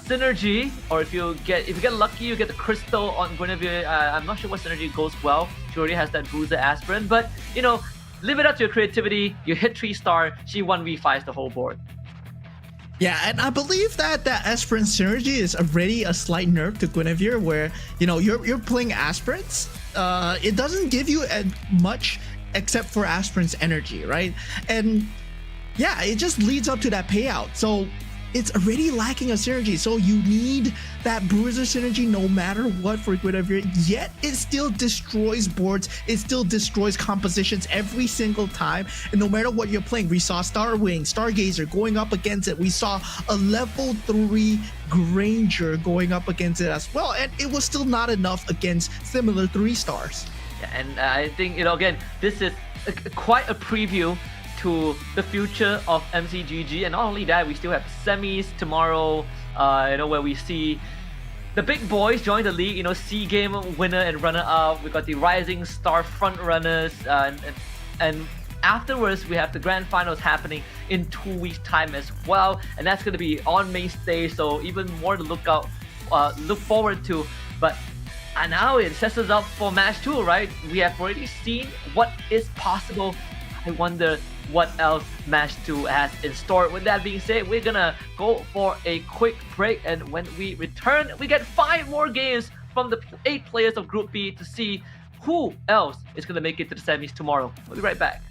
synergy, or if you get lucky, you get the crystal on Guinevere. I'm not sure what synergy goes well. She already has that Bruiser Aspirin, but you know, live it up to your creativity. You hit 3-star, she 1v5s the whole board. Yeah, and I believe that Aspirin synergy is already a slight nerf to Guinevere, where you're playing aspirants. It doesn't give you as much except for aspirant's energy, right? And yeah, it just leads up to that payout. So it's already lacking a synergy. So you need that Bruiser synergy no matter what for Guinevere. Yet it still destroys boards. It still destroys compositions every single time. And no matter what you're playing, we saw Starwing, Stargazer going up against it. We saw a level 3 Granger going up against it as well. And it was still not enough against similar 3-stars. Yeah, and I think, again, this is quite a preview to the future of MCGG, and not only that, we still have semis tomorrow, where we see the big boys join the league, C game winner and runner up. We got the rising star front runners, and afterwards we have the grand finals happening in 2 weeks time as well, and that's going to be on May stage, so even more to look forward to. But now it sets us up for match 2, right? We have already seen what is possible. I wonder what else match 2 has in store. With that being said, we're gonna go for a quick break, and when we return, we get 5 more games from the 8 players of Group B to see who else is gonna make it to the semis tomorrow. We'll be right back.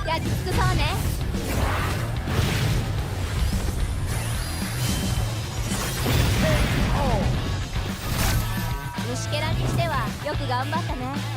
やり尽くそうね。虫けらにしてはよく頑張ったね。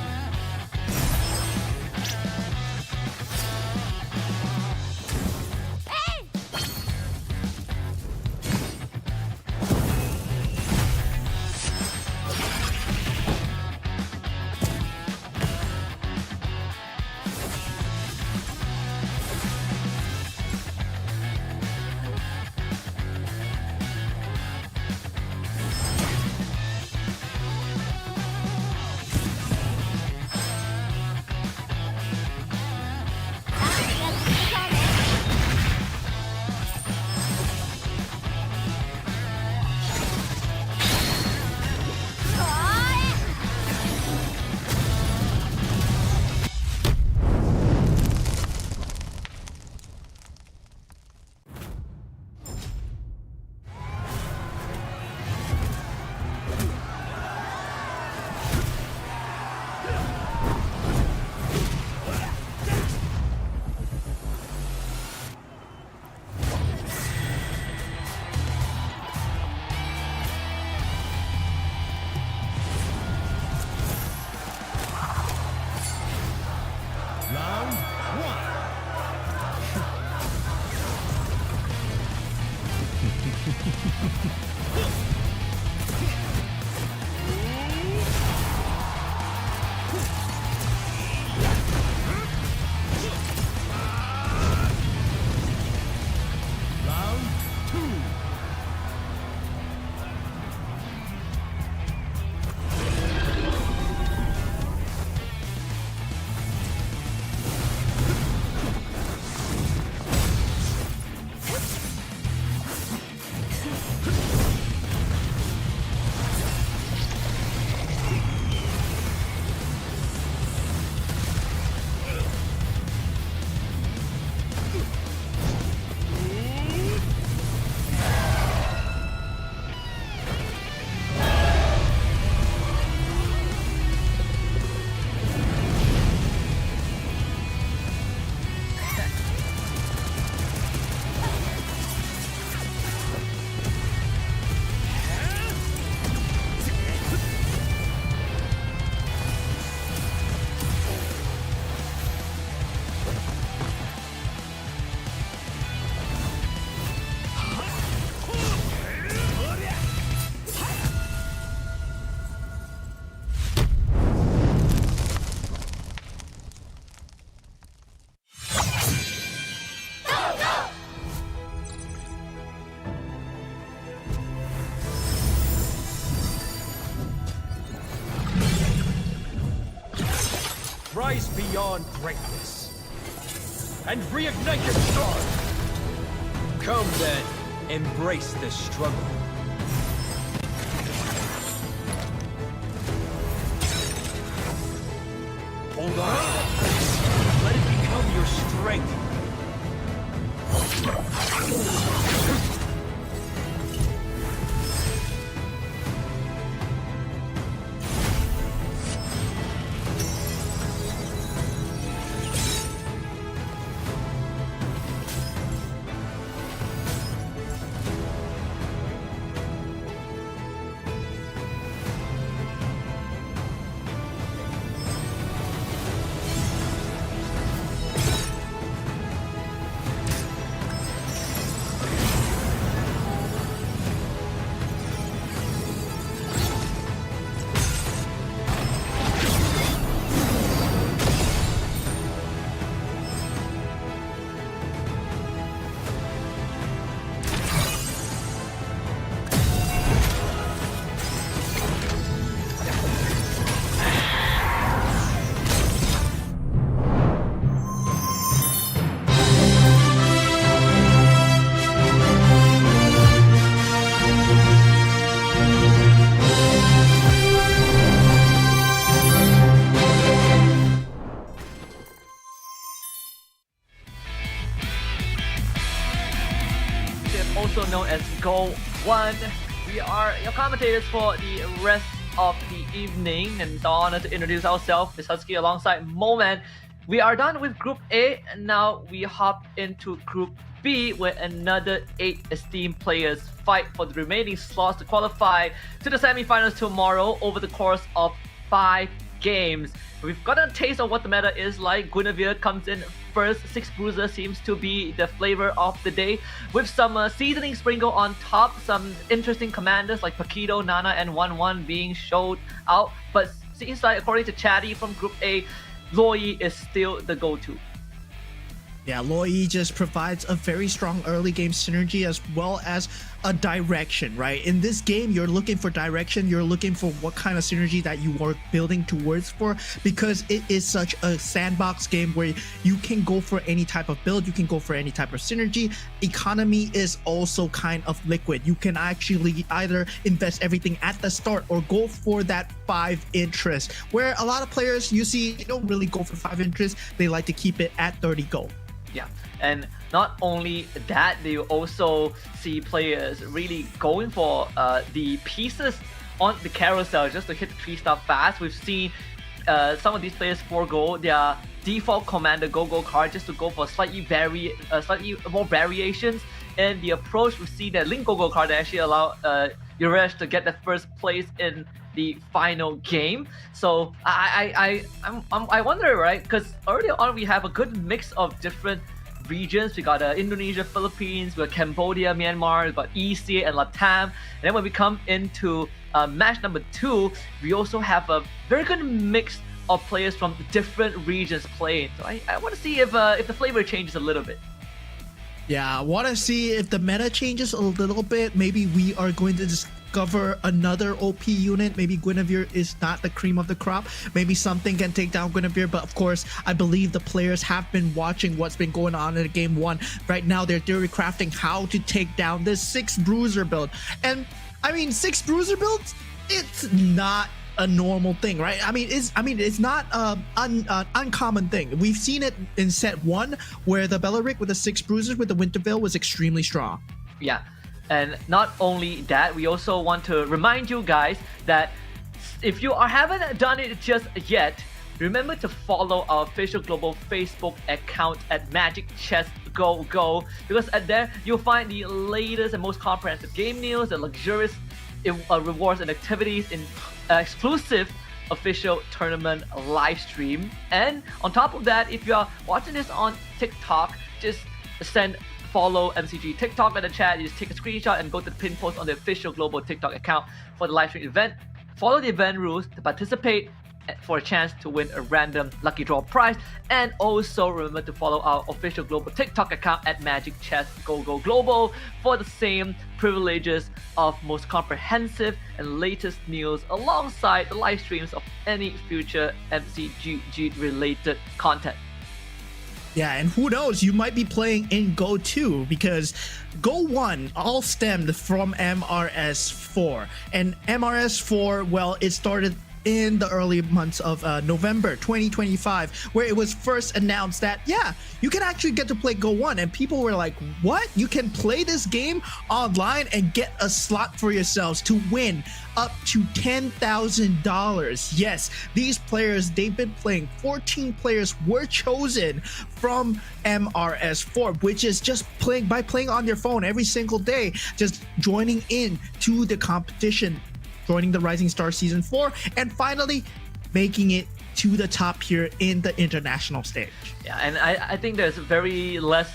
Rise beyond greatness and reignite your star. Come then, embrace the struggle. Hold on. Let it become your strength. Also known as GO1. We are your commentators for the rest of the evening, and it's an honor to introduce ourselves, Miss Husky, alongside Moman. we are done with Group A, and now we hop into Group B, where another 8 esteemed players fight for the remaining slots to qualify to the semifinals tomorrow over the course of 5 games. We've got a taste of what the meta is like. Guinevere comes in first. Six Bruiser seems to be the flavor of the day, with some seasoning sprinkled on top. Some interesting commanders like Paquito, Nana, and 1-1 being showed out. But seems like, according to Chatty from Group A, Loi is still the go-to. Yeah, Loi just provides a very strong early game synergy as well as a direction, right? In this game, you're looking for direction, you're looking for what kind of synergy that you are building towards for, because it is such a sandbox game where you can go for any type of build, you can go for any type of synergy. Economy is also kind of liquid. You can actually either invest everything at the start or go for that 5 interest, where a lot of players you see don't really go for 5 interest, they like to keep it at 30 gold. Yeah, and not only that, you also see players really going for the pieces on the carousel just to hit the 3-star fast. We've seen some of these players forego their default commander go-go card just to go for slightly more variations in the approach. We've seen that Link go-go card that actually allow Yuresh to get the first place in the final game. So I wonder, right? Because earlier on we have a good mix of different regions. We got Indonesia, Philippines, we got Cambodia, Myanmar, we got EC and Latam. And then when we come into match number 2, we also have a very good mix of players from different regions playing. So I want to see if the flavor changes a little bit. Yeah, I want to see if the meta changes a little bit. Maybe we are going to discover another OP unit. Maybe Guinevere is not the cream of the crop. Maybe something can take down Guinevere. But of course, I believe the players have been watching what's been going on in game 1. Right now, they're theory crafting how to take down this 6 Bruiser build. And I mean, 6 Bruiser builds, it's not a normal thing, right? It's not an uncommon thing. We've seen it in set 1 where the Bellaric with the 6 Bruisers with the Winter Veil was extremely strong. Yeah, and not only that, we also want to remind you guys that if you haven't done it just yet, remember to follow our official global Facebook account at Magic Chess Go Go, because at there you'll find the latest and most comprehensive game news, the luxurious rewards and activities in exclusive official tournament live stream. And on top of that, if you are watching this on TikTok, just follow MCG TikTok in the chat. You just take a screenshot and go to the pin post on the official global TikTok account for the live stream event. Follow the event rules to participate for a chance to win a random lucky draw prize. And also remember to follow our official global TikTok account at Magic Chess Go Go Global for the same privileges of most comprehensive and latest news alongside the live streams of any future MCGG related content. Yeah, and who knows, you might be playing in Go 2, because Go 1 all stemmed from MRS4. And MRS4, well, it started in the early months of November 2025, where it was first announced that, yeah, you can actually get to play Go 1. And people were like, what? You can play this game online and get a slot for yourselves to win up to $10,000. Yes, these players, they've been playing. 14 players were chosen from MRS4, which is just playing on your phone every single day, just joining in to the competition, joining the Rising Star Season 4, and finally making it to the top here in the international stage. Yeah, and I think there's very less...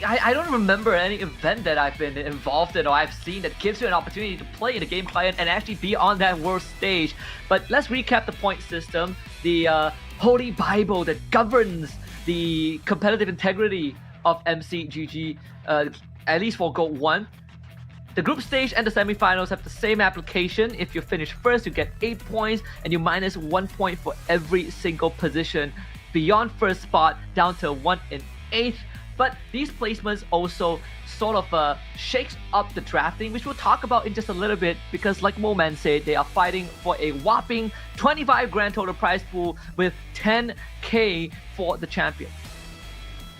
I don't remember any event that I've been involved in or I've seen that gives you an opportunity to play in a game client and actually be on that world stage. But let's recap the point system, the holy bible that governs the competitive integrity of MCGG, at least for Go 1. The group stage and the semifinals have the same application. If you finish first, you get 8 points, and you minus 1 point for every single position beyond first spot down to 1 in 8th. But these placements also sort of shakes up the drafting, which we'll talk about in just a little bit, because like Moman said, they are fighting for a whopping 25 grand total prize pool with 10k for the champion.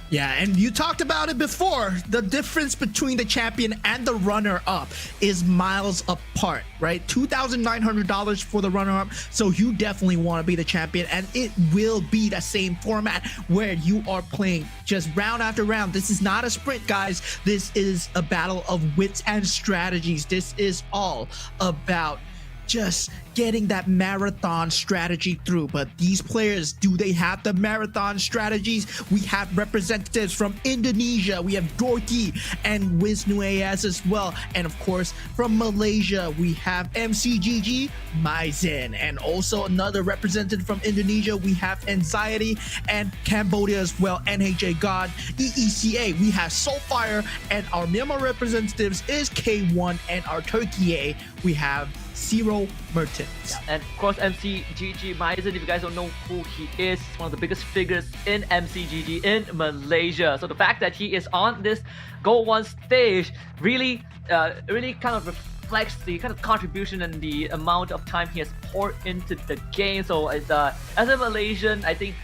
Yeah, and you talked about it before. The difference between the champion and the runner-up is miles apart, right? $2,900 for the runner-up, so you definitely want to be the champion, and it will be the same format where you are playing just round after round. This is not a sprint, guys. This is a battle of wits and strategies. This is all about just getting that marathon strategy through. But these players, do they have the marathon strategies? We have representatives from Indonesia. We have Dorky and Wisnu AS as well. And of course, from Malaysia, we have MCGG, Maizen. And also another representative from Indonesia, we have Anxiety, and Cambodia as well, NHA God. EECA, we have Soulfire, and our Myanmar representatives is K1, and our Turkey A, we have Zero Mertens. Yeah, and of course MCGG Maizen, if you guys don't know who he is, he's one of the biggest figures in MCGG in Malaysia. So the fact that he is on this GO1 stage really kind of reflects the kind of contribution and the amount of time he has poured into the game. So as a Malaysian, I think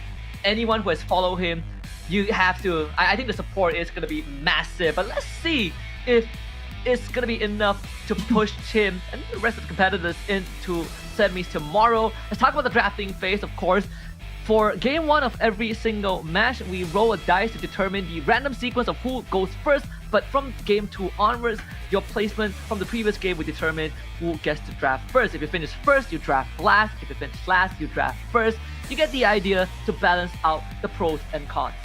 anyone who has followed him, you have to, I think the support is going to be massive. But let's see if it's going to be enough to push him and the rest of the competitors into semis tomorrow. Let's talk about the drafting phase, of course. For game 1 of every single match, we roll a dice to determine the random sequence of who goes first. But from game 2 onwards, your placement from the previous game will determine who gets to draft first. If you finish first, you draft last. If you finish last, you draft first. You get the idea to balance out the pros and cons.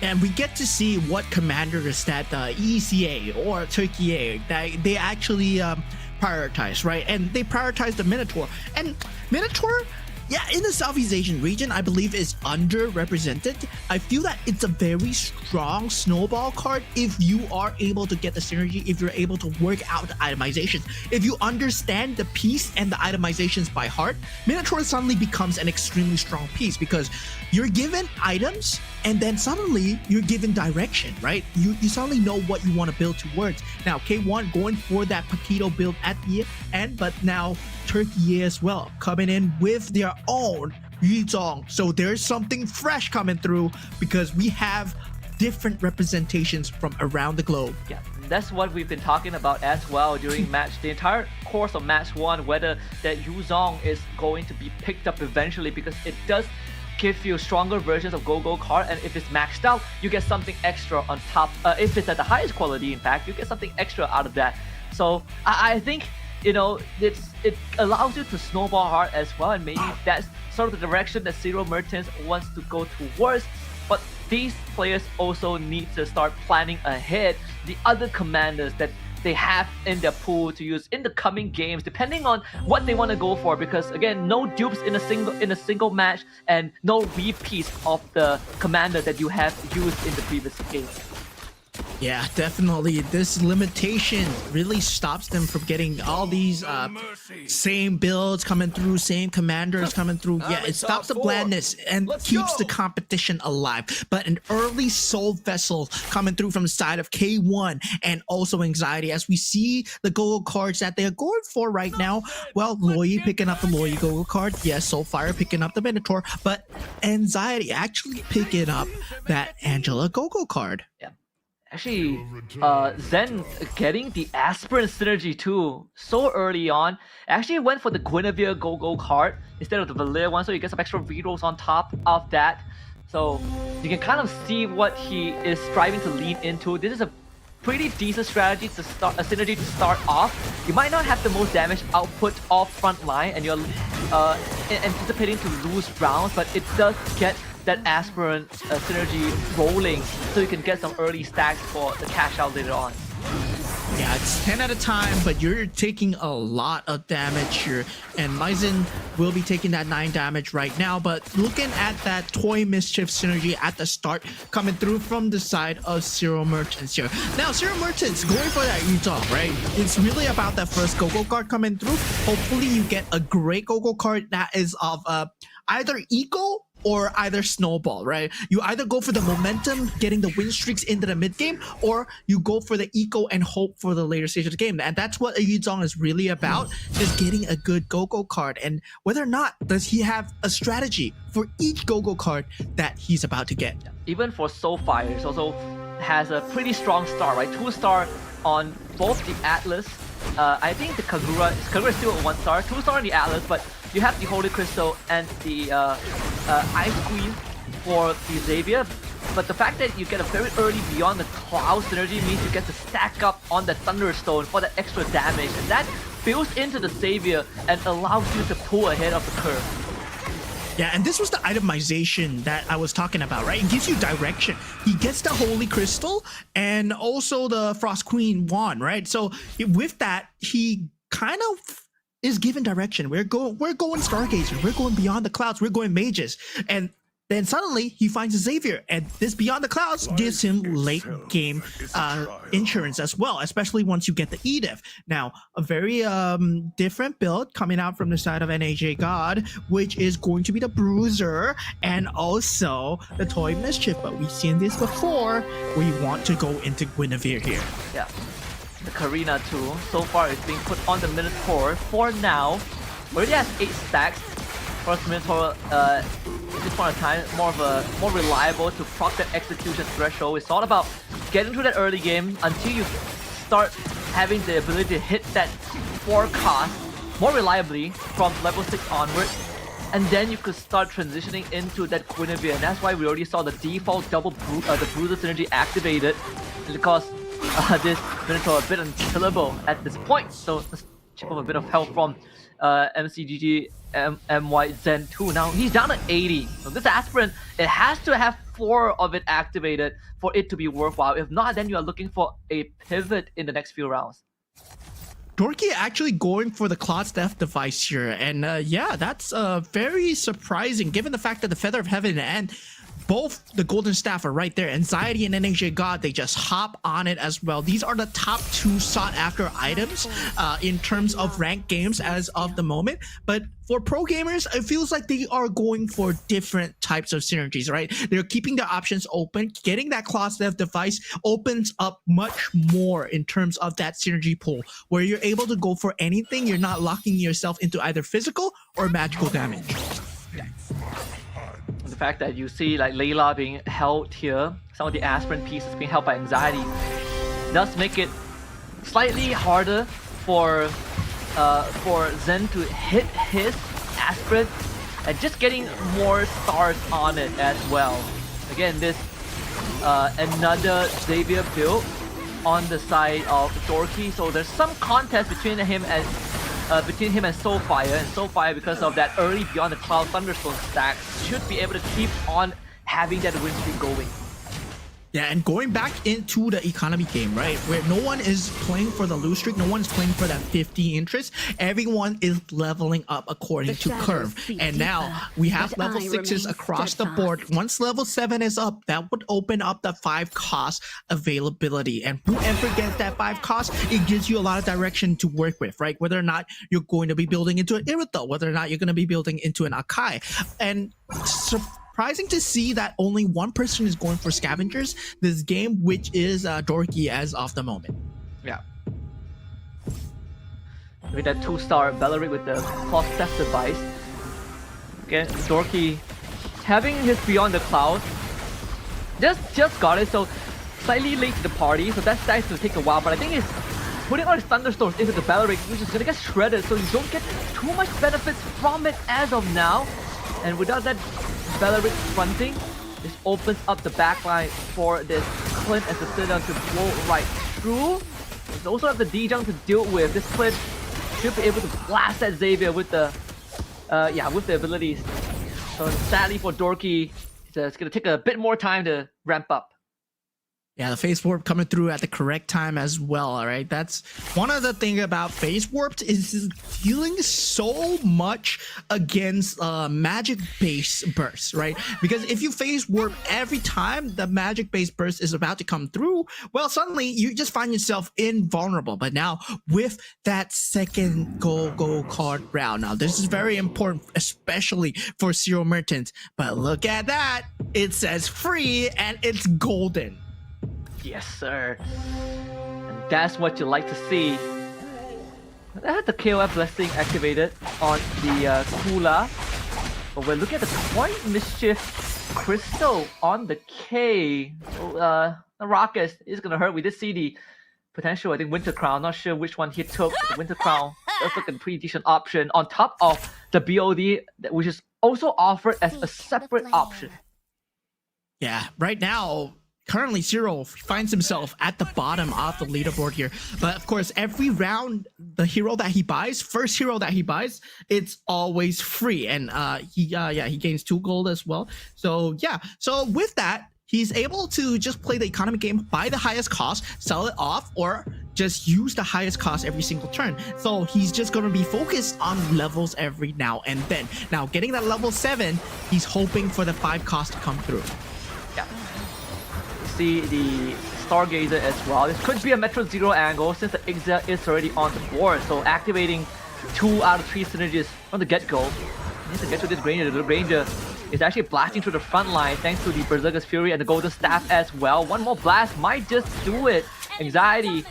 And we get to see what commanders that ECA or Turkey A that they actually prioritize, right? And they prioritize the Minotaur. And Minotaur, yeah, in the Southeast Asian region, I believe is underrepresented. I feel that it's a very strong snowball card if you are able to get the synergy, if you're able to work out the itemizations. If you understand the piece and the itemizations by heart, Minotaur suddenly becomes an extremely strong piece because you're given items and then suddenly you're given direction, right? You suddenly know what you want to build towards. Now, K1 going for that Paquito build at the end, but now Turkey as well, coming in with their own Yuzong. So there's something fresh coming through because we have different representations from around the globe. Yeah, that's what we've been talking about as well during the entire course of match 1, whether that Yuzong is going to be picked up eventually, because it does give you stronger versions of Go-Go card, and if it's maxed out, you get something extra on top. If it's at the highest quality, in fact, you get something extra out of that. So I think, you know, it allows you to snowball hard as well, and maybe that's sort of the direction that Zero Mertens wants to go towards. But these players also need to start planning ahead the other commanders that they have in their pool to use in the coming games, depending on what they want to go for. Because again, no dupes in a single match, and no repeats of the commander that you have used in the previous game. Yeah, definitely. This limitation really stops them from getting all these same builds coming through, same commanders coming through. Yeah, it stops the blandness and keeps the competition alive. But an early Soul Vessel coming through from the side of K1 and also Anxiety, as we see the Go-Go cards that they're going for right now. Well, Loyi picking up the Loyi Go-Go card. Yes, Soulfire picking up the Minotaur. But Anxiety actually picking up that Angela Go-Go card. Yeah. Actually, Zen getting the Aspirin synergy too so early on. Actually went for the Guinevere Go-Go card instead of the Valir one, so you get some extra rerolls on top of that. So you can kind of see what he is striving to lean into. This is a pretty decent strategy to start, a synergy to start off. You might not have the most damage output off front line, and you're anticipating to lose rounds, but it does get that Aspirin synergy rolling, so you can get some early stacks for the cash out later on. Yeah, it's 10 at a time, but you're taking a lot of damage here, and Maizen will be taking that 9 damage right now. But looking at that Toy Mischief synergy at the start coming through from the side of Zero Merchants here. Now, Zero Merchants going for that Yuzong, right? It's really about that first Go-Go card coming through. Hopefully you get a great Go-Go card that is of either eco or either snowball, right? You either go for the momentum, getting the win streaks into the mid game, or you go for the eco and hope for the later stage of the game. And that's what Yuzong is really about, just getting a good Go-Go card. And whether or not does he have a strategy for each Go-Go card that he's about to get. Even for Soulfire, it also has a pretty strong start, right? 2-star on both the Atlas. I think the Kagura is still a 1-star, 2-star on the Atlas, but you have the Holy Crystal and the Ice Queen for the Xavier. But the fact that you get a very early Beyond the Cloud synergy means you get to stack up on the Thunderstone for that extra damage, and that builds into the Xavier and allows you to pull ahead of the curve. Yeah, and this was the itemization that I was talking about, right? It gives you direction. He gets the Holy Crystal and also the Frost Queen wand, right? So with that, he kind of is given direction. We're going Stargazer, we're going Beyond the Clouds, we're going Mages. And then suddenly he finds a Xavier, and this Beyond the Clouds gives him late game insurance as well, especially once you get the Edith. Now, a very different build coming out from the side of NAJ God, which is going to be the Bruiser and also the Toy Mischief. But we've seen this before. We want to go into Guinevere here. Yeah. The Karina too, so far is being put on the Minotaur for now. Already has 8 stacks. First Minotaur, at this point of time, more reliable to proc that execution threshold. It's all about getting through that early game until you start having the ability to hit that forecast more reliably from level 6 onward. And then you could start transitioning into that Guinevere, and that's why we already saw the default double the Bruiser synergy activated, because this Minotaur a bit unkillable at this point. So let's chip off a bit of health from MCGG MY Zen 2. Now he's down to 80. So this aspirant, it has to have 4 of it activated for it to be worthwhile. If not, then you are looking for a pivot in the next few rounds. Dorky actually going for the Cloud's Death device here, and yeah, that's very surprising given the fact that the Feather of Heaven and both the Golden Staff are right there. Anxiety and NAJ God, they just hop on it as well. These are the top 2 sought after items in terms of ranked games as of the moment. But for pro gamers, it feels like they are going for different types of synergies, right? They're keeping their options open. Getting that Cloud's Death device opens up much more in terms of that synergy pool, where you're able to go for anything. You're not locking yourself into either physical or magical damage. The fact that you see like Layla being held here, some of the aspirant pieces being held by Anxiety, does make it slightly harder for Zen to hit his aspirant, and just getting more stars on it as well. Again, this another Xavier build on the side of Dorky, so there's some contest between him and Soulfire, and Soulfire, because of that early Beyond the Cloud Thunderstone stack, should be able to keep on having that win streak going. Yeah, and going back into the economy game, right, where no one is playing for the lose streak, no one is playing for that 50 interest, everyone is leveling up according to curve. And now we have level 6s across the board. Once level 7 is up, that would open up the 5 cost availability. And whoever gets that 5 cost, it gives you a lot of direction to work with, right? Whether or not you're going to be building into an Irithel, whether or not you're going to be building into an Akai. And surprising to see that only one person is going for scavengers this game, which is Dorky as of the moment. Yeah. With that 2-star Bellaric with the Cloth Theft device. Again, Dorky having his Beyond the Clouds. Just got it, so slightly late to the party, so that starts to take a while, but I think it's putting all his Thunderstorms into the Bellaric, which is gonna get shredded, so you don't get too much benefits from it as of now. And without that Bellaric fronting, this opens up the backline for this Clint as the Citadel to blow right through. There's also have the D-Jump to deal with. This Clint should be able to blast that Xavier with the with the abilities. So sadly for Dorky, it's gonna take a bit more time to ramp up. Yeah, the phase warp coming through at the correct time as well. All right, that's one of the thing about phase warped is dealing so much against magic base bursts, right? Because if you phase warp every time the magic base burst is about to come through, well, suddenly you just find yourself invulnerable. But now with that second go card round, now this is very important, especially for Zero Merchants. But look at that, it says free and it's golden. Yes, sir. And that's what you like to see. I had the KOF blessing activated on the Kula. But we're looking at the Toy Mischief Crystal on the K. The Rocket is gonna hurt. We did see the potential, I think, Winter Crown. Not sure which one he took. The Winter Crown does look a pretty decent option on top of the BOD, which is also offered as a separate option. Yeah, right now, currently Zero finds himself at the bottom of the leaderboard here. But of course, every round, the hero that he buys, first hero that he buys, it's always free. And he gains 2 gold as well. So yeah, so with that, he's able to just play the economy game, buy the highest cost, sell it off, or just use the highest cost every single turn. So he's just going to be focused on levels every now and then. Now, getting that level 7, he's hoping for the 5 cost to come through. Yeah. See the Stargazer as well. This could be a Metro Zero angle since the Exile is already on the board. So activating 2 out of 3 synergies from the get-go. He needs to get to this Granger. The Granger is actually blasting through the front line thanks to the Berserker's Fury and the Golden Staff as well. One more blast might just do it. Anxiety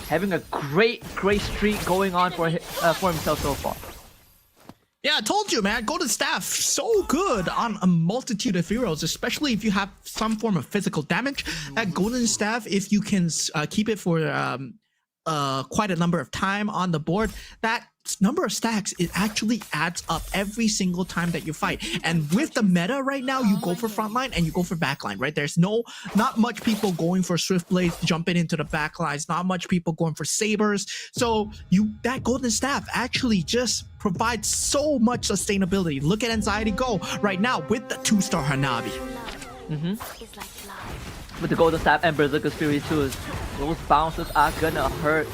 having a great streak going on for himself so far. Yeah, I told you, man. Golden Staff, so good on a multitude of heroes, especially if you have some form of physical damage. At Golden Staff, if you can keep it for quite a number of time on the board, that number of stacks, it actually adds up every single time that you fight. And with the meta right now, you go for frontline and you go for backline, right? There's not much people going for Swift Blades, jumping into the backlines, not much people going for sabers. So that Golden Staff actually just provides so much sustainability. Look at Anxiety go right now with the 2-star Hanabi. With the Golden Staff and Berserker's Fury too, those bounces are gonna hurt.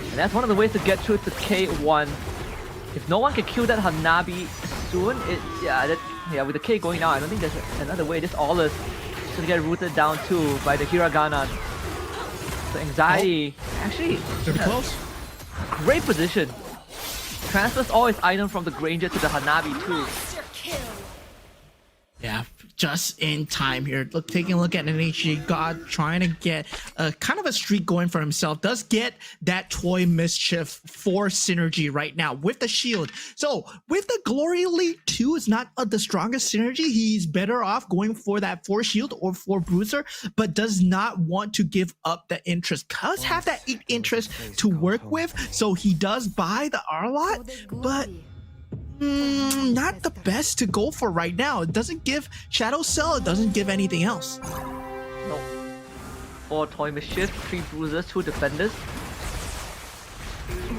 And that's one of the ways to get through to K1. If no one can kill that Hanabi soon, with the K going out, I don't think there's another way. This all is gonna get rooted down too by the Hiragana. So Anxiety, actually, close. Great position. Transfers all his items from the Granger to the Hanabi too. Yeah, just in time here. Taking a look at NHG God trying to get a kind of a streak going for himself. Does get that Toy Mischief for synergy right now with the shield. So with the Glory Elite 2 is not the strongest synergy. He's better off going for that 4 shield or 4 bruiser, but does not want to give up the interest. Does have that 8 interest to work with, so he does buy the Arlot, but not the best to go for right now. It doesn't give Shadow Cell, it doesn't give anything else. No. 4 Toy Mischief, 3 Bruisers, 2 Defenders.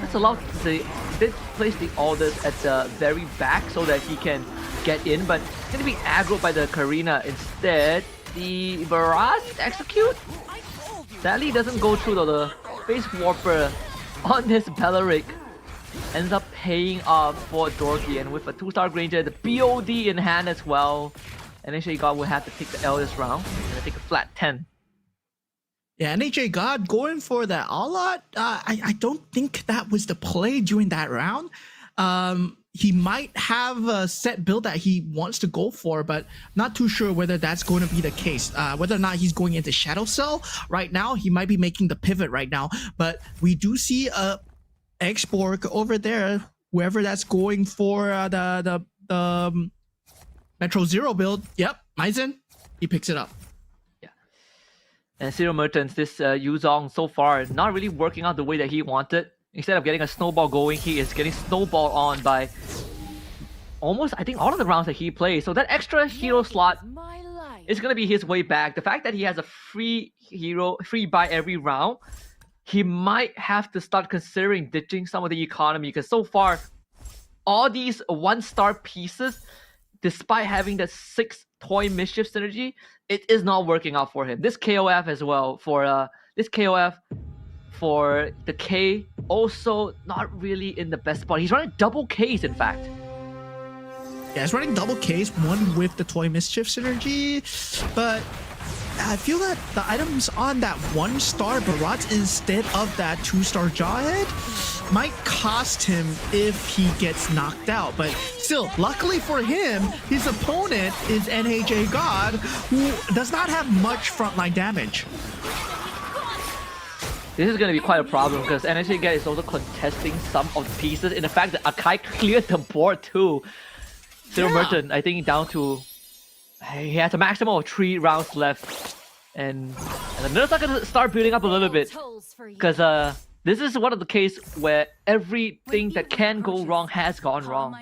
That's allowed they did place the orders at the very back so that he can get in, but it's gonna be aggroed by the Karina instead. The Barrage execute sadly doesn't go through though. The Face Warper on this Bellaric ends up paying off for Dorky, and with a 2-star Granger, the BOD in hand as well. And NHA God will have to take the L this round and take a flat 10. Yeah, NHA God going for that Arlot. I don't think that was the play during that round. He might have a set build that he wants to go for, but not too sure whether that's going to be the case. Whether or not he's going into Shadow Cell right now, he might be making the pivot right now. But we do see a Exborg over there, whoever that's going for the Metro Zero build. Yep, Maizen, he picks it up. Yeah. And Zero Merchants, this Yuzong so far not really working out the way that he wanted. Instead of getting a snowball going, he is getting snowball on by almost, I think, all of the rounds that he plays. So that extra hero slot is going to be his way back. The fact that he has a free buy every round, he might have to start considering ditching some of the economy, because so far, all these 1-star pieces, despite having the 6 Toy Mischief synergy, it is not working out for him. This KOF as well for this KOF for the K also not really in the best spot. He's running double Ks in fact. Yeah, he's running double Ks, one with the Toy Mischief synergy, but I feel that the items on that 1-star Barat instead of that 2-star Jawhead might cost him if he gets knocked out. But still, luckily for him, his opponent is NHA God, who does not have much frontline damage. This is going to be quite a problem because NHA God is also contesting some of the pieces. In the fact that Akai cleared the board too. Zero Merchant, I think down to... He has a maximum of 3 rounds left. And the nerfs are going to start building up a little bit. Because this is one of the cases where everything that can go wrong has gone wrong.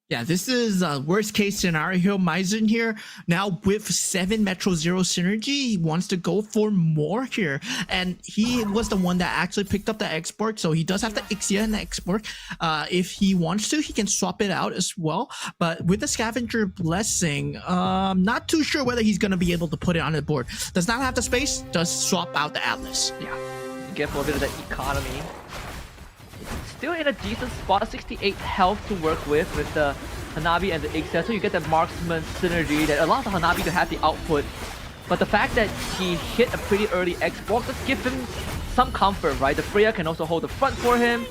Yeah, this is a worst case scenario here. Maizen here now with 7 Metro Zero synergy. He wants to go for more here. And he was the one that actually picked up the export. So he does have the Ixia and the export. If he wants to, he can swap it out as well. But with the Scavenger Blessing, not too sure whether he's going to be able to put it on the board. Does not have the space, does swap out the Atlas. Yeah, get for a bit of the economy. Still in a decent spot, 68 health to work with the Hanabi and the Ixia, so you get the marksman synergy that allows the Hanabi to have the output. But the fact that he hit a pretty early export does give him some comfort, right? The Freya can also hold the front for him.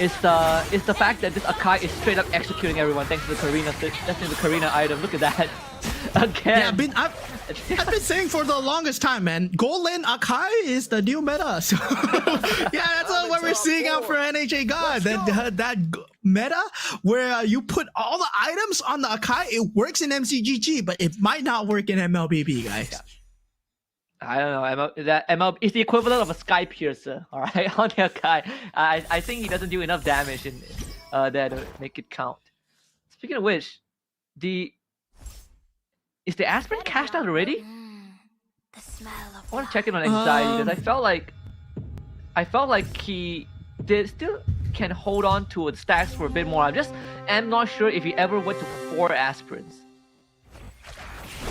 It's the fact that this Akai is straight up executing everyone thanks to the Karina, that's the Karina item. Look at that. Again. Yeah, I've been saying for the longest time, man, gold lane Akai is the new meta. So yeah, that's what we're seeing out for NHA God. That meta where you put all the items on the Akai, it works in MCGG, but it might not work in MLBB, guys. Yeah. I don't know. ML is the equivalent of a Sky Piercer, all right, on the Akai. I think he doesn't do enough damage in there to make it count. Speaking of which, is the aspirin cashed out already? The smell of I want to check in on anxiety because I felt like he still can hold on to the stacks for a bit more. I'm not sure if he ever went to 4 aspirins.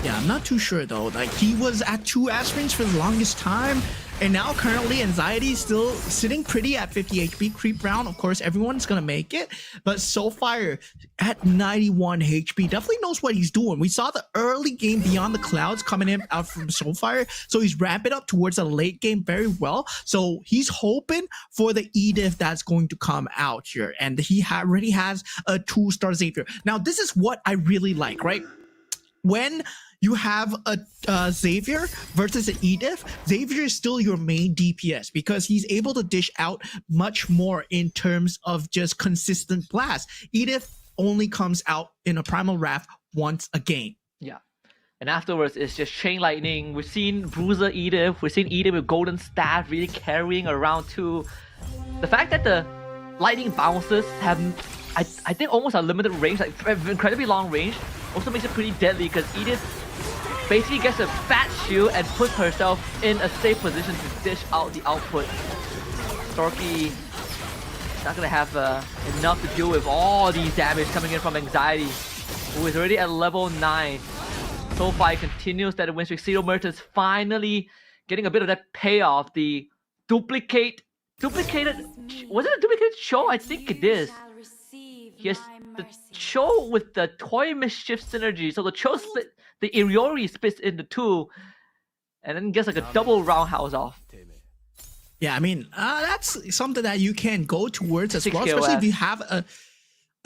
Yeah, I'm not too sure though. Like he was at 2 aspirins for the longest time, and now currently anxiety is still sitting pretty at 50 HP. Creep round, of course, everyone's gonna make it, but Soulfire at 91 HP definitely knows what he's doing. We saw the early game Beyond the Clouds coming in out from Soulfire, so he's ramping up towards the late game very well. So he's hoping for the Edith that's going to come out here, and he already has a 2-star Xavier. Now this is what I really like, right? When you have a Xavier versus an Edith, Xavier is still your main DPS because he's able to dish out much more in terms of just consistent blast. Edith only comes out in a Primal Wrath once a game. Yeah. And afterwards, it's just Chain Lightning. We've seen Bruiser Edith. We've seen Edith with Golden Staff really carrying around too. The fact that the Lightning bounces have, I think, almost a limited range, like incredibly long range, also makes it pretty deadly because Edith basically gets a fat shield and puts herself in a safe position to dish out the output. Storky not gonna have enough to deal with all these damage coming in from Anxiety, who is already at level 9. Soulfire continues that win streak. Zero Merchants finally getting a bit of that payoff. The duplicated, was it a duplicated show? I think it is. Yes, the Cho with the Toy Mischief synergy. So the Cho split, the Iori splits into 2, and then gets like a double roundhouse off. Yeah, I mean, that's something that you can go towards as 6 well, KOS. especially if you have a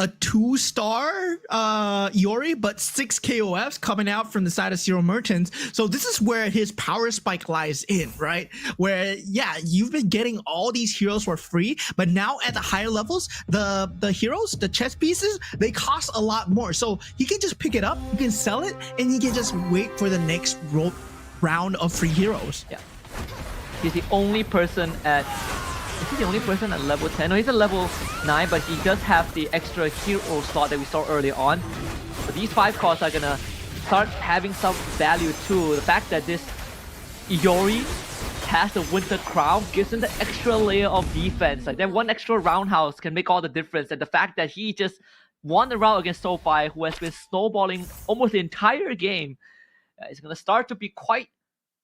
2-star Iori, but 6 KOFs coming out from the side of Zero Merchants. So this is where his power spike lies in, right? Where, yeah, you've been getting all these heroes for free, but now at the higher levels, the heroes, the chest pieces, they cost a lot more. So he can just pick it up, he can sell it, and he can just wait for the next round of free heroes. Yeah. He's the only person at... Is he the only person at level 10? No, he's at level 9, but he does have the extra hero slot that we saw early on. But these 5 costs are gonna start having some value too. The fact that this Iori has the Winter Crown gives him the extra layer of defense. Like that one extra roundhouse can make all the difference. And the fact that he just won the round against Soulfire, who has been snowballing almost the entire game. It's gonna start to be quite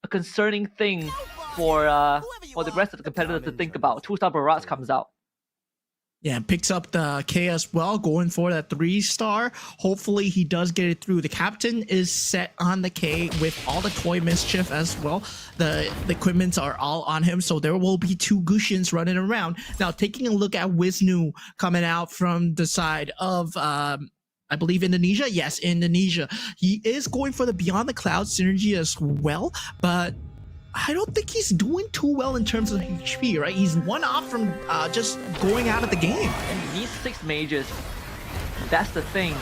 a concerning thing for the rest of the competitors to think about. 2-star Barrage comes out. Yeah, picks up the K as well, going for that 3-star. Hopefully he does get it through. The captain is set on the K with all the toy mischief as well. The equipments are all on him, so there will be 2 Gushins running around. Now, taking a look at Wisnu coming out from the side of I believe Indonesia. Yes, Indonesia. He is going for the Beyond the Cloud synergy as well, but I don't think he's doing too well in terms of HP, right? He's 1 off from just going out of the game. And he needs 6 mages. That's the thing.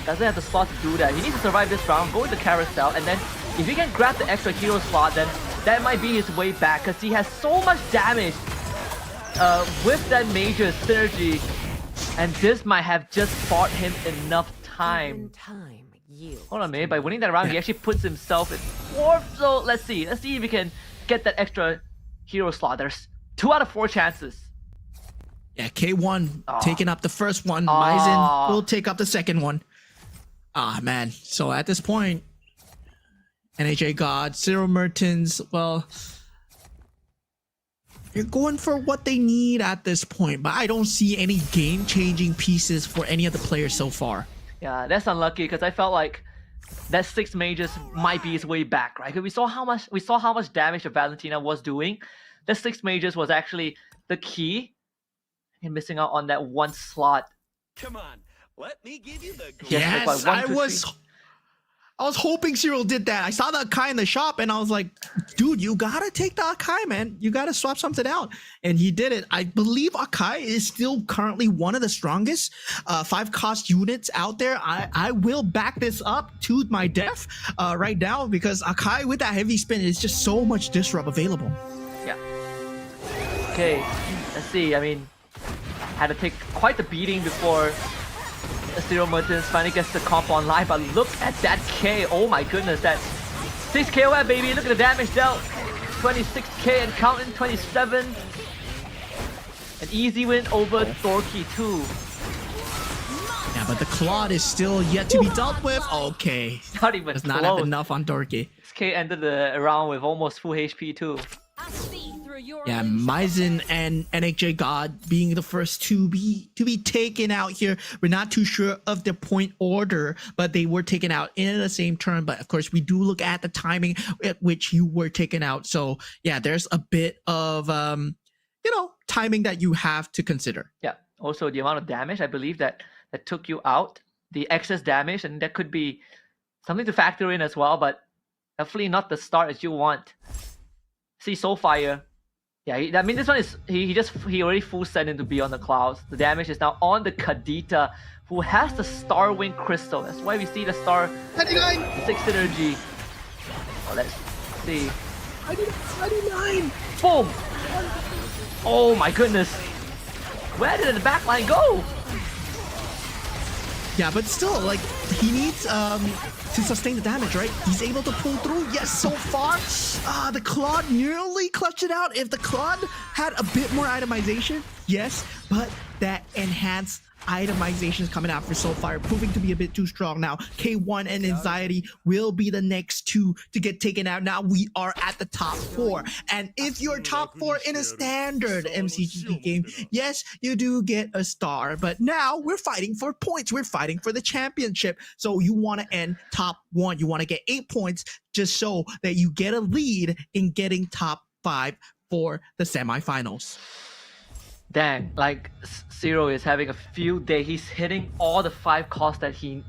Doesn't have the slot to do that. He needs to survive this round, go into carousel, and then if he can grab the extra hero slot, then that might be his way back, because he has so much damage with that mage's synergy, and this might have just bought him enough time. Hold on a minute, by winning that round, he actually puts himself in 4th, so let's see if he can get that extra hero slot. There's 2 out of 4 chances. Yeah, K1 taking up the first one. Maizen will take up the second one. Man. So at this point, NHA God, Zero Mertens, well, they're going for what they need at this point, but I don't see any game-changing pieces for any of the players so far. Yeah, that's unlucky, because I felt like that 6 mages might be his way back, right? Because we saw how much damage that Valentina was doing. The 6 mages was actually the key in missing out on that 1 slot. Come on, let me give you the Yes, I was hoping Cyril did that. I saw the Akai in the shop and I was like, dude, you gotta take the Akai, man. You gotta swap something out. And he did it. I believe Akai is still currently one of the strongest 5-cost units out there. I will back this up to my death right now, because Akai with that heavy spin is just so much disrupt available. Yeah. Okay, let's see. I mean, had to take quite the beating before Zero Mertens finally gets the comp online, but look at that K. Oh my goodness, that's 6 KOF, baby. Look at the damage dealt. 26k and counting, 27. An easy win over Dorky too. Yeah, but the Claude is still yet to be dealt with. Okay. Not even Does close. not have enough on Dorky. 6k ended the round with almost full HP too. Yeah, Maizen and NHJ God being the first to be taken out here. We're not too sure of the point order, but they were taken out in the same turn. But of course, we do look at the timing at which you were taken out. So yeah, there's a bit of timing that you have to consider. Yeah. Also, the amount of damage I believe that took you out, the excess damage, and that could be something to factor in as well. But definitely not the start as you want. See Soulfire. Yeah, I mean this one is he already full sent into Beyond the Clouds. The damage is now on the Kadita, who has the Starwind Crystal. That's why we see the Star 99. 6 synergy. Oh, let's see. 99. Boom! Oh my goodness! Where did the backline go? Yeah, but still, like, he needs to sustain the damage, right? He's able to pull through. Yes, so far, the Claude nearly clutched it out. If the Claude had a bit more itemization, yes, but that enhanced itemization is coming out for Soulfire, proving to be a bit too strong now. K1 and Anxiety will be the next 2 to get taken out. Now we are at the top 4. And if you're top 4 in a standard MCGG game, yes, you do get a star. But now we're fighting for points. We're fighting for the championship. So you want to end top 1. You want to get 8 points just so that you get a lead in getting top 5 for the semifinals. Dang, like Zero is having a field day. He's hitting all the 5 costs that he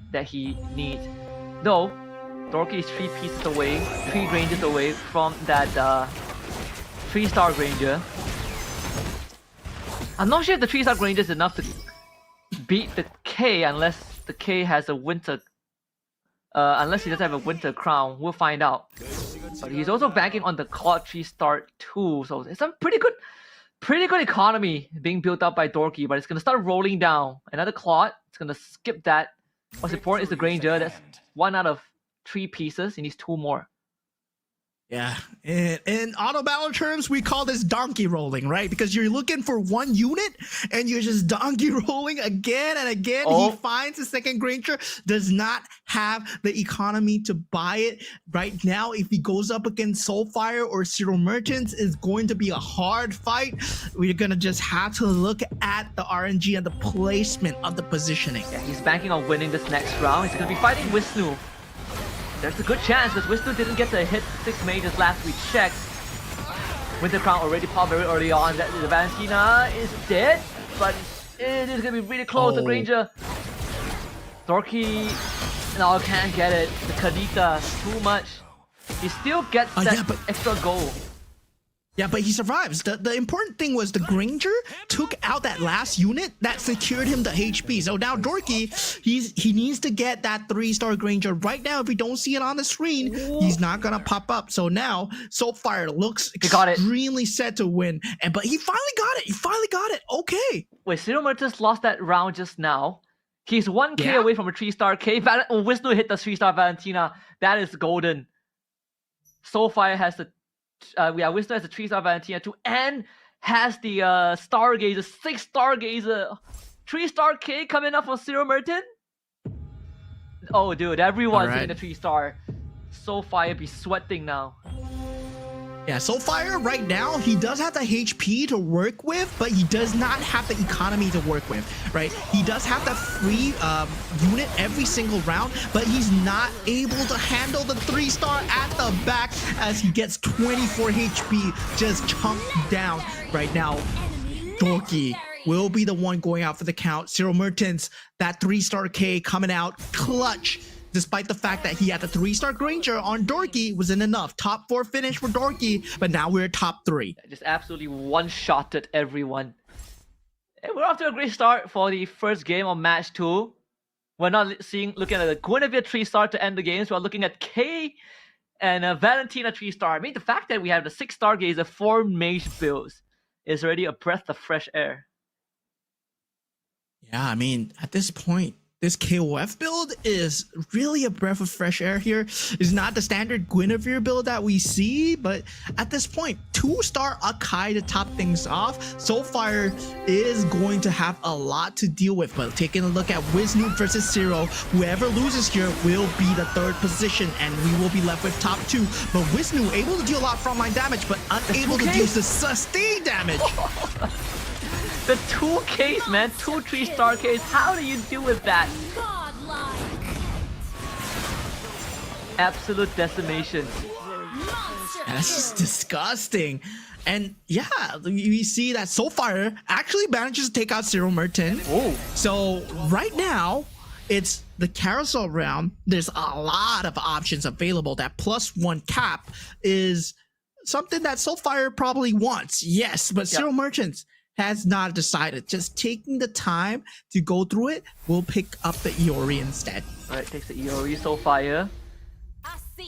needs. Though, Dorky is 3 pieces away, 3 ranges away from that 3-star Granger. I'm not sure if the 3-star Granger is enough to beat the K unless the K has a winter. Unless he doesn't have a winter crown, we'll find out. But he's also banking on the Claude 3-star too, so it's a pretty good economy being built up by Dorky, but it's going to start rolling down. Another Claude, it's going to skip that. What's important is the Granger. That's 1 out of 3 pieces. He needs 2 more. Yeah, in auto battle terms, we call this donkey rolling, right? Because you're looking for one unit and you're just donkey rolling again and again. Oh. He finds the second Granger, does not have the economy to buy it right now. If he goes up against Soulfire or Zero Merchants, it's going to be a hard fight. We're gonna just have to look at the RNG and the placement of the positioning. Yeah, he's banking on winning this next round. He's gonna be fighting Wisnu. There's a good chance because Wisnu didn't get to hit 6 mages last we checked. Winter Crown already popped very early on. The Valentina is dead, but it is gonna be really close. The Granger, Dorky, no, can't get it. The Kadita, too much. He still gets that yeah, but- extra goal. Yeah, but he survives. The important thing was the Granger took out that last unit that secured him the HP. So now Dorky, he needs to get that 3-star Granger right now. If we don't see it on the screen, he's not gonna pop up. So now Soulfire looks got it. extremely set to win. But he finally got it. He finally got it. Okay. Wait, Zero Merchants lost that round just now. He's 1k Yeah. away from a 3-star K. Wisnu hit the 3-star Valentina. That is golden. Soulfire has the Wisnu has the 3-star Valentina too, and has the Stargazer, 6 Stargazer, 3-star K coming up for Zero Merton. Oh, dude, everyone's Alright. hitting the 3-star. Soulfire be sweating now. Yeah, Soulfire right now, he does have the HP to work with, but he does not have the economy to work with, right? He does have that free unit every single round, but he's not able to handle the 3-star at the back as he gets 24 HP just chunked down right now. Dorky will be the one going out for the count. Zero Merchants, that 3-star K coming out clutch. Despite the fact that he had the 3-star Granger on Dorky wasn't enough. Top 4 finish for Dorky, but now we're top 3. Just absolutely one-shotted everyone. And we're off to a great start for the first game of match 2. We're not looking at the Guinevere 3-star to end the games. We're looking at K and Valentina 3-star. I mean, the fact that we have the 6 Stargazer, 4 mage builds is already a breath of fresh air. Yeah, I mean, at this point, this KOF build is really a breath of fresh air here. It's not the standard Guinevere build that we see, but at this point, 2-star Akai to top things off. Soulfire is going to have a lot to deal with, but taking a look at Wisnu versus Zero, whoever loses here will be the 3rd position, and we will be left with top 2. But Wisnu able to deal a lot of frontline damage, but unable to deal the sustained damage. The 2 Ks, man, 2 3-star Ks. How do you deal with that? Godlike. Absolute decimation. And that's just disgusting. And yeah, we see that Soulfire actually manages to take out Zero Merton. Oh. So right now, it's the carousel round. There's a lot of options available. That +1 cap is something that Soulfire probably wants. Yes, but Zero Merchants has not decided. Just taking the time to go through it, we'll pick up the Iori instead. Alright, takes the Iori, Soulfire.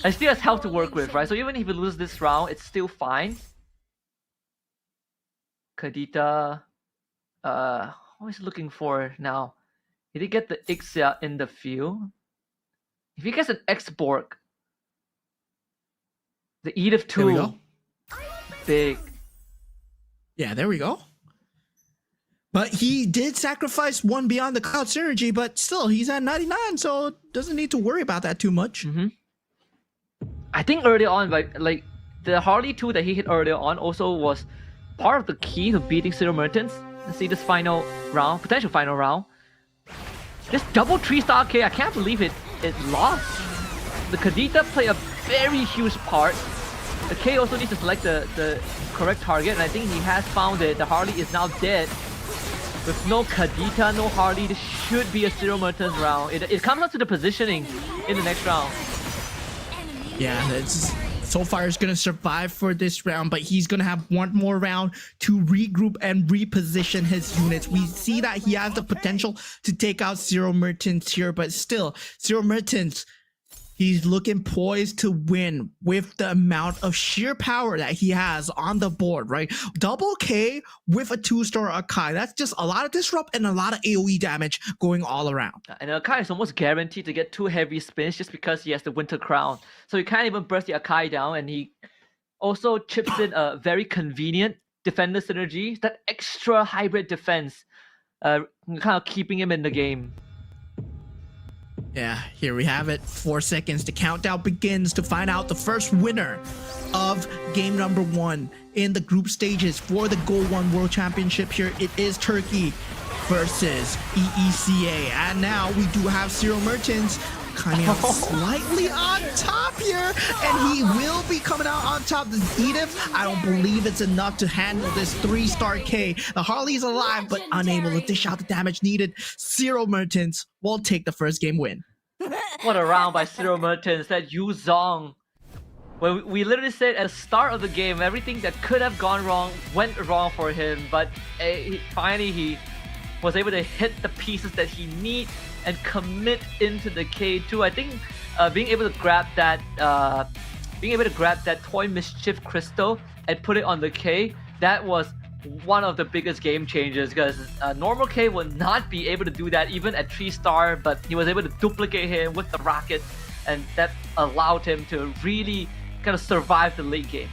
And still has health to work with, right? So even if he loses this round, it's still fine. Kadita, what is he looking for now? He did get the Ixia in the field. If he gets an X-Borg, the Edith 2, There we go. big. Yeah, there we go. But he did sacrifice one Beyond the Cloud synergy, but still, he's at 99, so doesn't need to worry about that too much. I think early on, like the Harley 2 that he hit earlier on also was part of the key to beating Zero Mertens. Let's see this final round, potential final round. This double 3-star K, I can't believe it lost. The Kadita played a very huge part. The K also needs to select the correct target, and I think he has found it. The Harley is now dead. With no Kadita, no Harley, this should be a Zero Mertens round. It comes down to the positioning in the next round. Yeah, Soulfire's gonna survive for this round, but he's gonna have one more round to regroup and reposition his units. We see that he has the potential to take out Zero Mertens here, but still, Zero Mertens, he's looking poised to win with the amount of sheer power that he has on the board, right? Double K with a 2-star Akai. That's just a lot of disrupt and a lot of AoE damage going all around. And Akai is almost guaranteed to get 2 heavy spins just because he has the Winter Crown. So he can't even burst the Akai down, and he also chips in a very convenient defender synergy, that extra hybrid defense, kind of keeping him in the game. Yeah, here we have it. 4 seconds. The countdown begins to find out the first winner of game number 1 in the group stages for the GO1 World Championship. Here it is Turkey versus EECA. And now we do have Zero Merchants coming out slightly on top here, and he will be coming out on top. This Edith, I don't believe it's enough to handle this 3-star K. The Harley's alive, but unable to dish out the damage needed. Zero Merchants will take the first game win. What a round by Zero Merchants. That Yu Zong, where we literally said at the start of the game, everything that could have gone wrong went wrong for him, but finally he was able to hit the pieces that he needs and commit into the K2. I think being able to grab that Toy Mischief crystal and put it on the K, that was one of the biggest game changers, because normal K would not be able to do that even at 3-star, but he was able to duplicate him with the rocket, and that allowed him to really kind of survive the late game.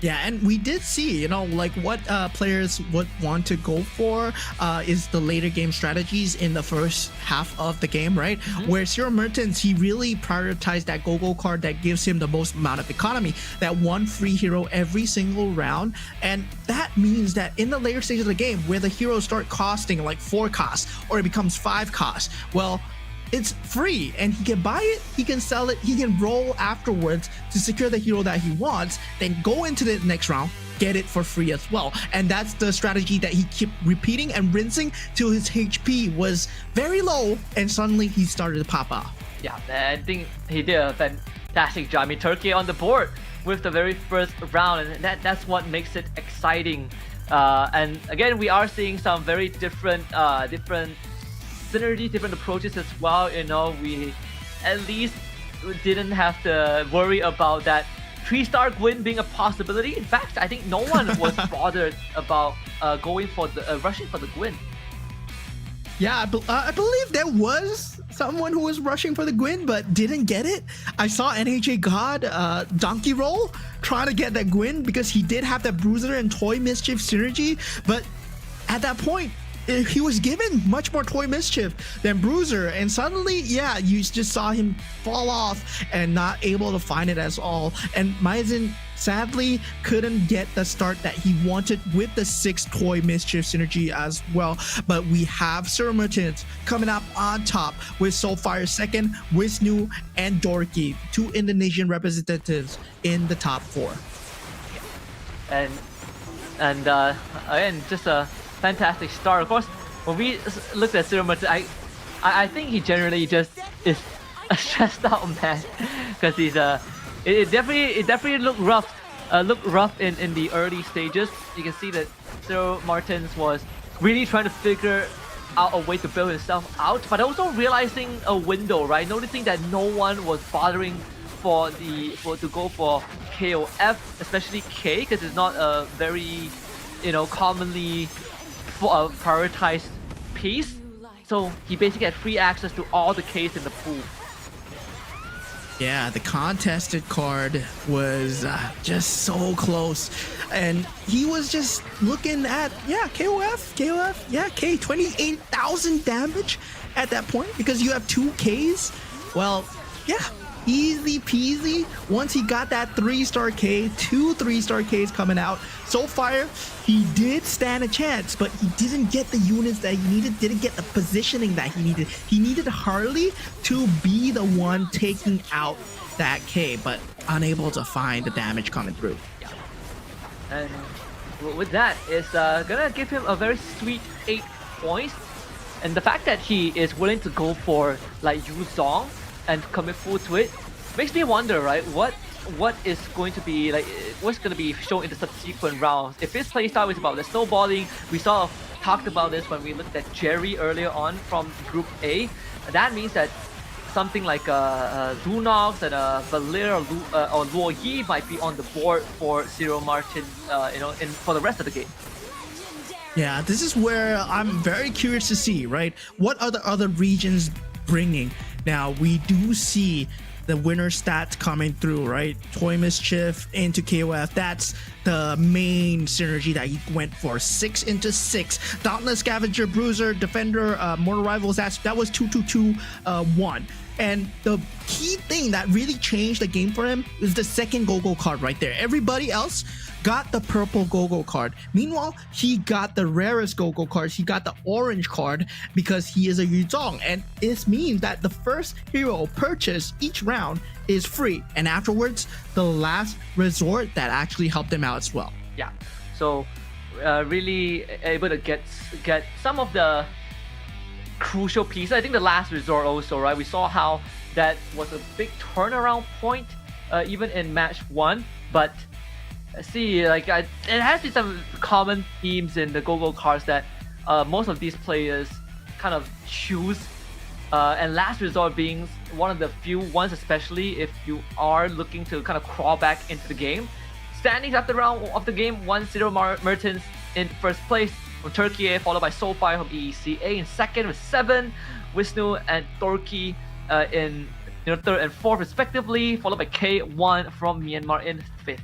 Yeah, and we did see, you know, like what players would want to go for is the later game strategies in the first half of the game, right? Where Zero Merchants, he really prioritized that go-go card that gives him the most amount of economy, that one free hero every single round. And that means that in the later stage of the game, where the heroes start costing like 4 costs or it becomes 5 costs, well, it's free and he can buy it, he can sell it, he can roll afterwards to secure the hero that he wants, then go into the next round, get it for free as well. And that's the strategy that he kept repeating and rinsing till his HP was very low and suddenly he started to pop off. Yeah, I think he did a fantastic job. I mean, Turkey on the board with the very first round, and that's what makes it exciting. And again, we are seeing some very different synergy, different approaches as well. You know, we at least didn't have to worry about that 3-star Gwyn being a possibility. In fact, I think no one was bothered about going for the rushing for the Gwyn. Yeah, I believe there was someone who was rushing for the Gwyn but didn't get it. I saw NHA God Donkey Roll trying to get that Gwyn because he did have that Bruiser and Toy Mischief synergy, but at that point he was given much more Toy Mischief than Bruiser, and suddenly, yeah, you just saw him fall off and not able to find it as all. And Maizen sadly couldn't get the start that he wanted with the 6 Toy Mischief synergy as well. But we have Zero Merchants coming up on top with Soulfire second, Wisnu and Dorky, 2 Indonesian representatives in the top 4. And again, just a fantastic start. Of course, when we looked at Zero Merchants, I think he generally just is a stressed out man, because he's it definitely looked rough in the early stages. You can see that Zero Merchants was really trying to figure out a way to build himself out, but also realizing a window, right? Noticing that no one was bothering to go for KOF, especially K, because it's not a very, you know, commonly prioritized piece. So he basically had free access to all the Ks in the pool. Yeah, the contested card was just so close, and he was just looking at, yeah, KOF, yeah, K, 28,000 damage at that point because you have 2 Ks. Well, yeah, easy peasy. Once he got that 3-star K, 2 3-star Ks coming out. Soulfire, he did stand a chance, but he didn't get the units that he needed, didn't get the positioning that he needed. He needed Harley to be the one taking out that K, but unable to find the damage coming through. And with that, it's gonna give him a very sweet 8 points. And the fact that he is willing to go for like Yu Zong and commit full to it makes me wonder, right? What is going to be like? What's going to be shown in the subsequent rounds? If his playstyle is about the snowballing, we talked about this when we looked at Jerry earlier on from Group A. That means that something like Lunox and Valir or Luo Yi might be on the board for Zero Merchants, you know, for the rest of the game. Yeah, this is where I'm very curious to see, right? What are the other regions bringing? Now, we do see the winner stats coming through, right? Toy Mischief into KOF. That's the main synergy that he went for. 6 into 6. Dauntless, Scavenger, Bruiser, Defender, Mortal Rivals. That was 2-2-2-1. And the key thing that really changed the game for him is the second Go-Go card right there. Everybody else got the purple Go-Go card. Meanwhile, he got the rarest Go-Go cards. He got the orange card because he is a Yuzong. And this means that the first hero purchase each round is free. And afterwards, the last resort that actually helped him out as well. Yeah. So really able to get some of the crucial pieces. I think the last resort also, right? We saw how that was a big turnaround point even in match 1. But see, like it has been some common themes in the Go-Go cards that most of these players kind of choose, and last resort being one of the few ones, especially if you are looking to kind of crawl back into the game. Standings after round of the game, 1-0 Mertens in first place from Turkey, followed by Soulfire from EECA in second with 7, Wisnu and Torki in third and fourth respectively, followed by K1 from Myanmar in 5th.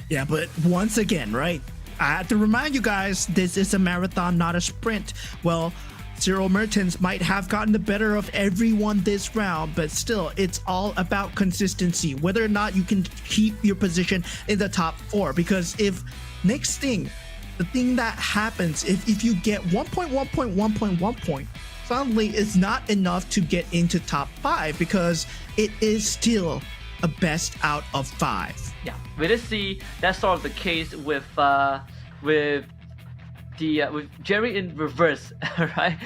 Yeah, but once again, right? I have to remind you guys, this is a marathon, not a sprint. Well, Zero Mertens might have gotten the better of everyone this round, but still, it's all about consistency, whether or not you can keep your position in the top 4. Because if next thing, the thing that happens, if you get 1.1.1.1 point, suddenly it's not enough to get into top 5 because it is still a best out of 5. Yeah, we did see that's sort of the case with Jerry in reverse, right?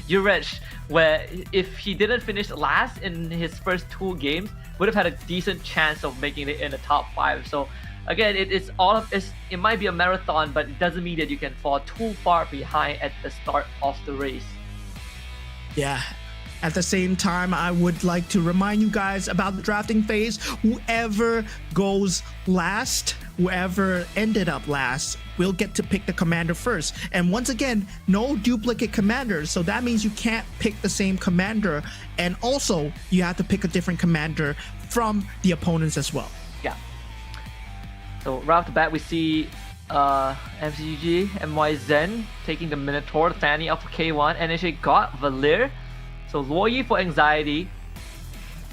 Urech, where if he didn't finish last in his first 2 games, would have had a decent chance of making it in the top 5. So again, it might be a marathon, but it doesn't mean that you can fall too far behind at the start of the race. Yeah. At the same time, I would like to remind you guys about the drafting phase. Whoever goes last, whoever ended up last, will get to pick the commander first. And once again, no duplicate commanders. So that means you can't pick the same commander. And also, you have to pick a different commander from the opponents as well. Yeah. So right off the bat, we see MCGG, MY Zen taking the Minotaur, the Fanny up for K1, and NHA got Valir. So Luoyi for Anxiety.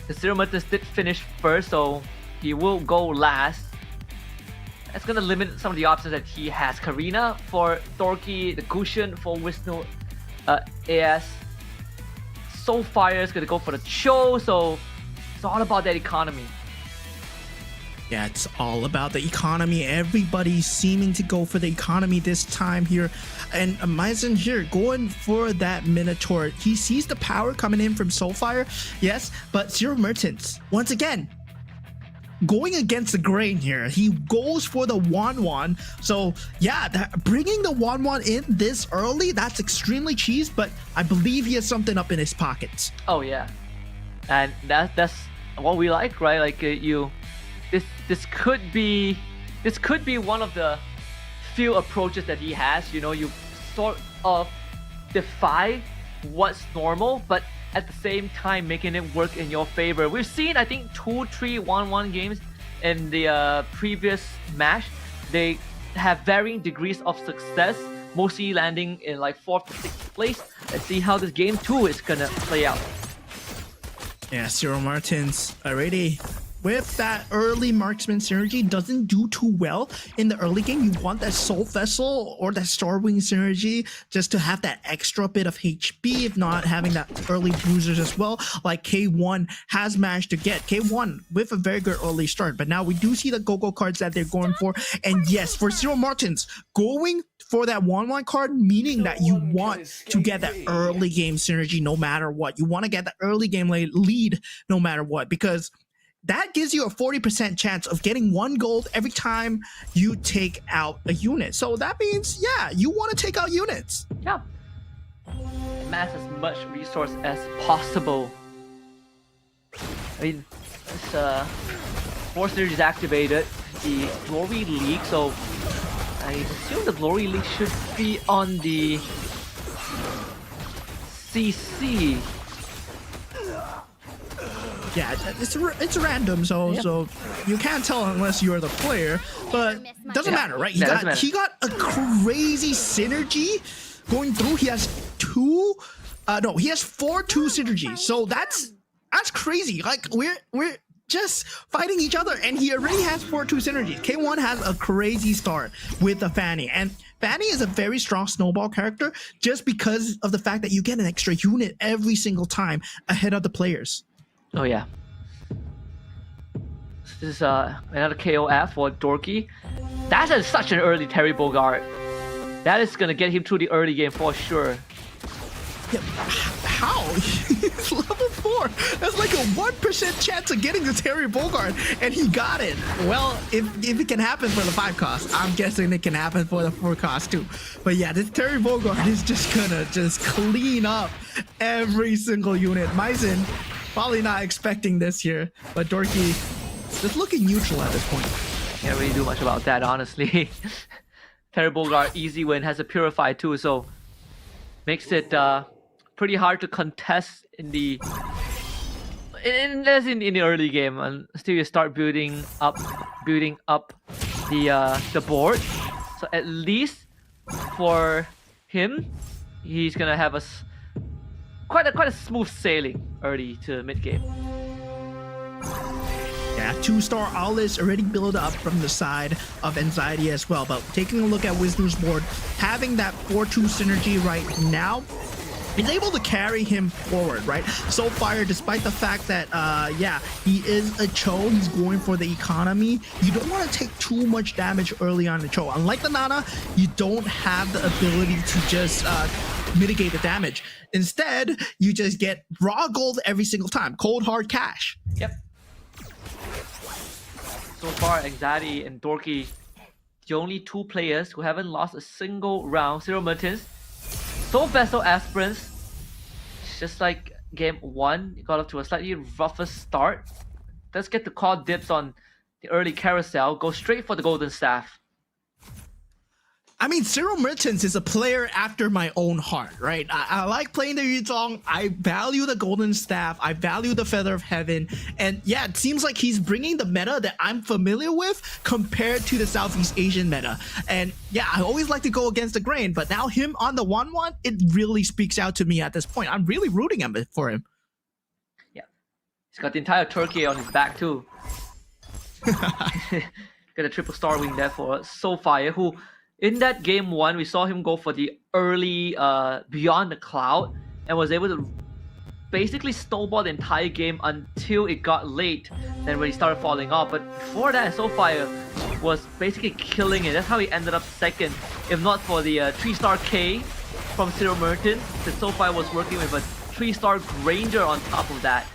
The Zero Mertens did finish first, so he will go last. That's gonna limit some of the options that he has. Karina for Torki, the Gushin for Wisnu AS. Soulfire is gonna go for the Cho, so it's all about that economy. Yeah, it's all about the economy. Everybody's seeming to go for the economy this time here. And Maizen here going for that Minotaur. He sees the power coming in from Soulfire, yes, but Zero Mertens, once again, going against the grain here. He goes for the Wan. So yeah, bringing the Wan in this early, that's extremely cheese, but I believe he has something up in his pockets. Oh yeah, and that's what we like, right? Like this could be one of the few approaches that he has. You know, you sort of defy what's normal, but at the same time making it work in your favor. We've seen, I think, 2-3-1-1 games in the previous match. They have varying degrees of success, mostly landing in like 4th to 6th place. Let's see how this game 2 is gonna play out. Yeah, Zero Mertens already with that early marksman synergy doesn't do too well in the early game. You want that Soul Vessel or that Starwing synergy just to have that extra bit of HP, if not having that early bruisers as well, like K1 has managed to get. K1 with a very good early start, but now we do see the Go-Go cards that they're going for. And yes, for Zero Mertens, going for that 1-1 card, meaning that you want to get that early game synergy no matter what. You want to get the early game lead no matter what, because that gives you a 40% chance of getting 1 gold every time you take out a unit. So that means, yeah, you want to take out units. Yeah. Mass as much resource as possible. I mean, this Force Series is activated, the Glory League, so I assume the Glory League should be on the CC. Yeah, it's random, so you can't tell unless you're the player. But doesn't matter, right? He got a crazy synergy going through. He has he has 4-2 synergy. So that's crazy. Like we're just fighting each other, and he already has 4-2 synergies. K1 has a crazy start with the Fanny, and Fanny is a very strong snowball character just because of the fact that you get an extra unit every single time ahead of the players. Oh yeah. This is another KOF for Dorky. That's such an early Terry Bogard. That is gonna get him through the early game for sure. Yeah, how? He's level 4. That's like a 1% chance of getting the Terry Bogard, and he got it. Well, if it can happen for the 5 cost, I'm guessing it can happen for the 4 cost too. But yeah, this Terry Bogard is just gonna clean up every single unit. Maizen probably not expecting this here, but Dorky just looking neutral at this point. Can't really do much about that, honestly. Terry Bogard easy win, has a Purify too, so makes it pretty hard to contest in the early game, until you start building up the board. So at least for him, he's gonna have quite a smooth sailing early to mid game. Yeah, 2-star Alice already built up from the side of Anxiety as well. But taking a look at Wisdom's board, having that 4-2 synergy right now is able to carry him forward, right? Soulfire, despite the fact that, he is a Cho, he's going for the economy. You don't want to take too much damage early on the Cho. Unlike the Nana, you don't have the ability to just mitigate the damage. Instead, you just get raw gold every single time. Cold, hard cash. Yep. So far, Anxiety and Dorky, the only 2 players who haven't lost a single round. Zero Mertens, Soul Vessel Aspirants, just like game 1, got off to a slightly rougher start. Let's get to call dibs on the early carousel, go straight for the Golden Staff. I mean, Zero Merchants is a player after my own heart, right? I like playing the Yuzong. I value the Golden Staff. I value the Feather of Heaven. And yeah, it seems like he's bringing the meta that I'm familiar with compared to the Southeast Asian meta. And yeah, I always like to go against the grain, but now him on the 1-1, it really speaks out to me at this point. I'm really rooting for him. Yeah. He's got the entire Turkey on his back too. Got a triple star wing there for Soulfire, who in that game 1, we saw him go for the early Beyond the Cloud and was able to basically snowball the entire game until it got late, then when he started falling off. But before that, Soulfire was basically killing it. That's how he ended up second. If not for the 3-star K from Zero Merton, the Soulfire was working with a 3-star Granger on top of that.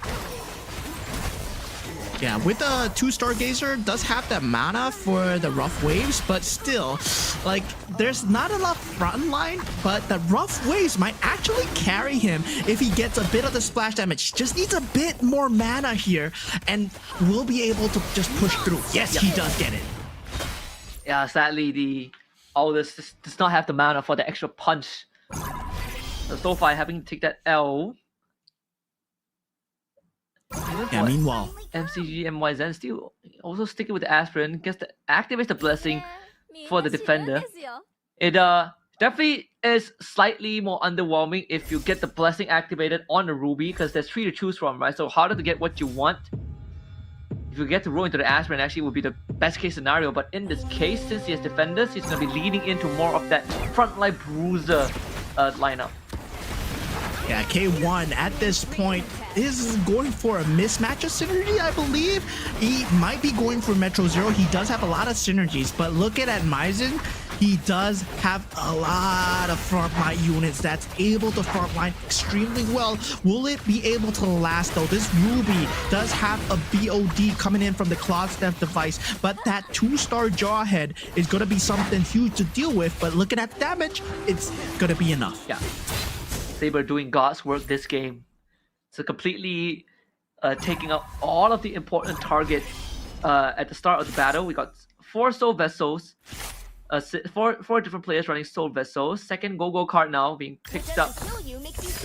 Yeah, with the 2-star Gazer, does have that mana for the rough waves, but still, like, there's not enough front line, but the rough waves might actually carry him if he gets a bit of the splash damage. Just needs a bit more mana here, and will be able to just push through. Yes, he does get it. Yeah, sadly, the Aldous does not have the mana for the extra punch. So far, having to take that L. Yeah, meanwhile, MCGG MYZ still also sticking with the Aspirin, gets to activate the blessing for the defender. It definitely is slightly more underwhelming if you get the blessing activated on the Ruby, because there's 3 to choose from, right? So harder to get what you want. If you get to roll into the Aspirin, actually would be the best case scenario. But in this case, since he has defenders, he's going to be leading into more of that frontline bruiser lineup. Yeah, K1 at this point is going for a mismatch of synergy, I believe. He might be going for Metro Zero. He does have a lot of synergies, but looking at Maizen, he does have a lot of frontline units that's able to frontline extremely well. Will it be able to last though? This Ruby does have a BOD coming in from the Cloud Step device, but that 2-star Jawhead is going to be something huge to deal with, but looking at the damage, it's going to be enough. Yeah. Saber doing God's work this game. So completely taking out all of the important targets at the start of the battle. We got 4 Soul Vessels, 4 different players running Soul Vessels. Second Go-Go card now being picked up.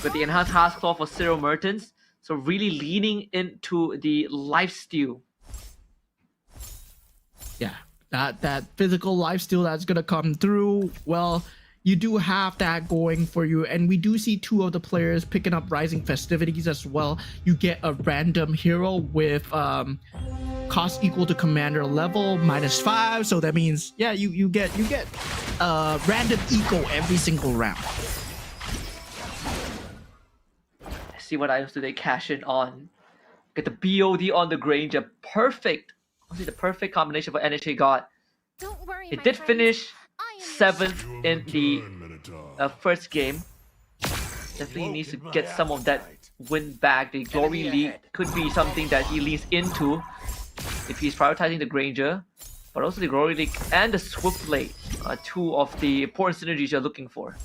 With the Enhanced Hask Claw for Zero Mertens. So really leaning into the lifesteal. Yeah, that physical lifesteal that's gonna come through. Well, you do have that going for you, and we do see two of the players picking up Rising Festivities as well. You get a random hero with cost equal to commander level -5, so that means you get random eco every single round. Let's see what items do they cash in on. Get the BOD on the Granger. Perfect. Honestly, the perfect combination for NHA God. Don't worry, It my did friends. finish I am 7th in the first game. Definitely needs to get some of that win back. The Glory League could be something that he leans into if he's prioritizing the Granger. But also the Glory League and the Swift Blade are two of the important synergies you're looking for.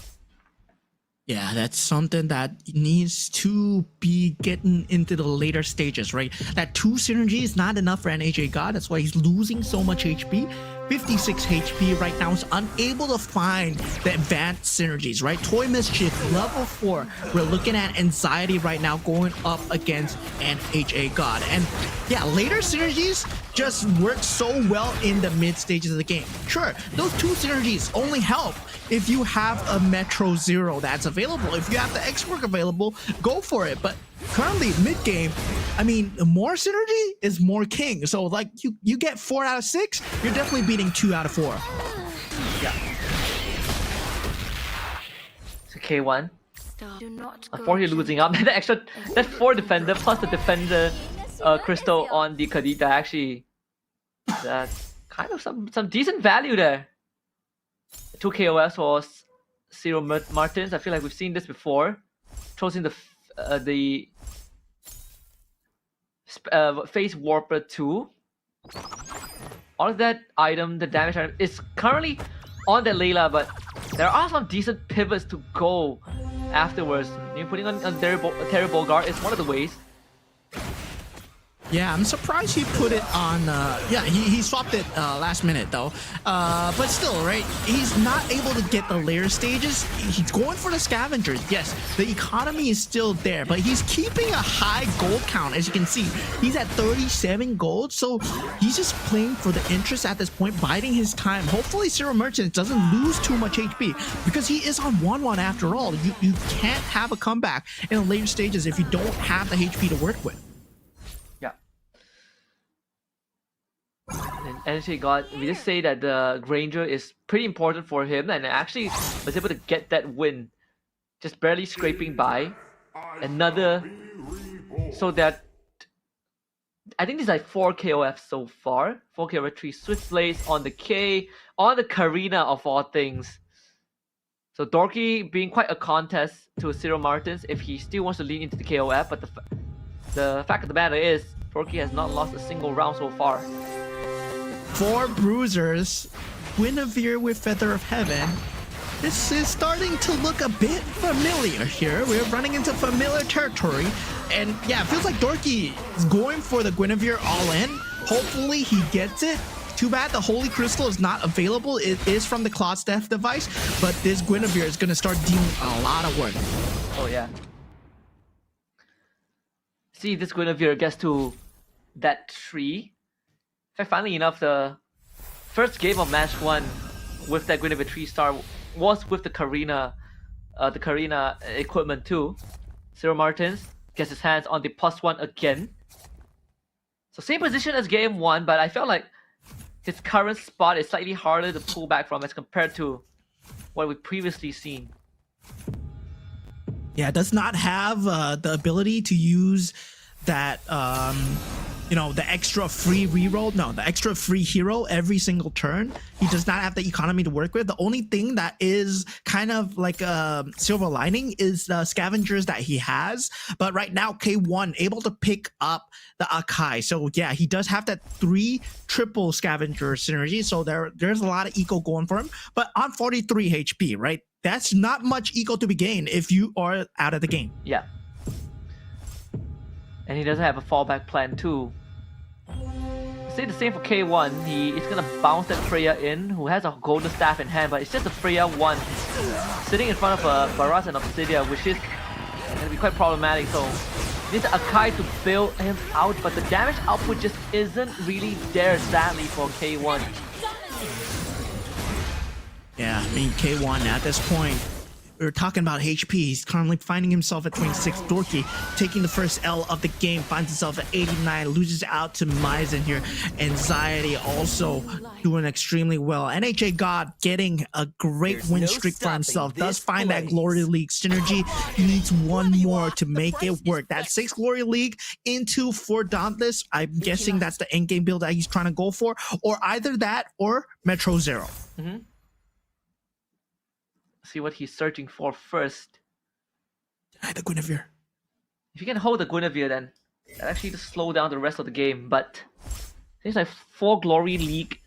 Yeah, that's something that needs to be getting into the later stages, right? That 2 synergy is not enough for NHA God. That's why he's losing so much HP. 56 HP right now, is unable to find the advanced synergies, right? Toy Mischief, level 4. We're looking at Anxiety right now going up against NHA God. And yeah, later synergies just work so well in the mid stages of the game. Sure, those 2 synergies only help if you have a Metro Zero that's available. If you have the X-Work available, go for it. But currently, mid-game, I mean, more synergy is more king. So, like, you get 4 out of 6, you're definitely beating 2 out of 4. Yeah. So K1. Do not go Unfortunately losing up. that 4 defender plus the defender crystal on the Kadita actually, that's kind of some decent value there. 2 KOS for Cyril Martins. I feel like we've seen this before. Throws in the Phase Warper 2. All of that item, the damage item, is currently on the Layla, but there are some decent pivots to go afterwards. Putting on Terry Bogard is one of the ways. Yeah, I'm surprised he put it on. Yeah, he swapped it last minute though. But still, right? He's not able to get the layer stages. He's going for the scavengers. Yes, the economy is still there, but he's keeping a high gold count. As you can see, he's at 37 gold. So he's just playing for the interest at this point, biding his time. Hopefully, Cyril Merchant doesn't lose too much HP because he is on 1-1 after all. You can't have a comeback in the later stages if you don't have the HP to work with. And NHA God, we just say that the Granger is pretty important for him, and actually was able to get that win, just barely scraping by. Another, so that I think there's like 4 KOF so far. 4 KOF, 3 Swift Blades on the K, on the Karina of all things. So Dorky being quite a contest to Cyril Martins if he still wants to lean into the KOF, but the fact of the matter is Dorky has not lost a single round so far. 4 bruisers, Guinevere with Feather of Heaven. This is starting to look a bit familiar here. We're running into familiar territory. And yeah, it feels like Dorky is going for the Guinevere all in. Hopefully he gets it. Too bad the Holy Crystal is not available. It is from the Cloud's Death device, but this Guinevere is going to start dealing a lot of work. Oh yeah. See, this Guinevere gets to that tree. In fact, funnily enough, the first game of match 1 with that Guinevere 3-star was with the Karina equipment too. Cyril Martins gets his hands on the +1 again. So same position as game 1, but I felt like his current spot is slightly harder to pull back from as compared to what we've previously seen. Yeah, does not have the ability to use that the extra free reroll. No, the extra free hero every single turn. He does not have the economy to work with. The only thing that is kind of like a silver lining is the scavengers that he has. But right now, K1 able to pick up the Akai. So yeah, he does have that 3 triple scavenger synergy. So there's a lot of eco going for him. But on 43 HP, right? That's not much eco to be gained if you are out of the game. Yeah. And he doesn't have a fallback plan too. Say the same for K1. He is gonna bounce that Freya in, who has a golden staff in hand, but it's just a Freya 1 sitting in front of a Baras and Obsidia, which is gonna be quite problematic. So Needs Akai to bail him out, but the damage output just isn't really there, sadly, for K1. Yeah, I mean, K1 at this point, we're talking about HP. He's currently finding himself at 26. Dorky taking the first L of the game, finds himself at 89, loses out to Maizen here. Anxiety also doing extremely well. NHA God getting a great win streak for himself. Does find that Glory League synergy. He needs one more to make it work. That 6 Glory League into 4 Dauntless. I'm guessing that's the end game build that he's trying to go for, or either that or Metro Zero. See what he's searching for first. The Guinevere. If you can hold the Guinevere, then that actually just slow down the rest of the game. But seems like 4 Glory League.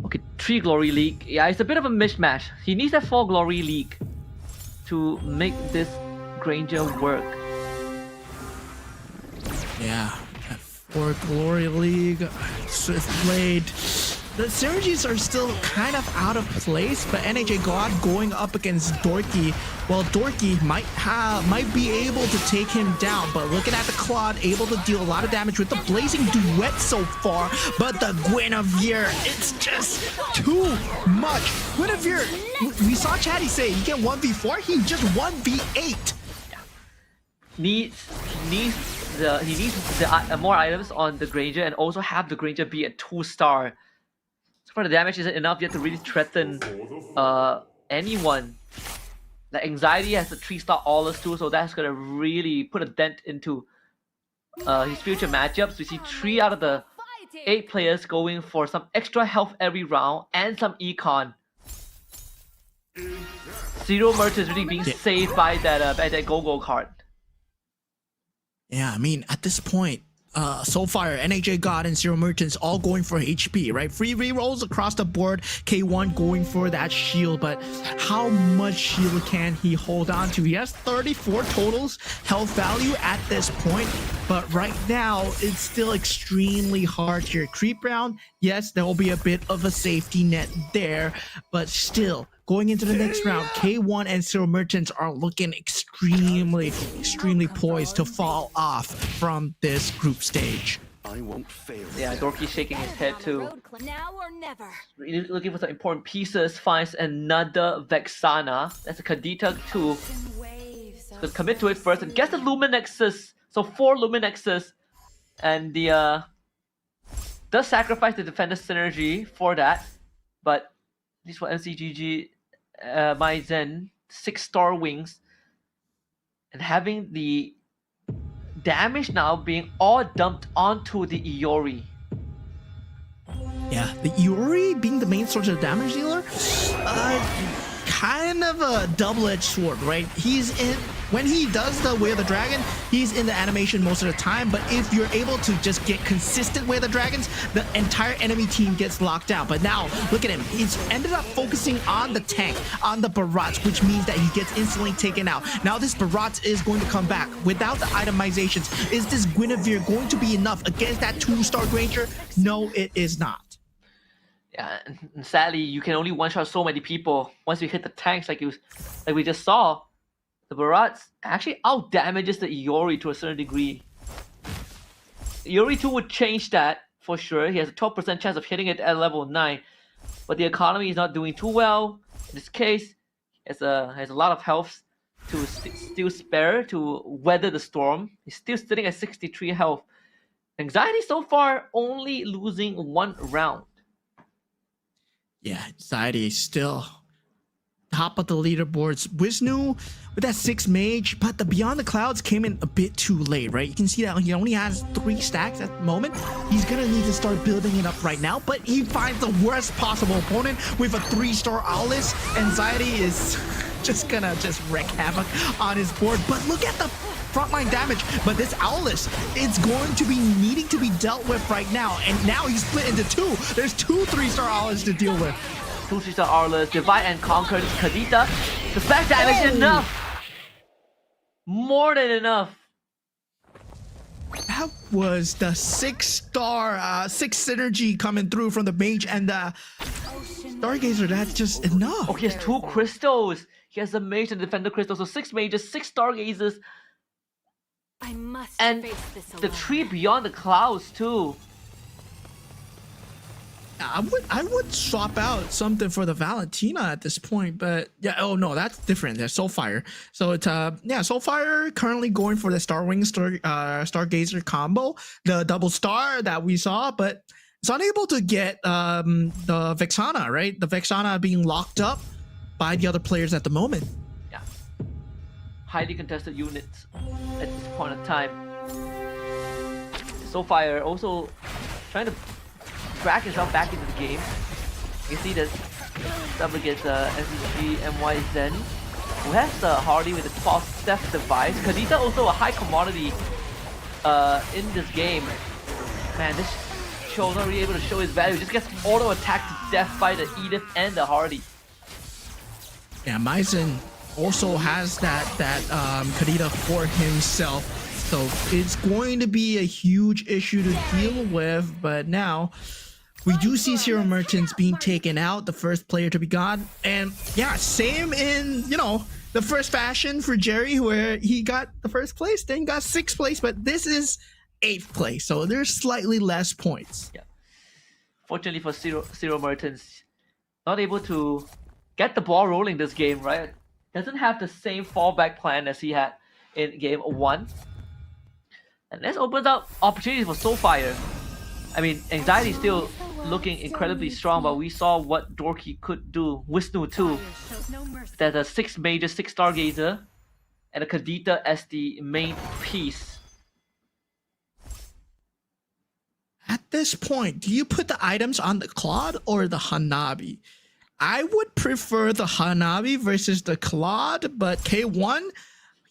Okay, 3 Glory League. Yeah, it's a bit of a mismatch. He needs that 4 Glory League to make this Granger work. Yeah, 4 Glory League, Swift Blade. The synergies are still kind of out of place, but NHA God going up against Dorky. Well, Dorky might be able to take him down, but looking at the Claude, able to deal a lot of damage with the Blazing Duet so far, but the Guinevere, it's just too much. Guinevere, we saw Chatty say he can 1v4, he just 1v8. He needs the more items on the Granger and also have the Granger be a 2-star. So far the damage isn't enough yet to really threaten anyone. The Anxiety has a 3-star Aulus too, so that's gonna really put a dent into his future matchups. We see 3 out of the 8 players going for some extra health every round and some econ. Zero Merch is really being saved by that Go-Go card. Yeah, I mean, at this point, so far, NHA God and Zero Merchants all going for HP, right? Free rerolls across the board. K1 going for that shield, but how much shield can he hold on to? He has 34 totals health value at this point, but right now, it's still extremely hard here. Creep round, yes, there will be a bit of a safety net there, but still, going into the next round, K1 and Zero Merchants are looking extremely poised to fall off from this group stage. I won't fail. Yeah, Dorky's shaking his head too. Now or never. Really looking for some important pieces. Finds another Vexana. That's a Kadita too. So commit to it first and gets the Luminexus. So 4 Luminexus. And the does sacrifice the Defender synergy for that. But at least for MCGG, Maizen, 6-star wings. And having the damage now being all dumped onto the Iori. Yeah, the Iori being the main source of damage dealer, kind of a double-edged sword, right? When he does the Way of the Dragon, he's in the animation most of the time, but if you're able to just get consistent Way of the Dragons, the entire enemy team gets locked out. But now, look at him. He's ended up focusing on the tank, on the Barats, which means that he gets instantly taken out. Now this Barats is going to come back without the itemizations. Is this Guinevere going to be enough against that 2-star Granger? No, it is not. Yeah, and sadly, you can only one-shot so many people. Once you hit the tanks, like we just saw, the Barats actually out-damages the Iori to a certain degree. Iori 2 would change that, for sure. He has a 12% chance of hitting it at level 9. But the economy is not doing too well. In this case, has a lot of health to still spare to weather the storm. He's still sitting at 63 health. Anxiety so far only losing 1 round. Yeah, Anxiety is still top of the leaderboards. Wisnu with that 6 mage, but the Beyond the Clouds came in a bit too late, right? You can see that he only has 3 stacks at the moment. He's gonna need to start building it up right now, but he finds the worst possible opponent with a 3-star Aulus. Anxiety is just gonna wreak havoc on his board, but look at the frontline damage. But this Aulus, it's going to be needing to be dealt with right now, and now he's split into 2. There's 2 3-star Aulus to deal with. 2 3-star Aulus, Divide and Conquer this Kadita. The back damage enough! More than enough. That was the 6-star, 6 synergy coming through from the mage and the Stargazer. That's just enough. Oh, he has 2 crystals. He has the mage and defender crystal. So 6 mages, 6 stargazers. I must And face this the alone. tree beyond the clouds too. I would swap out something for the Valentina at this point, but yeah. Oh no, that's different. There's Soulfire. So it's yeah, Soulfire currently going for the Starwing Stargazer combo, the double star that we saw, but it's unable to get the Vexana, right? The Vexana being locked up by the other players at the moment. Yeah. Highly contested units at this point in time. Soulfire also trying to drag himself back into the game. You can see that up against MCGG MYZ, who has the Hardy with the false Steph device. Kadita also a high commodity in this game. Man, this show not really able to show his value. Just gets auto attacked to death by the Edith and the Hardy. Yeah, Myzen also has that Kadita for himself, so it's going to be a huge issue to deal with. But now we do see Zero Merchants being taken out, the first player to be gone, and yeah, same in the first fashion for Jerry, where he got the first place, then got 6th place, but this is 8th place, so there's slightly less points. Yeah. Fortunately for Zero Merchants, not able to get the ball rolling this game, right? Doesn't have the same fallback plan as he had in game 1. And this opens up opportunities for Soulfire. I mean, Anxiety still looking incredibly strong, but we saw what Dorky could do. Wisnu too. There's a 6 major, 6 Stargazer, and a Kadita as the main piece. At this point, do you put the items on the Claude or the Hanabi? I would prefer the Hanabi versus the Claude, but K1,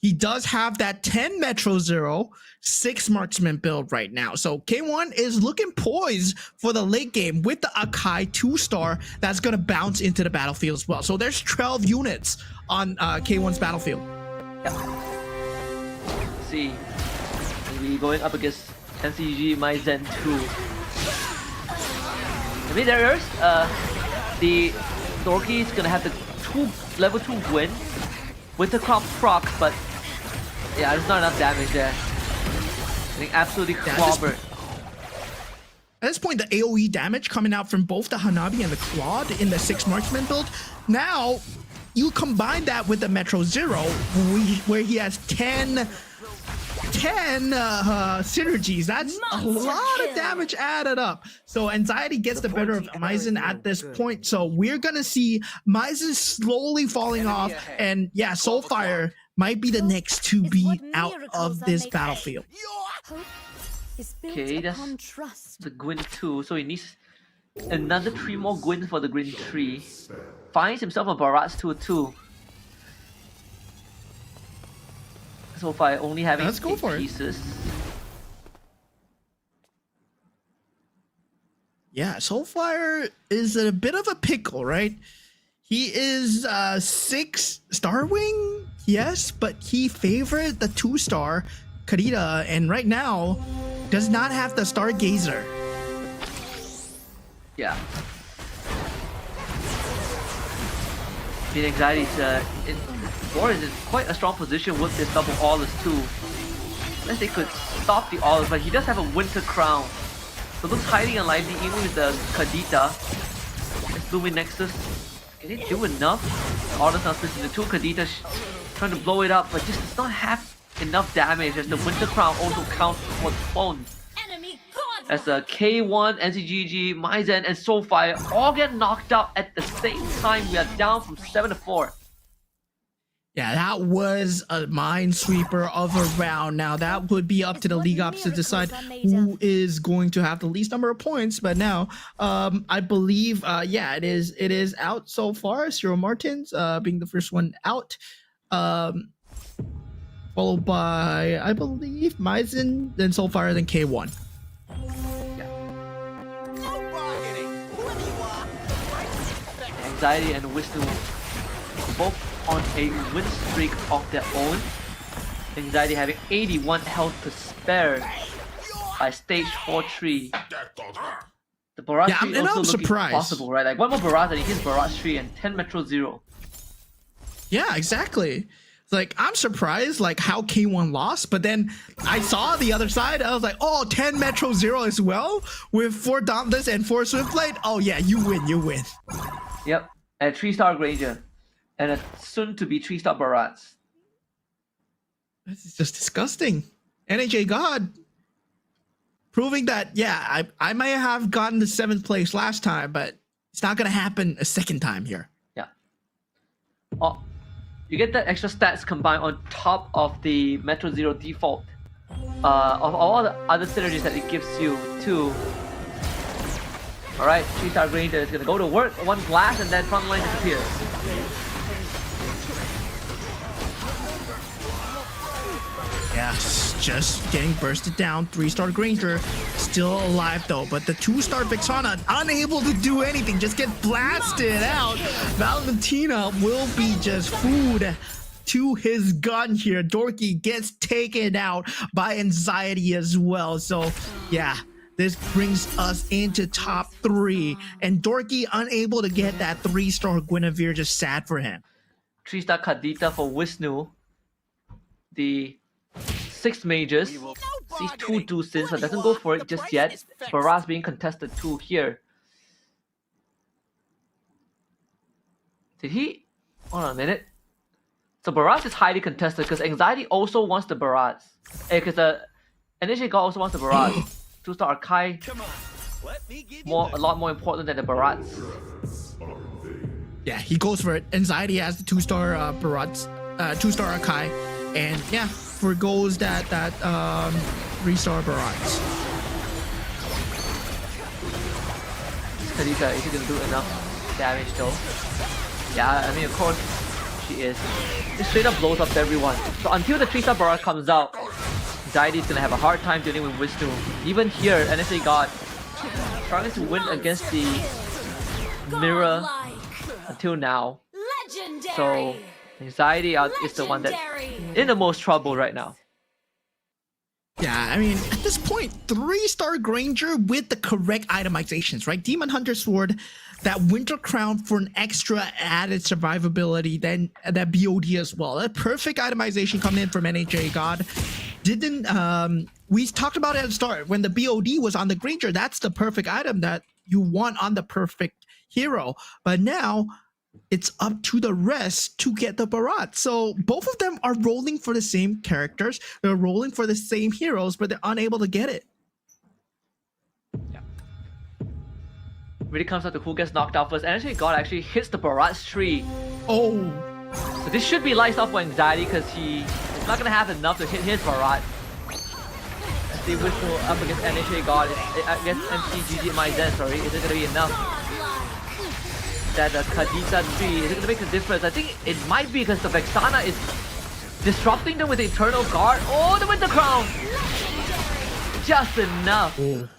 he does have that 10 Metro Zero, 6 Marksman build right now. So K1 is looking poised for the late game with the Akai 2-star that's going to bounce into the battlefield as well. So there's 12 units on K1's battlefield. Let's see, maybe going up against MCGG MyZen 2. I mean, there's the Dorky is gonna have the level 2 win with the crop proc, but yeah, there's not enough damage there. Getting absolutely clobbered. At this point, the AoE damage coming out from both the Hanabi and the Claude in the 6 Marksman build. Now, you combine that with the Metro Zero, where he has 10 synergies. That's a lot of damage added up. So Anxiety gets the better of Myzen at this point. So we're gonna see Myzen slowly falling off, and yeah, Soulfire might be the next to be out of this battlefield. Okay, that's the Gwyn 2, so he needs another 3 more Gwyn for the Gwyn 3. Finds himself a Barats 2 too. So far, only having 8 pieces. Yeah, Soulfire is in a bit of a pickle, right? He is 6 Starwing, yes, but he favored the 2-star Kadita, and right now does not have the Stargazer. Yeah. The Anxiety's is in quite a strong position with this double Aulus too. Unless they could stop the Aulus, but he does have a Winter Crown. So looks highly unlikely even with the Kadita. This Blooming Nexus. Can it do enough? Aulus now splits into 2 Kadita trying to blow it up, but just does not have enough damage as the Winter Crown also counts for the phone. As K1, MCGG, MyZen, and Soulfire all get knocked out at the same time. We are down from 7 to 4. Yeah, that was a minesweeper of a round. Now that would be up to the league ops to decide who is going to have the least number of points. But now, I believe, yeah, it is out so far. Zero Martins being the first one out, followed by, I believe, Myzen, then Soulfire, then K1. Anxiety and Wisdom both on a win streak of their own. Anxiety having 81 health to spare by stage 4-3. The Barrage tree and also I'm looking surprised. possible, right? Like one more Barrage and he hits Barrage tree and 10 Metro Zero. Yeah, exactly. It's like, I'm surprised like how K1 lost, but then I saw the other side. I was like, oh, 10 Metro Zero as well with 4 Dauntless and 4 Swiftblade. Oh yeah, you win, you win. Yep, and a 3-star Granger. And a soon-to-be 3-star Barats. This is just disgusting. NHA God proving that, yeah, I may have gotten the 7th place last time, but it's not going to happen a second time here. Yeah. Oh, you get the extra stats combined on top of the Metro Zero default of all the other synergies that it gives you too. Alright, 3-star Granger is going to go to work, 1 blast, and then front line disappears. Yeah, just getting bursted down. 3-star Granger still alive though, but the 2-star Vixana unable to do anything, just get blasted out. Valentina will be just food to his gun here. Dorky gets taken out by Anxiety as well. So yeah, this brings us into top 3, and Dorky unable to get that 3-star Guinevere, just sad for him. 3-star Kadita for Wisnu. The 6 mages. Sees 2 Dusins, but doesn't go for it just yet. Barras being contested too here. Did he? Hold on a minute. So Barras is highly contested because Anxiety also wants the Barras. Because the NHA God also wants the Barras. 2-star Arkai. Come on. Let me give you A lot more important than the Barats. Yeah, he goes for it. Anxiety has the 2-star Barats, 2-star Akai, and yeah, forgoes that 3-star Barats. Kadita, is she gonna do enough damage though? Yeah, I mean of course she is. Just straight up blows up everyone. So until the 3-star Barat comes out, Anxiety is gonna have a hard time dealing with Wisnu. Even here, NSA God trying to win against the mirror until now. So Anxiety is the one that's in the most trouble right now. Yeah, I mean, at this point, 3-star Granger with the correct itemizations, right? Demon Hunter Sword, that Winter Crown for an extra added survivability, then that BOD as well. That perfect itemization coming in from NHA God. We talked about it at the start, when the BOD was on the Granger, that's the perfect item that you want on the perfect hero. But now, it's up to the rest to get the Barat. So both of them are rolling for the same characters. They're rolling for the same heroes, but they're unable to get it. Yeah. Really comes out to who gets knocked out first. NHA God actually hits the Barat's tree. Oh. So this should be lights off for Anxiety because he is not going to have enough to hit his Barat. Let's see Wisnu up against NHA God. Against MCGG Maizen, sorry. Is it going to be enough? That Kadita tree, is it going to make a difference? I think it might be because the Vexana is disrupting them with the Eternal Guard. Oh, the Winter Crown! Just enough. Oh.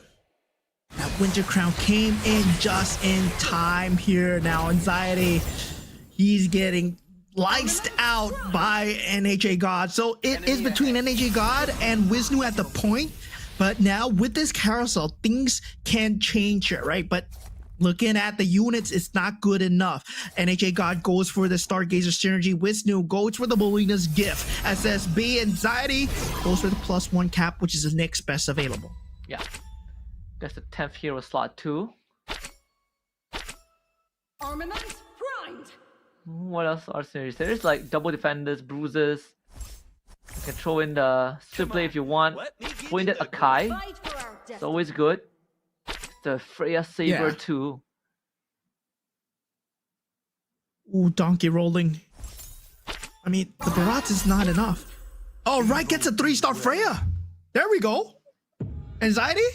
That Winter Crown came in just in time here. Now Anxiety, he's getting sliced out by NHA God. So it is between NHA God and Wisnu at the point. But now with this carousel, things can change here, right? But looking at the units, it's not good enough. NHA God goes for the Stargazer Synergy. Wisnu goes for the Molina's Gift. SSB Anxiety goes for the +1 cap, which is the next best available. Yeah. That's the 10th hero slot too. Armaments primed. What else are series? There's like double defenders, bruisers. You can throw in the Switchblade if you want. Throw in that Akai. Fight for our It's destiny. always good. The Freya Saber Yeah. too. Ooh, donkey rolling. I mean, the Barat is not enough. Oh, right, gets a 3-star Freya. There we go. Anxiety?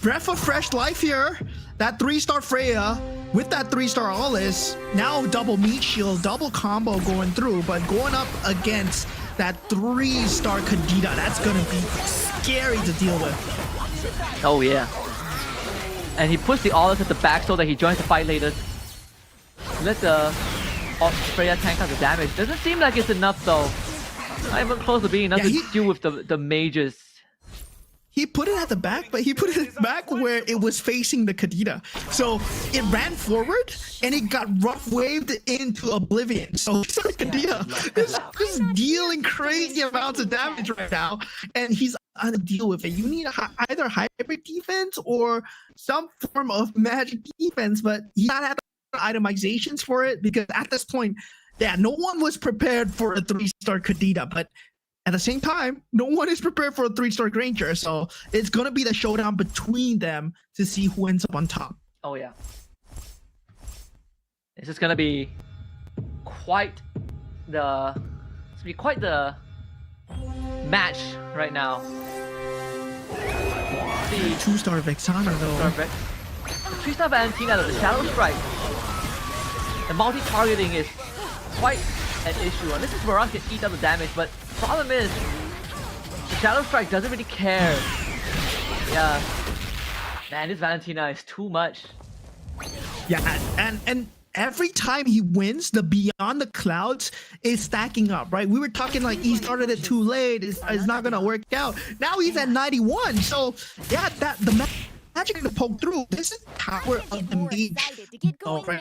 Breath of fresh life here. That 3-star Freya with that 3-star Alice. Now double meat shield, double combo going through, but going up against that 3-star Kadita, that's gonna be scary to deal with. Oh yeah. And he puts the Olive at the back so that he joins the fight later. Let the Freya tank out the damage. Doesn't seem like it's enough though. Not even close to being enough Yeah, to deal with the mages. he put it at the back, but he put it back where it was facing the Kadita. So it ran forward and it got rough waved into oblivion. So Kadita is just dealing crazy amounts of damage right now, and he's on to deal with it. You need either hybrid defense or some form of magic defense, but he not have itemizations for it because at this point, yeah, no one was prepared for a 3-star Kadita, but at the same time, no one is prepared for a 3-star Granger, so it's gonna be the showdown between them to see who ends up on top. Oh yeah. This is gonna be quite the match right now. The 2-star Vexana though. 3-star Valentina, the Shadow Strike. The multi-targeting is quite an issue, and this is where I can eat up the damage, but problem is the Shadow Strike doesn't really care. Yeah. Man, this Valentina is too much. Yeah, and every time he wins, the Beyond the Clouds is stacking up, right? We were talking like he started it too late, it's not gonna work out. Now he's at 91, so yeah, the magic to poke through. This is the power of the Mage.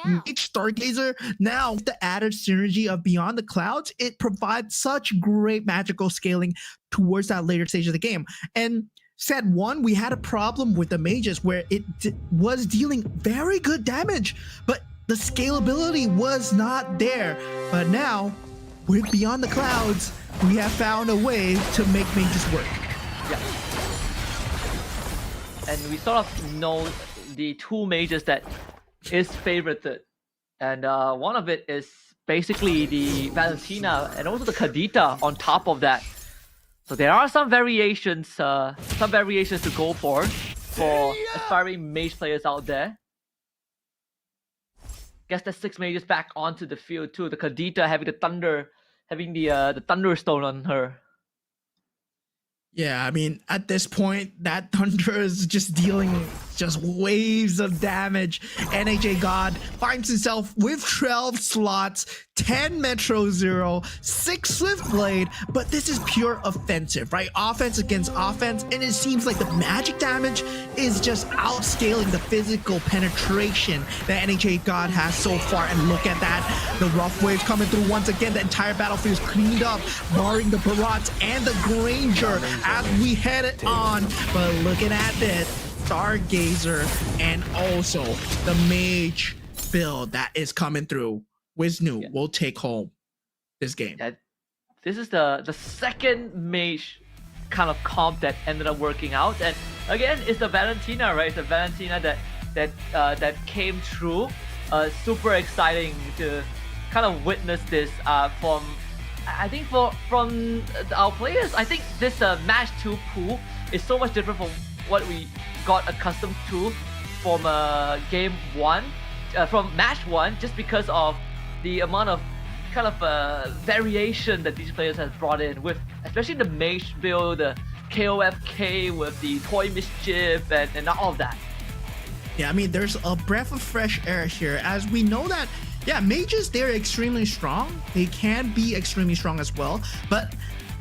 Mage Stargazer. Now, with the added synergy of Beyond the Clouds, it provides such great magical scaling towards that later stage of the game. And set 1, we had a problem with the mages where it was dealing very good damage, but the scalability was not there. But now, with Beyond the Clouds, we have found a way to make mages work. Yeah. And we sort of know the two mages that is favorited. And one of it is basically the Valentina and also the Kadita on top of that. So there are some variations to go for aspiring mage players out there. Guess the 6 mages back onto the field too. The Kadita having the Thunderstone on her. Yeah, I mean, at this point, that Thunder is just dealing just waves of damage. NHA God finds himself with 12 slots, 10 Metro Zero, 6 Swift Blade, but this is pure offensive, right? Offense against offense, and it seems like the magic damage is just outscaling the physical penetration that NHA God has so far. And look at that, the rough waves coming through once again. The entire battlefield is cleaned up, barring the Barats and the Granger as we head it on. But looking at this, Stargazer and also the Mage build that is coming through. Wisnu will take home this game. Yeah, this is the second Mage kind of comp that ended up working out, and again, it's the Valentina, right? It's the Valentina that came through. Super exciting to kind of witness this from our players. I think this match 2 pool is so much different from what we got accustomed to from game 1, from match 1, just because of the amount of kind of variation that these players have brought in, with especially the Mage build, the KOFK with the Toy Mischief and all of that. Yeah, I mean, there's a breath of fresh air here, as we know that, yeah, mages, they're extremely strong. They can be extremely strong as well, but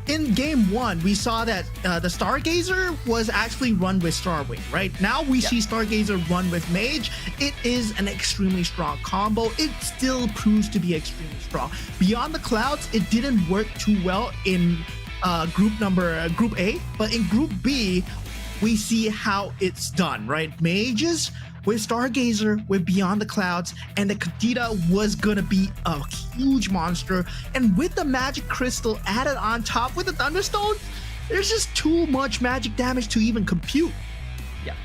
in game 1, we saw that the Stargazer was actually run with Starwing, right? Now we see Stargazer run with Mage. It is an extremely strong combo. It still proves to be extremely strong. Beyond the Clouds, it didn't work too well in Group A, but in Group B, we see how it's done, right? Mages with Stargazer, with Beyond the Clouds, and the Kadita was gonna be a huge monster. And with the Magic Crystal added on top with the Thunderstone, there's just too much magic damage to even compute. Yeah,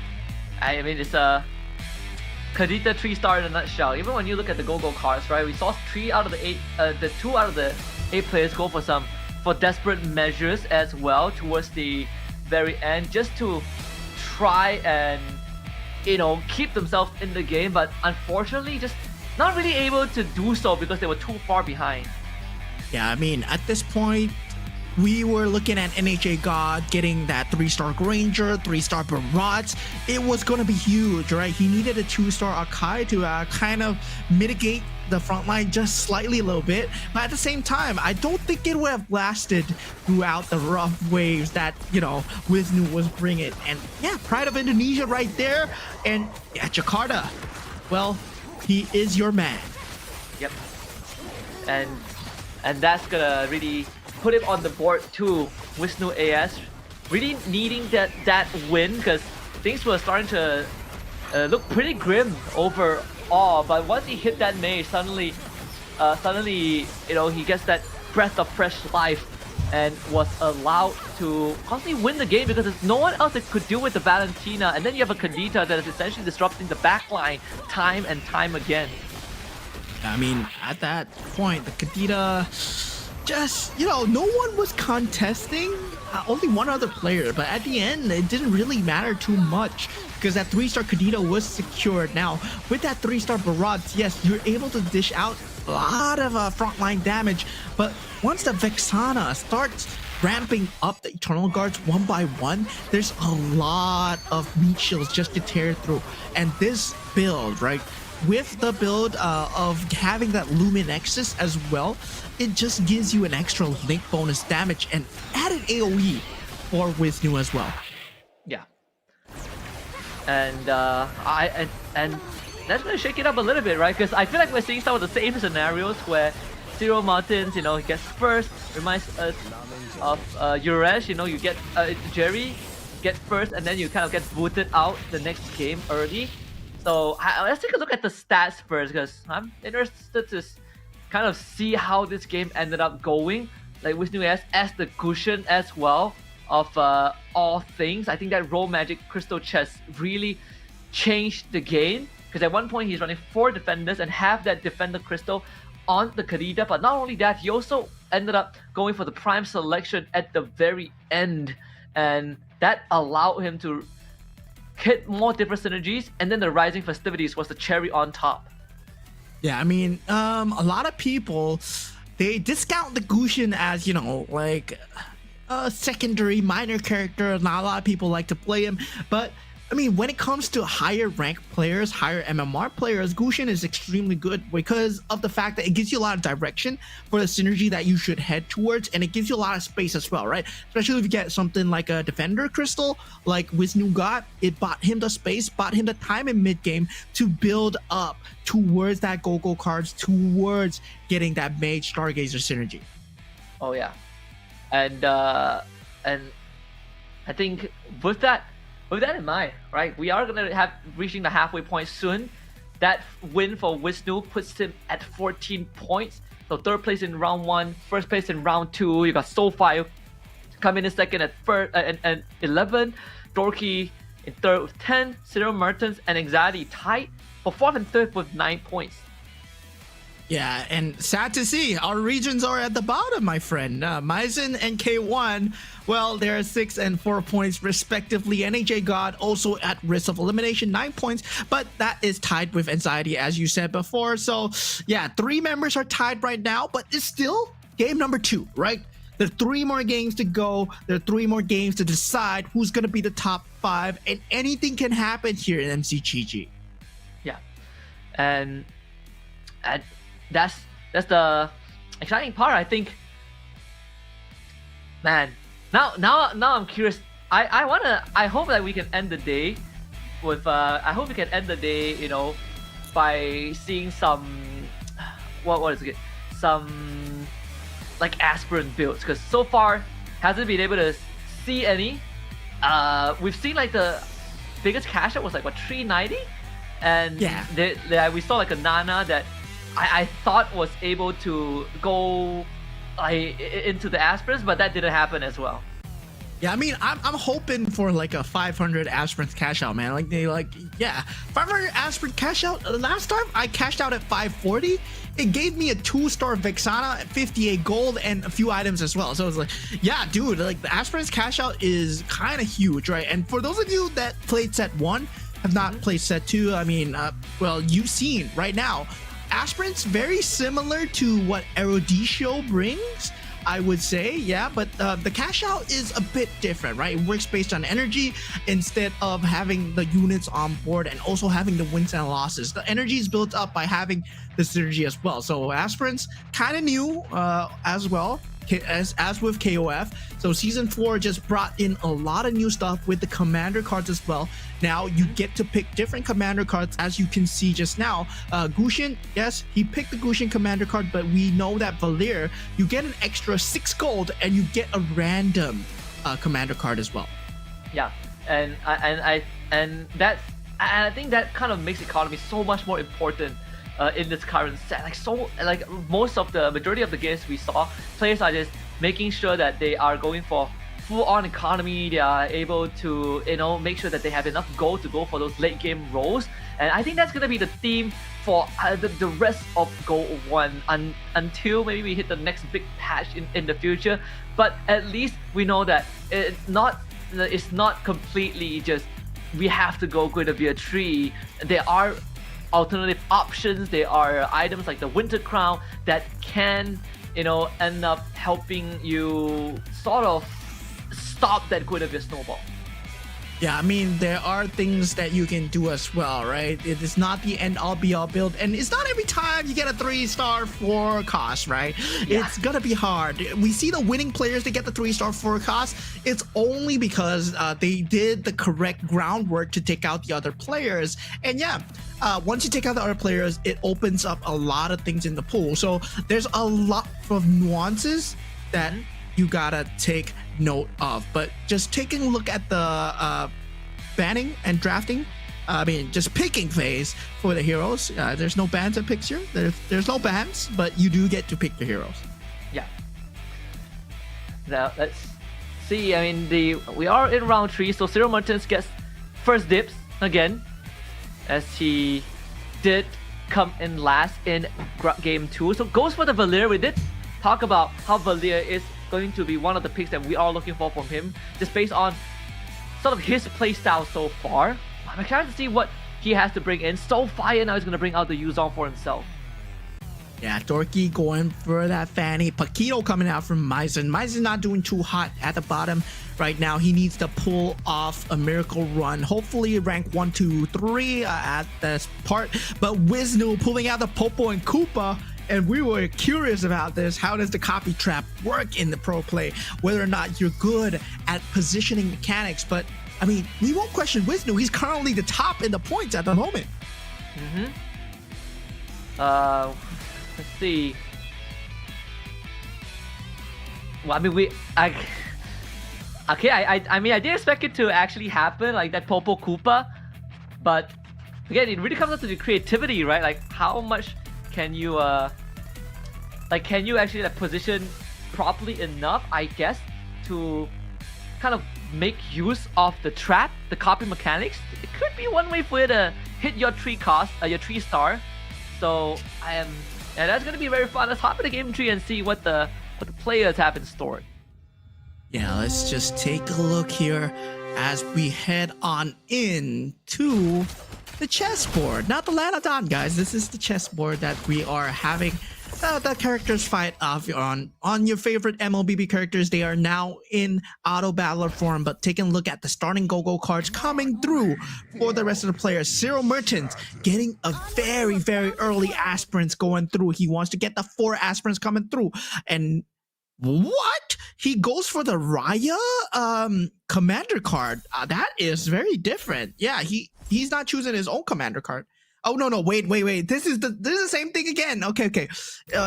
I mean, it's a Kadita 3-star in a nutshell. Even when you look at the go-go cards, right? We saw 3 out of the 8, the 2 out of the 8 players go for desperate measures as well towards the very end, just to try and, you know, keep themselves in the game, but unfortunately just not really able to do so because they were too far behind. Yeah, I mean, at this point, we were looking at NHA God getting that 3-star Granger, 3-star Barats. It was going to be huge, right? He needed a 2-star Akai to kind of mitigate the front line just slightly a little bit. But at the same time, I don't think it would have lasted throughout the rough waves that, Wisnu was bringing. And yeah, Pride of Indonesia right there. And yeah, Jakarta, well, he is your man. Yep. And that's gonna really put him on the board too. Wisnu AS really needing that win because things were starting to look pretty grim overall. But once he hit that maze, suddenly he gets that breath of fresh life and was allowed to constantly win the game because there's no one else that could deal with the Valentina. And then you have a Kadita that is essentially disrupting the backline time and time again. I mean, at that point, the Kadita just, no one was contesting, only one other player, but at the end, it didn't really matter too much because that 3-star Kadita was secured. Now, with that 3-star Barats, yes, you're able to dish out a lot of frontline damage, but once the Vexana starts ramping up the Eternal Guards one by one, there's a lot of meat shields just to tear through. And this build, right, with the build of having that Lumen Nexus as well, it just gives you an extra link bonus damage and added AoE for Wisnu as well. Yeah. And and that's gonna shake it up a little bit, right? Because I feel like we're seeing some of the same scenarios where Cyril Martins, he gets first. Reminds us of Yuresh, you get Jerry get first, and then you kind of get booted out the next game early. So let's take a look at the stats first, because I'm interested to kind of see how this game ended up going. Like Wisnu as the cushion as well of all things. I think that Roll Magic Crystal Chest really changed the game, because at one point he's running 4 defenders and have that defender crystal on the Kadita. But not only that, he also ended up going for the prime selection at the very end, and that allowed him to hit more different synergies, and then the Rising Festivities was the cherry on top. Yeah, I mean, a lot of people, they discount the Gushin as, like a secondary minor character. Not a lot of people like to play him, but I mean, when it comes to higher ranked players, higher MMR players, Gushin is extremely good because of the fact that it gives you a lot of direction for the synergy that you should head towards, and it gives you a lot of space as well, right? Especially if you get something like a Defender Crystal, like Wisnu got, it bought him the space, bought him the time in mid game to build up towards that Go-Go cards, towards getting that Mage Stargazer synergy. Oh yeah, and I think with that in mind, right, we are gonna have reaching the halfway point soon. That win for Wisnu puts him at 14 points. So 3rd place in round 1, 1st place in round 2. You got Soulfire coming in 2nd at 11. Dorky in 3rd with 10. Cyril Mertens and Anxiety tied for 4th and 3rd with 9 points. Yeah, and sad to see, our regions are at the bottom, my friend. Maizen and K1, well, they're 6 and 4 points respectively. NHA God also at risk of elimination, 9 points, but that is tied with Anxiety, as you said before. So yeah, 3 members are tied right now, but it's still game number 2, right? There are 3 more games to go. There are 3 more games to decide who's going to be the top 5, and anything can happen here in MCGG. Yeah, and that's the exciting part, I think. Man, now I'm curious. I hope that we can end the day with I hope we can end the day, by seeing some what is it? Some like aspirant builds, because so far hasn't been able to see any. We've seen like the biggest cash out was like 390, and yeah, we saw like a Nana that I thought was able to go into the aspirants, but that didn't happen as well. Yeah, I mean, I'm hoping for like a 500 aspirants cash out, man. 500 aspirant cash out. Last time I cashed out at 540. It gave me a 2-star Vexana at 58 gold and a few items as well. So it's like, yeah, dude, like the aspirants cash out is kind of huge, right? And for those of you that played set 1, have not played set 2, I mean, well, you've seen right now, aspirants very similar to what Eruditio brings, I would say, yeah, but the cash out is a bit different, right? It works based on energy instead of having the units on board and also having the wins and losses. The energy is built up by having the synergy as well. So aspirants kind of new as well. As with KOF, so season 4 just brought in a lot of new stuff with the commander cards as well. Now you get to pick different commander cards, as you can see just now. Gushin, yes, he picked the Gushin commander card, but we know that Valir, you get an extra 6 gold and you get a random commander card as well. Yeah, and I think that kind of makes economy so much more important in this current set. Like most of the majority of the games we saw, players are just making sure that they are going for full-on economy. They are able to, make sure that they have enough gold to go for those late game roles. And I think that's gonna be the theme for the rest of GO1 until maybe we hit the next big patch in the future. But at least we know that it's not completely just we have to go Guinevere tree. There are alternative options. There are items like the Winter Crown that can, end up helping you sort of stop that Guinevere snowball. Yeah, I mean, there are things that you can do as well, right? It is not the end-all be-all build, and it's not every time you get a 3-star 4 cost, right? Yeah. It's gonna be hard. We see the winning players that get the 3-star 4 cost. It's only because they did the correct groundwork to take out the other players. And yeah, once you take out the other players, it opens up a lot of things in the pool. So there's a lot of nuances that you gotta take note of. But just taking a look at the banning and drafting, just picking phase for the heroes. There's no bans and picks here. There's no bans, but you do get to pick the heroes. Yeah. Now let's see. I mean, we are in round 3, so Zero Mertens gets first dibs again, as he did come in last in game 2. So goes for the Valir. We did talk about how Valir is going to be one of the picks that we are looking for from him, just based on sort of his playstyle so far. I'm excited to see what he has to bring in. So Fire now is going to bring out the Yuzong for himself. Yeah, Dorky going for that Fanny. Paquito coming out from Maizen. Maizen's not doing too hot at the bottom right now. He needs to pull off a miracle run. Hopefully rank 1, 2, 3 at this part. But Wisnu pulling out the Popo and Koopa. And we were curious about this. How does the copy trap work in the pro play? Whether or not you're good at positioning mechanics. But, I mean, we won't question Wisnu. He's currently the top in the points at the moment. Let's see. Well, I mean, I mean, I didn't expect it to actually happen, like that Popo Koopa. But, again, it really comes down to the creativity, right? Like, how much can you can you actually position properly enough, I guess, to kind of make use of the trap, the copy mechanics? It could be one way for you to hit your 3 cost, your 3-star. So and that's gonna be very fun. Let's hop into game 3 and see what the players have in store. Yeah, let's just take a look here as we head on in to the chessboard, not the Lanadon, guys. This is the chessboard that we are having the characters fight off on your favorite MLBB characters. They are now in auto battler form, but taking a look at the starting go-go cards coming through for the rest of the players. Zero Merchant getting a very, very early aspirants going through. He wants to get the 4 aspirants coming through. And what? He goes for the Raya commander card. That is very different. Yeah, he's not choosing his own commander card. Oh no, wait. This is the same thing again. Okay.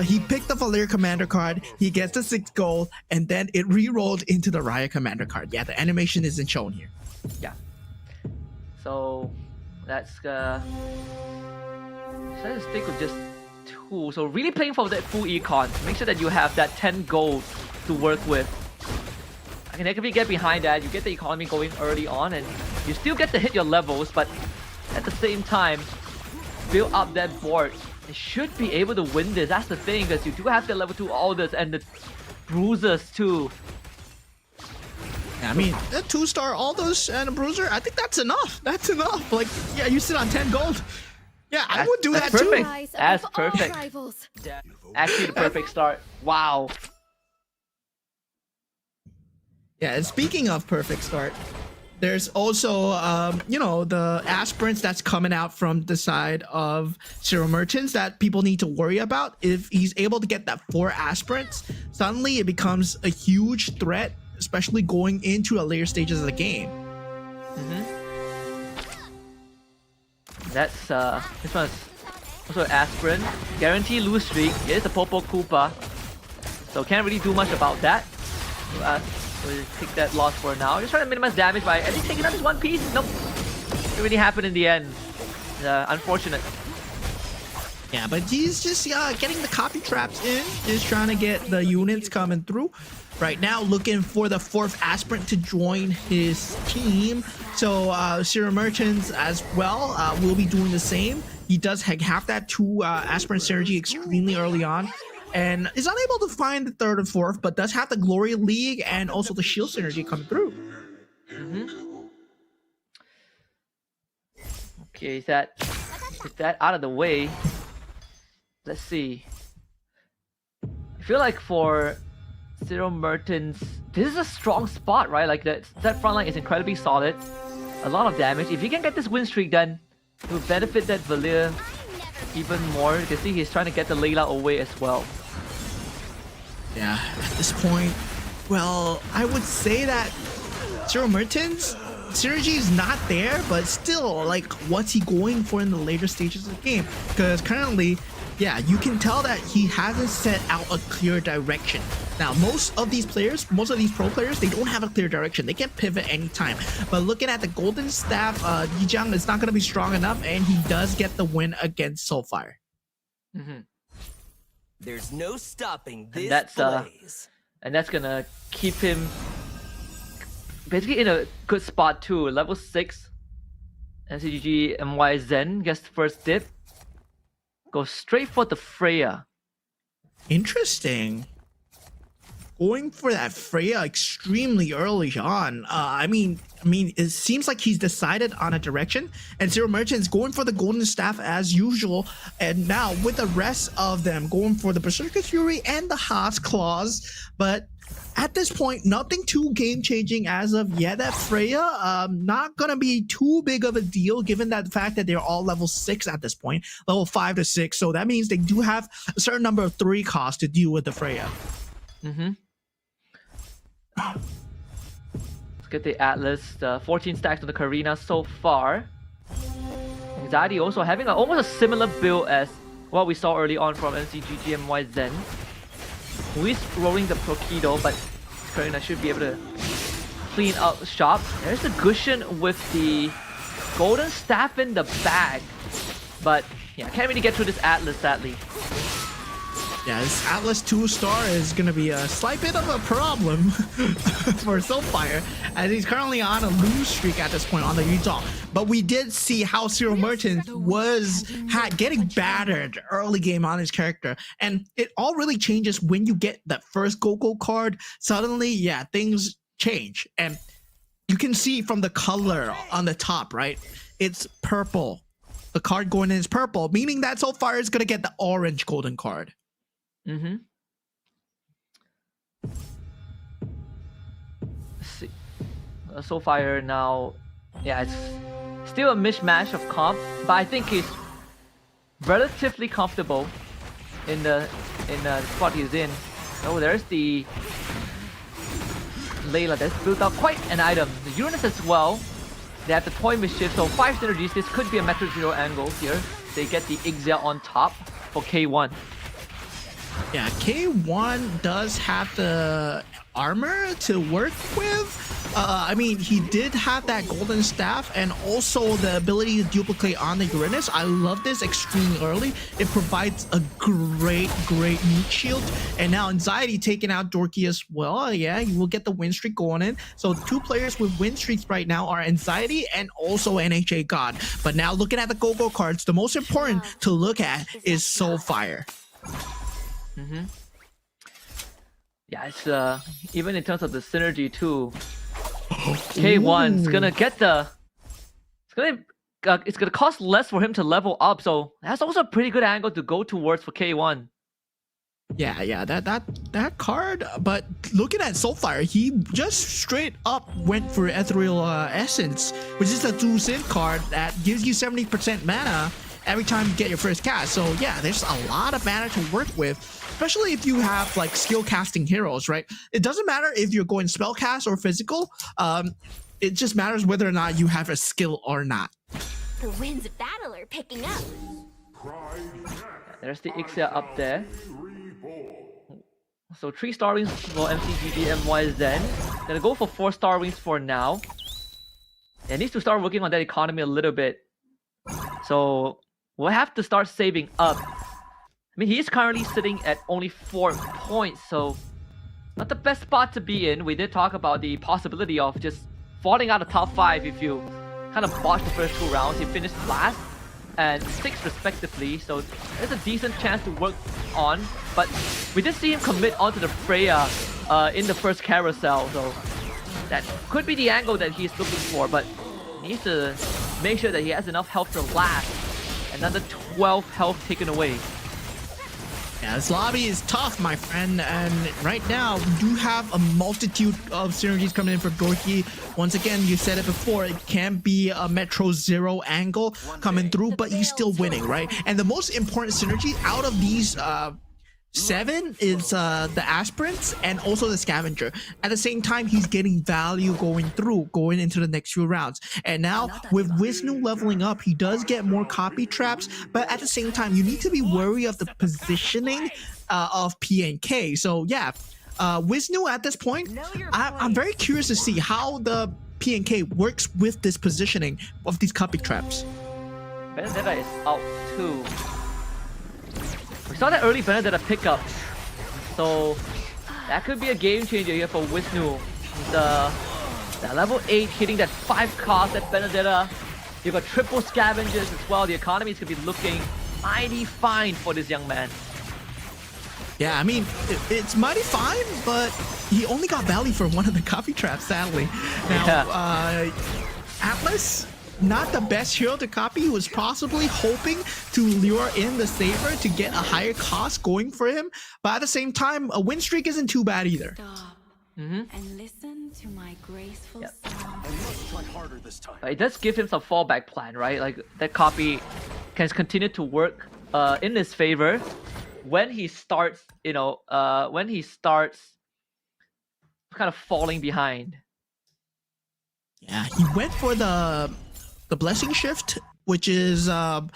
He picked the Valir commander card. He gets the 6 gold, and then it re-rolled into the Raya commander card. Yeah, the animation isn't shown here. Yeah. So let's stick with just 2. So really playing for that full econ. Make sure that you have that 10 gold to work with. I can definitely get behind that. You get the economy going early on, and you still get to hit your levels, but at the same time, build up that board. You should be able to win this. That's the thing, because you do have the level 2 Alders and the Bruisers too. Yeah, I mean, the 2-star Alders and a Bruiser, I think that's enough. That's enough. Like, yeah, you sit on 10 gold. Yeah, I would do that perfect. too. That's perfect. Actually, the perfect start. Wow. Yeah, and speaking of perfect start, there's also, the aspirants that's coming out from the side of Zero Merchants that people need to worry about. If he's able to get that 4 aspirants, suddenly it becomes a huge threat, especially going into the later stages of the game. That's this one's also aspirant. Guarantee lose streak. It is a Popo Koopa, so can't really do much about that. We'll take that loss for now. Just trying to minimize damage by at least taking out this one piece. Nope. It really happened in the end. Unfortunate. Yeah, but he's just getting the copy traps in. Just trying to get the units coming through. Right now, looking for the 4th aspirant to join his team. So Zero Merchants as well will be doing the same. He does have that 2 aspirant synergy extremely early on, and is unable to find the 3rd and 4th, but does have the Glory League and also the Shield synergy coming through. Okay, is that out of the way? Let's see. I feel like for Zero Merchants, this is a strong spot, right? Like that front line is incredibly solid. A lot of damage. If you can get this win streak done, it will benefit that Valir even more. You can see he's trying to get the Layla away as well. Yeah, at this point, well, I would say that Zero Merchants synergy is not there, but still, like, what's he going for in the later stages of the game? Because currently, yeah, you can tell that he hasn't set out a clear direction. Now, most of these pro players, they don't have a clear direction. They can pivot anytime. But looking at the Golden Staff, Yijang is not going to be strong enough, and he does get the win against Soulfire. There's no stopping this blaze. And that's gonna keep him basically in a good spot too. Level 6, MCGG MY Zen gets the first dip. Goes straight for the Freya. Interesting. Going for that Freya extremely early on. I mean, it seems like he's decided on a direction, and Zero Merchants going for the Golden Staff as usual. And now with the rest of them going for the Berserker's Fury and the Haas Claws, but at this point, nothing too game-changing as of yet at Freya. Not gonna be too big of a deal given that the fact that they're all level 6 at this point, level 5 to 6. So that means they do have a certain number of 3 costs to deal with the Freya. Let's get the Atlas. 14 stacks on the Karina so far. Anxiety also having almost a similar build as what we saw early on from MCGG and MY Zen. He's rolling the Prokido, but Karina should be able to clean up shop. There's the Gushin with the Golden Staff in the bag. But yeah, can't really get through this Atlas, sadly. Yeah, this Atlas 2-star is going to be a slight bit of a problem for Soulfire, as he's currently on a lose streak at this point on the Utah. But we did see how Zero Merchant was getting battered early game on his character. And it all really changes when you get that first Go-Go card. Suddenly, yeah, things change. And you can see from the color on the top, right? It's purple. The card going in is purple, meaning that Soulfire is going to get the orange golden card. Let's see. Soulfire now, yeah, it's still a mishmash of comp, but I think he's relatively comfortable in the spot he's in. Oh, there's the Layla that's built out quite an item. The Uranus as well. They have the Toy Mischief, so 5 synergies. This could be a Metro Zero angle here. They get the Ixia on top for K1. Yeah, K1 does have the armor to work with. I mean, he did have that Golden Staff and also the ability to duplicate on the Uranus. I love this extremely early. It provides a great meat shield. And now Anxiety taking out Dorky as well. Yeah, you will get the win streak going in. So the 2 players with win streaks right now are Anxiety and also NHA God. But now looking at the Go-Go cards, the most important to look at is Soulfire. Yeah, it's even in terms of the synergy too. K1's gonna get the. It's gonna cost less for him to level up, so that's also a pretty good angle to go towards for K1. Yeah, that card. But looking at Soulfire, he just straight up went for Ethereal Essence, which is a 2 synth card that gives you 70% mana every time you get your first cast. So yeah, there's a lot of mana to work with, especially if you have like skill casting heroes, right? It doesn't matter if you're going spell cast or physical. It just matters whether or not you have a skill or not. The winds of battle are picking up. There's the Ixia up there. So 3 star wings for MCGG and YZen. Gonna go for 4 star wings for now. It needs to start working on that economy a little bit. So we'll have to start saving up. I mean, he's currently sitting at only 4 points, so not the best spot to be in. We did talk about the possibility of just falling out of top 5 if you kind of botch the first 2 rounds. He finished last and 6th respectively, so there's a decent chance to work on. But we did see him commit onto the Freya in the first carousel, so that could be the angle that he's looking for, but he needs to make sure that he has enough health to last. Another 12 health taken away. Yeah, this lobby is tough, my friend, and right now we do have a multitude of synergies coming in for Gorky. Once again, you said it before, it can be a Metro Zero angle coming through, but he's still winning, right? And the most important synergy out of these 7 is the aspirants and also the scavenger. At the same time, he's getting value going into the next few rounds. And now with Wisnu leveling up, he does get more copy traps, but at the same time, you need to be wary of the positioning of PNK. So yeah, Wisnu at this point, I'm very curious to see how the PNK works with this positioning of these copy traps. Benedetta is out too. We saw that early Benedetta pickup, so that could be a game changer here for Wisnu. The level 8 hitting that 5 cost at Benedetta. You've got triple scavengers as well. The economy is going to be looking mighty fine for this young man. Yeah, I mean, it's mighty fine, but he only got value for one of the copy traps, sadly. Now, Atlas, not the best hero to copy. He was possibly hoping to lure in the Saber to get a higher cost going for him, but at the same time, a win streak isn't too bad either. Stop and listen to my graceful song. I must try harder this time. It does give him some fallback plan, right? Like that copy can continue to work in his favor when he starts, when he starts kind of falling behind. Yeah, he went for the blessing shift, which is on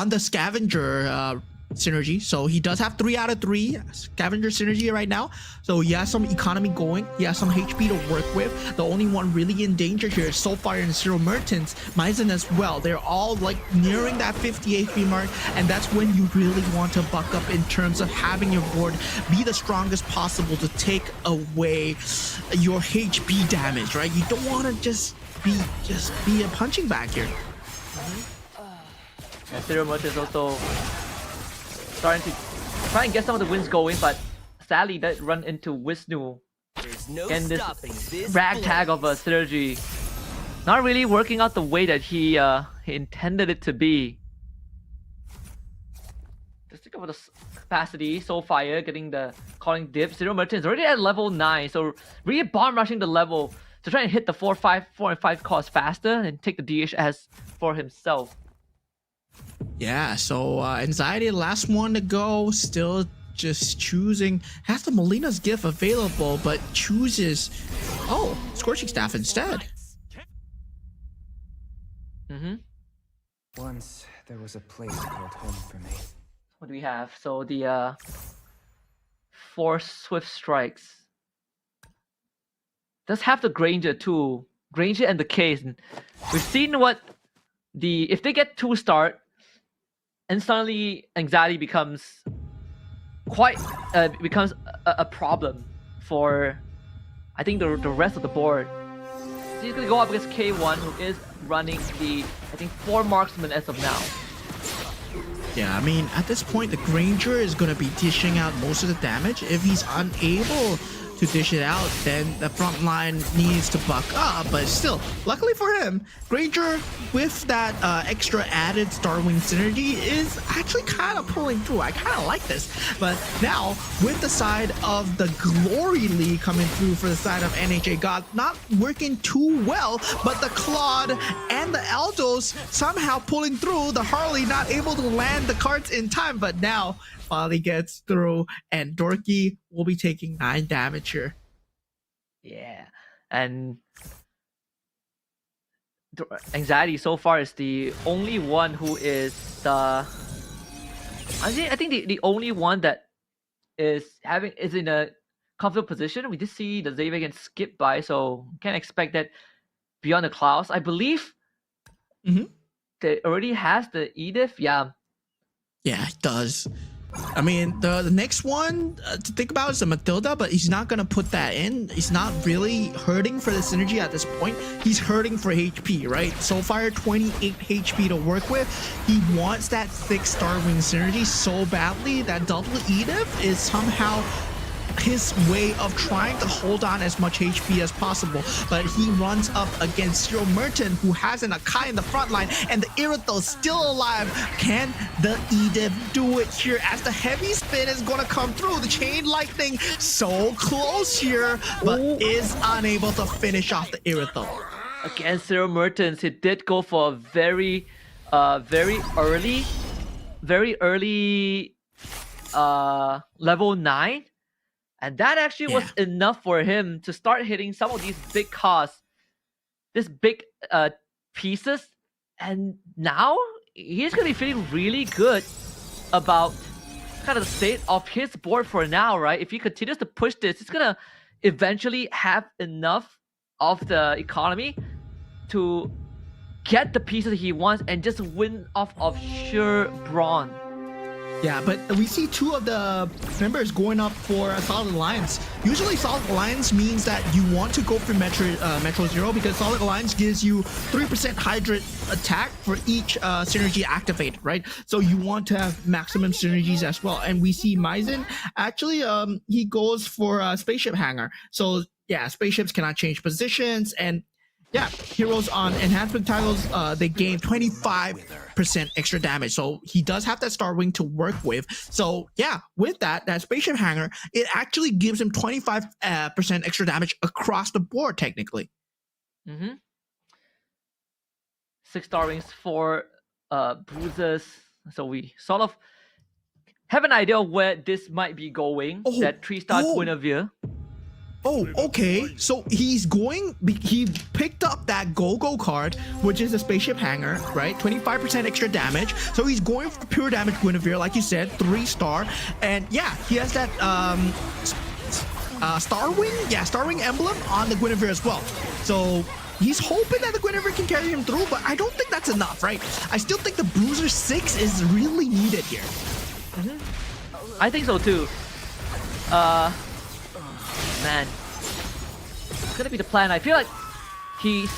the scavenger synergy. So he does have 3 out of 3 scavenger synergy right now. So he has some economy going. He has some HP to work with. The only one really in danger here is Soulfire and Zero Mertens. Maizen as well. They're all like nearing that 50 HP mark, and that's when you really want to buck up in terms of having your board be the strongest possible to take away your HP damage, right? You don't want to just be a punching bag here. And Zero Merchant is also starting to try and get some of the wins going, but sadly that run into Wisnu and this ragtag of a synergy not really working out the way that he intended it to be. Just think about the capacity. Soulfire getting the calling dip. Zero Merchant is already at level 9, so really bomb rushing the level to try and hit the 4 and 5 cost faster and take the DHS for himself. Yeah, so Anxiety, the last one to go, still just choosing. Has the Molina's gift available, but chooses, Scorching Staff instead. Once there was a place called home for me. What do we have? So the 4 Swift Strikes. Does have the Granger too. Granger and the Case. We've seen what if they get 2 start, instantly Anxiety becomes a problem for I think the rest of the board. So he's gonna go up against K1, who is running the 4 marksmen as of now. Yeah, I mean, at this point, the Granger is going to be dishing out most of the damage. If he's unable to dish it out, then the front line needs to buck up. But still, luckily for him, Granger with that extra added Starwing synergy is actually kind of pulling through. I kind of like this. But now with the side of the Glory League coming through for the side of NHA God, not working too well, but the Claude and the Aldos somehow pulling through. The Harley not able to land the cards in time, but now finally gets through, and Dorky will be taking 9 damage here. Yeah, and Anxiety so far is the only one who is I think the only one that is in a comfortable position. We did see the Xavier get skipped by, so can't expect that beyond the clouds. I believe they already has the Edith. Yeah, it does. I mean, the next one to think about is the Matilda, but he's not going to put that in. He's not really hurting for the synergy at this point. He's hurting for HP, right? Soulfire, 28 HP to work with. He wants that 6-star wing synergy so badly that double Edith is somehow his way of trying to hold on as much HP as possible, but he runs up against Zero Merton, who has an Akai in the front line, and the Irithel still alive. Can the Edith do it here as the heavy spin is going to come through? The Chain Lightning so close here, but is unable to finish off the Irithel. Against Zero Mertens, he did go for a very early level 9. And that actually was enough for him to start hitting some of these big costs, these big pieces. And now he's going to be feeling really good about kind of the state of his board for now, right? If he continues to push this, he's going to eventually have enough of the economy to get the pieces he wants and just win off of sheer brawn. Yeah, but we see 2 of the members going up for a Solid Alliance. Usually Solid Alliance means that you want to go for Metro Zero, because Solid Alliance gives you 3% Hydrate attack for each synergy activated, right? So you want to have maximum synergies as well. And we see Maizen, actually, he goes for a Spaceship Hanger. So yeah, spaceships cannot change positions, and yeah, heroes on enhancement titles, they gain 25% extra damage. So he does have that Star Wing to work with. So yeah, with that Spaceship Hanger, it actually gives him 25% extra damage across the board, technically. 6 Star Wings, 4 bruises. So we sort of have an idea of where this might be going. That 3-star Guinevere. Oh, okay. So he picked up that Go-Go card, which is a Spaceship Hanger, right? 25% extra damage. So he's going for pure damage Guinevere, like you said, 3-star. And yeah, he has that Star Wing? Yeah, Star Wing emblem on the Guinevere as well. So he's hoping that the Guinevere can carry him through, but I don't think that's enough, right? I still think the Bruiser 6 is really needed here. I think so too. Man, it's gonna be the plan. I feel like he's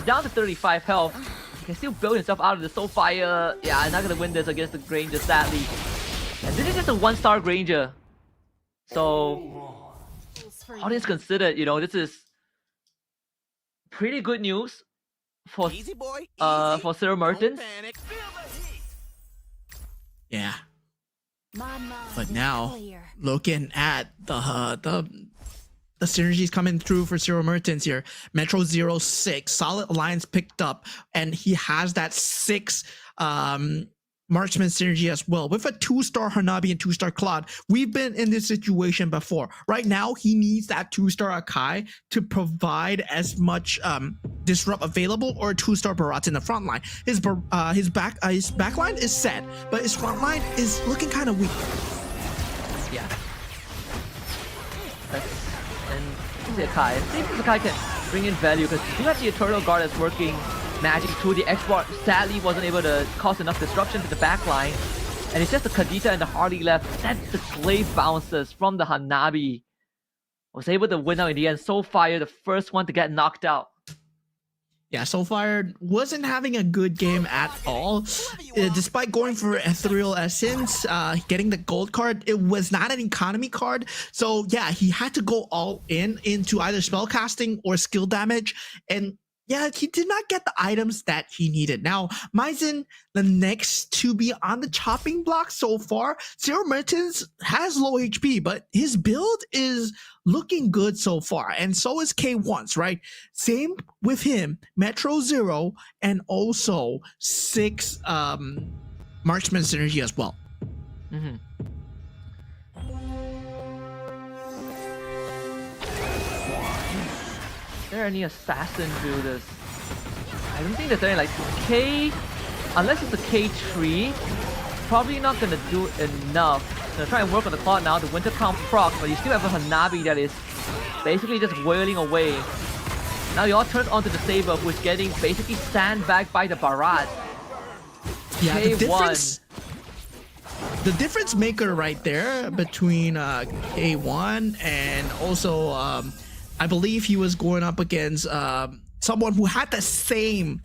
down to 35 health. He can still build himself out of the Soulfire. Yeah, I'm not gonna win this against the Granger, sadly. And this is just a 1-star Granger. So, all things considered, this is pretty good news for Zero Mertens. Yeah. But now, looking at the synergies coming through for Zero Mertens here, Metro 06, Solid Alliance picked up, and he has that 6 Marksman synergy as well. With a 2-star Hanabi and 2-star Claude, we've been in this situation before. Right now, he needs that 2-star Akai to provide as much disrupt available, or a 2-star Barat in the front line. His back line is set, but his front line is looking kind of weak. Yeah. And the Akai. I think the Akai can bring in value, because you have the Eternal Guard that's working magic through the export. Sadly wasn't able to cause enough disruption to the back line. And it's just the Khadija and the Harley left. That's the Glaive bounces from the Hanabi. Was able to win out in the end. Soulfire, the first one to get knocked out. Yeah, so far wasn't having a good game at all. Despite going for Ethereal Essence, getting the gold card, it was not an economy card. So yeah, he had to go all in into either spellcasting or skill damage. And yeah, he did not get the items that he needed. Now, Maizen, the next to be on the chopping block so far, Zero Mertens has low HP, but his build is looking good so far. And so is K1's, right? Same with him, Metro Zero, and also 6 Marksman Synergy as well. Mm-hmm. Are there any assassin builders? I don't think there's any like K, unless it's a K tree. Probably not gonna do enough. Gonna try and work on the clock now. The Winter Crown proc, but you still have a Hanabi that is basically just wailing away. Now you all turn onto the Saber, who is getting basically sandbagged by the Barat. Yeah, K1. The difference maker right there between K1 and also I believe he was going up against someone who had the same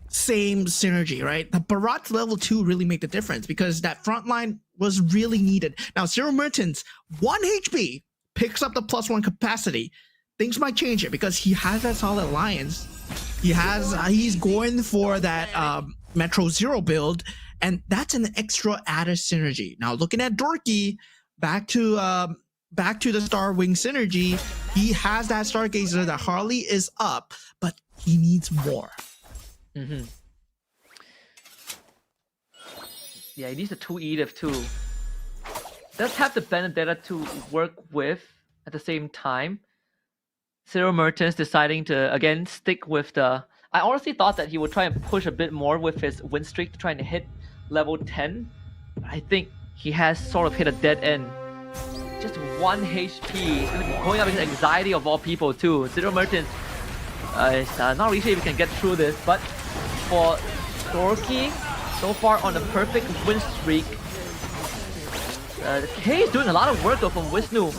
synergy, right? The Barat level 2 really made the difference because that front line was really needed. Now Zero Mertens, 1 HP, picks up the +1 capacity. Things might change it because he has that solid alliance. He's going for that Metro Zero build, and that's an extra added synergy. Now looking at Dorky, back to the Star Wing synergy, he has that Stargazer, that Harley is up, but he needs more. Mm-hmm. Yeah, he needs a 2 Edith too. Does have the Benedetta to work with at the same time. Zero Mertens deciding to again stick with the... I honestly thought that he would try and push a bit more with his win streak to try and hit level 10. But I think he has sort of hit a dead end. Just 1 HP. He's going to be going up against anxiety of all people too. Zero Mertens is not really sure if he can get through this, but for Dorky, so far on a perfect win streak. K is doing a lot of work though from Wisnu.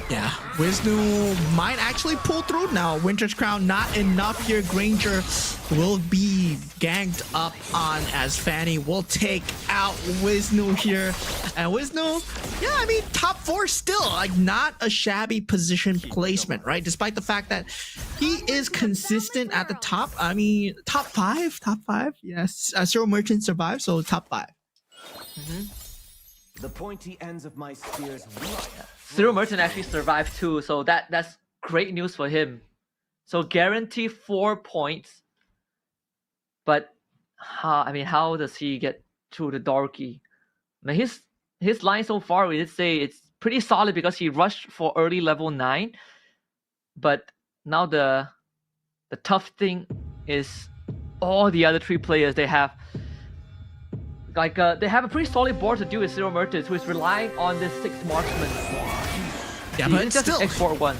Yeah, Wisnu might actually pull through now. Winter's Crown not enough here. Granger will be ganked up on as Fanny will take out Wisnu here. And Wisnu, yeah, I mean, top 4 still, like not a shabby position placement, right? Despite the fact that he is consistent at the top. I mean, top 5, yes. Zero Merchant survived, so top 5. Mm-hmm. The pointy ends of my spears. Zero Merchant actually survived too, so that's great news for him. So guarantee 4 points. But how does he get through the Dorky? Now his line so far, we did say it's pretty solid because he rushed for early level 9. But now the tough thing is all the other 3 players they have. Like they have a pretty solid board to deal with Zero Merchants, who is relying on this 6 marksman. Yeah, He but just still, export 1.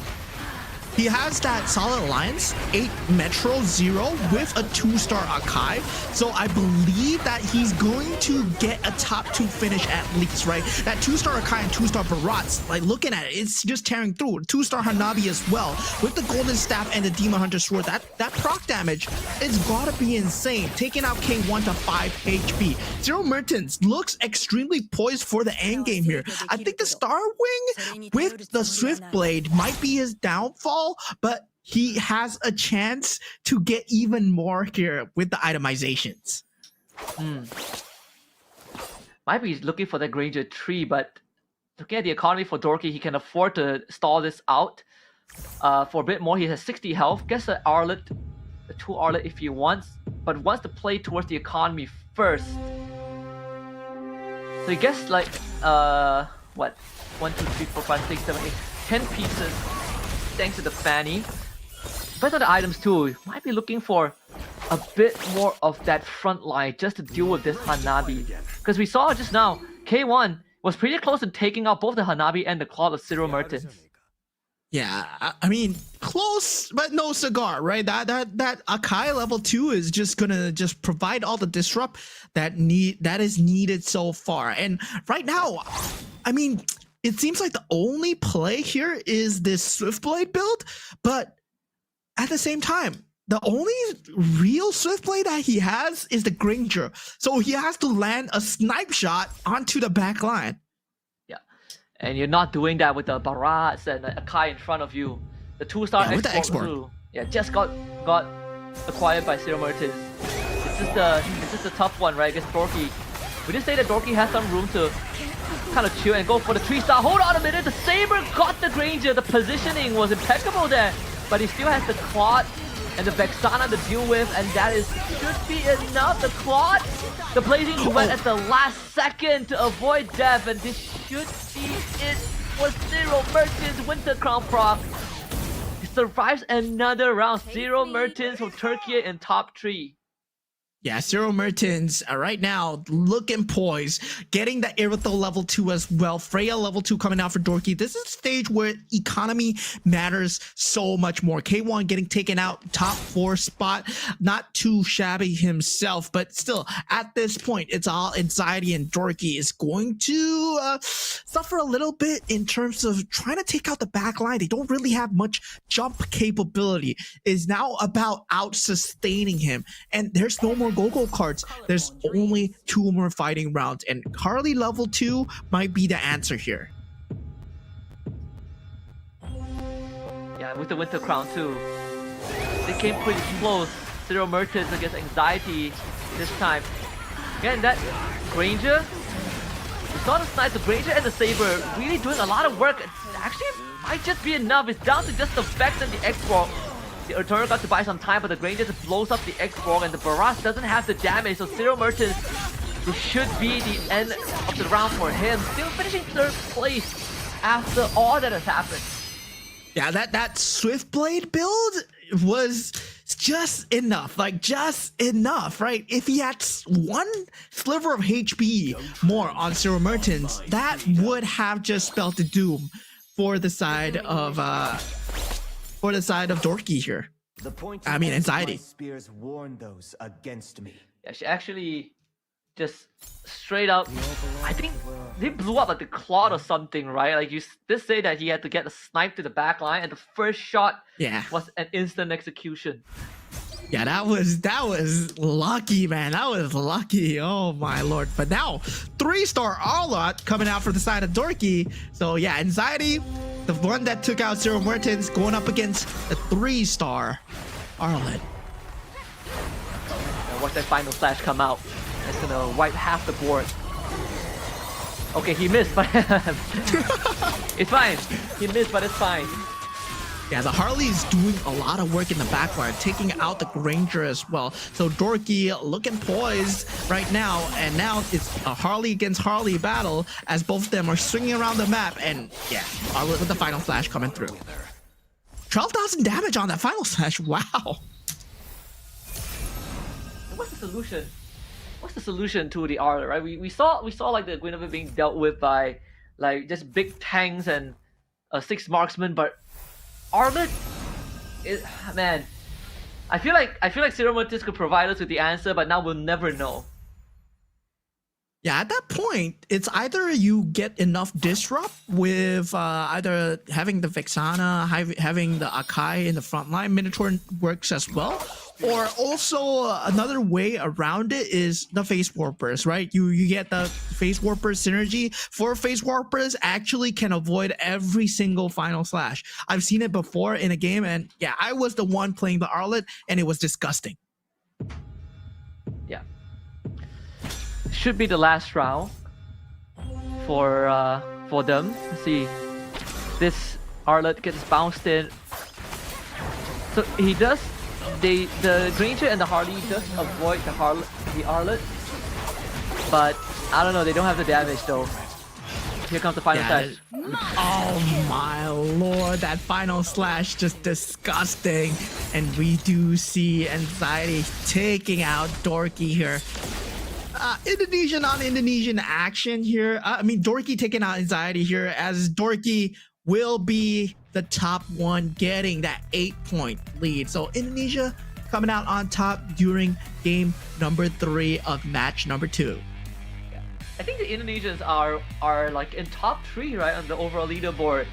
he has that solid alliance, 8 Metro Zero with a 2-star Akai. So I believe that he's going to get a top 2 finish at least, right? That 2-star Akai and 2-star Barats, like looking at it, it's just tearing through. 2-star Hanabi as well. With the Golden Staff and the Demon Hunter Sword, that proc damage, it's gotta be insane. Taking out K1 to 5 HP. Zero Mertens looks extremely poised for the end game here. I think the Star Wing with the Swift Blade might be his downfall, but he has a chance to get even more here with the itemizations. Might be looking for that Granger 3, but looking at the economy for Dorky, he can afford to stall this out for a bit more. He has 60 health. Gets the Arlet, the 2 Arlet if he wants, but wants to play towards the economy first. So he gets like what? 1, 2, 3, 4, 5, 6, 7, 8, 10 pieces. Thanks to the Fanny. But on the items too, might be looking for a bit more of that front line just to deal with this Hanabi. Because we saw just now, K1 was pretty close to taking out both the Hanabi and the Claw of Zero Mertens. Yeah, I mean, close, but no cigar, right? That Akai level 2 is just gonna just provide all the disrupt that is needed so far. And right now, I mean, it seems like the only play here is this Swiftblade build, but at the same time, the only real swift play that he has is the Granger. So he has to land a snipe shot onto the back line. Yeah, and you're not doing that with the Barats and a Kai in front of you. The 2-star with the export export. too. Yeah, just got acquired by Zero Mertens. This is the tough one, right? Against Dorky. We did say that Dorky has some room to kind of chill and go for the 3-star. Hold on a minute, the Saber got the Granger. The positioning was impeccable there, but he still has the Claude and the Vexana to deal with, and that should be enough. The Claude, the Blazing went at the last second to avoid death, and this should be it for Zero Mertens. Winter Crown proc. He survives another round. Zero Mertens from Turkey in top 3. Yeah, Zero Mertens right now looking poised, getting the Irithel level 2 as well. Freya level 2 coming out for Dorky. This is a stage where economy matters so much more. K1 getting taken out, top 4 spot. Not too shabby himself, but still, at this point, it's all anxiety, and Dorky is going to suffer a little bit in terms of trying to take out the back line. They don't really have much jump capability. It's now about out-sustaining him, and there's no more go-go cards. There's only 2 more fighting rounds, and Harley level 2 might be the answer here. Yeah, with the Winter Crown too. They came pretty close. Zero Mertens against Anxiety this time. Again, that Granger, we saw the snipe, the Granger and the Saber really doing a lot of work. Actually, it might just be enough. It's down to just the Vex and the X-Borg. The Eternal got to buy some time, but the Granger just blows up the X-Borg, and the Barras doesn't have the damage, so Zero Mertens, this should be the end of the round for him. Still finishing 3rd place after all that has happened. Yeah, that Swift Blade build was just enough, right? If he had one sliver of HP more on Zero Mertens, that would have just spelled the doom for the side of Dorky here. I mean, Anxiety. Spears warn those against me. Yeah, she actually just straight up, I think they blew up like the Claude or something, right? Like you did say that he had to get a snipe to the back line, and the first shot was an instant execution. Yeah, that was lucky, man. That was lucky. Oh my lord. But now 3-star Arlott coming out for the side of Dorky. So yeah, Anxiety, the one that took out Zero Mertens, going up against the 3-star Arlott. Watch that final slash come out. It's gonna wipe half the board. Okay, he missed, but it's fine. He missed, but it's fine. Yeah, the Harley is doing a lot of work in the backline, taking out the Granger as well. So Dorky looking poised right now, and now it's a Harley against Harley battle as both of them are swinging around the map, and yeah, Arlott with the final slash coming through. 12,000 damage on that final slash, wow. What's the solution? What's the solution to the Arlott, right? We saw like the Guinevere being dealt with by like just big tanks and 6 marksmen, but Arlott is, man, I feel like Zero Mertens could provide us with the answer, but now we'll never know. Yeah, at that point, it's either you get enough disrupt with either having the Vexana, having the Akai in the front line, Minotaur works as well, or also another way around it is the Face Warpers, right? You get the Face Warper synergy. 4 Face Warpers actually can avoid every single final slash. I've seen it before in a game, and yeah, I was the one playing the Arlott, and it was disgusting. Yeah. Should be the last round for them. Let's see, this Arlott gets bounced in. So he does. The Granger and the Harley does avoid the Arlott, but I don't know. They don't have the damage though. Here comes the final slash. Oh my lord, that final slash just disgusting. And we do see Anxiety taking out Dorky here. Indonesian on Indonesian action here. I mean, Dorky taking out Anxiety here, as Dorky will be the top one, getting that 8-point lead. So Indonesia coming out on top during game number 3 of match number 2. I think the Indonesians are like in top 3, right, on the overall leaderboard.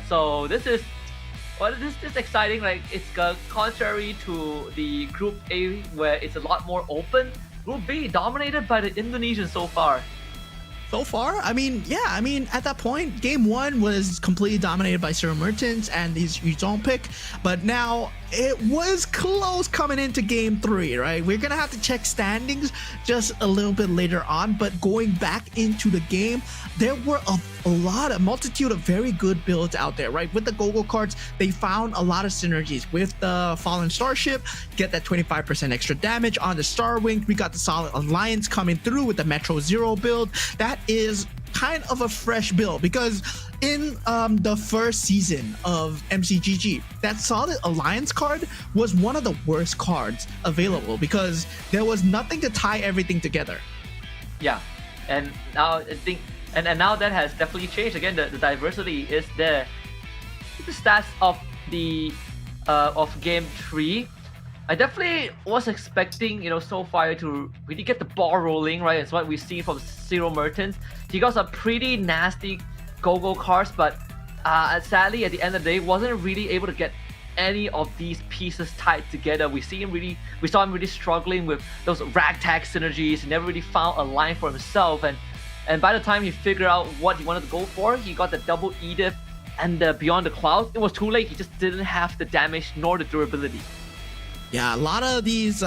So this is Well, this is exciting. Like it's contrary to the Group A, where it's a lot more open. Group B dominated by the Indonesians so far. So far, I mean, at that point, game one was completely dominated by Zero Merchants and his own pick, but now it was close coming into game three, right? We're gonna have to check standings just a little bit later on, but going back into the game, there were a multitude of very good builds out there, right? With the Gogo cards, they found a lot of synergies with the Fallen Starship, get that 25% extra damage on the Starwing. We got the Solid Alliance coming through with the Metro Zero build. That is kind of a fresh build because in the first season of MCGG, that Solid Alliance card was one of the worst cards available because there was nothing to tie everything together. Yeah, and now I think, and now that has definitely changed. Again, the diversity is there. The stats of the of game 3, I definitely was expecting, Soulfire to really get the ball rolling, right? It's what we see from Zero Merchants. He got some pretty nasty Go-Go cards, but sadly, at the end of the day, wasn't really able to get any of these pieces tied together. We saw him really struggling with those ragtag synergies. He never really found a line for himself, and by the time he figured out what he wanted to go for, he got the double Edith and the Beyond the Clouds. It was too late. He just didn't have the damage nor the durability. Yeah, a lot of these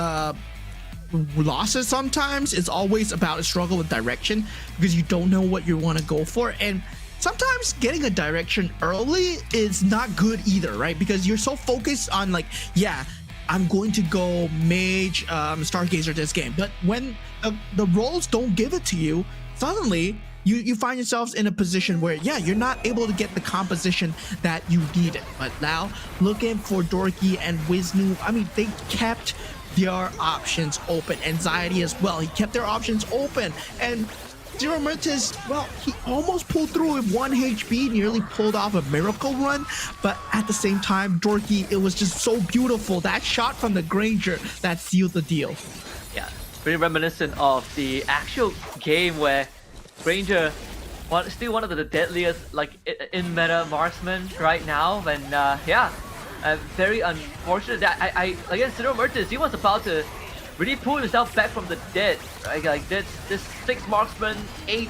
losses sometimes it's always about a struggle with direction because you don't know what you want to go for, and sometimes getting a direction early is not good either, right? Because you're so focused on like, yeah, I'm going to go Mage, Stargazer this game, but when the roles don't give it to you, suddenly you find yourselves in a position where, yeah, you're not able to get the composition that you needed. But now, looking for Dorky and Wisnu, I mean, they kept their options open. Anxiety as well, he kept their options open. And Zero Merchants, well, he almost pulled through with 1 HP, nearly pulled off a miracle run. But at the same time, Dorky, it was just so beautiful. That shot from the Granger that sealed the deal. Yeah, pretty reminiscent of the actual game where Granger, still one of the deadliest like in meta marksmen right now, and very unfortunate that I against Zero Merchants, he was about to really pull himself back from the dead. Right? Like this 6 marksman, 8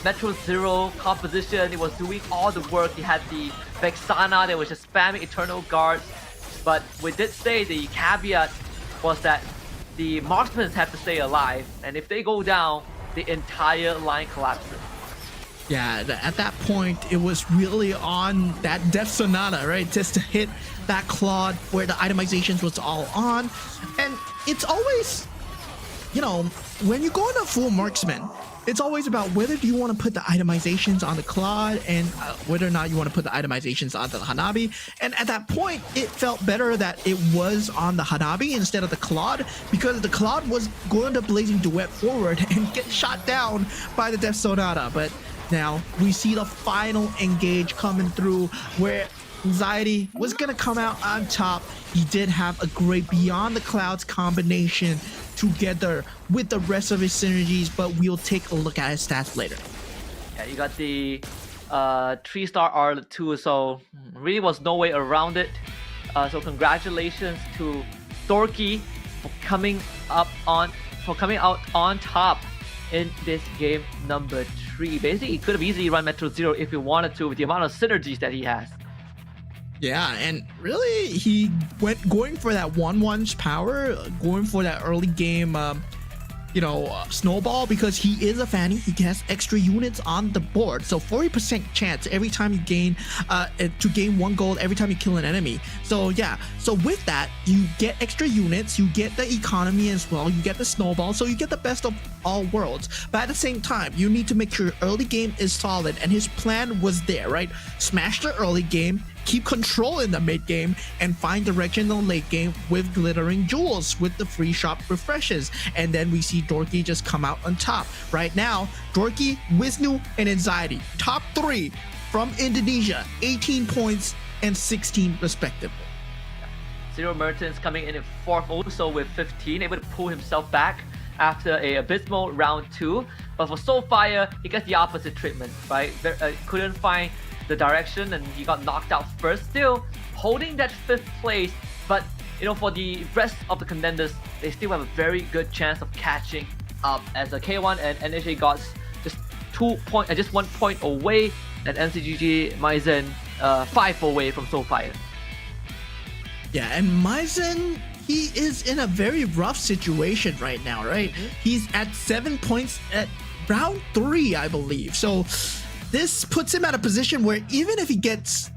Metro Zero composition. He was doing all the work. He had the Vexana that was just spamming Eternal Guards, but we did say the caveat was that the marksmen have to stay alive, and if they go down, the entire line collapses. Yeah, at that point, it was really on that Death Sonata, right? Just to hit that Claude where the itemizations was all on. And it's always, when you go into full marksman, it's always about whether do you want to put the itemizations on the Claude and whether or not you want to put the itemizations on the Hanabi. And at that point, it felt better that it was on the Hanabi instead of the Claude, because the Claude was going to Blazing Duet forward and get shot down by the Death Sonata. But now we see the final engage coming through where Anxiety was going to come out on top. He did have a great Beyond the Clouds combination together with the rest of his synergies, but we'll take a look at his stats later. Yeah, you got the 3-star R2, so really was no way around it. So congratulations to Dorky for coming out on top in this game number 3. Basically, he could have easily run Metro Zero if he wanted to with the amount of synergies that he has. Yeah, and really, he went going for that 1-1's power, going for that early game, snowball, because he is a Fanny. He has extra units on the board, so 40% chance every time you gain to gain 1 gold every time you kill an enemy. So yeah, so with that, you get extra units, you get the economy as well, you get the snowball, so you get the best of all worlds. But at the same time, you need to make sure your early game is solid, and his plan was there, right? Smash the early game, keep control in the mid game, and find direction in the late game with glittering jewels with the free shop refreshes. And then we see Dorky just come out on top. Right now, Dorky, Wisnu, and Anxiety, top 3 from Indonesia, 18 points and 16 respectively. Zero Merchants coming in 4th also with 15, able to pull himself back after a abysmal round 2. But for Soulfire, he gets the opposite treatment, right? Couldn't find the direction and he got knocked out first. Still holding that 5th place, but for the rest of the contenders, they still have a very good chance of catching up as a K1 and NHA Gods just 1 point away, and MCGG Maizen 5 away from Soulfire. Yeah, and Maizen, he is in a very rough situation right now, right? He's at 7 points at round 3, I believe. So this puts him at a position where even if he gets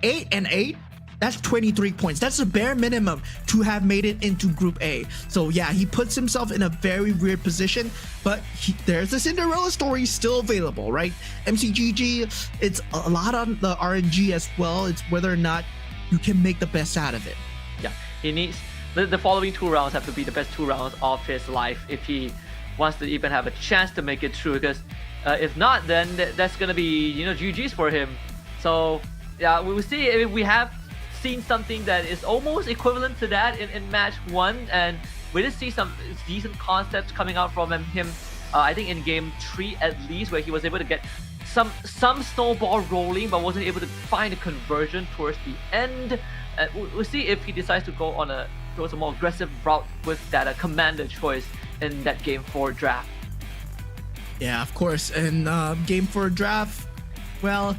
8 and 8, that's 23 points. That's the bare minimum to have made it into Group A. So yeah, he puts himself in a very weird position, but there's the Cinderella story still available, right? MCGG, it's a lot on the RNG as well. It's whether or not you can make the best out of it. Yeah, he needs the following 2 rounds have to be the best 2 rounds of his life if he wants to even have a chance to make it through, because if not, then that's gonna be GG's for him. So yeah, we will see. We have seen something that is almost equivalent to that in match 1, and we did see some decent concepts coming out from him. I think in game 3 at least, where he was able to get some snowball rolling, but wasn't able to find a conversion towards the end. And we'll see if he decides to go towards a more aggressive route with that commander choice in that game 4 draft. Yeah, of course. And game 4 draft, well,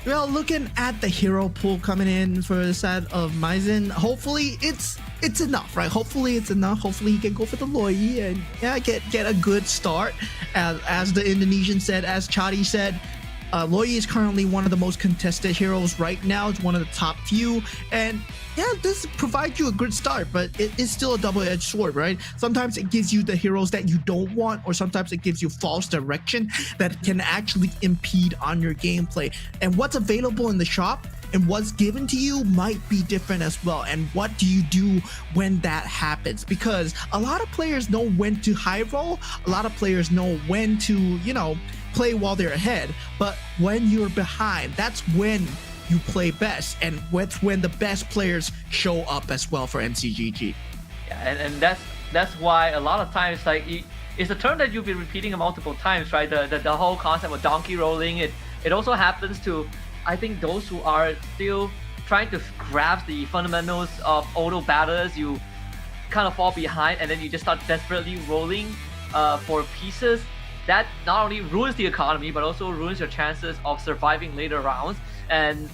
looking at the hero pool coming in for the side of Maizen, hopefully it's enough, right? Hopefully it's enough. Hopefully he can go for the Loi and get a good start. As the Indonesian said, as Chadi said, Loi is currently one of the most contested heroes right now. It's one of the top few, and yeah, this provides you a good start, but it is still a double-edged sword, right? Sometimes it gives you the heroes that you don't want, or sometimes it gives you false direction that can actually impede on your gameplay. And what's available in the shop and what's given to you might be different as well. And what do you do when that happens? Because a lot of players know when to high roll, a lot of players know when to, play while they're ahead, but when you're behind, that's when you play best, and that's when the best players show up as well for MCGG. Yeah, and that's why a lot of times, like, it's a term that you've been repeating multiple times, right? The whole concept of donkey rolling. It also happens to, I think, those who are still trying to grasp the fundamentals of auto batters. You kind of fall behind, and then you just start desperately rolling for pieces. That not only ruins the economy, but also ruins your chances of surviving later rounds. And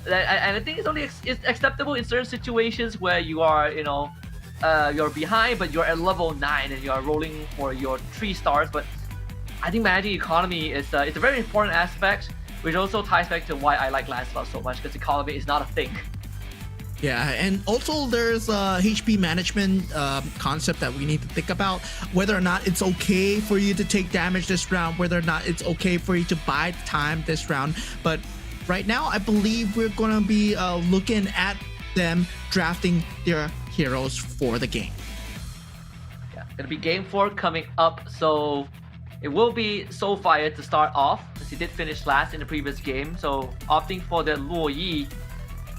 I think it's only it's acceptable in certain situations where you are, you're behind, but you're at level 9 and you are rolling for your 3 stars. But I think managing economy is it's a very important aspect, which also ties back to why I like Lancelot so much, because economy is not a thing. Yeah, and also there's a HP management concept that we need to think about, whether or not it's okay for you to take damage this round, whether or not it's okay for you to buy time this round. But right now, I believe we're going to be looking at them drafting their heroes for the game. Yeah, gonna be game 4 coming up, so it will be Soulfire to start off, as he did finish last in the previous game. So opting for the Luo Yi,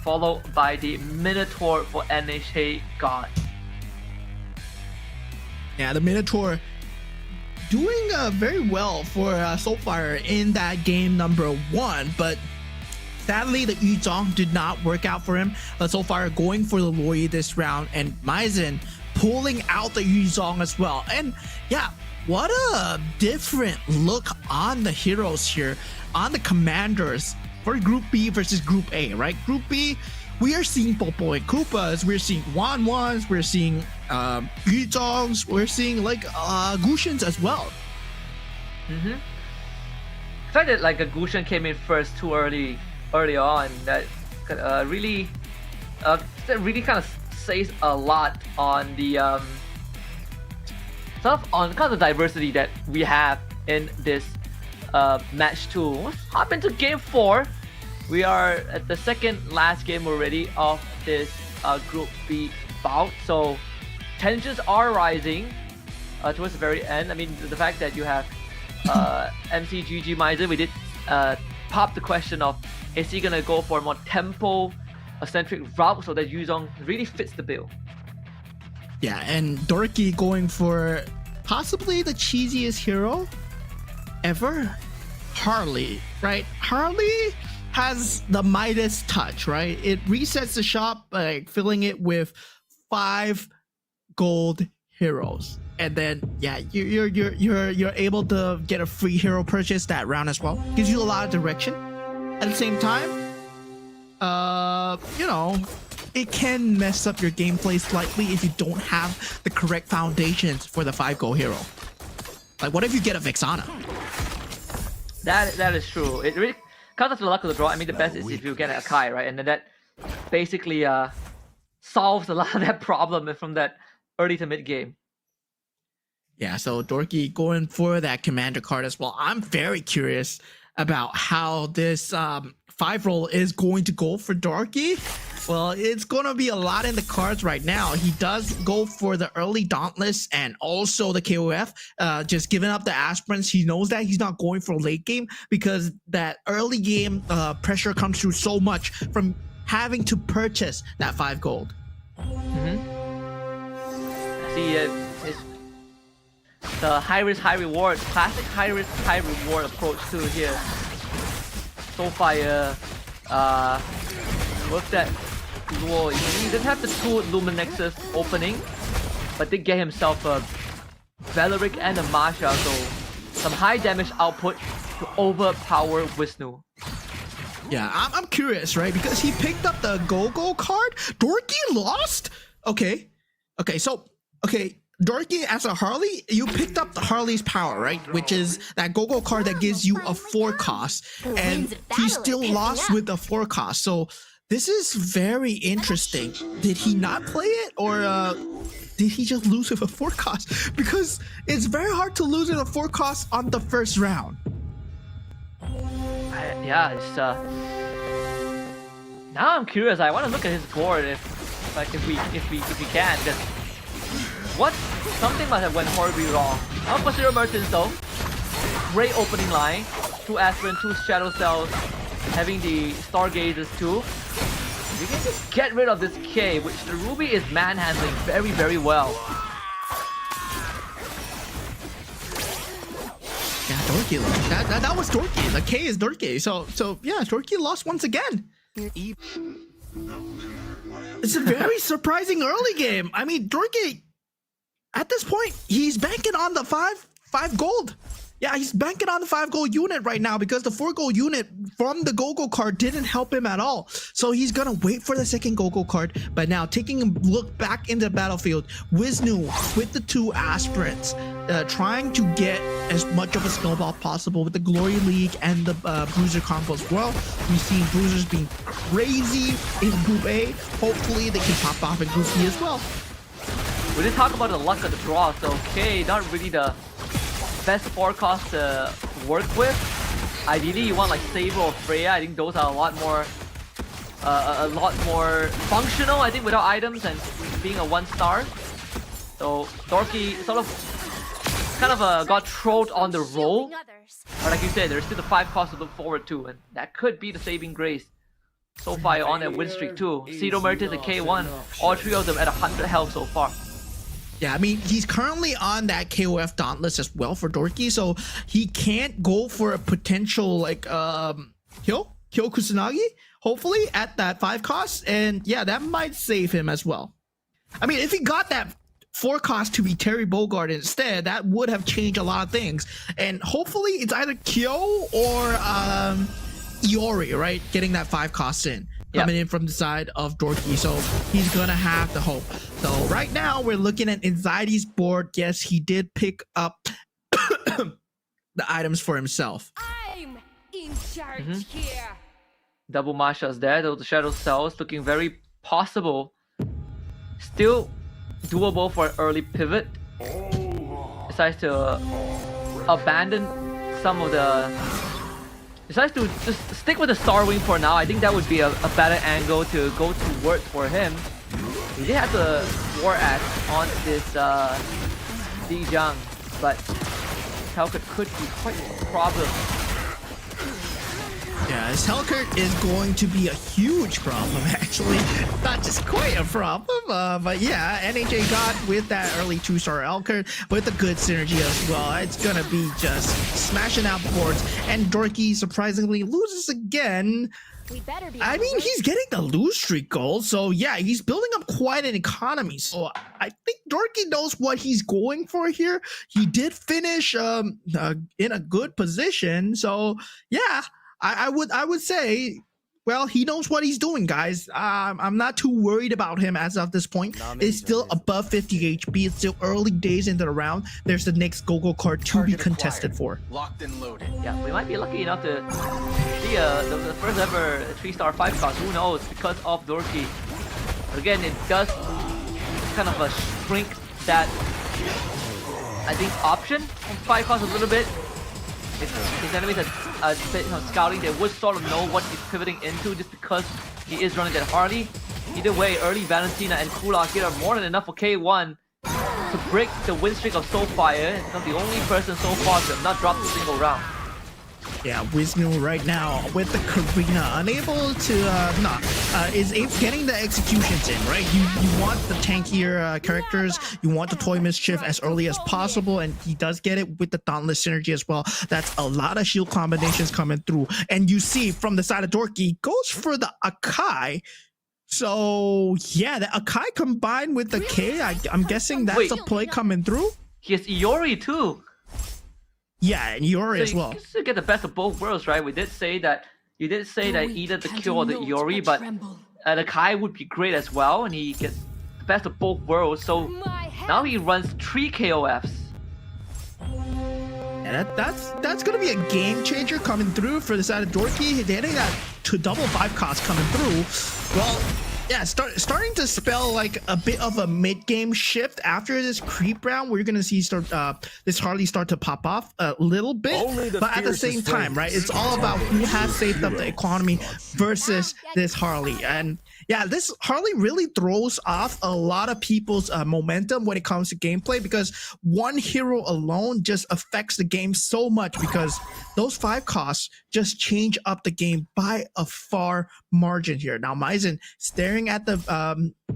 followed by the Minotaur for NHA God. Yeah, the Minotaur doing very well for Soulfire in that game number 1, but sadly the Yuzong did not work out for him. Soulfire going for the Loi this round, and Maizen pulling out the Yuzong as well. And yeah, what a different look on the heroes here, on the commanders for Group B versus Group A, right? Group B, we are seeing Popo and Koopas, we're seeing Wanwans, we're seeing Yuzongs, we're seeing like Gushins as well. The fact that like a Gushin came in first too early on, that really kind of says a lot on the the diversity that we have in this match 2. Let's hop into game 4. We are at the second last game already of this Group B bout, so tensions are rising towards the very end. I mean, the fact that you have MCGG Maizen, we did pop the question of, is he gonna go for a more tempo-centric route so that Yuzong really fits the bill? Yeah, and Dorky going for possibly the cheesiest hero ever. Harley, right? Harley has the Midas touch, right? It resets the shop, like filling it with 5 gold heroes, and then yeah, you're able to get a free hero purchase that round as well. Gives you a lot of direction. At the same time, you know, it can mess up your gameplay slightly if you don't have the correct foundations for the 5 gold hero. Like, what if you get a Vexana? That is true. It really comes down to the luck of the draw. I mean, the best is if you get a Kai, right? And then that basically solves a lot of that problem from that early to mid game. Yeah, so Dorky going for that commander card as well. I'm very curious about how this 5-roll is going to go for Dorky. Well, it's going to be a lot in the cards right now. He does go for the early Dauntless and also the KOF, just giving up the aspirants. He knows that he's not going for late game because that early game pressure comes through so much from having to purchase that 5 gold. See, the high risk, high reward, classic high risk, high reward approach too here. Soulfire, with that duel, he didn't have the 2 Luminexes opening, but did get himself a Valeric and a Masha, so some high damage output to overpower Wisnu. Yeah, I'm curious, right? Because he picked up the Go-Go card. Dorky lost? Okay, so Dorky as a Harley, you picked up the Harley's power, right? Which is that Go-Go card that gives you a 4 cost, and he still lost with a 4 cost. So this is very interesting. Did he not play it, or did he just lose with a 4 cost? Because it's very hard to lose with a 4 cost on the first round. Yeah, it's now I'm curious. I want to look at his board if we can. Because something must have went horribly wrong. Not for Zero Merchants though. Great opening line. 2 Aspirin, 2 Shadow Cells, having the Stargazers too. We can just get rid of this K, which the Ruby is manhandling very, very well. Yeah, Dorky. That was Dorky. The K is Dorky. So yeah, Dorky lost once again. It's a very surprising early game. I mean, Dorky, at this point, he's banking on the 5 gold. Yeah, he's banking on the 5 gold unit right now because the 4 gold unit from the Go-Go card didn't help him at all. So he's gonna wait for the second Go-Go card. But now taking a look back into the battlefield, Wisnu with the 2 aspirants, trying to get as much of a snowball possible with the Glory League and the Bruiser combo as well. We've seen Bruisers being crazy in Group A. Hopefully they can pop off in Group B as well. We did talk about the luck of the draw, so okay, not really the best forecast to work with. Ideally, you want like Saber or Freya. I think those are a lot more functional. I think without items and being a 1-star. So Dorky sort of kind of got trolled on the roll. But like you said, there's still the 5 costs to look forward to, and that could be the saving grace. Soulfire on that win streak too. Zero Merchants and K1, all 3 of them at 100 health so far. Yeah, I mean, he's currently on that KOF Dauntless as well for Dorky, so he can't go for a potential, like, kill Kusanagi, hopefully, at that 5 cost, and yeah, that might save him as well. I mean, if he got that 4 cost to be Terry Bogard instead, that would have changed a lot of things, and hopefully it's either Kyo or Iori, right, getting that 5 costs in. Coming in from the side of Dorky, so he's gonna have the hope. So right now we're looking at Anxiety's board. Yes, he did pick up the items for himself. I'm in charge here. Double Masha's there, though the Shadow Cells looking very possible. Still doable for an early pivot. Decides to abandon some of the... Decides to just stick with the Starwing for now. I think that would be a better angle to go towards for him. He did have the War Axe on this Dijang, but Talcott could be quite a problem. Yeah, his Hellcurt is going to be a huge problem, actually. Not just quite a problem, but yeah, NHA got with that early 2-star Hellcurt with a good synergy as well. It's gonna be just smashing out boards, and Dorky surprisingly loses again. We better be. I mean, he's getting the lose streak goal, so yeah, he's building up quite an economy. So I think Dorky knows what he's going for here. He did finish in a good position, so yeah, I would say, well, he knows what he's doing, guys. I'm not too worried about him as of this point. It's still above 50 HP. It's still early days into the round. There's the next Go-Go card to be contested for. Locked and loaded. Yeah, we might be lucky enough to see the first ever 3-star 5 cost. Who knows? Because of Dorky. Again, it does kind of shrink that, I think, option on 5 cost a little bit. If his enemies are scouting, they would sort of know what he's pivoting into just because he is running that Harley. Either way, early Valentina and Kulak here are more than enough for K1 to break the win streak of Soulfire and become the only person so far to have not dropped a single round. Yeah, Wisnu right now with the Karina, unable to, is getting the executions in, right? You want the tankier characters, you want the Toy Mischief as early as possible, and he does get it with the Dauntless synergy as well. That's a lot of shield combinations coming through. And you see from the side of Dorky, goes for the Akai. So, yeah, the Akai combined with the K, I'm guessing that's a play coming through. He has Iori too. Yeah, and Iori as well. You still get the best of both worlds, right? You did say that either the kill or the Iori, but the Kai would be great as well, and he gets the best of both worlds. So now he runs 3 KOFs. Yeah, that's gonna be a game changer coming through for the side of Dorky. They're getting that to double 5 cost coming through. Well, yeah, starting to spell like a bit of a mid-game shift after this creep round. We're gonna see this Harley start to pop off a little bit, but at the same time, right? It's all about who has saved up the economy versus this Harley. And yeah, this Harley really throws off a lot of people's momentum when it comes to gameplay, because one hero alone just affects the game so much, because those 5 costs just change up the game by a far margin here. Now, Maizen staring at the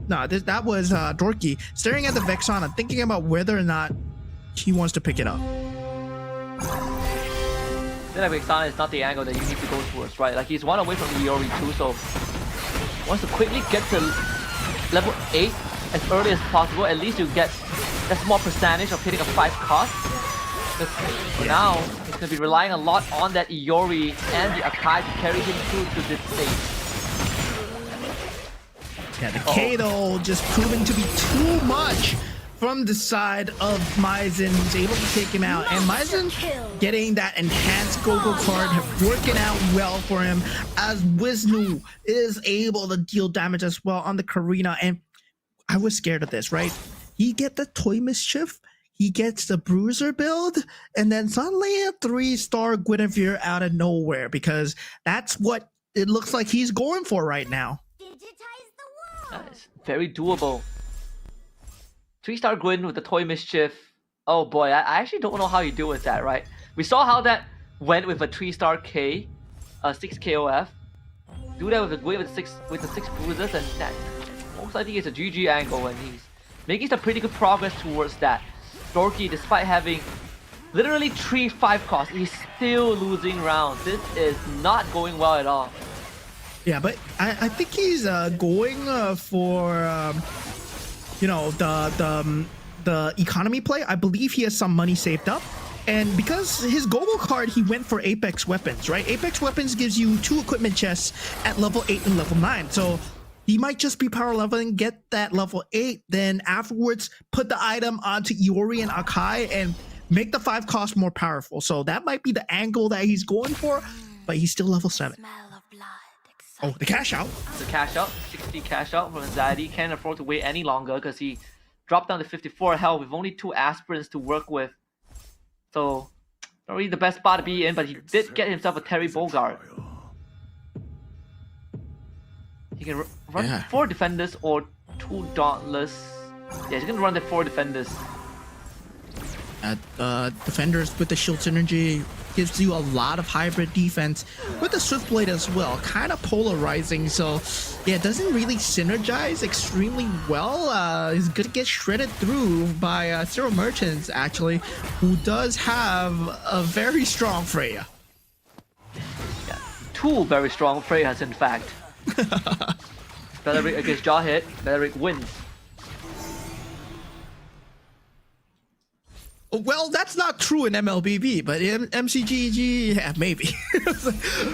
that was Dorky staring at the Vexana, thinking about whether or not he wants to pick it up. Then Vexana is not the angle that you need to go towards, right? Like, he's one away from Iori too, so wants to quickly get to level 8 as early as possible. At least you get that small percentage of hitting a 5 cost. For now, he's going to be relying a lot on that Iori and the Akai to carry him through to this stage. Yeah, the Kato just proving to be too much from the side of Maizen, who's able to take him out. And Maizen getting that enhanced Go-Go card, working out well for him, as Wisnu is able to deal damage as well on the Karina. And I was scared of this, right? He get the Toy Mischief, he gets the Bruiser build, and then suddenly a 3-star Guinevere out of nowhere, because that's what it looks like he's going for right now. It's very doable. 3-star Gwyn with the Toy Mischief. Oh boy, I actually don't know how you deal with that, right? We saw how that went with a 3-star K, 6 KOF. Do that with a Gwyn with the 6 bruises, and that most likely is a GG angle, and he's making some pretty good progress towards that. Dorky, despite having literally 3 5 costs, he's still losing rounds. This is not going well at all. Yeah, but I think he's going for you know, the economy play. I believe he has some money saved up, and because his Go-Go card, he went for Apex Weapons, right? Apex Weapons gives you 2 equipment chests at level 8 and level 9, so he might just be power leveling, get that level 8, then afterwards put the item onto Iori and Akai and make the 5 cost more powerful. So that might be the angle that he's going for, but he's still level 7. Oh, the cash out. The cash out, 60 cash out from Anxiety. Can't afford to wait any longer because he dropped down to 54 health with only 2 aspirants to work with. So, not really the best spot to be in, but he did get himself a Terry Bogard. He can run 4 defenders or 2 dauntless. Yeah, he's gonna run the 4 defenders. Defenders with the shield synergy gives you a lot of hybrid defense with the swift blade as well, kind of polarizing. So yeah, it doesn't really synergize extremely well. He's gonna get shredded through by Zero Merchants, actually, who does have a very strong Freya. Yeah, two very strong Freyas, in fact. Beleric against Jawhead, Beleric wins. Well, that's not true in MLBB, but in MCGG, yeah, maybe.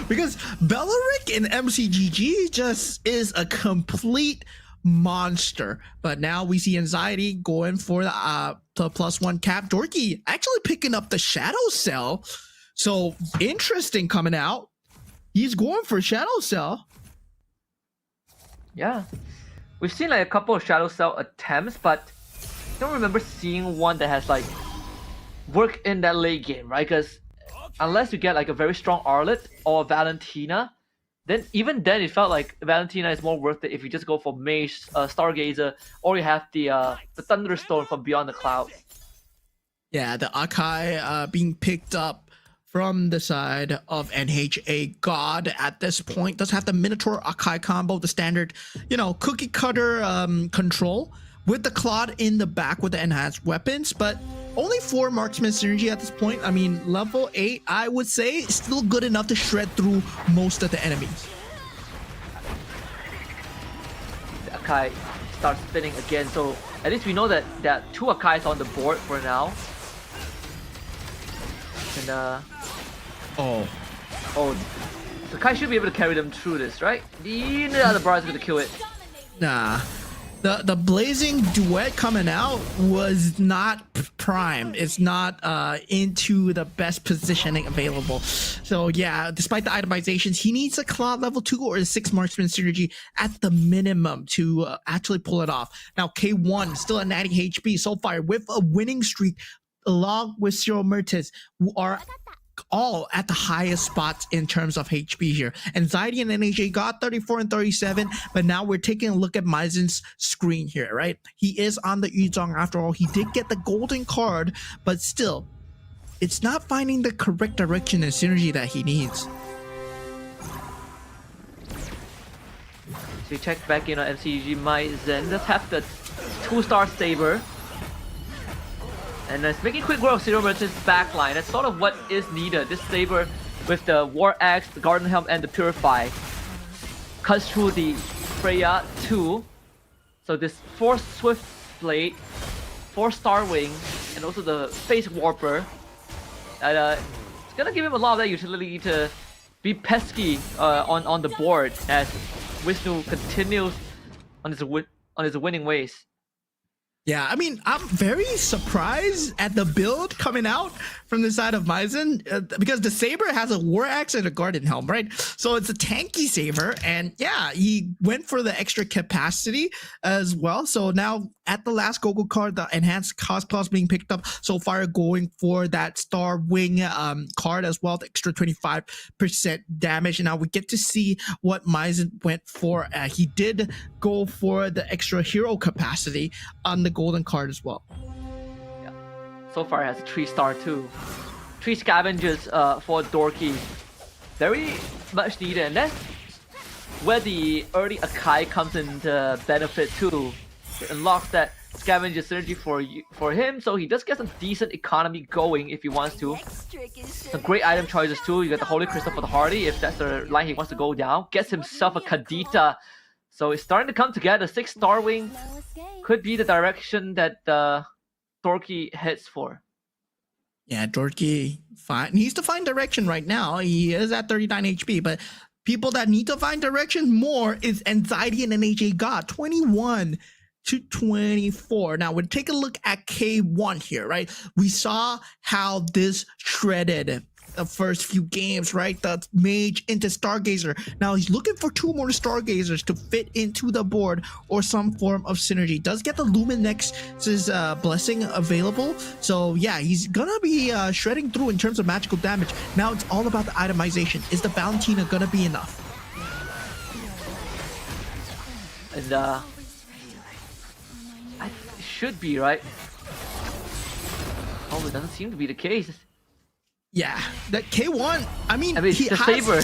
Because Beleric in MCGG just is a complete monster. But now we see Anxiety going for the +1 cap. Dorky actually picking up the Shadow Cell. So interesting coming out. He's going for Shadow Cell. Yeah. We've seen like a couple of Shadow Cell attempts, but I don't remember seeing one that has like work in that late game, right? Because unless you get like a very strong Arlet or Valentina, then even then it felt like Valentina is more worth it if you just go for Mage, Stargazer, or you have the Thunderstone from Beyond the Cloud. Yeah, the Akai being picked up from the side of NHA God at this point. Does have the Minotaur Akai combo, the standard, cookie cutter control with the Claude in the back with the enhanced weapons, but only 4 marksman synergy at this point. I mean, level 8, I would say, is still good enough to shred through most of the enemies. The Akai starts spinning again, so at least we know that there are 2 Akais on the board for now. And the Akai should be able to carry them through this, right? The other bar is going to kill it. Nah. The Blazing Duet coming out was not prime. It's not into the best positioning available. So yeah, despite the itemizations, he needs a Claw level 2 or a 6 marksman synergy at the minimum to actually pull it off. Now K1 still at 90 HP so far with a winning streak along with Zero Mertens, who are all at the highest spots in terms of HP here. Anxiety and NHA got 34 and 37, but now we're taking a look at Maizen's screen here, right? He is on the Yuzong after all. He did get the golden card, but still, it's not finding the correct direction and synergy that he needs. So we check back in on MCGG. Maizen does have the 2-star Saber. And it's making quick work of Zero Merchant's backline. That's sort of what is needed. This Saber with the War Axe, the Garden Helm, and the Purify cuts through the Freya 2. So this 4 Swift Blade, 4 Star Wing, and also the Face Warper. It's gonna give him a lot of that utility to be pesky on the board as Vishnu continues on his winning ways. Yeah, I mean, I'm very surprised at the build coming out from the side of Maizen because the Saber has a War Axe and a Garden Helm, right? So it's a tanky Saber, and yeah, he went for the extra capacity as well. So now at the last Gogo card, the enhanced cost clause being picked up, so far going for that Star Wing card as well, the extra 25% damage. And now we get to see what Maizen went for. He did go for the extra hero capacity on the golden card as well. Yeah. So far it has a 3-star too. 3 scavengers for Dorky. Very much needed, and that's where the early Akai comes into benefit too. It unlocks that scavenger synergy for him, so he does get some decent economy going if he wants to. Some great item choices too. You got the Holy Crystal for the Hardy if that's the line he wants to go down. Gets himself a Kadita. So it's starting to come together. 6 Star Wing could be the direction that Dorky heads for. Yeah, Dorky needs to find direction right now. He is at 39 HP, but people that need to find direction more is Anxiety and NHA God, 21 to 24. Now, we'll take a look at K1 here, right? We saw how this shredded the first few games, right? The Mage into Stargazer. Now he's looking for 2 more Stargazers to fit into the board or some form of synergy. Does get the Luminex's blessing available. So yeah, he's gonna be shredding through in terms of magical damage. Now it's all about the itemization. Is the Valentina gonna be enough? And it should be, right? Oh, it doesn't seem to be the case. Yeah, that K1. I mean, I mean, he the has, Saber.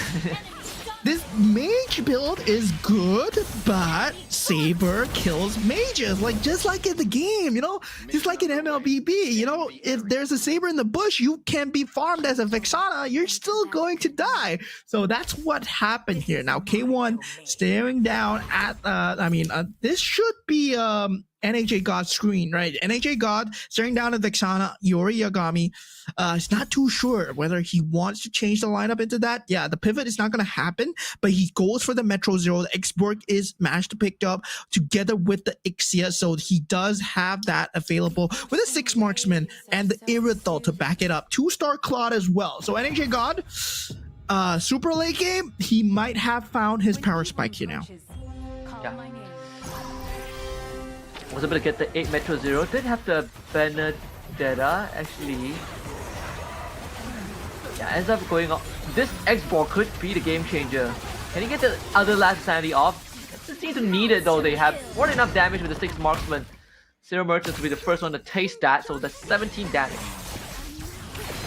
This mage build is good, but Saber kills mages, like just like in the game, you know, just like in MLBB, you know, if there's a Saber in the bush, you can be farmed as a Vexana, you're still going to die. So that's what happened here. Now K1 staring down at, this should be NAJ God screen, right? NAJ God staring down at Vexana, Yori Yagami. He's not too sure whether he wants to change the lineup into that. Yeah, the pivot is not going to happen, but he goes for the Metro Zero. The X-Borg is mashed picked up together with the Ixia, so he does have that available with a 6 marksman and the Irithal to back it up. 2-star Claude as well. So NAJ God, super late game, he might have found his power spike here now. Yeah. Was able to get the 8 Metro Zero. Did have the Benedetta actually. Yeah, ends up going off. This X-Ball could be the game changer. Can he get the other last sanity off? Doesn't seem to need it though. They have more than enough damage with the 6 marksman. Zero Merchants will be the first one to taste that, so that's 17 damage.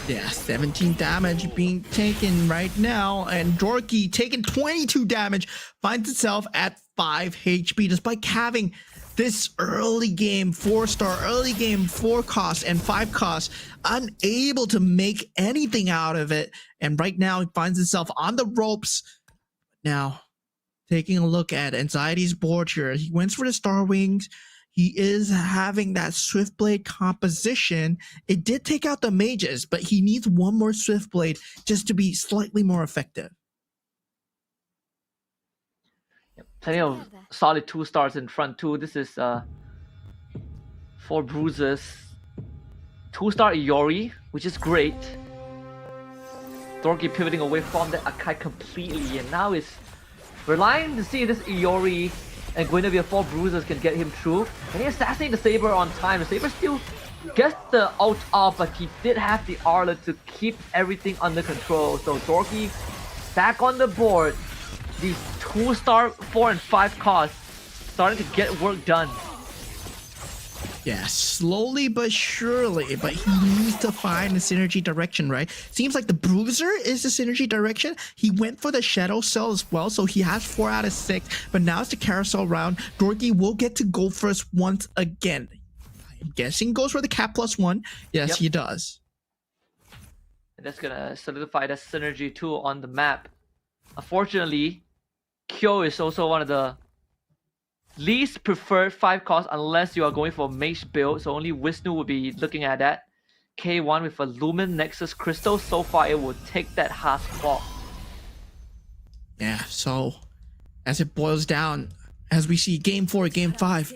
Yeah, 17 damage being taken right now, and Dorky taking 22 damage, finds itself at 5 HP despite having this early game 4-star, early game 4 cost and 5 cost, unable to make anything out of it. And right now he finds himself on the ropes. Now, taking a look at Anxiety's board here, he went for the Star Wings. He is having that Swiftblade composition. It did take out the mages, but he needs one more Swiftblade just to be slightly more effective. Plenty of solid 2 stars in front too. This is 4 bruises. 2-star Iori, which is great. Dorky pivoting away from the Akai completely, and now is relying to see this Iori and Guinevere 4 bruises can get him through. Can he assassinate the Saber on time? The Saber still gets the ult off, but he did have the Arlet to keep everything under control. So Dorky back on the board. These 2-star 4 and 5 costs starting to get work done. Yeah, slowly but surely, but he needs to find the synergy direction, right? Seems like the Bruiser is the synergy direction. He went for the Shadow Cell as well, so he has 4 out of 6, but now it's the carousel round. Dorky will get to go first once again. I'm guessing goes for the cap +1. Yes, He does. And that's gonna solidify that synergy too on the map. Unfortunately, Kyo is also one of the least preferred 5 costs unless you are going for a mage build, so only Wisnu will be looking at that. K1 with a Lumen Nexus Crystal, so far it will take that half spot. Yeah, so as it boils down, as we see game 4, game 5,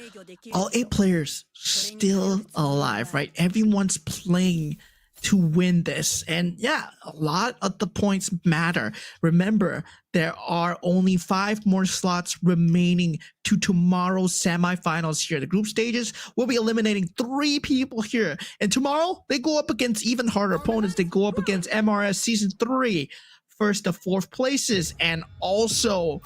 all 8 players still alive, right? Everyone's playing to win this, and yeah, a lot of the points matter. Remember, there are only 5 more slots remaining to tomorrow's semifinals here. The group stages will be eliminating 3 people here, and tomorrow they go up against even harder opponents. They go up against MRS Season 3, 1st to 4th places, and also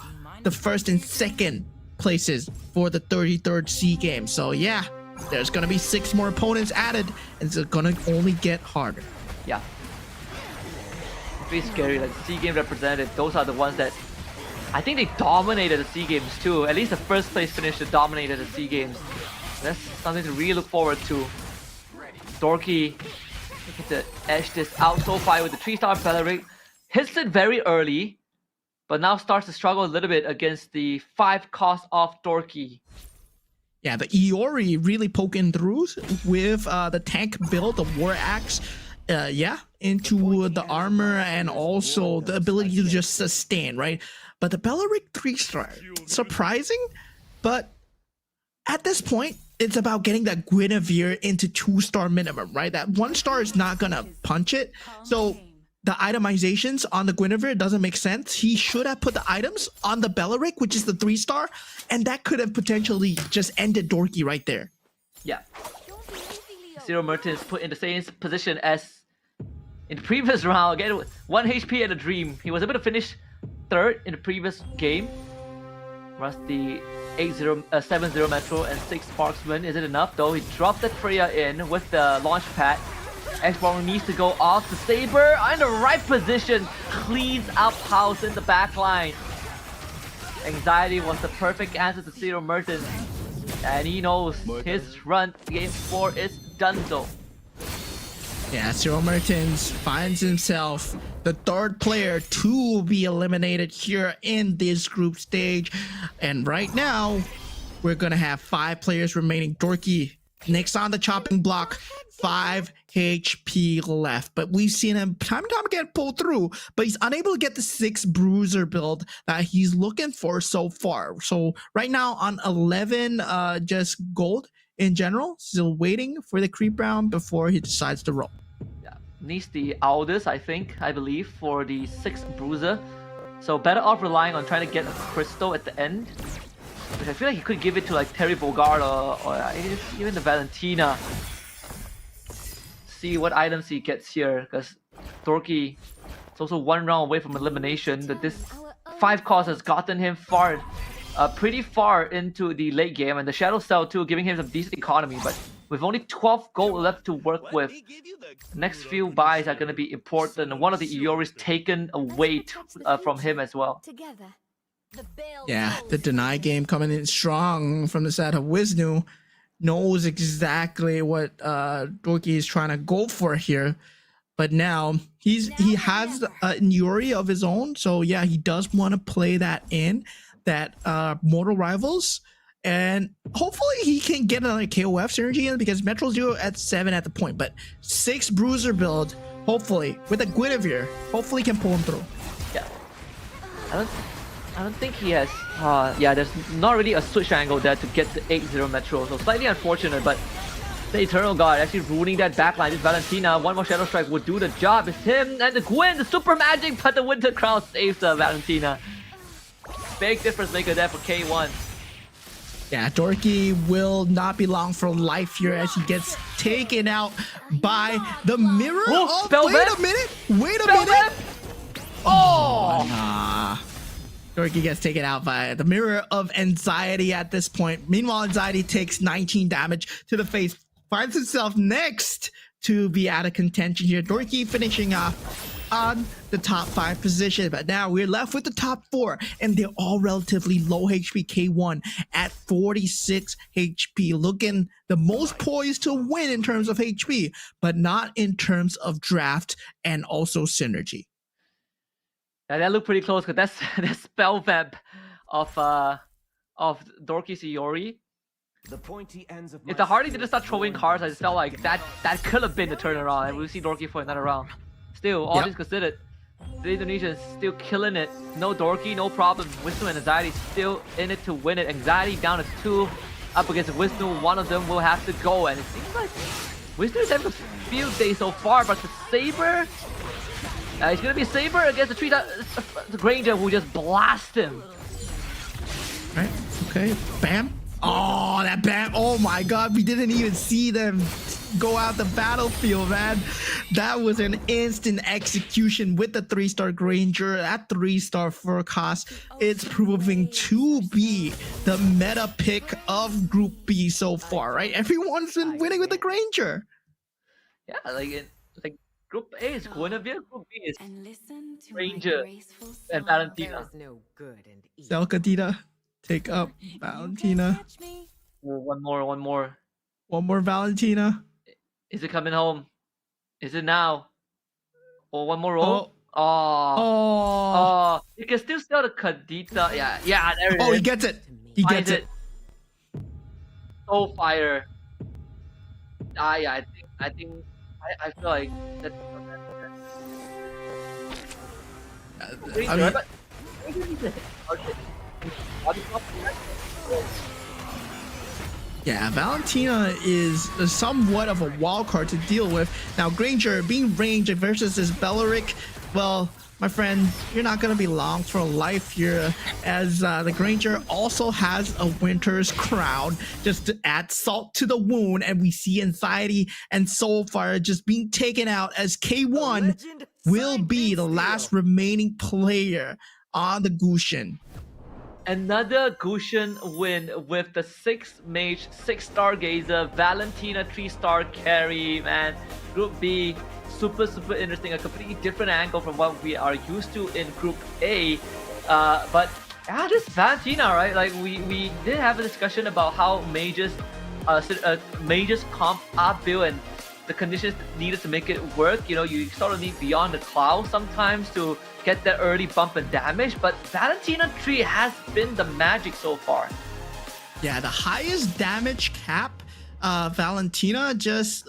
the 1st and 2nd places for the 33rd C game. So yeah, there's gonna be 6 more opponents added, and it's gonna only get harder. Yeah. Pretty scary, like C game representative, those are the ones that I think they dominated the C games too. At least the first place finish that dominated the C games. That's something to really look forward to. Dorky looking to edge this out so far with the 3-star Belleric. Hits it very early, but now starts to struggle a little bit against the 5 cost of Dorky. Yeah, the Iori really poking through with the tank build, the War Axe, into the armor and also the ability to just sustain, right? But the Belleric 3-star, surprising, but at this point, it's about getting that Guinevere into 2-star minimum, right? That 1-star is not gonna punch it, so the itemizations on the Guinevere doesn't make sense. He should have put the items on the Belleric, which is the 3-star, and that could have potentially just ended Dorky right there. Yeah. Zero Mertens put in the same position as in the previous round. Again, 1 HP and a dream. He was able to finish 3rd in the previous game. Whereas the 7-0 Metro and 6 Marksman. Is it enough though? He dropped the Freya in with the launch pad. X-Bomber needs to go off. The Saber in the right position, cleans up House in the backline. Anxiety was the perfect answer to Zero Mertens. And he knows his run to game 4 is done though. Yeah, Zero Mertens finds himself the third player to be eliminated here in this group stage. And right now, we're gonna have 5 players remaining. Dorky next on the chopping block, 5 HP left. But we've seen him time and time again pull through, but he's unable to get the 6 bruiser build that he's looking for so far. So right now on 11 just gold in general, still waiting for the creep round before he decides to roll. Yeah, needs the Aldous, I believe, for the 6 bruiser. So better off relying on trying to get a crystal at the end. Which I feel like he could give it to like Terry Bogard or even the Valentina. See what items he gets here, because Dorky is also 1 round away from elimination. That this 5 cost has gotten him pretty far into the late game, and the Shadow Cell too, giving him some decent economy. But with only 12 gold left to work with, the next few buys are going to be important, and one of the Ioris taken away from him as well. Together. Yeah, the deny game coming in strong from the side of Wisnu. Knows exactly what Dorky is trying to go for here, but now he has a Yuri of his own, so yeah, he does want to play that in that Mortal Rivals, and hopefully he can get another KOF synergy in, because Metro Zero at 7 at the point, but 6 bruiser build, hopefully with a Guinevere, hopefully can pull him through. Yeah, I don't think he has. Yeah, there's not really a switch angle there to get the 8-0 Metro, so slightly unfortunate, but the Eternal God actually ruining that backline. This Valentina, 1 more Shadow Strike would do the job. It's him and the Gwen, the super magic, but the Winter Crown saves the Valentina. Big difference maker there for K1. Yeah, Dorky will not be long for life here as he gets taken out by the mirror. Oh, wait a minute! Wait a minute! Oh! Nah. Dorky gets taken out by the mirror of Anxiety at this point. Meanwhile, Anxiety takes 19 damage to the face, finds himself next to be out of contention here. Dorky finishing off on the top 5 position, but now we're left with the top 4, and they're all relatively low HP. K1 at 46 HP, looking the most poised to win in terms of HP, but not in terms of draft and also synergy. Yeah, that looked pretty close, because that's spell vamp of Dorky's Iori. The pointy ends of If the Hardy didn't start throwing cards, I just felt like that could have been the turnaround, and we'll see Dorky for another round. Still, all things considered, the Indonesians still killing it. No Dorky, no problem. Wisnu and Anxiety still in it to win it. Anxiety down to 2 up against Wisnu. One of them will have to go, and it seems like Wisnu is having a field day so far, but the Saber. It's gonna be a Saber against the Granger, who just blast him. Right? Okay. Bam. Oh, that bam. Oh my God. We didn't even see them go out the battlefield, man. That was an instant execution with the 3-star Granger. That 3-star forecast, it's proving to be the meta pick of Group B so far, right? Everyone's been winning with the Granger. Yeah, like Group A is Guinevere, Group B is Ranger and Valentina. Zelkadita, take up Valentina. Oh, one more. One more Valentina. Is it coming home? Is it now? Oh, one more roll. Oh. You can still sell the Kadita. Yeah, there it is. Oh, he gets it. He gets it. So fire. Yeah, I feel like that. I mean, yeah, Valentina is somewhat of a wild card to deal with. Now, Granger being ranged versus this Belleric, well, my friend, you're not going to be long for life here, as the Granger also has a Winter's Crown just to add salt to the wound, and we see Anxiety and Soulfire just being taken out as K1 will be the last remaining player on the Gushin. Another Gushin win with the 6 Mage, 6 Stargazer, Valentina 3-star carry, man. Group B, super interesting, a completely different angle from what we are used to in Group A. But yeah, this Valentina, right? Like we did have a discussion about how Mages comp are built and the conditions needed to make it work. You know, you sort of need Beyond the Cloud sometimes to get that early bump and damage, but Valentina 3 has been the magic so far. Yeah, the highest damage cap, Valentina just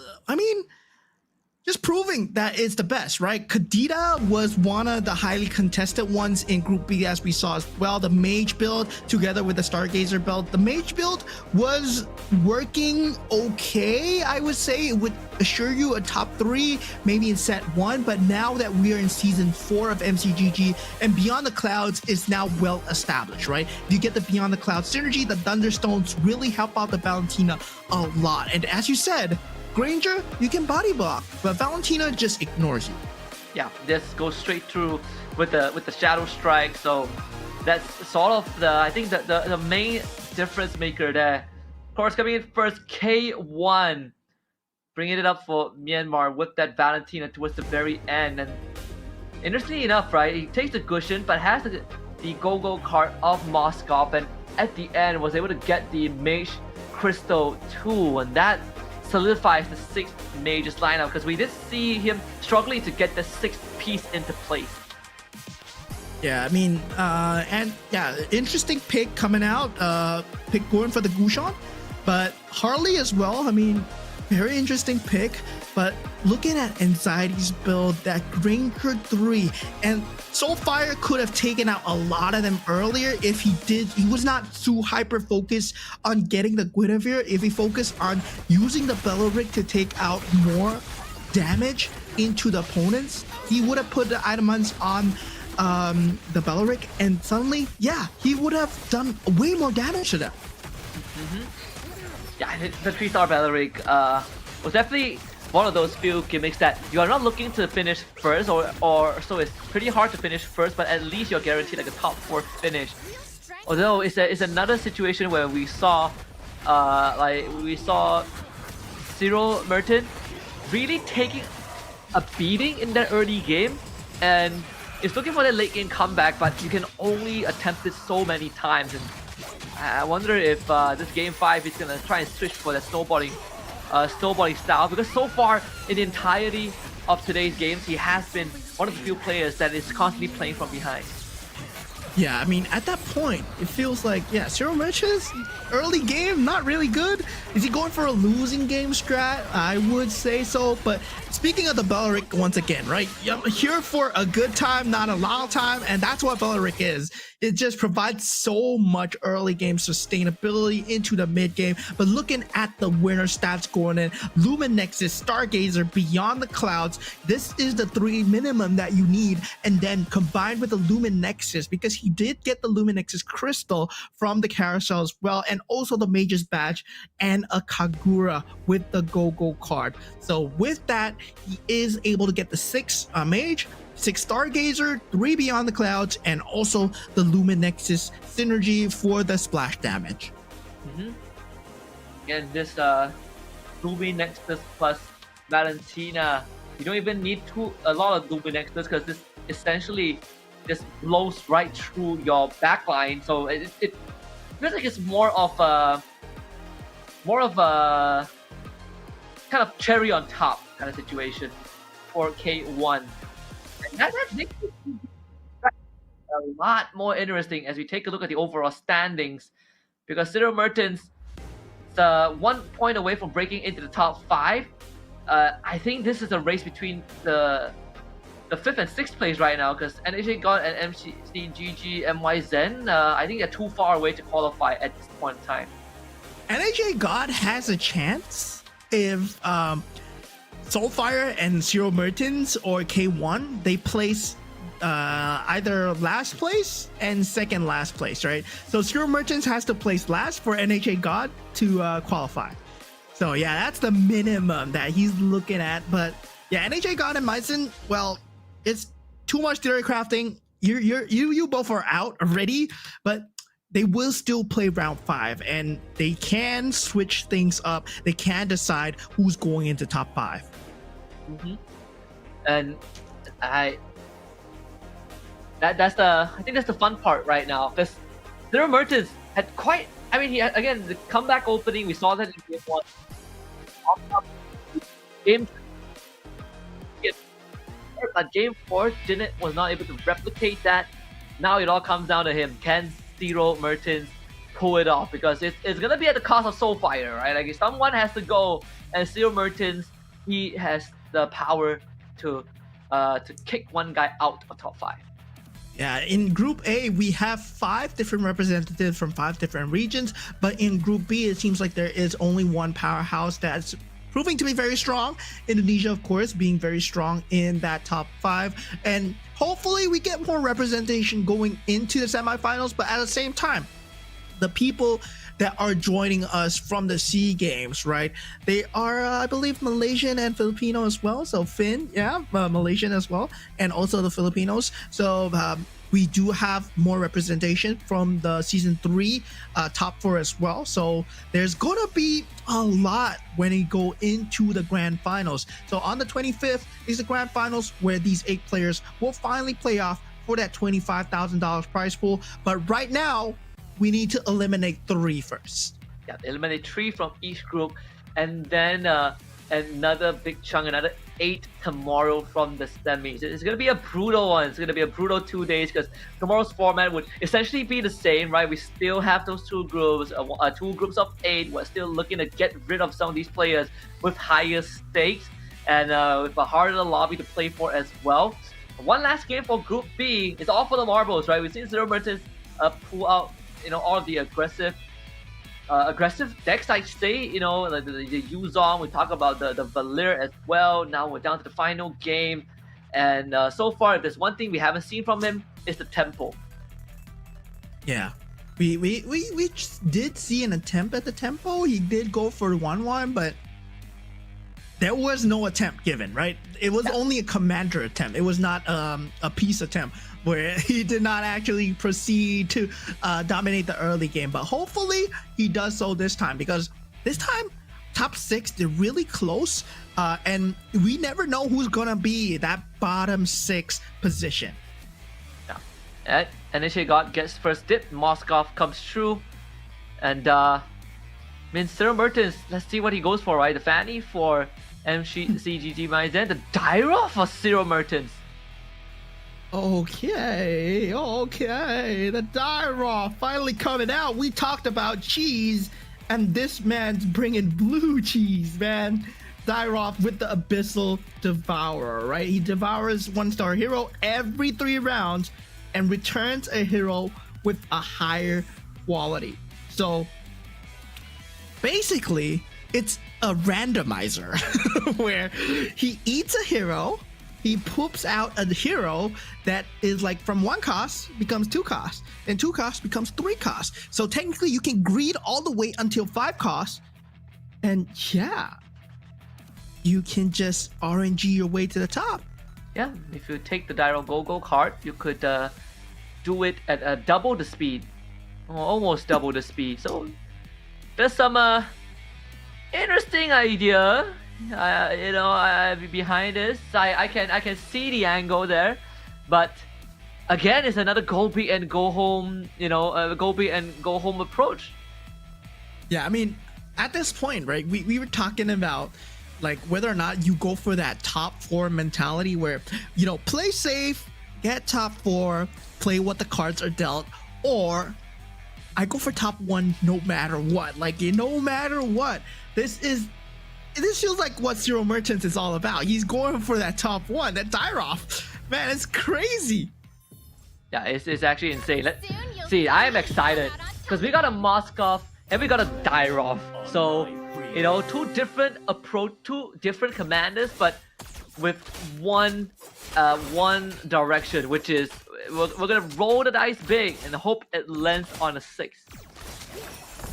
proving that it's the best, right? Kadita was one of the highly contested ones in Group B, as we saw as well. The Mage build together with the Stargazer build. The Mage build was working okay, I would say. It would assure you a top 3, maybe in set 1, but now that we are in season 4 of MCGG and Beyond the Clouds is now well established, right? You get the Beyond the Clouds synergy, the Thunderstones really help out the Valentina a lot. And as you said, Granger, you can body block, but Valentina just ignores you. Yeah, this goes straight through with the Shadow Strike. So that's sort of I think the main difference maker there. Of course, coming in first, K1, bringing it up for Myanmar with that Valentina towards the very end. And interestingly enough, right, he takes the Gushin, but has the go-go card of Moskov, and at the end was able to get the Mage Crystal too, and that solidifies the 6th Mage's lineup, because we did see him struggling to get the 6th piece into place. Yeah, I mean, and yeah, interesting pick coming out. Pick going for the Gushon, but Harley as well. I mean, very interesting pick. But looking at Anxiety's build, that Granger 3, and Soulfire could have taken out a lot of them earlier if he was not too hyper focused on getting the Guinevere. If he focused on using the Belleric to take out more damage into the opponents, he would have put the Itemons on the Belleric, and suddenly, yeah, he would have done way more damage to them. Yeah, the 3-star Belleric was definitely one of those few gimmicks that you are not looking to finish first, or so it's pretty hard to finish first, but at least you're guaranteed like a top 4 finish. Although it's another situation where we saw Cyril Merton really taking a beating in that early game, and is looking for that late game comeback, but you can only attempt it so many times. And I wonder if this game 5 is gonna try and switch for that snowballing style, because so far in the entirety of today's games, he has been one of the few players that is constantly playing from behind. Yeah, I mean, at that point, it feels like, yeah, Cyril Merchant's early game, not really good. Is he going for a losing game strat? I would say so. But speaking of the Belleric once again, right? I'm here for a good time, not a long time. And that's what Belleric is. It just provides so much early game sustainability into the mid game. But looking at the winner stats going in, Lumen Nexus, Stargazer, Beyond the Clouds, this is the 3 minimum that you need. And then combined with the Lumen Nexus, because he did get the Lumen Nexus crystal from the carousel as well, and also the Mage's Badge and a Kagura with the Go-Go card. So with that, he is able to get the 6 Mage, 6 Stargazer, 3 Beyond the Clouds, and also the Lumen Nexus synergy for the splash damage. And this Lumen Nexus plus Valentina, you don't even need a lot of Lumen Nexus, because this essentially just blows right through your backline. So it feels like it's more of a kind of cherry on top kind of situation for K1. And that makes it a lot more interesting as we take a look at the overall standings, because Cyril Mertens 1 point away from breaking into the top 5. I think this is a race between the 5th and 6th place right now, because NHA God and MCGG MY Zen, I think they're too far away to qualify at this point in time. NHA God has a chance if Soulfire and Cyril Mertens or K1, they place either last place and second last place, right? So Cyril Mertens has to place last for NHA God to qualify. So yeah, that's the minimum that he's looking at. But yeah, NHA God and Myson, well, it's too much theory crafting. You both are out already, but they will still play round 5 and they can switch things up. They can decide who's going into top 5. And I think that's the fun part right now, because Zero Mertens had quite. I mean, he had, again, the comeback opening. We saw that in game 1. Game, but game 4 was not able to replicate that. Now it all comes down to him. Can Zero Mertens pull it off? Because it's gonna be at the cost of Soulfire, right? Like, if someone has to go, and Zero Mertens, he has the power to kick one guy out of top 5. Yeah, in Group A, we have 5 different representatives from 5 different regions, but in Group B, it seems like there is only one powerhouse that's proving to be very strong. Indonesia, of course, being very strong in that top 5, and hopefully we get more representation going into the semifinals. But at the same time, the people that are joining us from the SEA Games, right? They are, I believe, Malaysian and Filipino as well. So Finn, yeah, Malaysian as well, and also the Filipinos. So we do have more representation from the season 3 top 4 as well. So there's gonna be a lot when we go into the grand finals. So on the 25th is the grand finals, where these 8 players will finally play off for that $25,000 prize pool. But right now, we need to eliminate 3 first. Yeah, eliminate 3 from each group, and then another big chunk, another 8 tomorrow from the semis. It's going to be a brutal one. It's going to be a brutal 2 days, because tomorrow's format would essentially be the same, right? We still have those 2 groups, 2 groups of 8. We're still looking to get rid of some of these players with higher stakes and with a harder lobby to play for as well. One last game for Group B. It's all for the marbles, right? We've seen Zero Mertens pull out, all of the aggressive decks, I say, like the Yuzong. We talk about the Valir as well. Now we're down to the final game, and so far, if there's one thing we haven't seen from him, it's the tempo. Yeah, we did see an attempt at the tempo. He did go for 1-1, but there was no attempt given, right? It was only a commander attempt. It was not a peace attempt, where he did not actually proceed to dominate the early game. But hopefully he does so this time, because this time top 6, they're really close, and we never know who's gonna be that bottom 6 position. Yeah, and NHA God gets first dip. Moskov comes through, and Zero Mertens, let's see what he goes for, right? The Fanny for MCGG Maizen, the Dyra for Zero Mertens. Okay, the Dyra finally coming out. We talked about cheese, and this man's bringing blue cheese, man. Dyra with the Abyssal Devourer, right? He devours 1-star hero every 3 rounds and returns a hero with a higher quality. So basically, it's a randomizer where he eats a hero, he poops out a hero that is like from 1 cost becomes 2 costs, and 2 costs becomes 3 costs. So technically you can greed all the way until 5 costs, and yeah, you can just RNG your way to the top. Yeah, if you take the Dyro Go card, you could do it at double the speed, or almost double the speed. So there's some interesting idea, behind this. I can see the angle there, but again, it's another go big and go home, go big and go home approach. Yeah, I mean, at this point, right, we were talking about like whether or not you go for that top 4 mentality where, play safe, get top 4, play what the cards are dealt, or I go for top 1 no matter what. Like, no matter what. This feels like what Zero Merchants is all about. He's going for that top 1, that Dyroff. Man, it's crazy. Yeah, it's actually insane. See, I am excited because we got a Moskov and we got a Dyroff. So, 2 different commanders, but with one direction, which is we're gonna roll the dice big and hope it lands on a 6.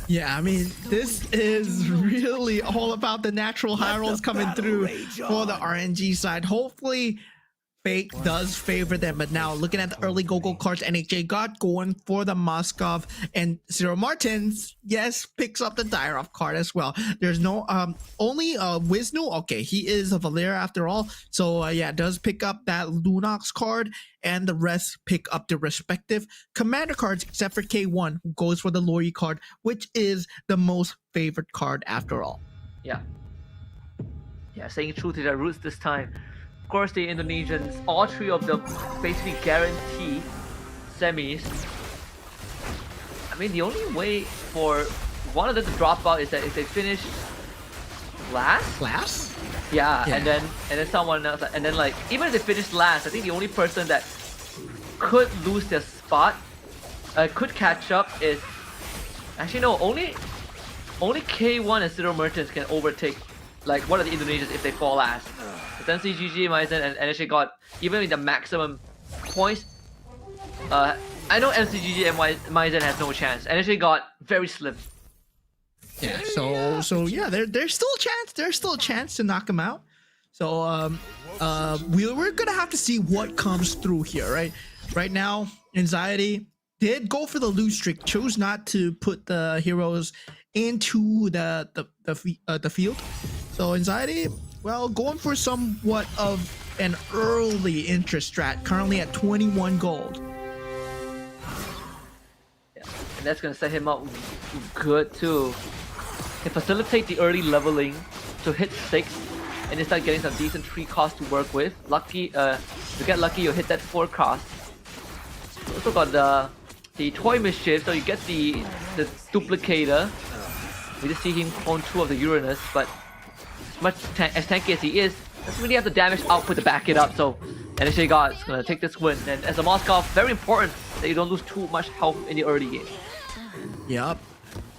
Yeah, I mean, this is really all about the natural high rolls coming through for the RNG side. Hopefully, fate does favor them, but now looking at the early go-go cards, NHA got going for the Moskov, and Zero Martins, yes, picks up the Dyrov card as well. There's no only Wisnu. Okay, he is a Valera after all, so yeah, does pick up that Lunox card, and the rest pick up the respective commander cards, except for K1, who goes for the Lori card, which is the most favorite card after all. Yeah. Yeah, saying true to their roots this time. Of course, the Indonesians, all three of them basically guarantee semis. I mean, the only way for one of them to drop out is that if they finish last. Last? Yeah, Yeah. and then someone else, and then like even if they finish last, I think the only person that could lose their spot, could catch up is actually no, only K1 and Zero Merchants can overtake like one of the Indonesians if they fall last. But MCGG, Maizen, and NHA got even with the maximum points. I know MCGG and Maizen has no chance. NHA got very slim. Yeah, so yeah, there's still a chance. There's still a chance to knock him out. So we're gonna have to see what comes through here, right? Right now, Anxiety did go for the lose streak, chose not to put the heroes into the field. So Anxiety, well, going for somewhat of an early interest strat, currently at 21 gold. Yeah, and that's gonna set him up good too. Can facilitate the early leveling to hit 6 and then start getting some decent 3 cost to work with. Lucky, if you get lucky, you'll hit that 4 cost. You also got the Toy Mischief, so you get the duplicator. We just see him clone 2 of the Uranus, but as much as tanky as he is, doesn't really have the damage output to back it up. So NHA God's gonna take this win, and as a Moskov, very important that you don't lose too much health in the early game. Yup.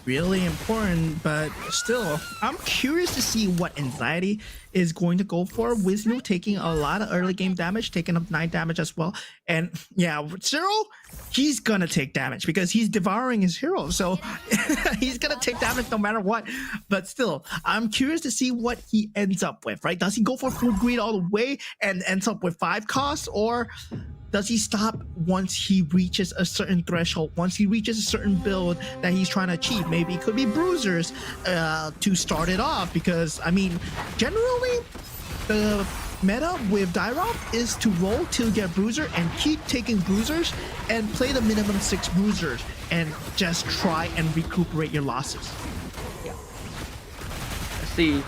Really important, but still, I'm curious to see what Anxiety is going to go for. Wisnu taking a lot of early game damage, taking up 9 damage as well. And yeah, Zero, he's gonna take damage because he's devouring his hero. So he's gonna take damage no matter what. But still, I'm curious to see what he ends up with, right? Does he go for full greed all the way and ends up with 5 costs, or does he stop once he reaches a certain threshold, once he reaches a certain build that he's trying to achieve? Maybe it could be bruisers to start it off, because I mean, generally the meta with Dyrop is to roll till you get bruiser and keep taking bruisers and play the minimum 6 bruisers and just try and recuperate your losses. Let's see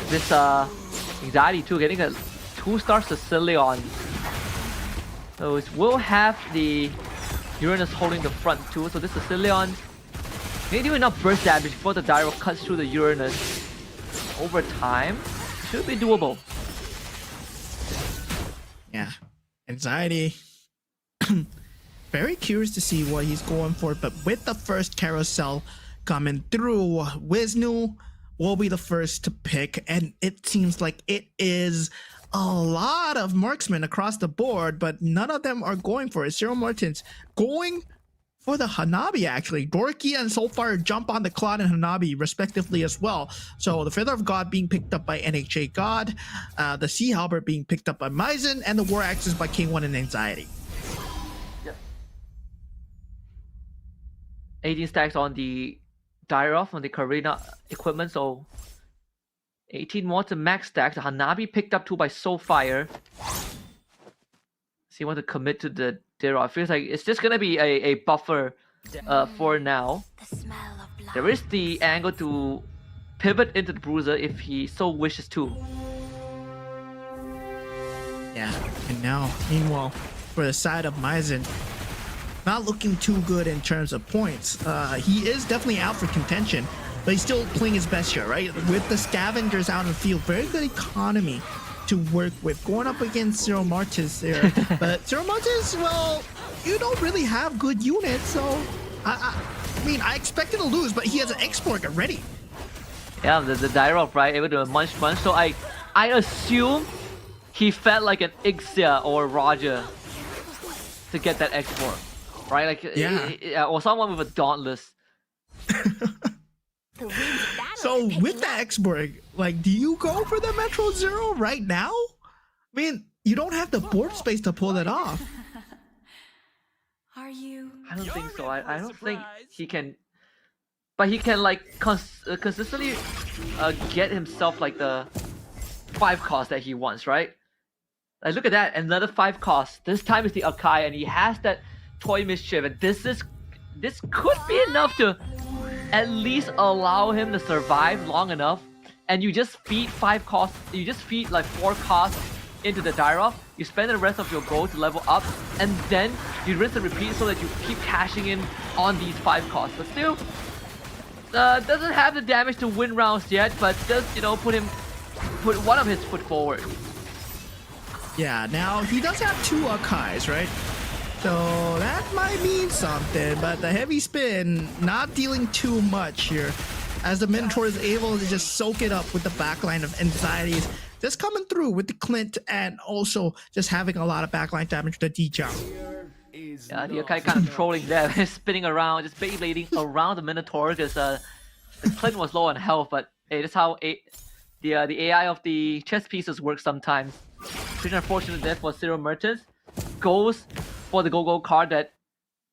this Anxiety too, getting a 2-star Sicilian. So it will have the Uranus holding the front too. So this Sicilian may do enough burst damage before the Dyro cuts through the Uranus. Over time, should be doable. Yeah, Anxiety. Very curious to see what he's going for, but with the first carousel coming through, Wisnu will be the first to pick, and it seems like it is a lot of marksmen across the board, but none of them are going for it. Zero Martins going for the Hanabi, actually. Dorky and Soulfire jump on the Claude and Hanabi respectively as well. So the Feather of God being picked up by NHA God, the Sea Halberd being picked up by Maizen, and the War Axes by King1 and Anxiety. Yep. 18 stacks on the Dyrov, on the Karina equipment, so 18 more to max stacks. The Hanabi picked up 2 by Soulfire. So you want to commit to the Dyrov. It feels like it's just gonna be a buffer for now. There is the angle to pivot into the Bruiser if he so wishes to. Yeah, and now, meanwhile, for the side of Maizen, not looking too good in terms of points. He is definitely out for contention, but he's still playing his best here, right? With the Scavengers out in the field, very good economy to work with. Going up against Zero Martis there. But Zero Martis, well, you don't really have good units, so I mean, I expected to lose, but he has an export already. Yeah, the Dyrop, right? Able to munch. So I assume he felt like an Ixia or Roger to get that export, right? Like, yeah. Or someone with a Dauntless. So with the export, like, do you go for the Metro Zero right now? I mean, you don't have the board space to pull it off. Are you? I don't think so. I don't think he can. But he can like consistently get himself like the 5 cost that he wants, right? Like look at that, another 5 cost. This time is the Akai, and he has that Toy Mischief, and this could be enough to at least allow him to survive long enough. And you just feed 5 costs. You just feed like 4 costs into the Dairoff. You spend the rest of your gold to level up, and then you rinse and repeat so that you keep cashing in on these 5 costs. But still, doesn't have the damage to win rounds yet, but does put one of his foot forward. Yeah, now he does have 2 Akais, right? So that might mean something, but the heavy spin not dealing too much here, as the Minotaur is able to just soak it up with the backline of anxieties, just coming through with the Clint, and also just having a lot of backline damage to D-Jump. Yeah, the Akai kind of trolling there, spinning around, just Beyblading around the Minotaur, because the Clint was low on health, but hey, that's how the AI of the chess pieces works sometimes. Pretty unfortunate death for Zero Merchants. Goes for the Go-Go card that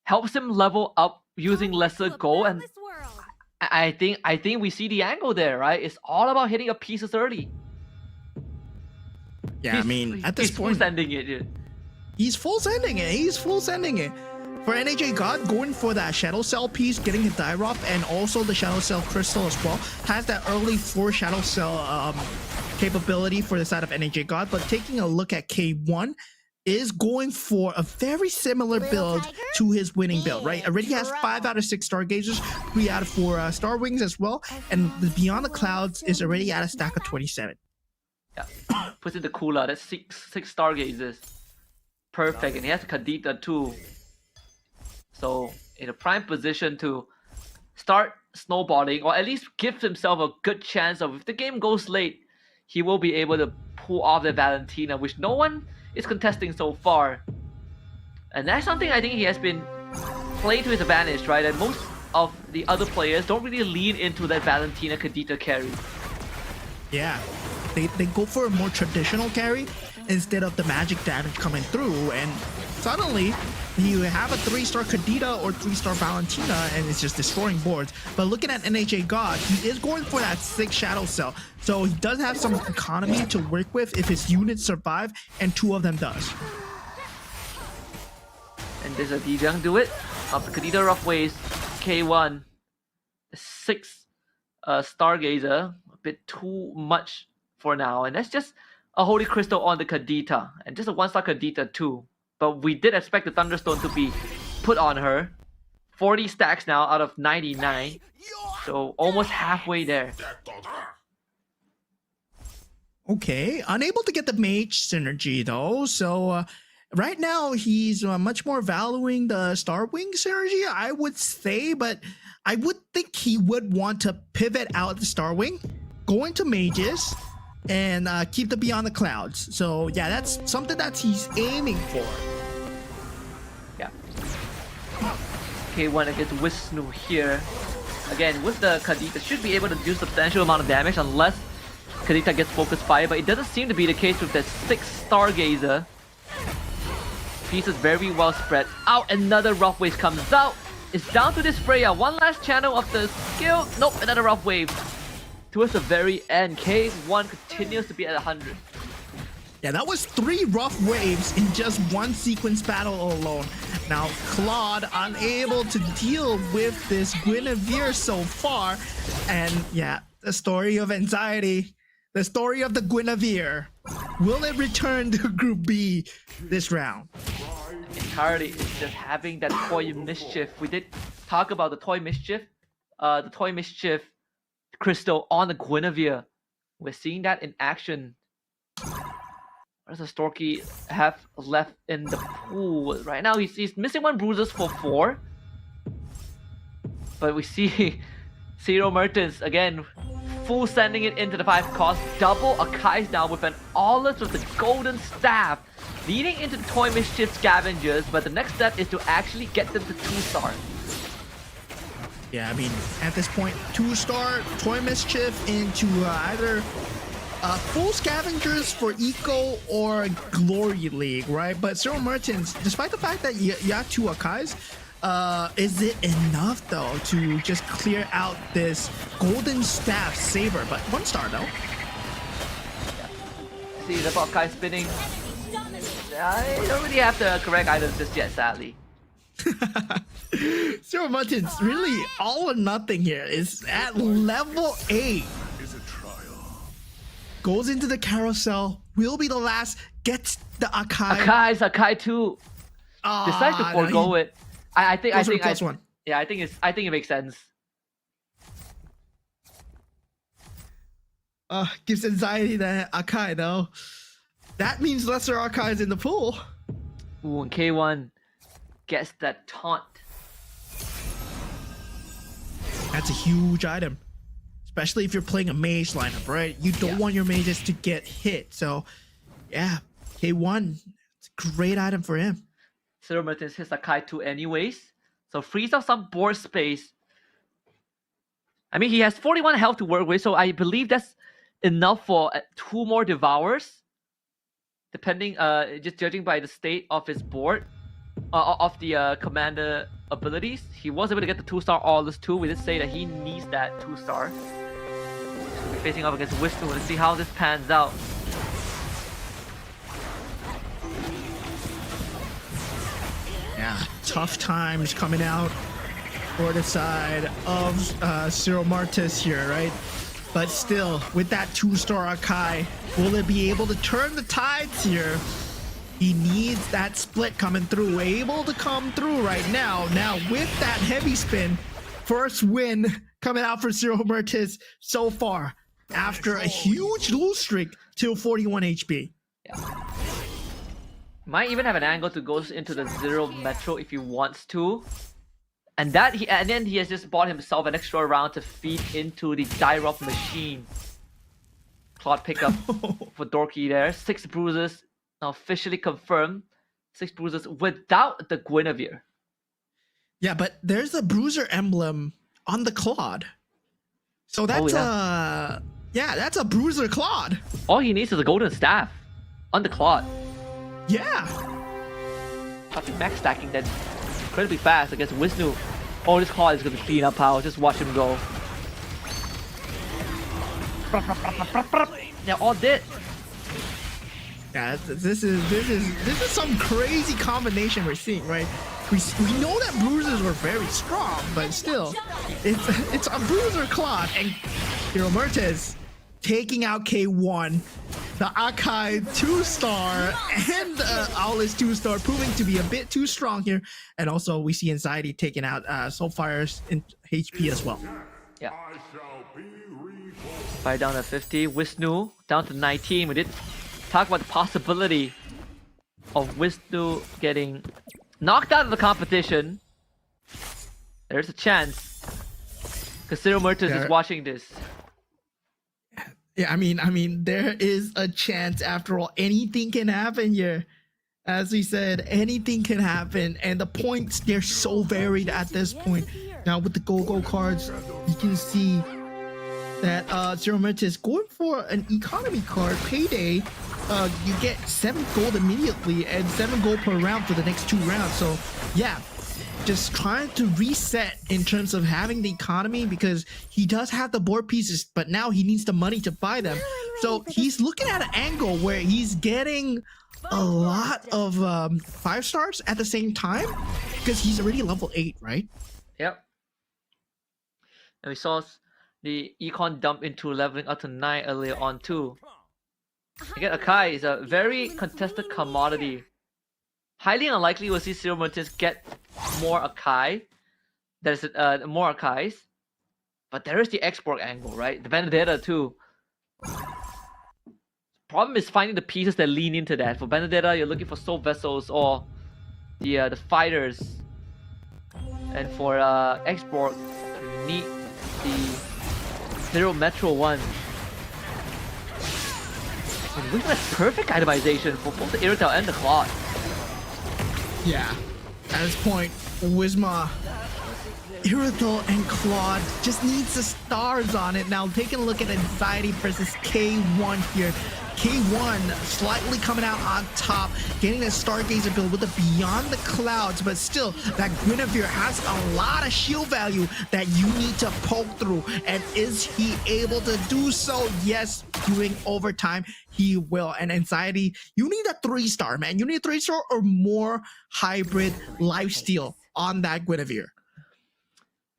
helps him level up using lesser gold, and I think we see the angle there, right? It's all about hitting your pieces early. Yeah, I mean, at this point, he's full sending it, dude. He's full sending it. He's full sending it. For NAJ God, going for that Shadow Cell piece, getting the Dairoff, and also the Shadow Cell Crystal as well, has that early 4 Shadow Cell capability for the side of NAJ God. But taking a look at K1, is going for a very similar build to his winning build, right? Already has 5 out of 6 Stargazers, 3 out of 4 Star Wings as well, and the Beyond the Clouds is already at a stack of 27. Yeah, puts in the cooler. That's 6 Stargazers. Perfect, and he has Kadita too. So in a prime position to start snowballing, or at least give himself a good chance of, if the game goes late, he will be able to pull off the Valentina, which no one is contesting so far. And that's something I think he has been playing to his advantage, right? And most of the other players don't really lean into that Valentina Kadita carry. Yeah, they go for a more traditional carry instead of the magic damage coming through, and suddenly you have a 3-star Kadita or 3-star Valentina and it's just destroying boards. But looking at NHA God, he is going for that 6 Shadow Cell, so he does have some economy to work with if his units survive, and 2 of them does. And does a Dijang do it? Of the Kadita Rough Waves, K1, 6 Stargazer, a bit too much for now, and that's just a Holy Crystal on the Kadita, and just a 1-star Kadita too. But we did expect the Thunderstone to be put on her. 40 stacks now out of 99, so almost halfway there. Okay, unable to get the mage synergy though, so right now he's much more valuing the Star Wing synergy, I would say, but I would think he would want to pivot out the Star Wing, go into mages, and keep the Beyond the Clouds. So yeah, that's something that he's aiming for. Yeah. K1 against Wisnu here. Again, with the Kadita, should be able to do substantial amount of damage unless Kadita gets Focus Fire, but it doesn't seem to be the case with that 6 Stargazer. Pieces very well spread. Out, another Rough Wave comes out. It's down to this Freya. One last channel of the skill. Nope, another Rough Wave. Towards the very end, K1 continues to be at 100. Yeah, that was 3 Rough Waves in just 1 sequence battle alone. Now, Claude unable to deal with this Guinevere so far. And yeah, the story of anxiety, the story of the Guinevere. Will it return to Group B this round? Entirely, it's just having that Toy Mischief. We did talk about the Toy Mischief. The Toy Mischief Crystal on the Guinevere. We're seeing that in action. What does the Storky have left in the pool? Right now he's missing 1 bruises for 4. But we see Zero Merchants again, full sending it into the 5 cost. Double Akai's now with an Aulus with the Golden Staff, leading into the Toy Mischief Scavengers, but the next step is to actually get them to 2-star. Yeah, I mean, at this point, 2-star Toy Mischief into either full scavengers for Eco or Glory League, right? But Zero Merchants, despite the fact that you have 2 Akais, is it enough though to just clear out this Golden Staff Saber? But 1 star though. See the Buckeye spinning. I don't really have the correct items just yet, sadly. Zero Merchants, really all or nothing here. Is at level 8. Goes into the carousel, will be the last, gets the Akai. Akai 2. Decides to forego it. I think +1. Yeah, I think it makes sense. Gives anxiety to Akai though. That means lesser Akais in the pool. Ooh, and K1 gets that taunt. That's a huge item. Especially if you're playing a mage lineup, right? You don't want your mages to get hit. So, yeah, K1, it's a great item for him. Zero Merchants hits Akai 2 anyways. So frees up some board space. I mean, he has 41 health to work with, so I believe that's enough for 2 more Devours. Depending, just judging by the state of his board, of the commander abilities. He was able to get the 2-star Aulus too. We did say that he needs that 2-star. We're facing up against Wisnu. Let's see how this pans out. Yeah, tough times coming out for the side of Zero Martis here, right? But still, with that 2-star Akai, will it be able to turn the tides here? He needs that split coming through. Able to come through right now. Now, with that heavy spin, first win coming out for Zero Mertis so far after a huge lose streak till 41 HP. Yeah. Might even have an angle to go into the Zero Metro if he wants to. And then he has just bought himself an extra round to feed into the Dyrop machine. Claude pickup for Dorky there. 6 bruises now officially confirmed. 6 bruises without the Guinevere. Yeah, but there's a bruiser emblem on the Claude. So that's that's a bruiser Claude. All he needs is a golden staff on the Claude. Yeah. Have to max stacking then incredibly fast against Wisnu. Oh, this Claude is gonna clean up how. Just watch him go. They're all dead. Yeah, this is some crazy combination we're seeing, right? We know that bruisers were very strong, but still, it's a bruiser Claude and Zero Mertis taking out K1. The Akai 2-star and Aulus 2-star proving to be a bit too strong here. And also we see Anxiety taking out Soulfire's in HP as well. Yeah. Fire down to 50. Wisnu down to 19. We did talk about the possibility of Wisnu getting knocked out of the competition. There's a chance. Because Zero Mertis is watching this. Yeah, I mean, there is a chance. After all, anything can happen here. As we said, anything can happen, and the points, they're so varied at this point. Now with the go cards, you can see that Zero Mertis going for an economy card. Payday, you get 7 gold immediately and 7 gold per round for the next 2 rounds. So yeah, just trying to reset in terms of having the economy, because he does have the board pieces, but now he needs the money to buy them. So he's looking at an angle where he's getting a lot of 5 stars at the same time, because he's already level 8, right? Yep. And we saw the econ dump into leveling up to 9 earlier on too. Again, Akai is a very contested commodity. Highly unlikely we'll see Zero Mertis get more Akai. There's more Akais. But there is the export angle, right? The Benedetta too. Problem is finding the pieces that lean into that. For Benedetta, you're looking for Soul Vessels or the fighters. And for export, you need the Zero Metro one. And look at that perfect itemization for both the Irritel and the Claude. Yeah. At this point, Wisma Irithel and Claude just needs the stars on it. Now taking a look at Anxiety versus K1 here. K1 slightly coming out on top, getting a Stargazer build with the Beyond the Clouds, but still, that Guinevere has a lot of shield value that you need to poke through. And is he able to do so? Yes, doing overtime, he will. And Anxiety, you need a 3-star, man. You need a 3-star or more hybrid lifesteal on that Guinevere.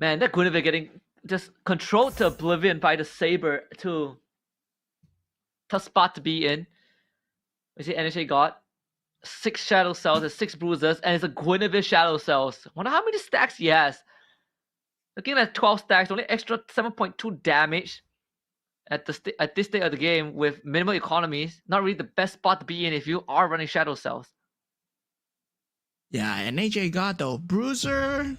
Man, that Guinevere getting just controlled to oblivion by the Saber too. Tough spot to be in. We see NHA got 6 Shadow Cells and 6 Bruisers, and it's a Guinevere Shadow Cells. Wonder how many stacks he has. Looking at 12 stacks, only extra 7.2 damage at this state of the game with minimal economies. Not really the best spot to be in if you are running Shadow Cells. Yeah, NHA got though Bruiser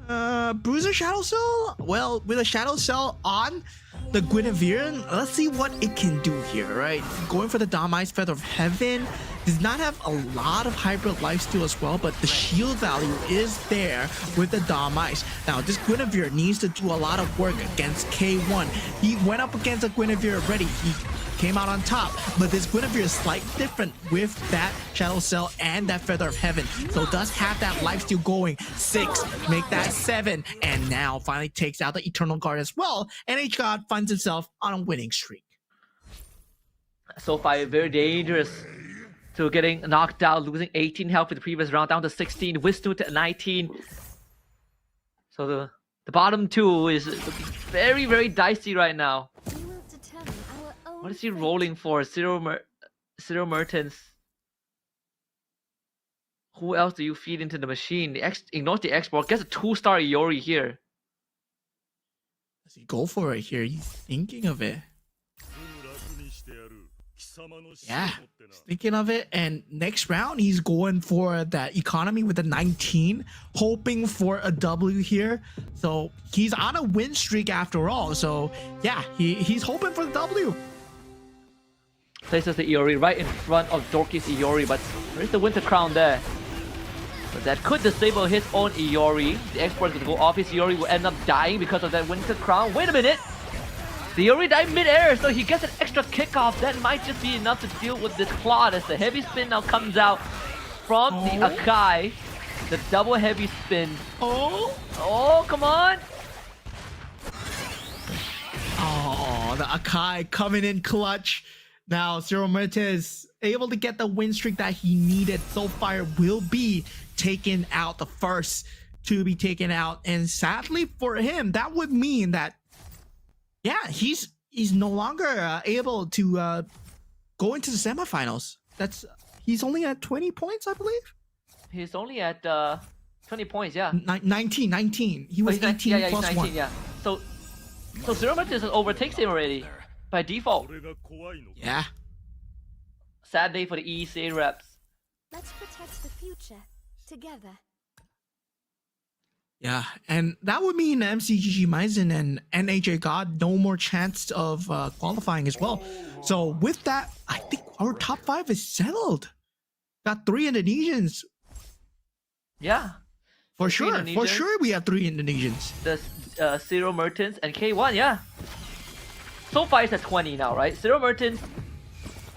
Shadow Cell? Well, with a Shadow Cell on the Guinevere, let's see what it can do here, right? Going for the Dami's Feather of Heaven does not have a lot of hybrid lifesteal as well, but the shield value is there with the Dami's. Now, this Guinevere needs to do a lot of work against K1. He went up against a Guinevere already. He came out on top, but this Guinevere is slightly different with that Shadow Cell and that Feather of Heaven. So does have that lifesteal going. 6, make that 7, and now finally takes out the Eternal Guard as well. And H God finds himself on a winning streak. So far, very dangerous to getting knocked out, losing 18 health in the previous round, down to 16, Wisnu to 19. So the bottom 2 is very, very dicey right now. What is he rolling for? Zero Mertens. Who else do you feed into the machine? Ignores the export. Gets a 2-star Iori here. Does he go for it here? He's thinking of it. Yeah, he's thinking of it. And next round, he's going for that economy with a 19, hoping for a W here. So he's on a win streak after all. So yeah, he's hoping for the W. Places the Iori right in front of Dorky's Iori, but where's the Winter Crown there? But that could disable his own Iori. The export is going to go off. His Iori will end up dying because of that Winter Crown. Wait a minute! The Iori died mid-air, so he gets an extra kickoff. That might just be enough to deal with this Claude as the heavy spin now comes out from the Akai. The double heavy spin. Oh, come on! Oh, the Akai coming in clutch. Now, Zero Mertes able to get the win streak that he needed. Soulfire will be taken out, the first to be taken out. And sadly for him, that would mean that, yeah, he's no longer able to go into the semifinals. He's only at 20 points, I believe. He's only at 20 points, yeah. 19. He was 18 he's plus 19, 1. yeah. So Zero Mertes overtakes him already by default. Yeah. Sad day for the ESA reps. Let's protect the future together. Yeah, and that would mean MCGG Maizen and NHA God no more chance of qualifying as well. So with that, I think our top 5 is settled. Got 3 Indonesians. Yeah. For sure we have 3 Indonesians. The Zero Mertens and K1, yeah. So far it's at 20 now, right? Zero Mertens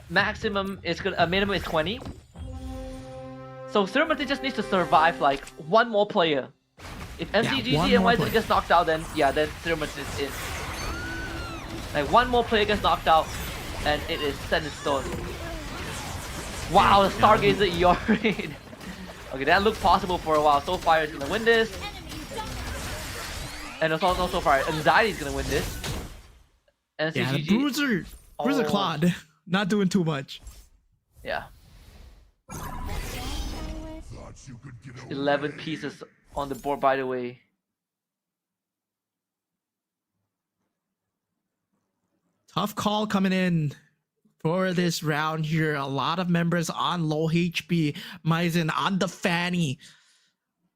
minimum is 20. So Zero Mertens just needs to survive like one more player. If MCGG and YZ gets knocked out, then yeah, then Zero Mertens is in. Like one more player gets knocked out, and it is set in stone. Wow, the Stargazer Iori. Okay, that looked possible for a while. Soulfire is gonna win this. And also Soulfire, Anxiety is gonna win this. And Yeah, the Bruiser Claude, not doing too much. Yeah. 11 pieces on the board, by the way. Tough call coming in for this round here. A lot of members on low HP. Maizen on the fanny.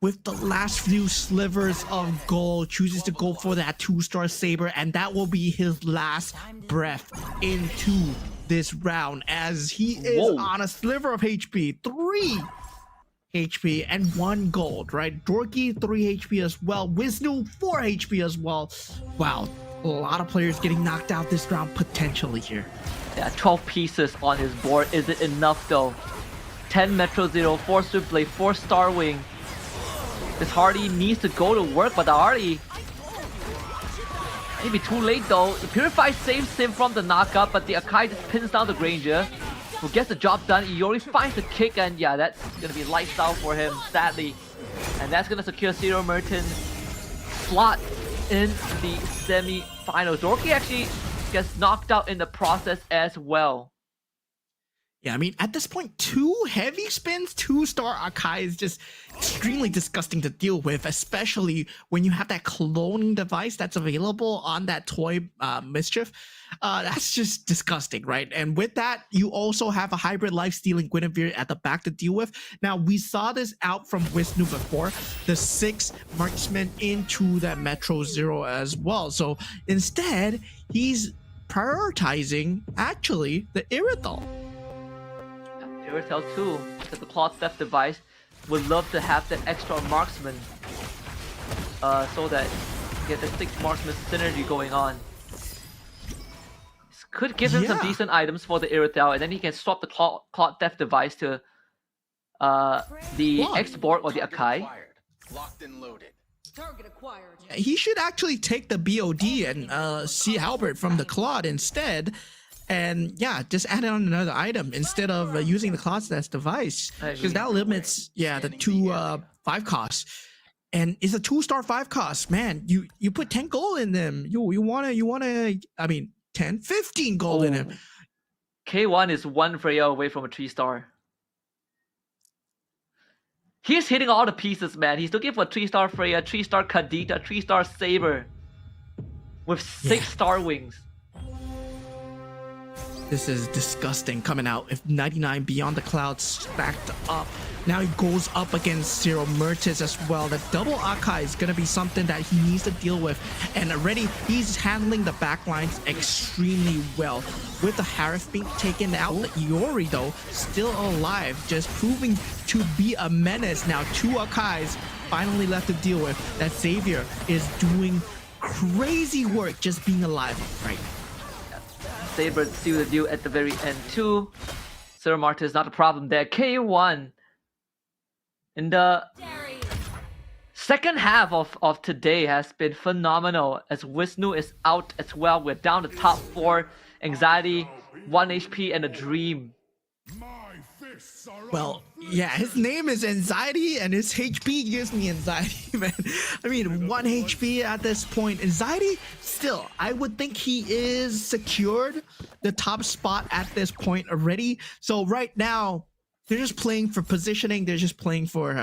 With the last few slivers of gold, chooses to go for that 2-star Saber, and that will be his last breath into this round as he is on a sliver of HP. 3 HP and 1 gold, right? Dorky 3 HP as well. Wisnu 4 HP as well. Wow, a lot of players getting knocked out this round potentially here. Yeah, 12 pieces on his board. Is it enough though? 10 Metro Zero, 4 Switchblade, 4 Starwing. This Hardy needs to go to work, but the Hardy maybe too late though. The Purify saves him from the knockup, but the Akai just pins down the Granger, who gets the job done. Iori finds the kick, and yeah, that's gonna be lifestyle for him, sadly. And that's gonna secure Zero Merton's slot in the semi-final. Dorky actually gets knocked out in the process as well. Yeah, I mean, at this point, 2 heavy spins, 2-star Akai is just extremely disgusting to deal with, especially when you have that cloning device that's available on that toy Mischief. That's just disgusting, right? And with that, you also have a hybrid life-stealing Guinevere at the back to deal with. Now, we saw this out from Wisnu before, the 6 marksman into that Metro Zero as well. So instead, he's prioritizing, actually, the Irithel. Irithel too, because the Claw Theft device would love to have that extra marksman, so that you get the 6 marksman synergy going on. This could give him some decent items for the Irithel, and then he can swap the Claw Theft device to the X-Board or the Akai. Locked and loaded. He should actually take the BOD and see Albert from the Claude instead. And yeah, just add on another item instead of using the Claude Test device, because that limits the 2 5 costs, and it's a 2-star 5 cost. Man, you put 10 gold in them. You wanna I mean 10, 15 gold in him. K1 is 1 Freya away from a 3-star. He's hitting all the pieces, man. He's looking for 3-star Freya, 3-star Kadita, 3-star Saber with 6-star wings. This is disgusting coming out. If 99 Beyond the Clouds stacked up, now he goes up against Zero Mertis as well. The double Akai is going to be something that he needs to deal with. And already he's handling the backlines extremely well. With the Harith being taken out, the Iori though, still alive, just proving to be a menace. Now 2 Akais finally left to deal with. That Xavier is doing crazy work just being alive right. Saber seal the deal at the very end too. Zero Martyr is not a problem there. K1 in the second half of today has been phenomenal, as Wisnu is out as well. We're down to top 4. Anxiety, 1 HP, and a Dream. Well, yeah, his name is Anxiety, and his HP gives me anxiety, man. I mean, 1 HP at this point. Anxiety, still, I would think he is secured the top spot at this point already. So right now, they're just playing for positioning. They're just playing for,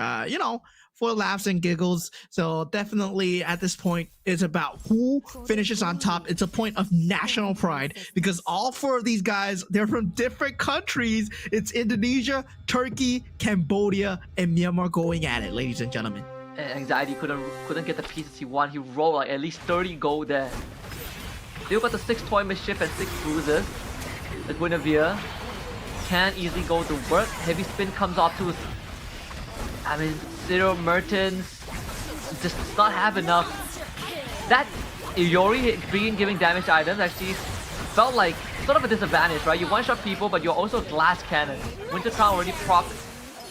for laughs and giggles. So definitely at this point, it's about who finishes on top. It's a point of national pride, because all 4 of these guys, they're from different countries. It's Indonesia, Turkey, Cambodia, and Myanmar going at it, ladies and gentlemen. And Anxiety couldn't get the pieces he wanted. He rolled like at least 30 gold there. Still got the 6 Toy Mischief and 6 Bruises. The Guinevere can easily go to work. Heavy Spin comes off to, I mean, Zero Mertens just does not have enough. That Iori being giving damage to items actually felt like sort of a disadvantage, right? You one-shot people, but you're also glass cannon. Winter Crown already propped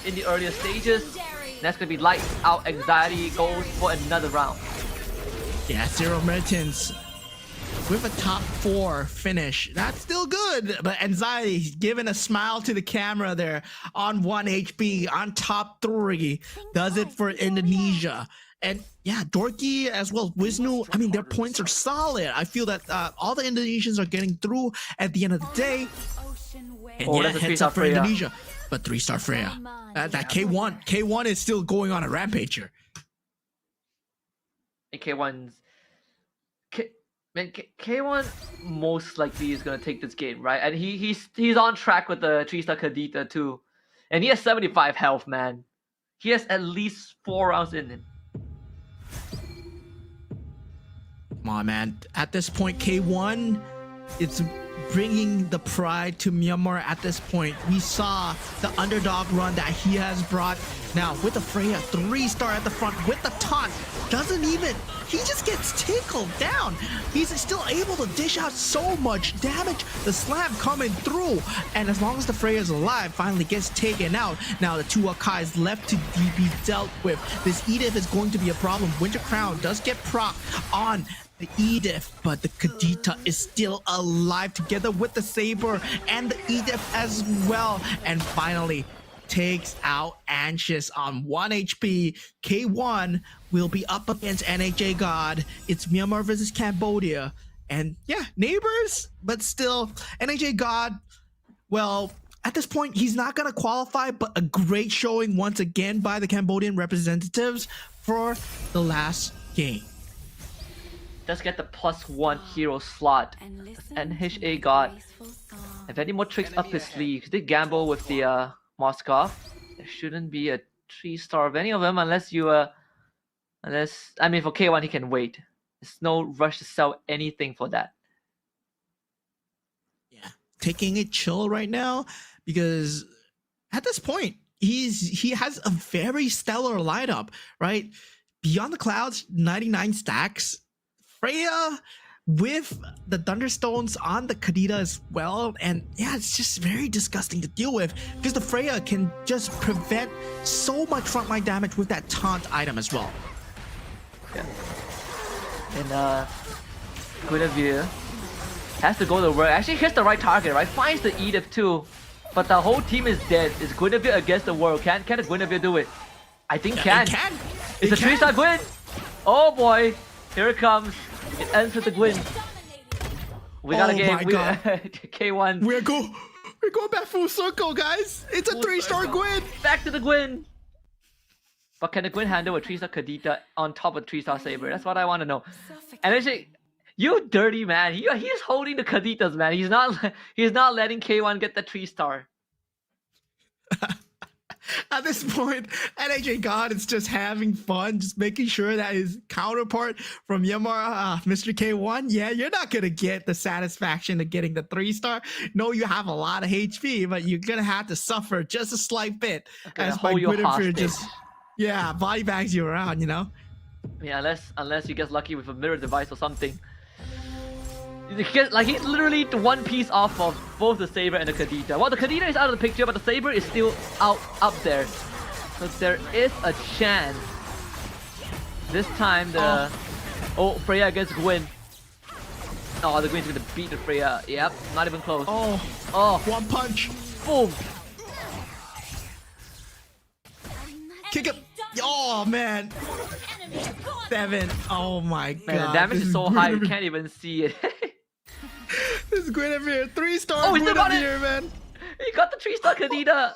in the earlier stages. That's gonna be lights out. Anxiety goes for another round. Yeah, Zero Mertens with a top 4 finish. That's still good, but Anxiety giving a smile to the camera there on 1 HP on top 3. Does it for Indonesia. And yeah, Dorky as well, Wisnu, I mean, their points are solid. I feel that all the Indonesians are getting through at the end of the day. And that's a heads up for Freya. Indonesia. But 3-star Freya. That K1 is still going on a rampage here. K1's K1 most likely is gonna take this game, right? And he's on track with the 3-star Kadita too. And he has 75 health, man. He has at least 4 rounds in him. Come on, man. At this point, K1 it's bringing the pride to Myanmar at this point. We saw the underdog run that he has brought. Now with the Freya 3-star at the front with the taunt, he just gets tickled down. He's still able to dish out so much damage. The slam coming through, and as long as the Freya is alive, finally gets taken out. Now the 2 Akais left to be dealt with. This Edith is going to be a problem. Winter Crown does get proc on the Edith, but the Kadita is still alive together with the Saber and the Edith as well. And finally takes out Anxious on 1 HP. K1 will be up against NHA God. It's Myanmar versus Cambodia. And yeah, neighbors, but still, NHA God, well, at this point, he's not going to qualify, but a great showing once again by the Cambodian representatives for the last game. Does get the +1 hero slot. NHA God. If any more tricks up his sleeve, he did gamble with the Moskov. There shouldn't be a 3-star of any of them unless you I mean, for K1 he can wait. There's no rush to sell anything for that. Yeah, taking it chill right now because at this point he has a very stellar lineup, right? Beyond the Clouds, 99 stacks. Freya with the Thunderstones on the Kadita as well, and yeah, it's just very disgusting to deal with because the Freya can just prevent so much frontline damage with that taunt item as well. Yeah. And Guinevere has to go to work. Actually hits the right target, right? Finds the Edith too, but the whole team is dead. It's Guinevere against the world. Can the Guinevere do it? I think yeah, can. It's a 3-star Gwyn. Oh boy, here it comes. It ends with the Gwyn. We got a game. K1. We're going back full circle, guys. It's a 3-star Gwyn. Back to the Gwyn. But can the Gwyn handle a 3-star Kadita on top of 3-star Saber? That's what I want to know. And actually, you dirty man. He's holding the Kaditas, man. He's not letting K1 get the 3-star. At this point, NHA God is just having fun, just making sure that his counterpart from Myanmar, Mr. K1, yeah, you're not going to get the satisfaction of getting the 3-star. No, you have a lot of HP, but you're going to have to suffer just a slight bit as my Guinevere just, yeah, body bags you around, you know? Yeah, unless you get lucky with a mirror device or something. Like he's literally one piece off of both the Saber and the Kadita. Well, the Kadita is out of the picture, but the Saber is still up there. So there is a chance. This time the Freya against Gwyn. Oh, the Gwyn's gonna beat the Freya. Yep, not even close. Oh, one punch. Boom. Kick it. Oh man. 7. Oh my god. Man, the damage is so high you can't even see it. This is Guinevere, 3-star Guinevere, man. He got the 3-star Kadita.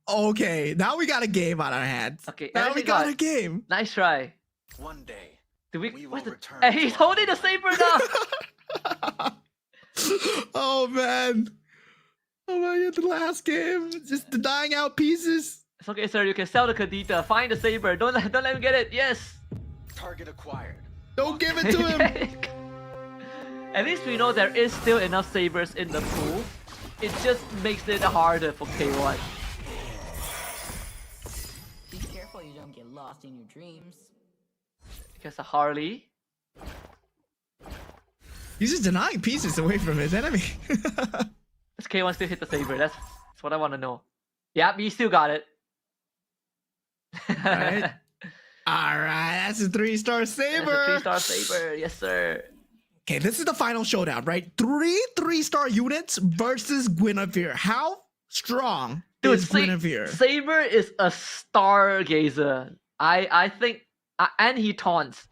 Okay, now we got a game on our hands. Okay, now we got a game. Nice try. One day, we will return. And he's holding the Saber now. Oh man. Oh my god, the last game. Just dying out pieces. It's okay, sir. You can sell the Kadita. Find the Saber. Don't let him get it. Yes. Target acquired. Don't give it to him. At least we know there is still enough Sabers in the pool. It just makes it harder for K1. Be careful you don't get lost in your dreams. Because a Harley. He's just denying pieces away from his enemy. Does K1 still hit the Saber? That's what I want to know. Yep, he still got it. Alright. Alright, that's a 3-star Saber. That's a 3-star Saber, yes sir. Okay, this is the final showdown, right? 3-3-star units versus Guinevere. How strong is Guinevere? Saber is a stargazer. I think, and he taunts.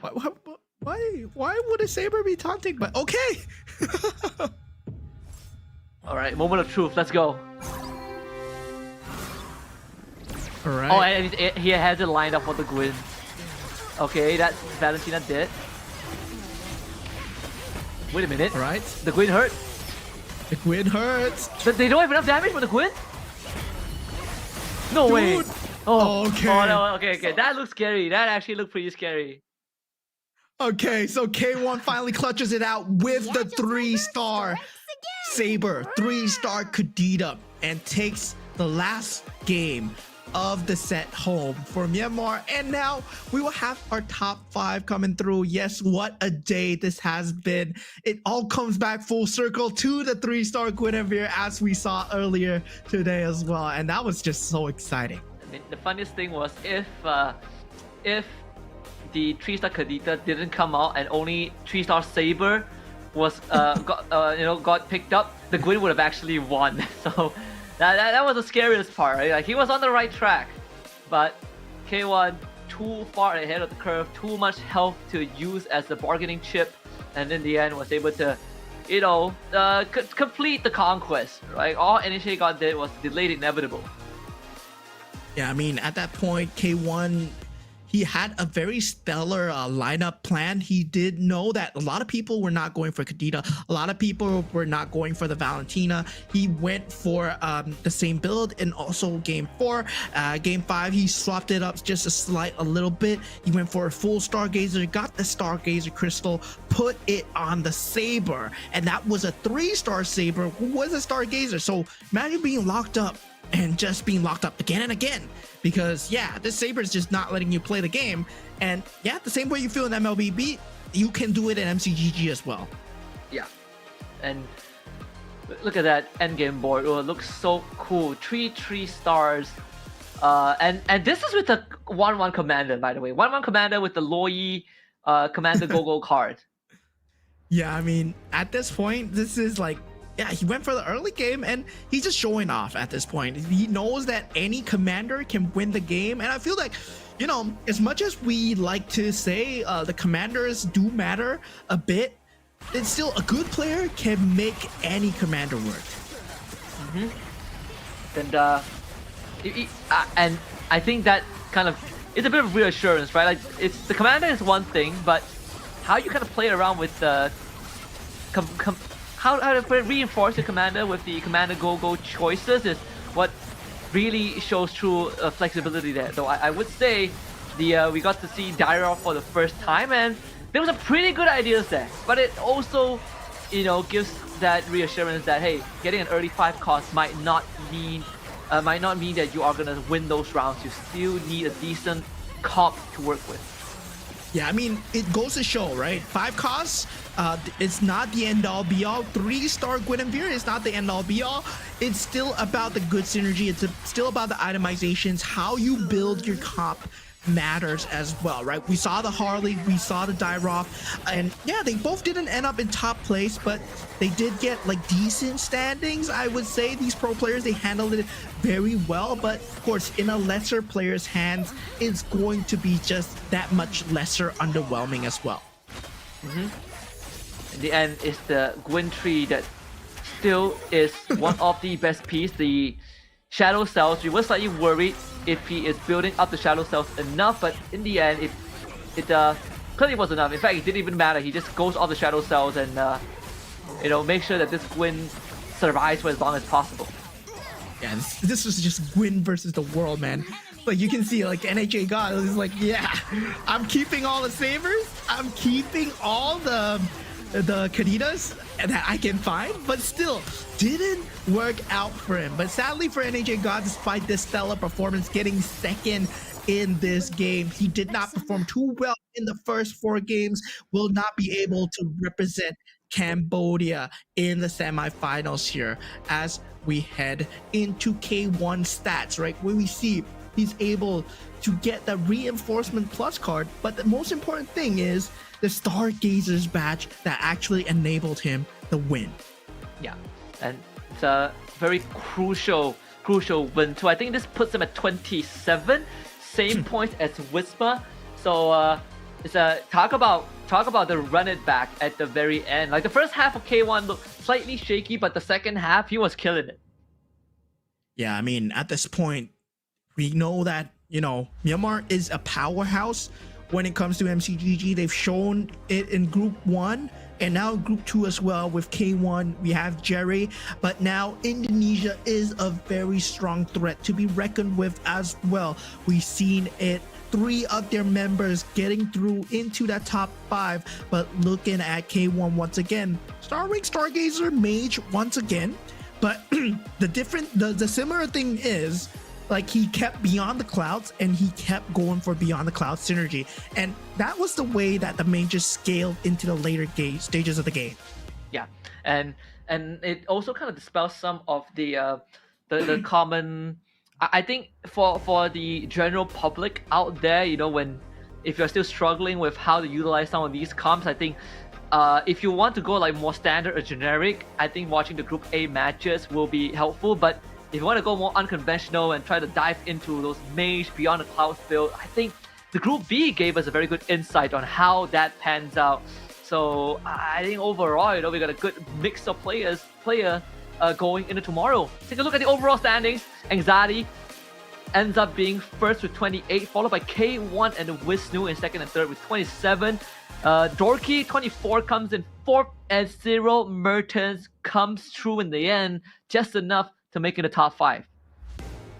Why would a Saber be taunting? But okay. All right, moment of truth. Let's go. All right. Oh, and he has it lined up for the Gwyn. Okay, that's Valentina dead. Wait a minute. All right. The Gwyn hurt. The Gwyn hurts. But they don't have enough damage for the Gwyn? No way. Okay. Oh no, okay. That looks scary. That actually looked pretty scary. Okay, so K1 finally clutches it out with the 3-star Saber, 3-star Kadita, and takes the last game of the set home for Myanmar. And now we will have our top 5 coming through. Yes, what a day this has been. It all comes back full circle to the 3-star Guinevere as we saw earlier today as well. And that was just so exciting. I mean, the funniest thing was if the 3-star Kadita didn't come out and only 3-star Saber was got picked up, the Gwyn would have actually won. So that was the scariest part, right? Like, he was on the right track, but K1 too far ahead of the curve, too much health to use as the bargaining chip, and in the end was able to, complete the conquest, right? All NHA God did was delay the inevitable. Yeah, I mean, at that point, K1, he had a very stellar lineup plan. He did know that a lot of people were not going for Kadita. A lot of people were not going for the Valentina. He went for the same build in also game 4. Game 5, he swapped it up just a little bit. He went for a full Stargazer, got the Stargazer crystal, put it on the Saber. And that was a 3-star Saber who was a Stargazer. So imagine being locked up and just being locked up again and again, because yeah, this Saber is just not letting you play the game. And yeah, the same way you feel in MLBB, you can do it in MCGG as well. Yeah, and look at that endgame board. Oh, it looks so cool. 3 stars. And this is with the 1-1 commander, by the way. 1-1 commander with the Loi commander go card. Yeah, I mean, at this point, this is like, yeah, he went for the early game and he's just showing off at this point. He knows that any commander can win the game. And I feel like, as much as we like to say the commanders do matter a bit, it's still a good player can make any commander work. And I think that kind of it's a bit of reassurance, right? Like, it's the commander is one thing, but how you kind of play around with the how to reinforce the commander with the commander go choices is what really shows true flexibility there. Though I would say we got to see Daira for the first time, and there was a pretty good ideas there. But it also, gives that reassurance that, hey, getting an early 5 cost might not mean that you are gonna win those rounds. You still need a decent comp to work with. Yeah, I mean, it goes to show, right? 5 costs, it's not the end-all be-all. 3-star Guinevere is not the end-all be-all. It's still about the good synergy. It's still about the itemizations. How you build your comp matters as well, right? We saw the Harley, we saw the Dairoff, and yeah, they both didn't end up in top place, but they did get like decent standings. I would say these pro players, they handled it very well, but of course in a lesser player's hands, it's going to be just that much lesser underwhelming as well. In the end, it's the Gwyn tree that still is one of the best pieces. The Shadow Cells, we were slightly worried if he is building up the Shadow Cells enough, but in the end, it clearly was enough. In fact, it didn't even matter. He just goes off the Shadow Cells and make sure that this Gwyn survives for as long as possible. Yeah, this was just Gwyn versus the world, man. Like, you can see, like, NHA God is like, yeah, I'm keeping all the Sabers, I'm keeping all the Kaditas that I can find, but still didn't work out for him. But sadly for NHA God, despite this stellar performance, getting second in this game, he did not perform too well in the first 4 games, will not be able to represent Cambodia in the semifinals here as we head into K1 stats, right? Where we see he's able to get the reinforcement plus card, but the most important thing is the Stargazer's badge that actually enabled him the win. Yeah, and it's a very crucial win too. I think this puts him at 27, same point as Whisper. So it's a talk about the run it back at the very end. Like, the first half of K1 looked slightly shaky, but the second half he was killing it. Yeah, I mean, at this point, we know that, Myanmar is a powerhouse when it comes to MCGG. They've shown it in Group 1 and now Group 2 as well. With K1, we have Jerry, but now Indonesia is a very strong threat to be reckoned with as well. We've seen it 3 of their members getting through into that top 5. But looking at K1 once again, Starring Stargazer Mage once again. But the similar thing is, like, he kept Beyond the Clouds and he kept going for Beyond the Clouds synergy. And that was the way that the mages scaled into the later stages of the game. Yeah, and it also kind of dispels some of the common. I think for the general public out there, you know, if you're still struggling with how to utilize some of these comps, I think if you want to go like more standard or generic, I think watching the Group A matches will be helpful. But if you want to go more unconventional and try to dive into those mage Beyond the Clouds build, I think the Group B gave us a very good insight on how that pans out. So I think overall, you know, we got a good mix of player going into tomorrow. Take a look at the overall standings. Anxiety ends up being first with 28, followed by K1 and Wisnu in second and third with 27. Dorky 24 comes in fourth, and Zero Mertens comes through in the end, just enough to make it a top 5.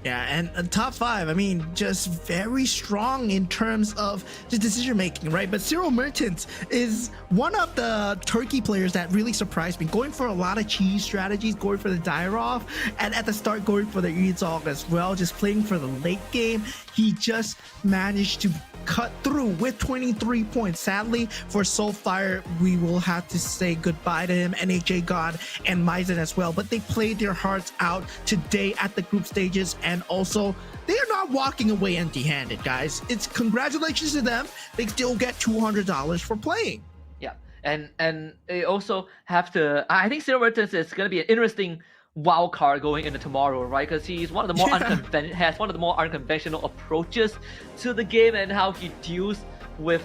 Yeah, and top 5, I mean, just very strong in terms of just decision making, right? But Cyril Mertens is one of the Turkey players that really surprised me, going for a lot of cheese strategies, going for the Dyrov, and at the start going for the Yuzog as well, just playing for the late game. He just managed to cut through with 23 points. Sadly, for Soulfire, we will have to say goodbye to him, NHA God and Maizen as well. But they played their hearts out today at the group stages, and also they are not walking away empty-handed, guys. It's congratulations to them. They still get $200 for playing. Yeah, and they also have to. I think Zero Mertens is going to be an interesting wild card going into tomorrow, right? Because he's one of the more has one of the more unconventional approaches to the game and how he deals with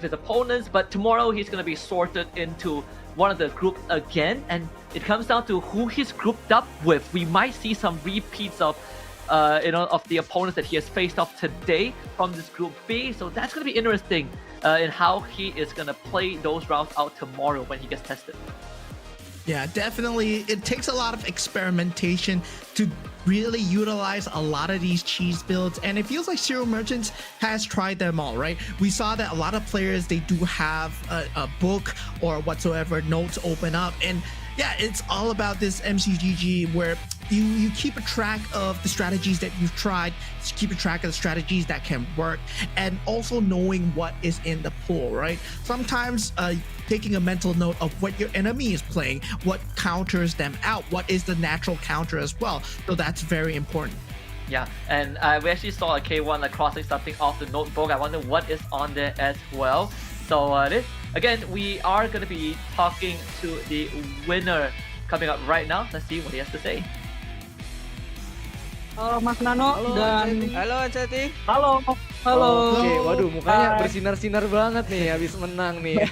his opponents. But tomorrow he's going to be sorted into one of the groups again, and it comes down to who he's grouped up with. We might see some repeats of of the opponents that he has faced off today from this group B. So that's going to be interesting in how he is going to play those rounds out tomorrow when he gets tested. Yeah, definitely. It takes a lot of experimentation to really utilize a lot of these cheese builds, and it feels like Cyril Merchants has tried them all, right? We saw that a lot of players, they do have a book or whatsoever, notes open up, and yeah, it's all about this MCGG where you keep a track of the strategies that you've tried, keep a track of the strategies that can work, and also knowing what is in the pool, right? Sometimes taking a mental note of what your enemy is playing, what counters them out, what is the natural counter as well. So that's very important. Yeah, and we actually saw a K1 like crossing something off the notebook. I wonder what is on there as well. So this, again, we are going to be talking to the winner coming up right now. Let's see what he has to say. Mas Nano dan Halo Ceti. Halo. Oke, waduh mukanya bersinar-sinar banget nih habis menang nih.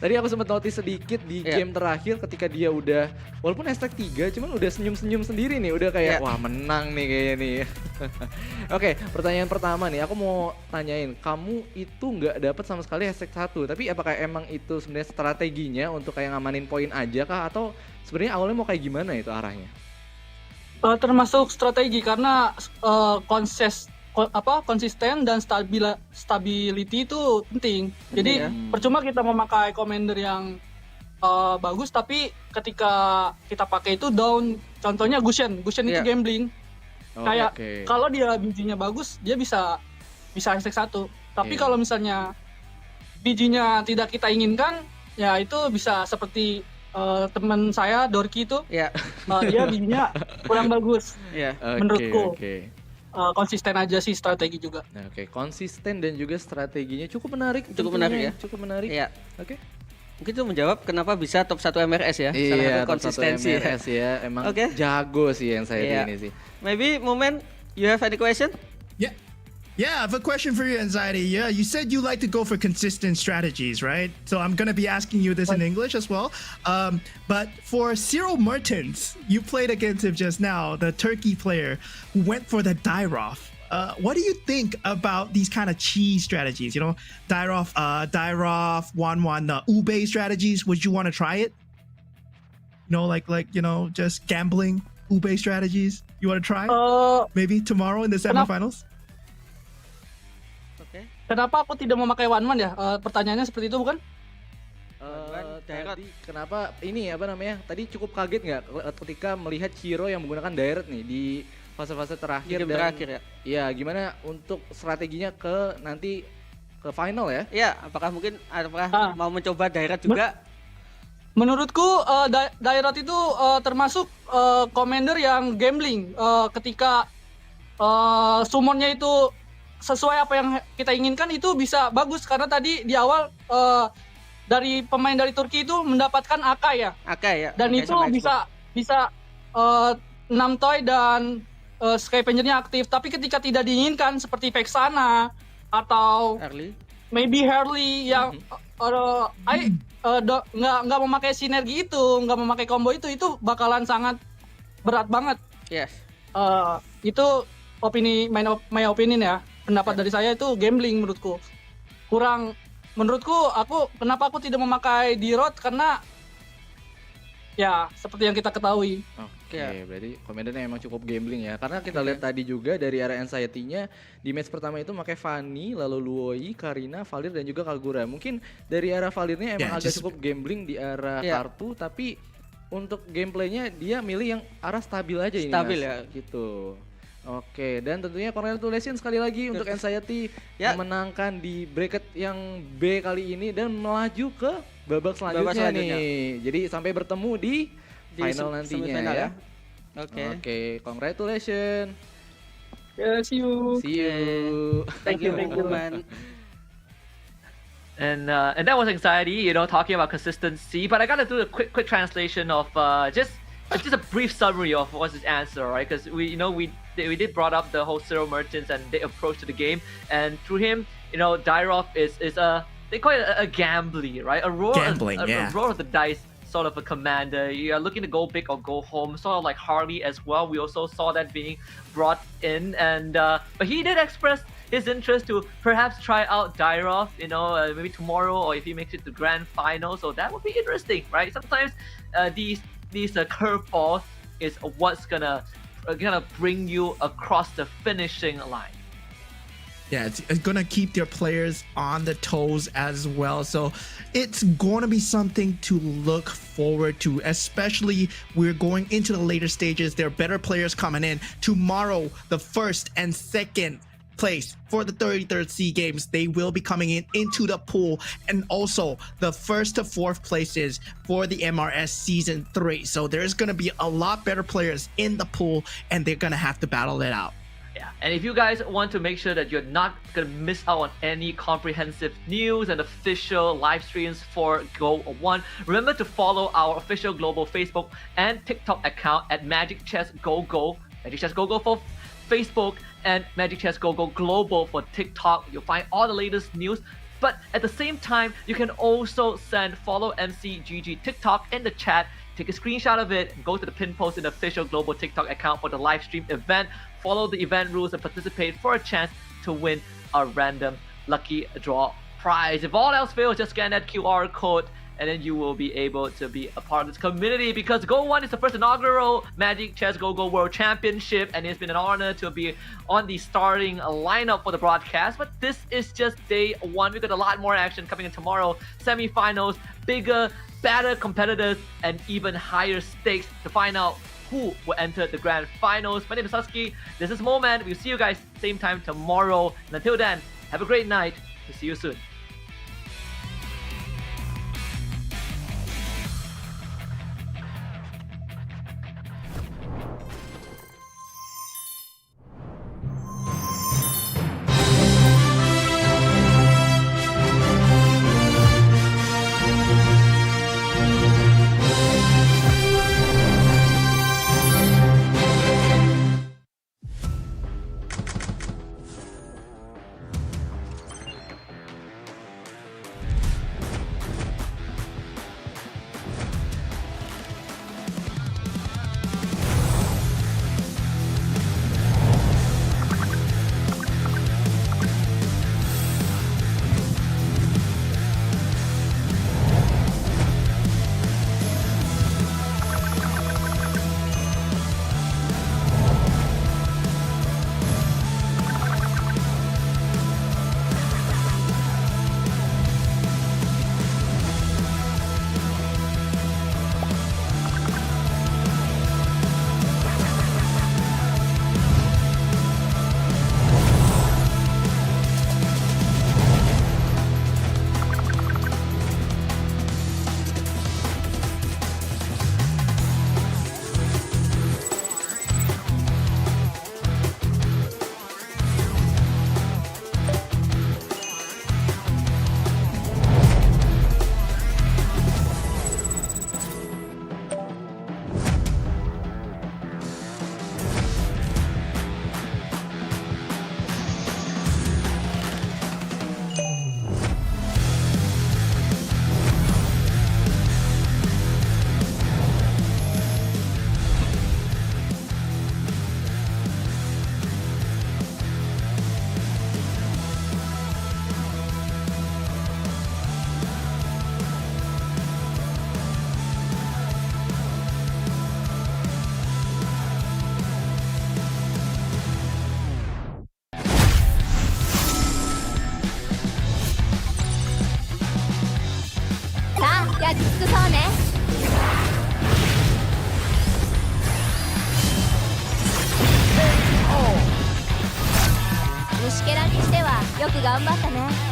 Tadi aku sempat notice sedikit di game terakhir ketika dia udah, walaupun hashtag 3, cuman udah senyum-senyum sendiri nih, udah kayak wah menang nih kayaknya nih. Oke, pertanyaan pertama nih, aku mau tanyain, kamu itu nggak dapat sama sekali hashtag 1, tapi apakah emang itu sebenarnya strateginya untuk kayak ngamanin poin aja kah, atau sebenarnya awalnya mau kayak gimana itu arahnya? Termasuk strategi karena konsisten dan stability itu penting. Jadi percuma kita memakai commander yang bagus tapi ketika kita pakai itu down. Contohnya Gushen itu gambling. Kayak kalau dia bijinya bagus dia bisa hashtag 1. Tapi kalau misalnya bijinya tidak kita inginkan, ya itu bisa seperti teman saya Dorky itu, dia bijinya kurang bagus, menurutku. Konsisten aja sih strategi juga. Konsisten dan juga strateginya cukup menarik. Cukup menarik. Iya. Mungkin itu menjawab kenapa bisa top 1 MRS ya. Iya, top 1 konsistensi MRS ya. Emang jago sih yang saya ini sih. Maybe Moment, you have any question? Yeah, I have a question for you, Anxiety. Yeah, you said you like to go for consistent strategies, right? So I'm going to be asking you this in English as well. But for Cyril Mertens, you played against him just now, the Turkey player who went for the Dyrov. What do you think about these kind of cheese strategies? You know, Dyrov, 1-1, Ube strategies. Would you want to try it? You know, like just gambling Ube strategies. You want to try? Maybe tomorrow in the semifinals? kenapa aku tidak memakai one-man ya? Pertanyaannya seperti itu bukan? Tadi kenapa ini apa namanya? Tadi cukup kaget nggak ketika melihat Ciro yang menggunakan direct nih di fase-fase terakhir dan terakhir ya? Iya, gimana untuk strateginya ke nanti ke final ya? Iya, apakah mau mencoba direct juga? Menurutku Dairot itu termasuk commander yang gambling ketika summonnya itu sesuai apa yang kita inginkan itu bisa bagus karena tadi di awal dari pemain dari Turki itu mendapatkan Akai ya. Akai ya. Dan Akai itu bisa 6 toy dan Scavenger-nya aktif. Tapi ketika tidak diinginkan seperti Vexana atau maybe Harley yang nggak memakai sinergi itu, nggak memakai combo itu bakalan sangat berat banget. Yes. Itu my opinion ya. Pendapat dari saya itu gambling menurutku. Kenapa aku tidak memakai D-Rod karena ya seperti yang kita ketahui. Oke, berarti komandannya emang cukup gambling ya. Karena kita lihat tadi juga dari area anxiety-nya di match pertama itu pakai Fanny, lalu Luoi, Karina, Valir dan juga Kagura. Mungkin dari arah Valirnya emang agak cukup gambling di arah kartu, tapi untuk gameplaynya dia milih yang arah stabil aja ini. Stabil Mas. ya. Gitu. Oke, dan tentunya congratulations sekali lagi untuk Anxiety memenangkan di bracket yang B kali ini dan melaju ke babak selanjutnya nih. Jadi sampai bertemu di final nantinya ya. Oke, congratulations. Yeah, see you. See you. Thank you, man. And that was Anxiety, talking about consistency. But I gotta do a quick translation of just a brief summary of what's his answer, right? Because we did brought up the whole Zero Merchants and their approach to the game, and through him, Dyrov is a they call it a gambly, right? A roll of the dice sort of a commander. You are looking to go big or go home, sort of like Harley as well. We also saw that being brought in, and but he did express his interest to perhaps try out Dyrov, maybe tomorrow, or if he makes it to grand final. So that would be interesting, right? Sometimes these curveballs is what's gonna bring you across the finishing line. Yeah, it's gonna keep their players on the toes as well. So it's going to be something to look forward to, especially we're going into the later stages. There are better players coming in. Tomorrow, the first and second place for the 33rd SEA Games, they will be coming into the pool, and also the first to fourth places for the MRS Season 3. So there's going to be a lot better players in the pool, and they're going to have to battle it out. Yeah, and if you guys want to make sure that you're not going to miss out on any comprehensive news and official live streams for GO1, remember to follow our official global Facebook and TikTok account at Magic Chess Go Go. Magic Chess Go Go for Facebook and Magic Chess Go Go Global for TikTok. You'll find all the latest news. But at the same time, you can also follow MCGG TikTok in the chat. Take a screenshot of it, go to the pin post in the official global TikTok account for the live stream event. Follow the event rules and participate for a chance to win a random lucky draw prize. If all else fails, just scan that QR code and then you will be able to be a part of this community, because GO1 is the first inaugural Magic Chess Go Go World Championship, and it's been an honor to be on the starting lineup for the broadcast. But this is just day one. We've got a lot more action coming in tomorrow. Semi-finals, bigger, better competitors, and even higher stakes to find out who will enter the grand finals. My name is Husky. This is Moment. We'll see you guys same time tomorrow. And until then, have a great night. We'll see you soon. 焼き尽くそうね。虫けらにしてはよく頑張ったね。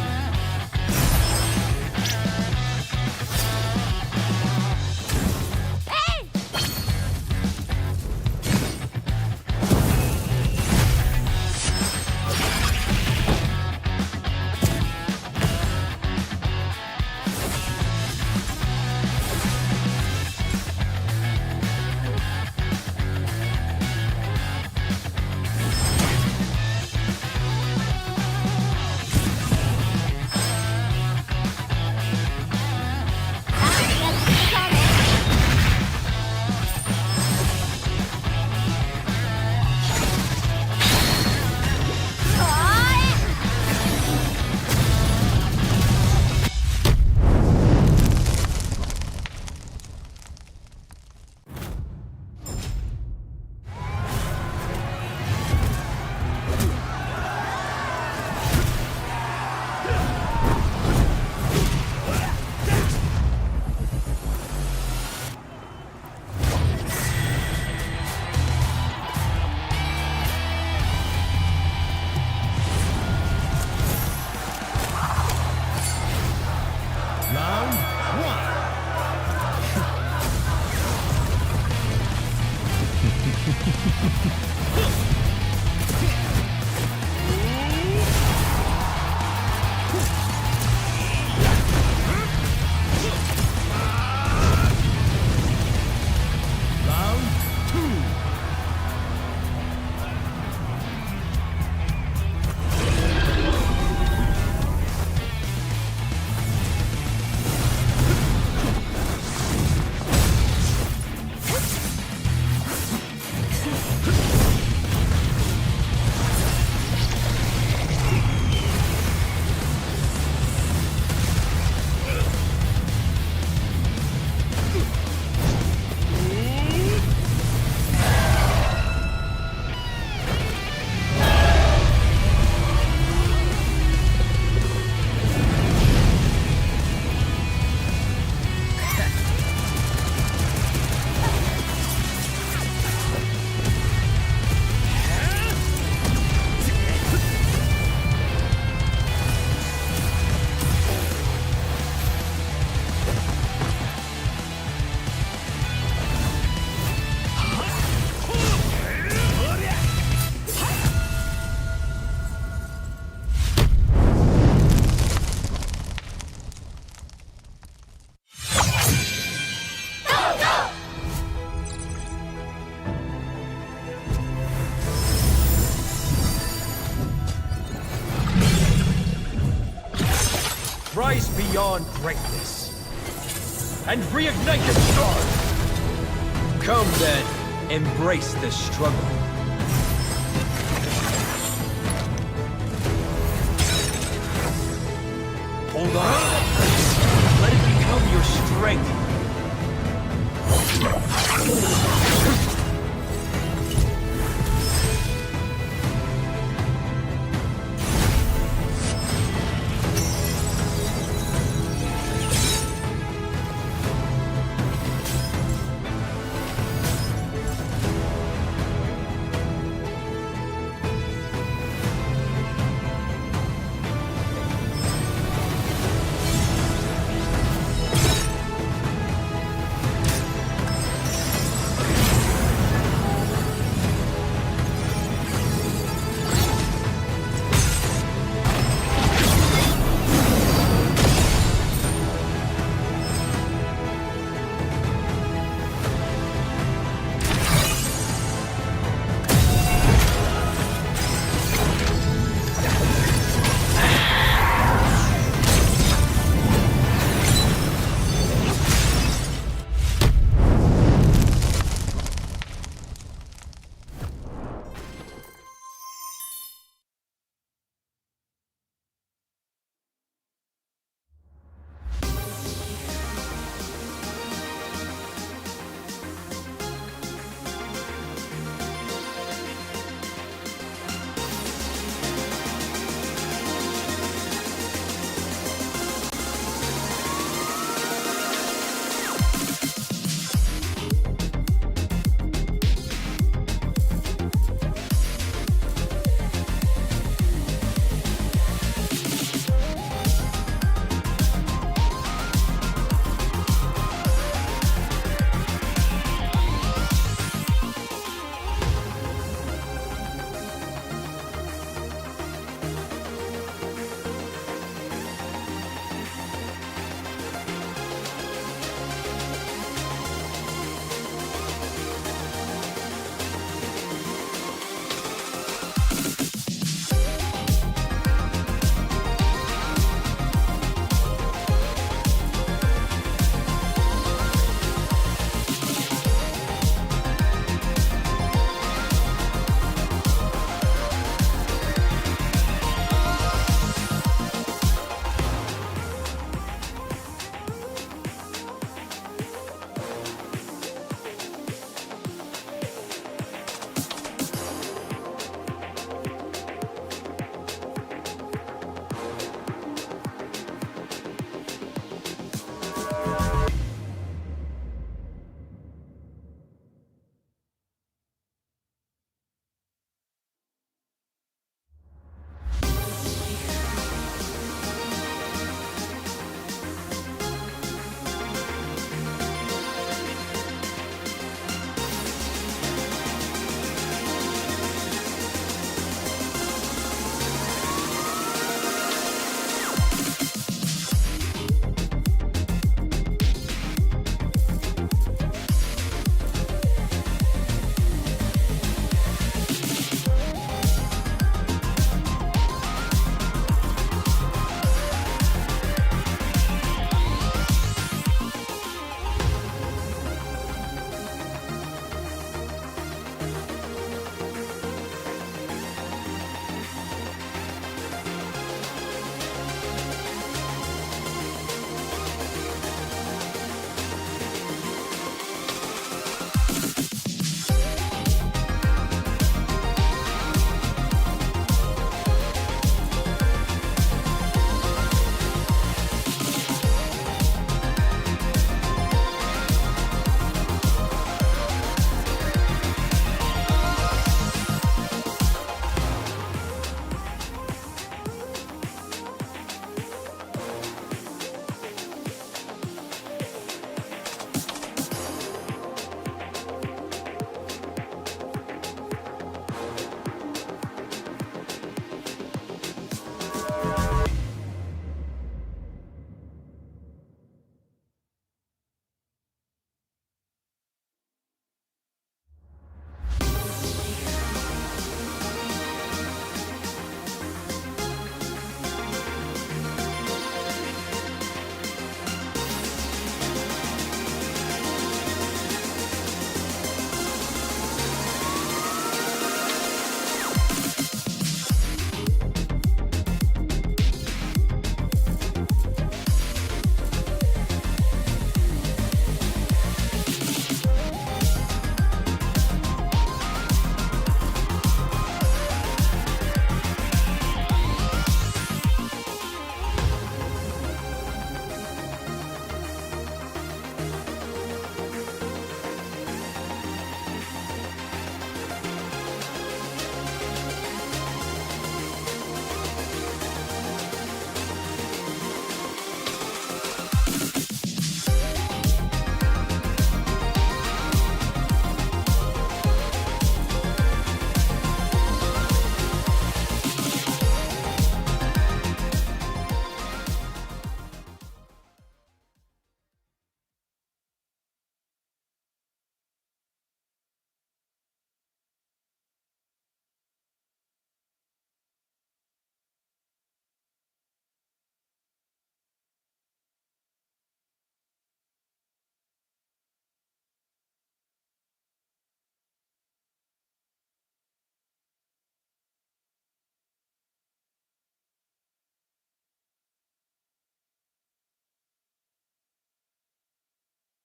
Rise beyond greatness and reignite the stars. Come then, embrace the struggle. Hold on. Let it become your strength.